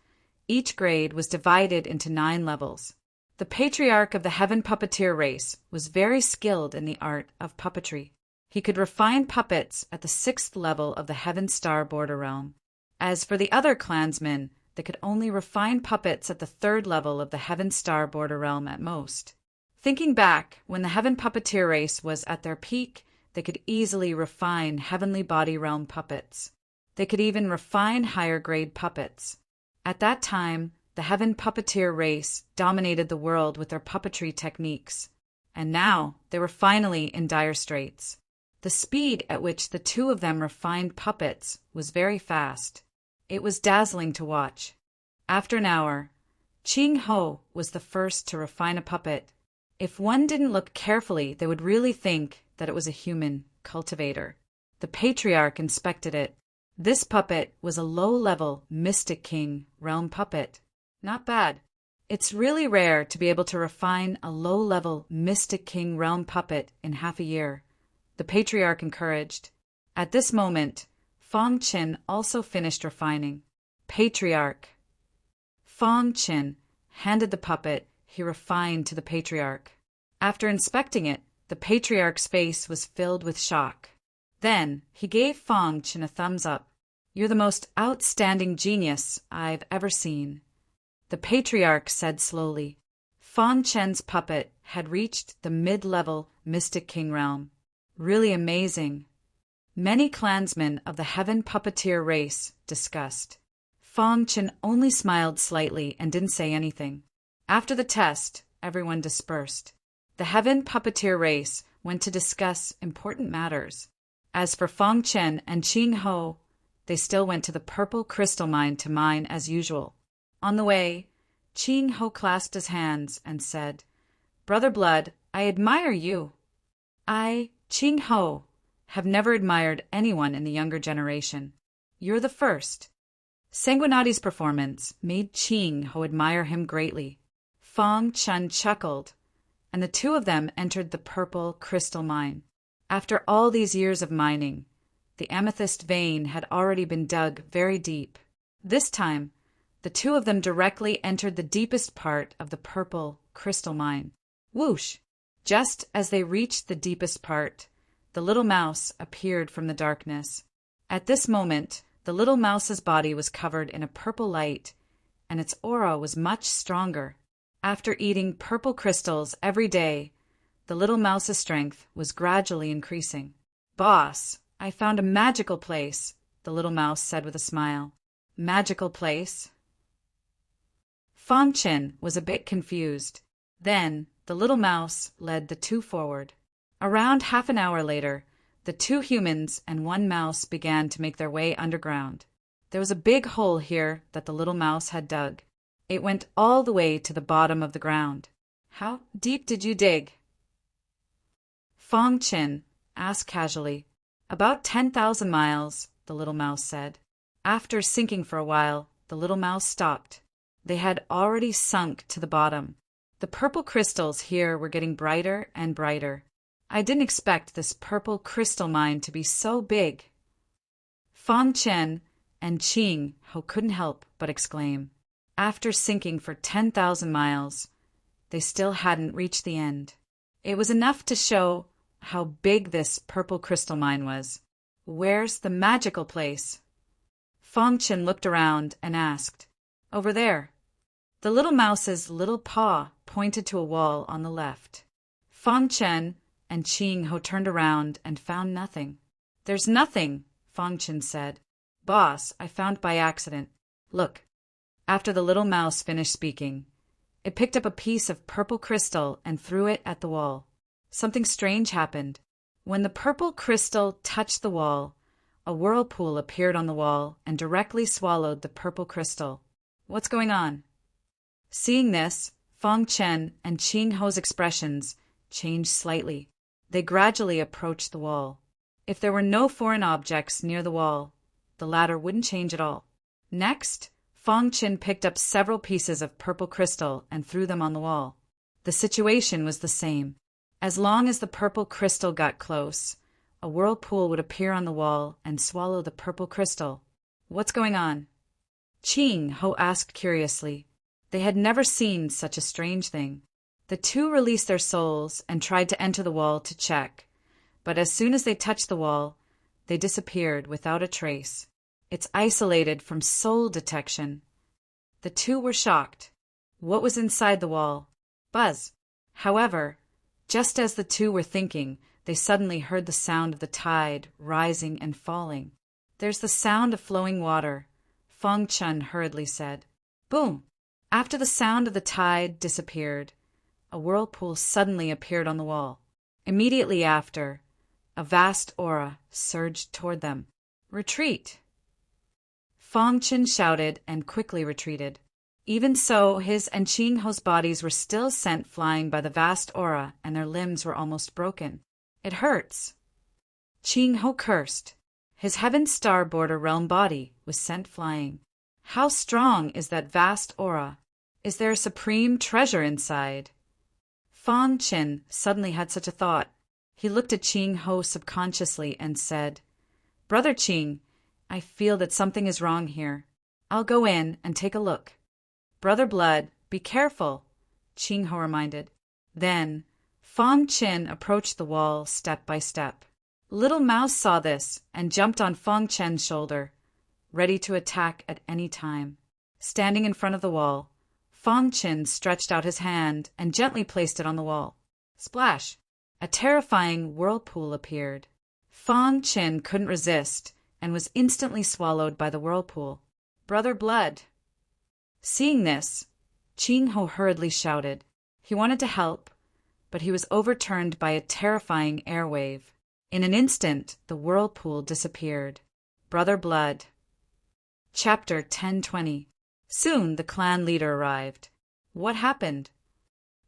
each grade was divided into 9 levels. The patriarch of the Heaven Puppeteer race was very skilled in the art of puppetry. He could refine puppets at the 6th level of the Heaven Star border realm. As for the other clansmen, they could only refine puppets at the 3rd level of the Heaven Star border realm at most. Thinking back, when the Heaven Puppeteer race was at their peak, they could easily refine Heavenly Body Realm puppets. They could even refine higher-grade puppets. At that time, the Heaven Puppeteer race dominated the world with their puppetry techniques. And now, they were finally in dire straits. The speed at which the 2 of them refined puppets was very fast. It was dazzling to watch. After an hour, Qing Ho was the first to refine a puppet. If one didn't look carefully, they would really think that it was a human cultivator. The patriarch inspected it. This puppet was a low-level Mystic King realm puppet. Not bad. It's really rare to be able to refine a low-level Mystic King realm puppet in half a year, the patriarch encouraged. At this moment, Fong Qin also finished refining. Patriarch. Fong Qin handed the puppet he refined to the patriarch. After inspecting it, the patriarch's face was filled with shock. Then he gave Fong Qin a thumbs up. "You're the most outstanding genius I've ever seen," the patriarch said slowly. Fong Qin's puppet had reached the mid-level Mystic King realm. Really amazing. Many clansmen of the Heaven Puppeteer race discussed. Fong Qin only smiled slightly and didn't say anything. After the test, everyone dispersed. The Heaven Puppeteer race went to discuss important matters. As for Fong Qin and Qing Ho, they still went to the purple crystal mine to mine as usual. On the way, Qing Ho clasped his hands and said, "Brother Blood, I admire you. I, Qing Ho, have never admired anyone in the younger generation. You're the first." Sanguinati's performance made Qing Ho admire him greatly. Fong Qin chuckled, and the 2 of them entered the purple crystal mine. After all these years of mining, the amethyst vein had already been dug very deep. This time, the 2 of them directly entered the deepest part of the purple crystal mine. Whoosh! Just as they reached the deepest part, the little mouse appeared from the darkness. At this moment, the little mouse's body was covered in a purple light, and its aura was much stronger. After eating purple crystals every day, the little mouse's strength was gradually increasing. "Boss, I found a magical place," the little mouse said with a smile. Magical place? Fang Chen was a bit confused. Then the little mouse led the two forward. Around half an hour later, the two humans and one mouse began to make their way underground. There was a big hole here that the little mouse had dug. It went all the way to the bottom of the ground. How deep did you dig? Fang Chen asked casually. About 10,000 miles, the little mouse said. After sinking for a while, the little mouse stopped. They had already sunk to the bottom. The purple crystals here were getting brighter and brighter. I didn't expect this purple crystal mine to be so big. Fang Chen and Qing Ho couldn't help but exclaim. After sinking for 10,000 miles, they still hadn't reached the end. It was enough to show how big this purple crystal mine was. Where's the magical place? Fang Chen looked around and asked. Over there. The little mouse's little paw pointed to a wall on the left. Fang Chen and Qing Ho turned around and found nothing. There's nothing, Fang Chen said. Boss, I found by accident. Look. After the little mouse finished speaking, it picked up a piece of purple crystal and threw it at the wall. Something strange happened. When the purple crystal touched the wall, a whirlpool appeared on the wall and directly swallowed the purple crystal. What's going on? Seeing this, Fang Chen and Qing Ho's expressions changed slightly. They gradually approached the wall. If there were no foreign objects near the wall, the latter wouldn't change at all. Next, Fang Chen picked up several pieces of purple crystal and threw them on the wall. The situation was the same. As long as the purple crystal got close, a whirlpool would appear on the wall and swallow the purple crystal. What's going on? Qing Ho asked curiously. They had never seen such a strange thing. The two released their souls and tried to enter the wall to check, but as soon as they touched the wall, they disappeared without a trace. It's isolated from soul detection. The two were shocked. What was inside the wall? Buzz. However, just as the two were thinking, they suddenly heard the sound of the tide rising and falling. There's the sound of flowing water, Fang Chen hurriedly said. Boom! After the sound of the tide disappeared, a whirlpool suddenly appeared on the wall. Immediately after, a vast aura surged toward them. Retreat! Fang Chen shouted and quickly retreated. Even so, his and Qing Ho's bodies were still sent flying by the vast aura, and their limbs were almost broken. It hurts. Qing Ho cursed. His heaven star border realm body was sent flying. How strong is that vast aura? Is there a supreme treasure inside? Fang Chen suddenly had such a thought. He looked at Qing Ho subconsciously and said, Brother Qing, I feel that something is wrong here. I'll go in and take a look. Brother Blood, be careful, Qing Ho reminded. Then, Fang Chen approached the wall step by step. Little Mouse saw this and jumped on Fang Chen's shoulder, ready to attack at any time. Standing in front of the wall, Fang Chen stretched out his hand and gently placed it on the wall. Splash! A terrifying whirlpool appeared. Fang Chen couldn't resist and was instantly swallowed by the whirlpool. Brother Blood! Seeing this, Qing Ho hurriedly shouted. He wanted to help, but he was overturned by a terrifying air wave. In an instant, the whirlpool disappeared. Brother Blood. Chapter 1020. Soon the clan leader arrived. What happened?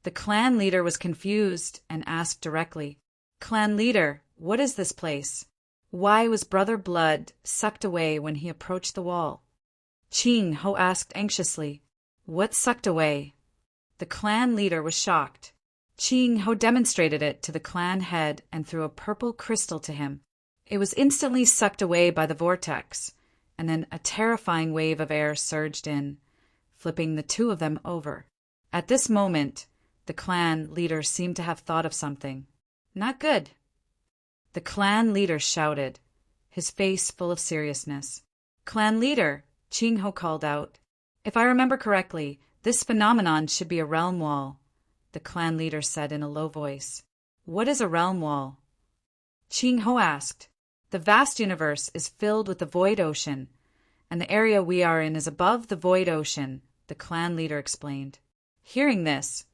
The clan leader was confused and asked directly, Clan leader, what is this place? Why was Brother Blood sucked away when he approached the wall? Qing Ho asked anxiously, What sucked away? The clan leader was shocked. Qing Ho demonstrated it to the clan head and threw a purple crystal to him. It was instantly sucked away by the vortex, and then a terrifying wave of air surged in, flipping the two of them over. At this moment, the clan leader seemed to have thought of something. Not good. The clan leader shouted, his face full of seriousness. Clan leader, Qing Ho called out. If I remember correctly, this phenomenon should be a realm wall, the clan leader said in a low voice. What is a realm wall? Qing Ho asked. The vast universe is filled with the void ocean, and the area we are in is above the void ocean, the clan leader explained. Hearing this,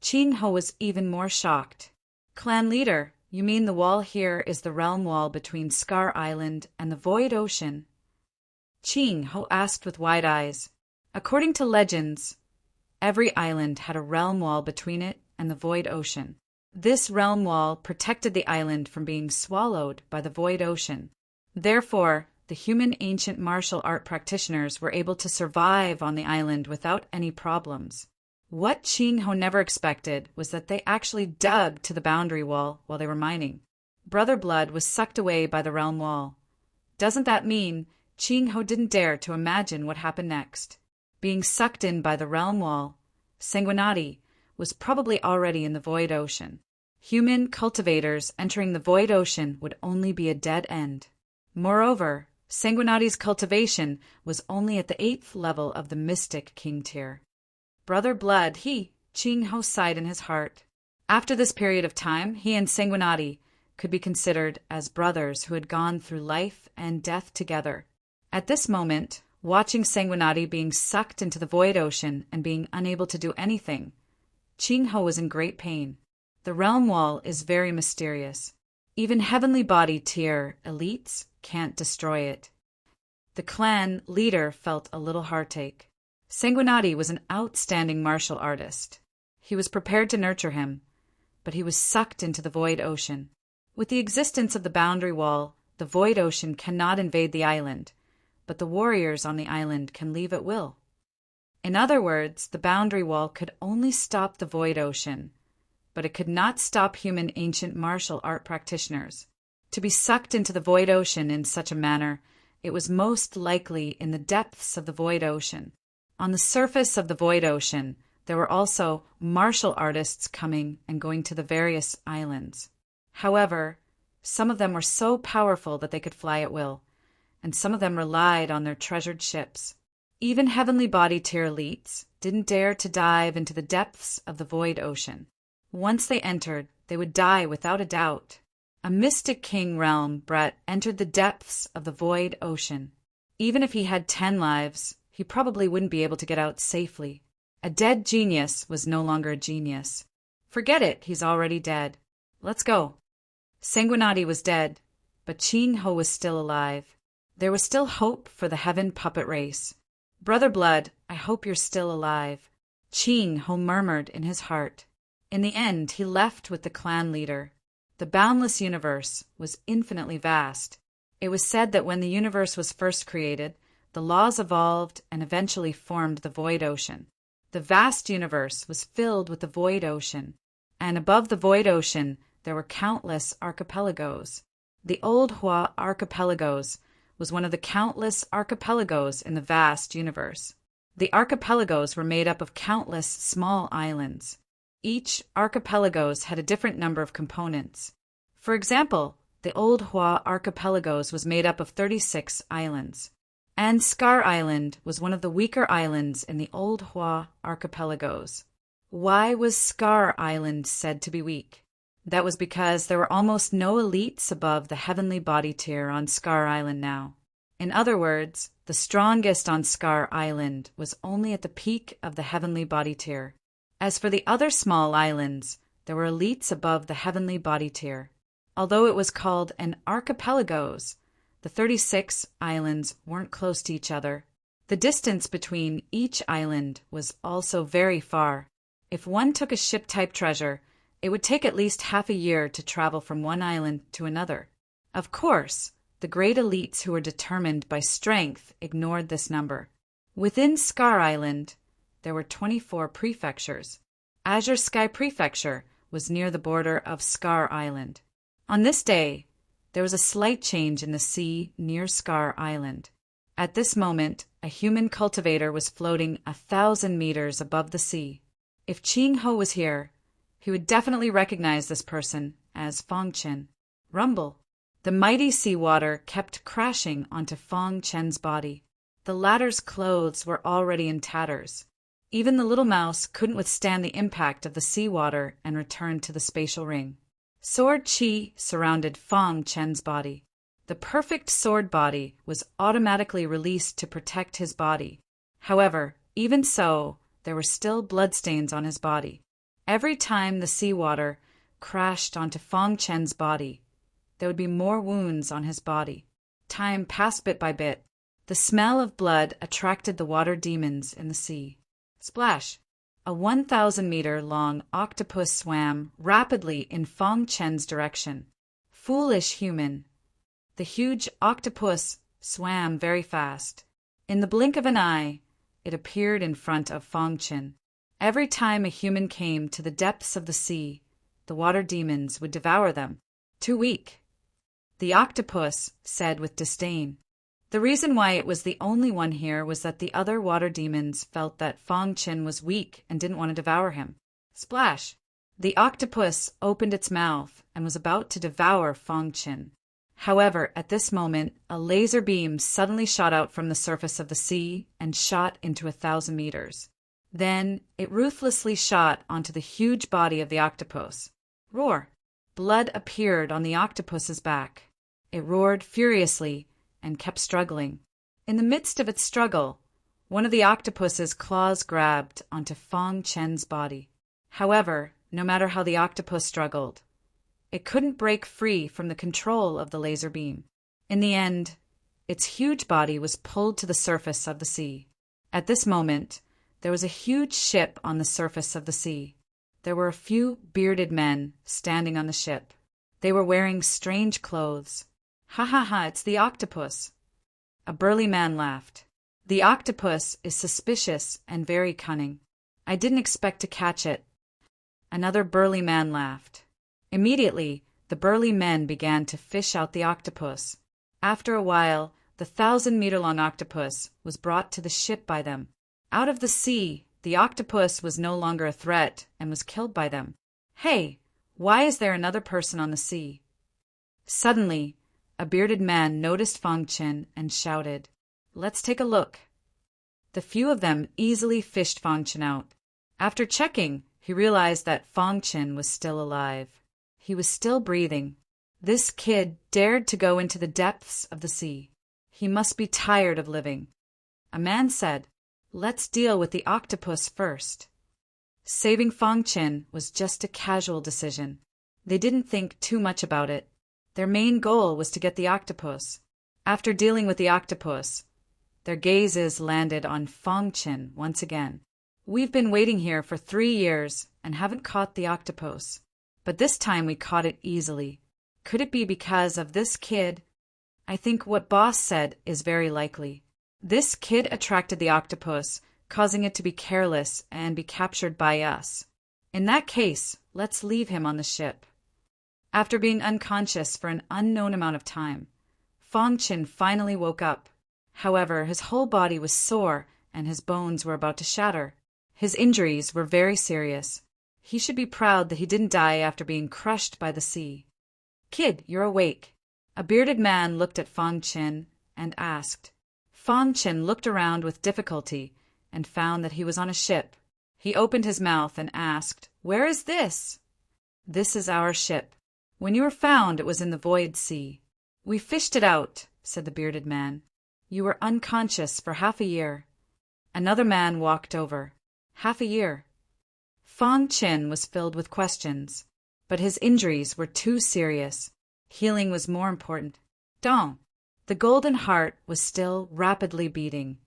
Ching Ho was even more shocked. Clan leader, you mean the wall here is the realm wall between Scar Island and the void ocean? Ching Ho asked with wide eyes. According to legends, every island had a realm wall between it and the void ocean. This realm wall protected the island from being swallowed by the void ocean. Therefore, the human ancient martial art practitioners were able to survive on the island without any problems. What Ching Ho never expected was that they actually dug to the boundary wall while they were mining. Brother Blood was sucked away by the realm wall. Doesn't that mean Ching Ho didn't dare to imagine what happened next? Being sucked in by the realm wall, Sanguinati was probably already in the void ocean. Human cultivators entering the void ocean would only be a dead end. Moreover, Sanguinati's cultivation was only at the 8th level of the Mystic King tier. Brother Blood, Ching Ho sighed in his heart. After this period of time, he and Sanguinati could be considered as brothers who had gone through life and death together. At this moment, watching Sanguinati being sucked into the void ocean and being unable to do anything, Ching Ho was in great pain. The realm wall is very mysterious. Even heavenly body tier elites can't destroy it. The clan leader felt a little heartache. Sanguinati was an outstanding martial artist. He was prepared to nurture him, but he was sucked into the void ocean. With the existence of the boundary wall, the void ocean cannot invade the island, but the warriors on the island can leave at will. In other words, the boundary wall could only stop the void ocean, but it could not stop human ancient martial art practitioners. To be sucked into the void ocean in such a manner, it was most likely in the depths of the void ocean. On the surface of the void ocean, there were also martial artists coming and going to the various islands. However, some of them were so powerful that they could fly at will, and some of them relied on their treasured ships. Even heavenly body tier elites didn't dare to dive into the depths of the void ocean. Once they entered, they would die without a doubt. A Mystic King realm Brett entered the depths of the void ocean. Even if he had 10 lives, he probably wouldn't be able to get out safely. A dead genius was no longer a genius. Forget it, he's already dead. Let's go. Sanguinati was dead, but Ching Ho was still alive. There was still hope for the heaven puppet race. Brother Blood, I hope you're still alive. Ching Ho murmured in his heart. In the end, he left with the clan leader. The boundless universe was infinitely vast. It was said that when the universe was first created, the laws evolved and eventually formed the void ocean. The vast universe was filled with the void ocean, and above the void ocean there were countless archipelagos. The Old Hua archipelagos was one of the countless archipelagos in the vast universe. The archipelagos were made up of countless small islands. Each archipelagos had a different number of components. For example, the Old Hua archipelagos was made up of 36 islands. And Scar Island was one of the weaker islands in the Old Hua archipelagos. Why was Scar Island said to be weak? That was because there were almost no elites above the heavenly body tier on Scar Island now. In other words, the strongest on Scar Island was only at the peak of the heavenly body tier. As for the other small islands, there were elites above the heavenly body tier. Although it was called an archipelagos, the 36 islands weren't close to each other. The distance between each island was also very far. If one took a ship-type treasure, it would take at least half a year to travel from one island to another. Of course, the great elites who were determined by strength ignored this number. Within Scar Island, there were 24 prefectures. Azure Sky Prefecture was near the border of Scar Island. On this day, there was a slight change in the sea near Scar Island. At this moment, a human cultivator was floating 1,000 meters above the sea. If Ching Ho was here, he would definitely recognize this person as Fong Chen. Rumble. The mighty sea water kept crashing onto Fong Chen's body. The latter's clothes were already in tatters. Even the little mouse couldn't withstand the impact of the seawater and returned to the spatial ring. Sword Chi surrounded Fong Chen's body. The perfect sword body was automatically released to protect his body. However, even so, there were still bloodstains on his body. Every time the seawater crashed onto Fong Chen's body, there would be more wounds on his body. Time passed bit by bit. The smell of blood attracted the water demons in the sea. Splash! A 1,000-meter-long octopus swam rapidly in Fong Chen's direction. Foolish human! The huge octopus swam very fast. In the blink of an eye, it appeared in front of Fong Chen. Every time a human came to the depths of the sea, the water demons would devour them. Too weak, the octopus said with disdain. The reason why it was the only one here was that the other water demons felt that Fong Chen was weak and didn't want to devour him. Splash! The octopus opened its mouth and was about to devour Fong Chen. However, at this moment, a laser beam suddenly shot out from the surface of the sea and shot into 1,000 meters. Then it ruthlessly shot onto the huge body of the octopus. Roar! Blood appeared on the octopus's back. It roared furiously and kept struggling. In the midst of its struggle, one of the octopus's claws grabbed onto Fong Chen's body. However, no matter how the octopus struggled, it couldn't break free from the control of the laser beam. In the end, its huge body was pulled to the surface of the sea. At this moment, there was a huge ship on the surface of the sea. There were a few bearded men standing on the ship. They were wearing strange clothes. Ha ha ha, it's the octopus. A burly man laughed. The octopus is suspicious and very cunning. I didn't expect to catch it. Another burly man laughed. Immediately, the burly men began to fish out the octopus. After a while, the 1,000-meter-long octopus was brought to the ship by them. Out of the sea, the octopus was no longer a threat and was killed by them. Hey, why is there another person on the sea? Suddenly, a bearded man noticed Fong Chen and shouted, "Let's take a look." The few of them easily fished Fong Chen out. After checking, he realized that Fong Chen was still alive. He was still breathing. This kid dared to go into the depths of the sea. He must be tired of living. A man said, "Let's deal with the octopus first." Saving Fong Chen was just a casual decision. They didn't think too much about it. Their main goal was to get the octopus. After dealing with the octopus, their gazes landed on Fong Chen once again. "We've been waiting here for 3 years and haven't caught the octopus. But this time we caught it easily. Could it be because of this kid? I think what Boss said is very likely. This kid attracted the octopus, causing it to be careless and be captured by us. In that case, let's leave him on the ship." After being unconscious for an unknown amount of time, Fong Chen finally woke up. However, his whole body was sore and his bones were about to shatter. His injuries were very serious. He should be proud that he didn't die after being crushed by the sea. "Kid, you're awake." A bearded man looked at Fong Chen and asked. Fong Chen looked around with difficulty and found that he was on a ship. He opened his mouth and asked, "Where is this?" "This is our ship. When you were found, it was in the void sea. We fished it out," said the bearded man. "You were unconscious for half a year." Another man walked over. "Half a year." Fong Chen was filled with questions, but his injuries were too serious. Healing was more important. Dong! The golden heart was still rapidly beating,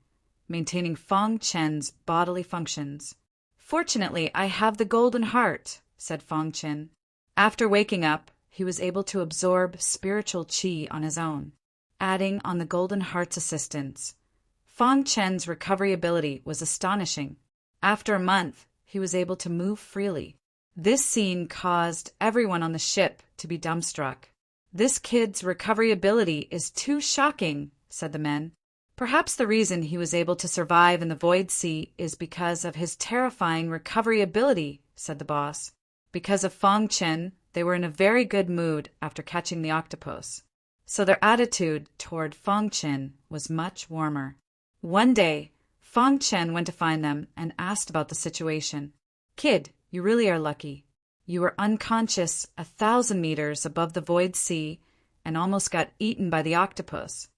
maintaining Fong Chen's bodily functions. "Fortunately, I have the golden heart," said Fong Chen. After waking up, he was able to absorb spiritual qi on his own. Adding on the golden heart's assistance, Fong Chen's recovery ability was astonishing. After a month, he was able to move freely. This scene caused everyone on the ship to be dumbstruck. "This kid's recovery ability is too shocking," said the men. "Perhaps the reason he was able to survive in the void sea is because of his terrifying recovery ability," said the boss. Because of Fong Chen, they were in a very good mood after catching the octopus, so their attitude toward Fong Chen was much warmer. One day, Fong Chen went to find them and asked about the situation. "Kid, you really are lucky. You were unconscious 1,000 meters above the void sea, and almost got eaten by the octopus.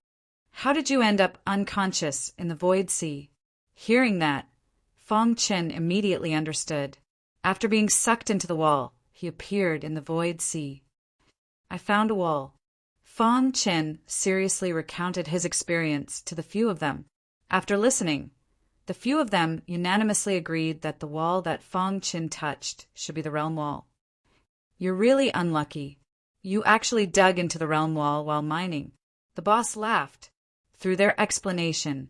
How did you end up unconscious in the void sea? Hearing that, Fong Chen immediately understood. After being sucked into the wall, he appeared in the void sea. I found a wall. Fong Chen seriously recounted his experience to the few of them. After listening, the few of them unanimously agreed that the wall that Fong Chen touched should be the realm wall. You're really unlucky. You actually dug into the realm wall while mining. The boss laughed. Through their explanation,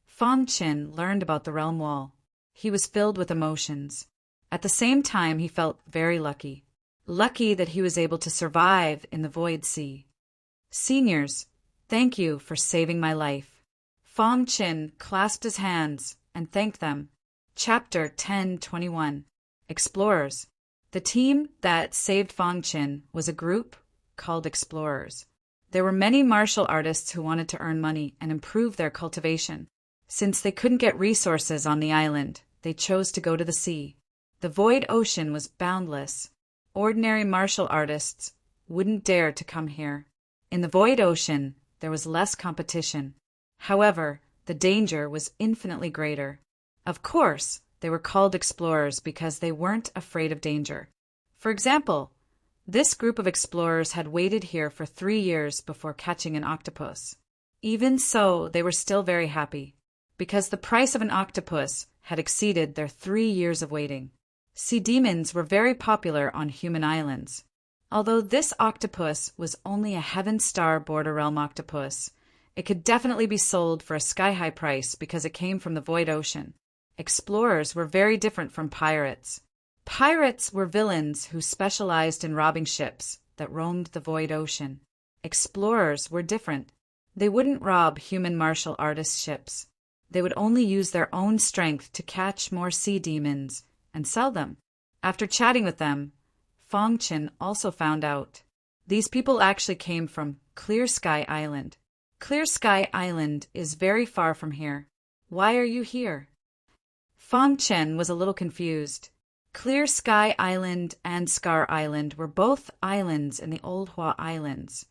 Fong Chen learned about the realm wall. He was filled with emotions. At the same time, he felt very lucky. Lucky that he was able to survive in the void sea. Seniors, thank you for saving my life. Fong Chen clasped his hands and thanked them. Chapter 10:21. Explorers. The team that saved Fong Chen was a group called Explorers. There were many martial artists who wanted to earn money and improve their cultivation. Since they couldn't get resources on the island, they chose to go to the sea. The void ocean was boundless. Ordinary martial artists wouldn't dare to come here. In the void ocean, there was less competition. However, the danger was infinitely greater. Of course, they were called explorers because they weren't afraid of danger. For example, this group of explorers had waited here for 3 years before catching an octopus. Even so, they were still very happy, because the price of an octopus had exceeded their 3 years of waiting. Sea demons were very popular on human islands. Although this octopus was only a Heaven Star Border Realm octopus, it could definitely be sold for a sky-high price because it came from the void ocean. Explorers were very different from pirates. Pirates were villains who specialized in robbing ships that roamed the void ocean. Explorers were different. They wouldn't rob human martial artist ships. They would only use their own strength to catch more sea demons and sell them. After chatting with them, Fong Chen also found out these people actually came from Clear Sky Island. Clear Sky Island is very far from here. Why are you here? Fong Chen was a little confused. Clear Sky Island and Scar Island were both islands in the Old Hua Islands,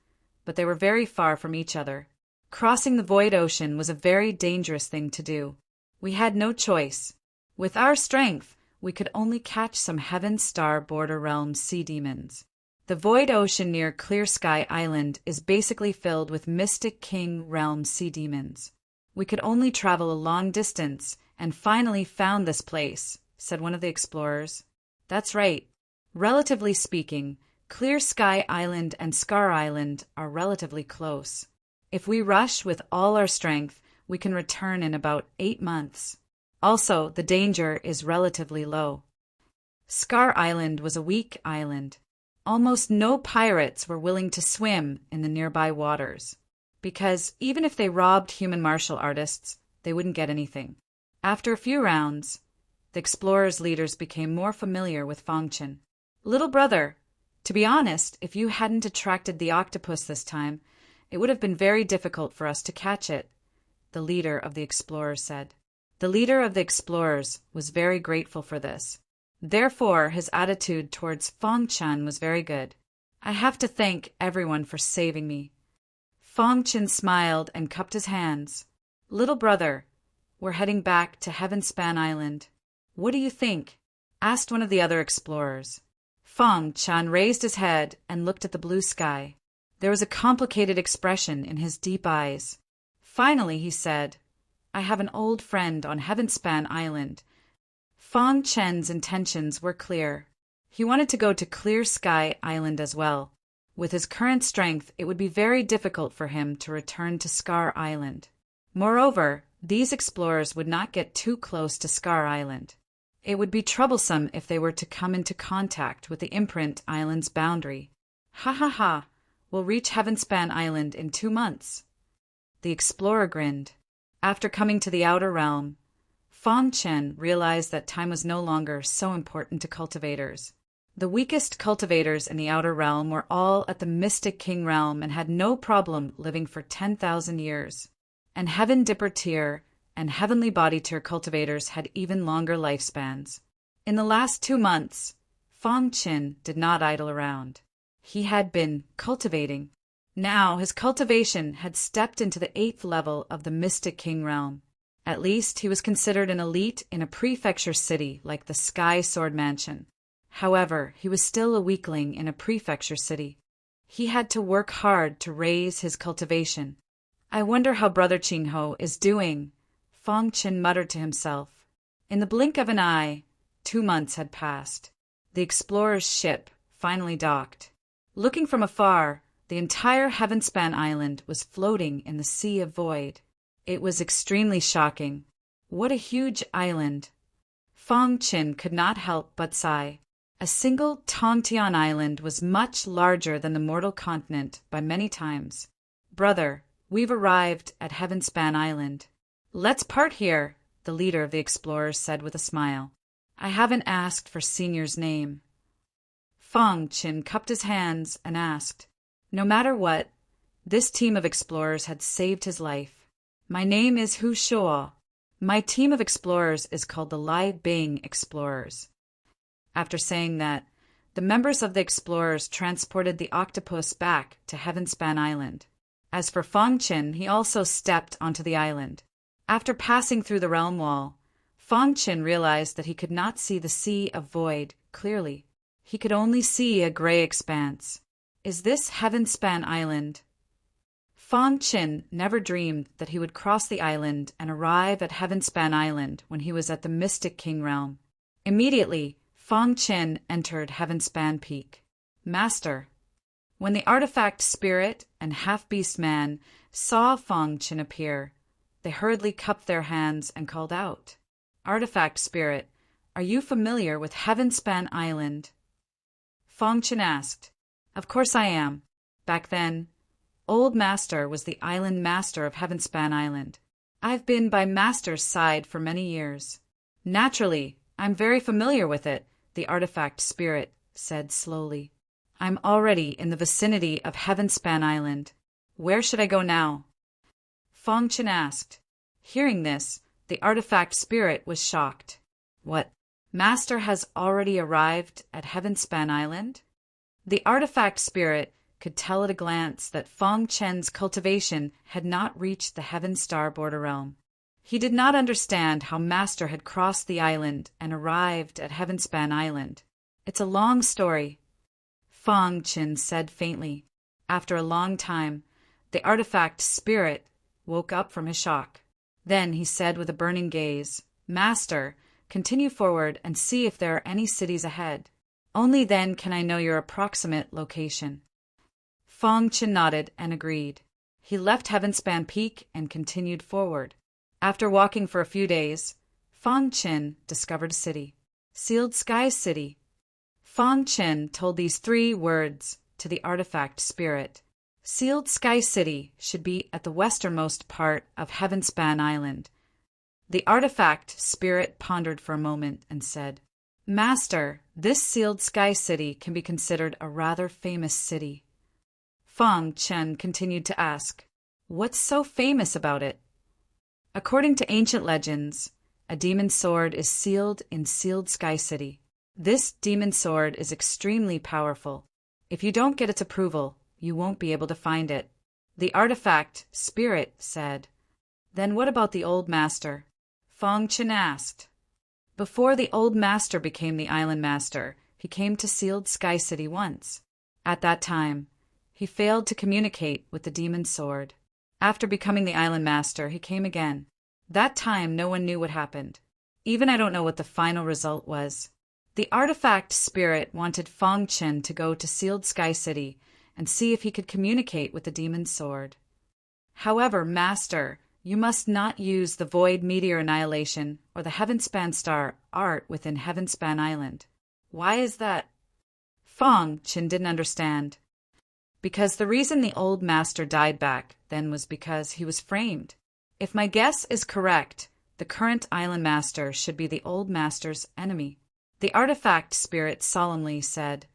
but they were very far from each other. Crossing the void ocean was a very dangerous thing to do. We had no choice. With our strength, we could only catch some Heaven Star Border Realm sea demons. The void ocean near Clear Sky Island is basically filled with Mystic King Realm sea demons. We could only travel a long distance and finally found this place, said one of the explorers. That's right. Relatively speaking, Clear Sky Island and Scar Island are relatively close. If we rush with all our strength, we can return in about 8 months. Also, the danger is relatively low. Scar Island was a weak island. Almost no pirates were willing to swim in the nearby waters, because even if they robbed human martial artists, they wouldn't get anything. After a few rounds, the explorers' leaders became more familiar with Fong Chen. Little brother, to be honest, if you hadn't attracted the octopus this time, it would have been very difficult for us to catch it, the leader of the explorers said. The leader of the explorers was very grateful for this. Therefore, his attitude towards Fong Chen was very good. I have to thank everyone for saving me. Fong Chen smiled and cupped his hands. Little brother, we're heading back to Heavenspan Island. What do you think? Asked one of the other explorers. Fong Chen raised his head and looked at the blue sky. There was a complicated expression in his deep eyes. Finally, he said, I have an old friend on Heavenspan Island. Fong Chen's intentions were clear. He wanted to go to Clear Sky Island as well. With his current strength, it would be very difficult for him to return to Scar Island. Moreover, these explorers would not get too close to Scar Island. It would be troublesome if they were to come into contact with the Imprint Island's boundary. Ha ha ha, we'll reach Heavenspan Island in 2 months. The explorer grinned. After coming to the outer realm, Fong Chen realized that time was no longer so important to cultivators. The weakest cultivators in the outer realm were all at the Mystic King realm and had no problem living for 10,000 years. And Heaven Dipper tier and Heavenly Body tier cultivators had even longer lifespans. In the last 2 months, Fong Chen did not idle around. He had been cultivating. Now his cultivation had stepped into the 8th level of the Mystic King realm. At least he was considered an elite in a prefecture city like the Sky Sword Mansion. However, he was still a weakling in a prefecture city. He had to work hard to raise his cultivation. I wonder how Brother Qingho is doing, Fang Qin muttered to himself. In the blink of an eye, 2 months had passed. The explorer's ship finally docked. Looking from afar, the entire Heavenspan Island was floating in the sea of void. It was extremely shocking. What a huge island! Fang Qin could not help but sigh. A single Tongtian island was much larger than the mortal continent by many times. Brother, we've arrived at Heavenspan Island. Let's part here, the leader of the explorers said with a smile. I haven't asked for Senior's name. Fang Qin cupped his hands and asked. No matter what, this team of explorers had saved his life. My name is Hu Shuo. My team of explorers is called the Lai Bing Explorers. After saying that, the members of the explorers transported the octopus back to Heavenspan Island. As for Fang Qin, he also stepped onto the island. After passing through the realm wall, Fang Qin realized that he could not see the sea of void clearly. He could only see a gray expanse. Is this Heavenspan Island? Fang Qin never dreamed that he would cross the island and arrive at Heavenspan Island when he was at the Mystic King realm. Immediately, Fang Qin entered Heavenspan Peak. Master. When the artifact spirit and half-beast man saw Fang Qin appear, they hurriedly cupped their hands and called out, Artifact spirit, are you familiar with Heavenspan Island? Fang Qin asked. Of course I am. Back then, Old Master was the island master of Heavenspan Island. I've been by Master's side for many years. Naturally, I'm very familiar with it, the artifact spirit said slowly. I'm already in the vicinity of Heavenspan Island. Where should I go now? Fang Qin asked. Hearing this, the artifact spirit was shocked. What? Master has already arrived at Heavenspan Island? The artifact spirit could tell at a glance that Fang Qin's cultivation had not reached the Heaven Star border realm. He did not understand how Master had crossed the island and arrived at Heavenspan Island. It's a long story, Fang Qin said faintly. After a long time, the artifact spirit woke up from his shock. Then he said with a burning gaze, Master, continue forward and see if there are any cities ahead. Only then can I know your approximate location. Fang Qin nodded and agreed. He left Heavenspan Peak and continued forward. After walking for a few days, Fang Qin discovered a city. Sealed Sky City. Fang Qin told these 3 words to the artifact spirit. Sealed Sky City should be at the westernmost part of Heavenspan Island. The artifact spirit pondered for a moment and said, Master, this Sealed Sky City can be considered a rather famous city. Fang Qin continued to ask, What's so famous about it? According to ancient legends, a demon sword is sealed in Sealed Sky City. This demon sword is extremely powerful. If you don't get its approval, you won't be able to find it. The artifact spirit said. Then what about the old master? Fang Qin asked. Before the old master became the island master, he came to Sealed Sky City once. At that time, he failed to communicate with the demon sword. After becoming the island master, he came again. That time, no one knew what happened. Even I don't know what the final result was. The artifact spirit wanted Fang Qin to go to Sealed Sky City and see if he could communicate with the demon sword. However, Master, you must not use the Void Meteor Annihilation or the Heavenspan Star art within Heavenspan Island. Why is that? Fang Qin didn't understand. Because the reason the old master died back then was because he was framed. If my guess is correct, the current island master should be the old master's enemy. The artifact spirit solemnly said,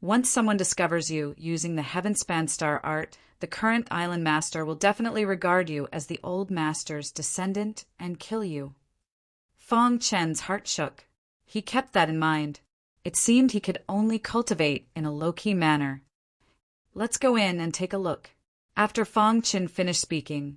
Once someone discovers you using the Heavenspan Star art, the current island master will definitely regard you as the old master's descendant and kill you. Fang Qin's heart shook. He kept that in mind. It seemed he could only cultivate in a low-key manner. Let's go in and take a look, After Fong Qin finished speaking,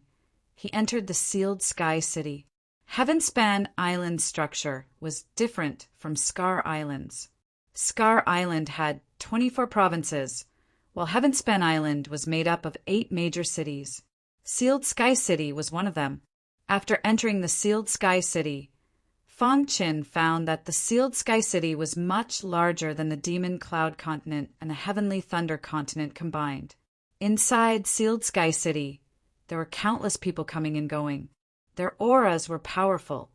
he entered the sealed sky city. Heavenspan Island's structure was different from Scar Island's. Scar Island had 24 provinces, while Heavenspan Island was made up of 8 major cities. Sealed Sky City was one of them. After entering the Sealed Sky City, Fong Qin found that the Sealed Sky City was much larger than the Demon Cloud Continent and the Heavenly Thunder Continent combined. Inside Sealed Sky City, there were countless people coming and going. Their auras were powerful.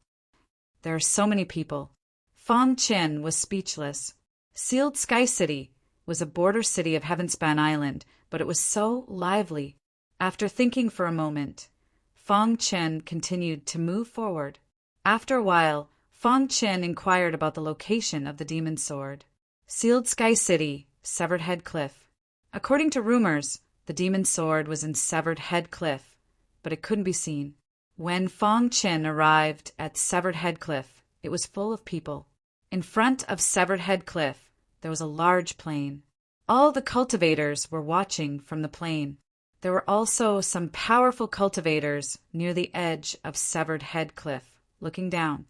There are so many people. Fong Qin was speechless. Sealed Sky City was a border city of Heavenspan Island, but it was so lively. After thinking for a moment, Fong Qin continued to move forward. After a while, Fong Qin inquired about the location of the Demon Sword. Sealed Sky City, Severed Head Cliff. According to rumors, the Demon Sword was in Severed Head Cliff, but it couldn't be seen. When Fong Qin arrived at Severed Head Cliff, it was full of people. In front of Severed Head Cliff, there was a large plain. All the cultivators were watching from the plain. There were also some powerful cultivators near the edge of Severed Head Cliff, looking down.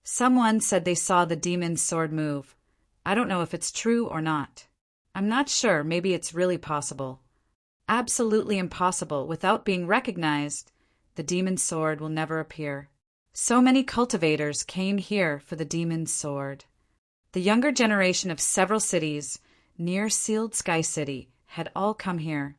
Someone said they saw the demon's sword move. I don't know if it's true or not. I'm not sure, maybe it's really possible. Absolutely impossible. Without being recognized, the demon's sword will never appear. So many cultivators came here for the demon's sword. The younger generation of several cities near Sealed Sky City had all come here,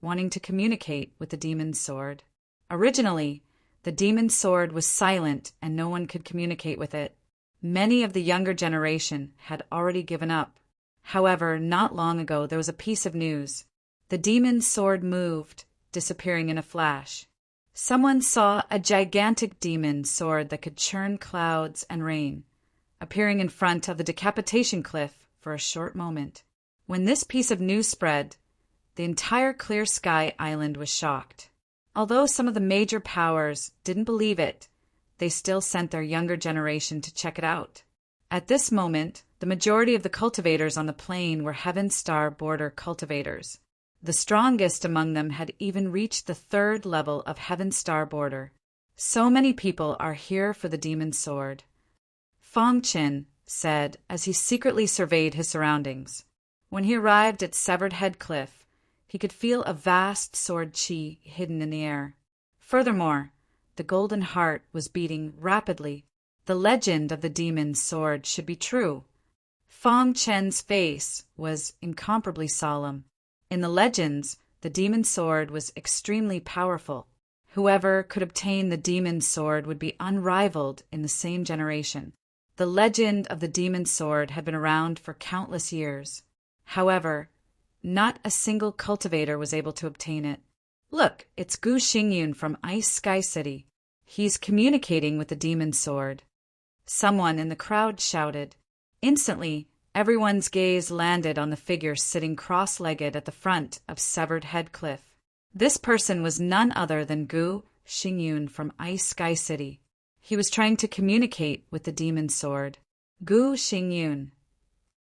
wanting to communicate with the demon's sword. Originally, the demon's sword was silent and no one could communicate with it. Many of the younger generation had already given up. However, not long ago there was a piece of news. The demon's sword moved, disappearing in a flash. Someone saw a gigantic demon sword that could churn clouds and rain, appearing in front of the decapitation cliff for a short moment. When this piece of news spread, the entire Clear Sky Island was shocked. Although some of the major powers didn't believe it, they still sent their younger generation to check it out. At this moment, the majority of the cultivators on the plain were Heaven Star border cultivators. The strongest among them had even reached the 3rd level of Heaven Star border. So many people are here for the demon's sword, Fong Qin said as he secretly surveyed his surroundings. When he arrived at Severed Head Cliff, he could feel a vast sword chi hidden in the air. Furthermore, the golden heart was beating rapidly. The legend of the demon's sword should be true. Fong Qin's face was incomparably solemn. In the legends, the demon's sword was extremely powerful. Whoever could obtain the demon's sword would be unrivaled in the same generation. The legend of the demon's sword had been around for countless years. However, not a single cultivator was able to obtain it. Look, it's Gu Xingyun from Ice Sky City. He's communicating with the demon's sword. Someone in the crowd shouted. Instantly, everyone's gaze landed on the figure sitting cross-legged at the front of Severed Head Cliff. This person was none other than Gu Xingyun from Ice Sky City. He was trying to communicate with the demon's sword. Gu Xingyun,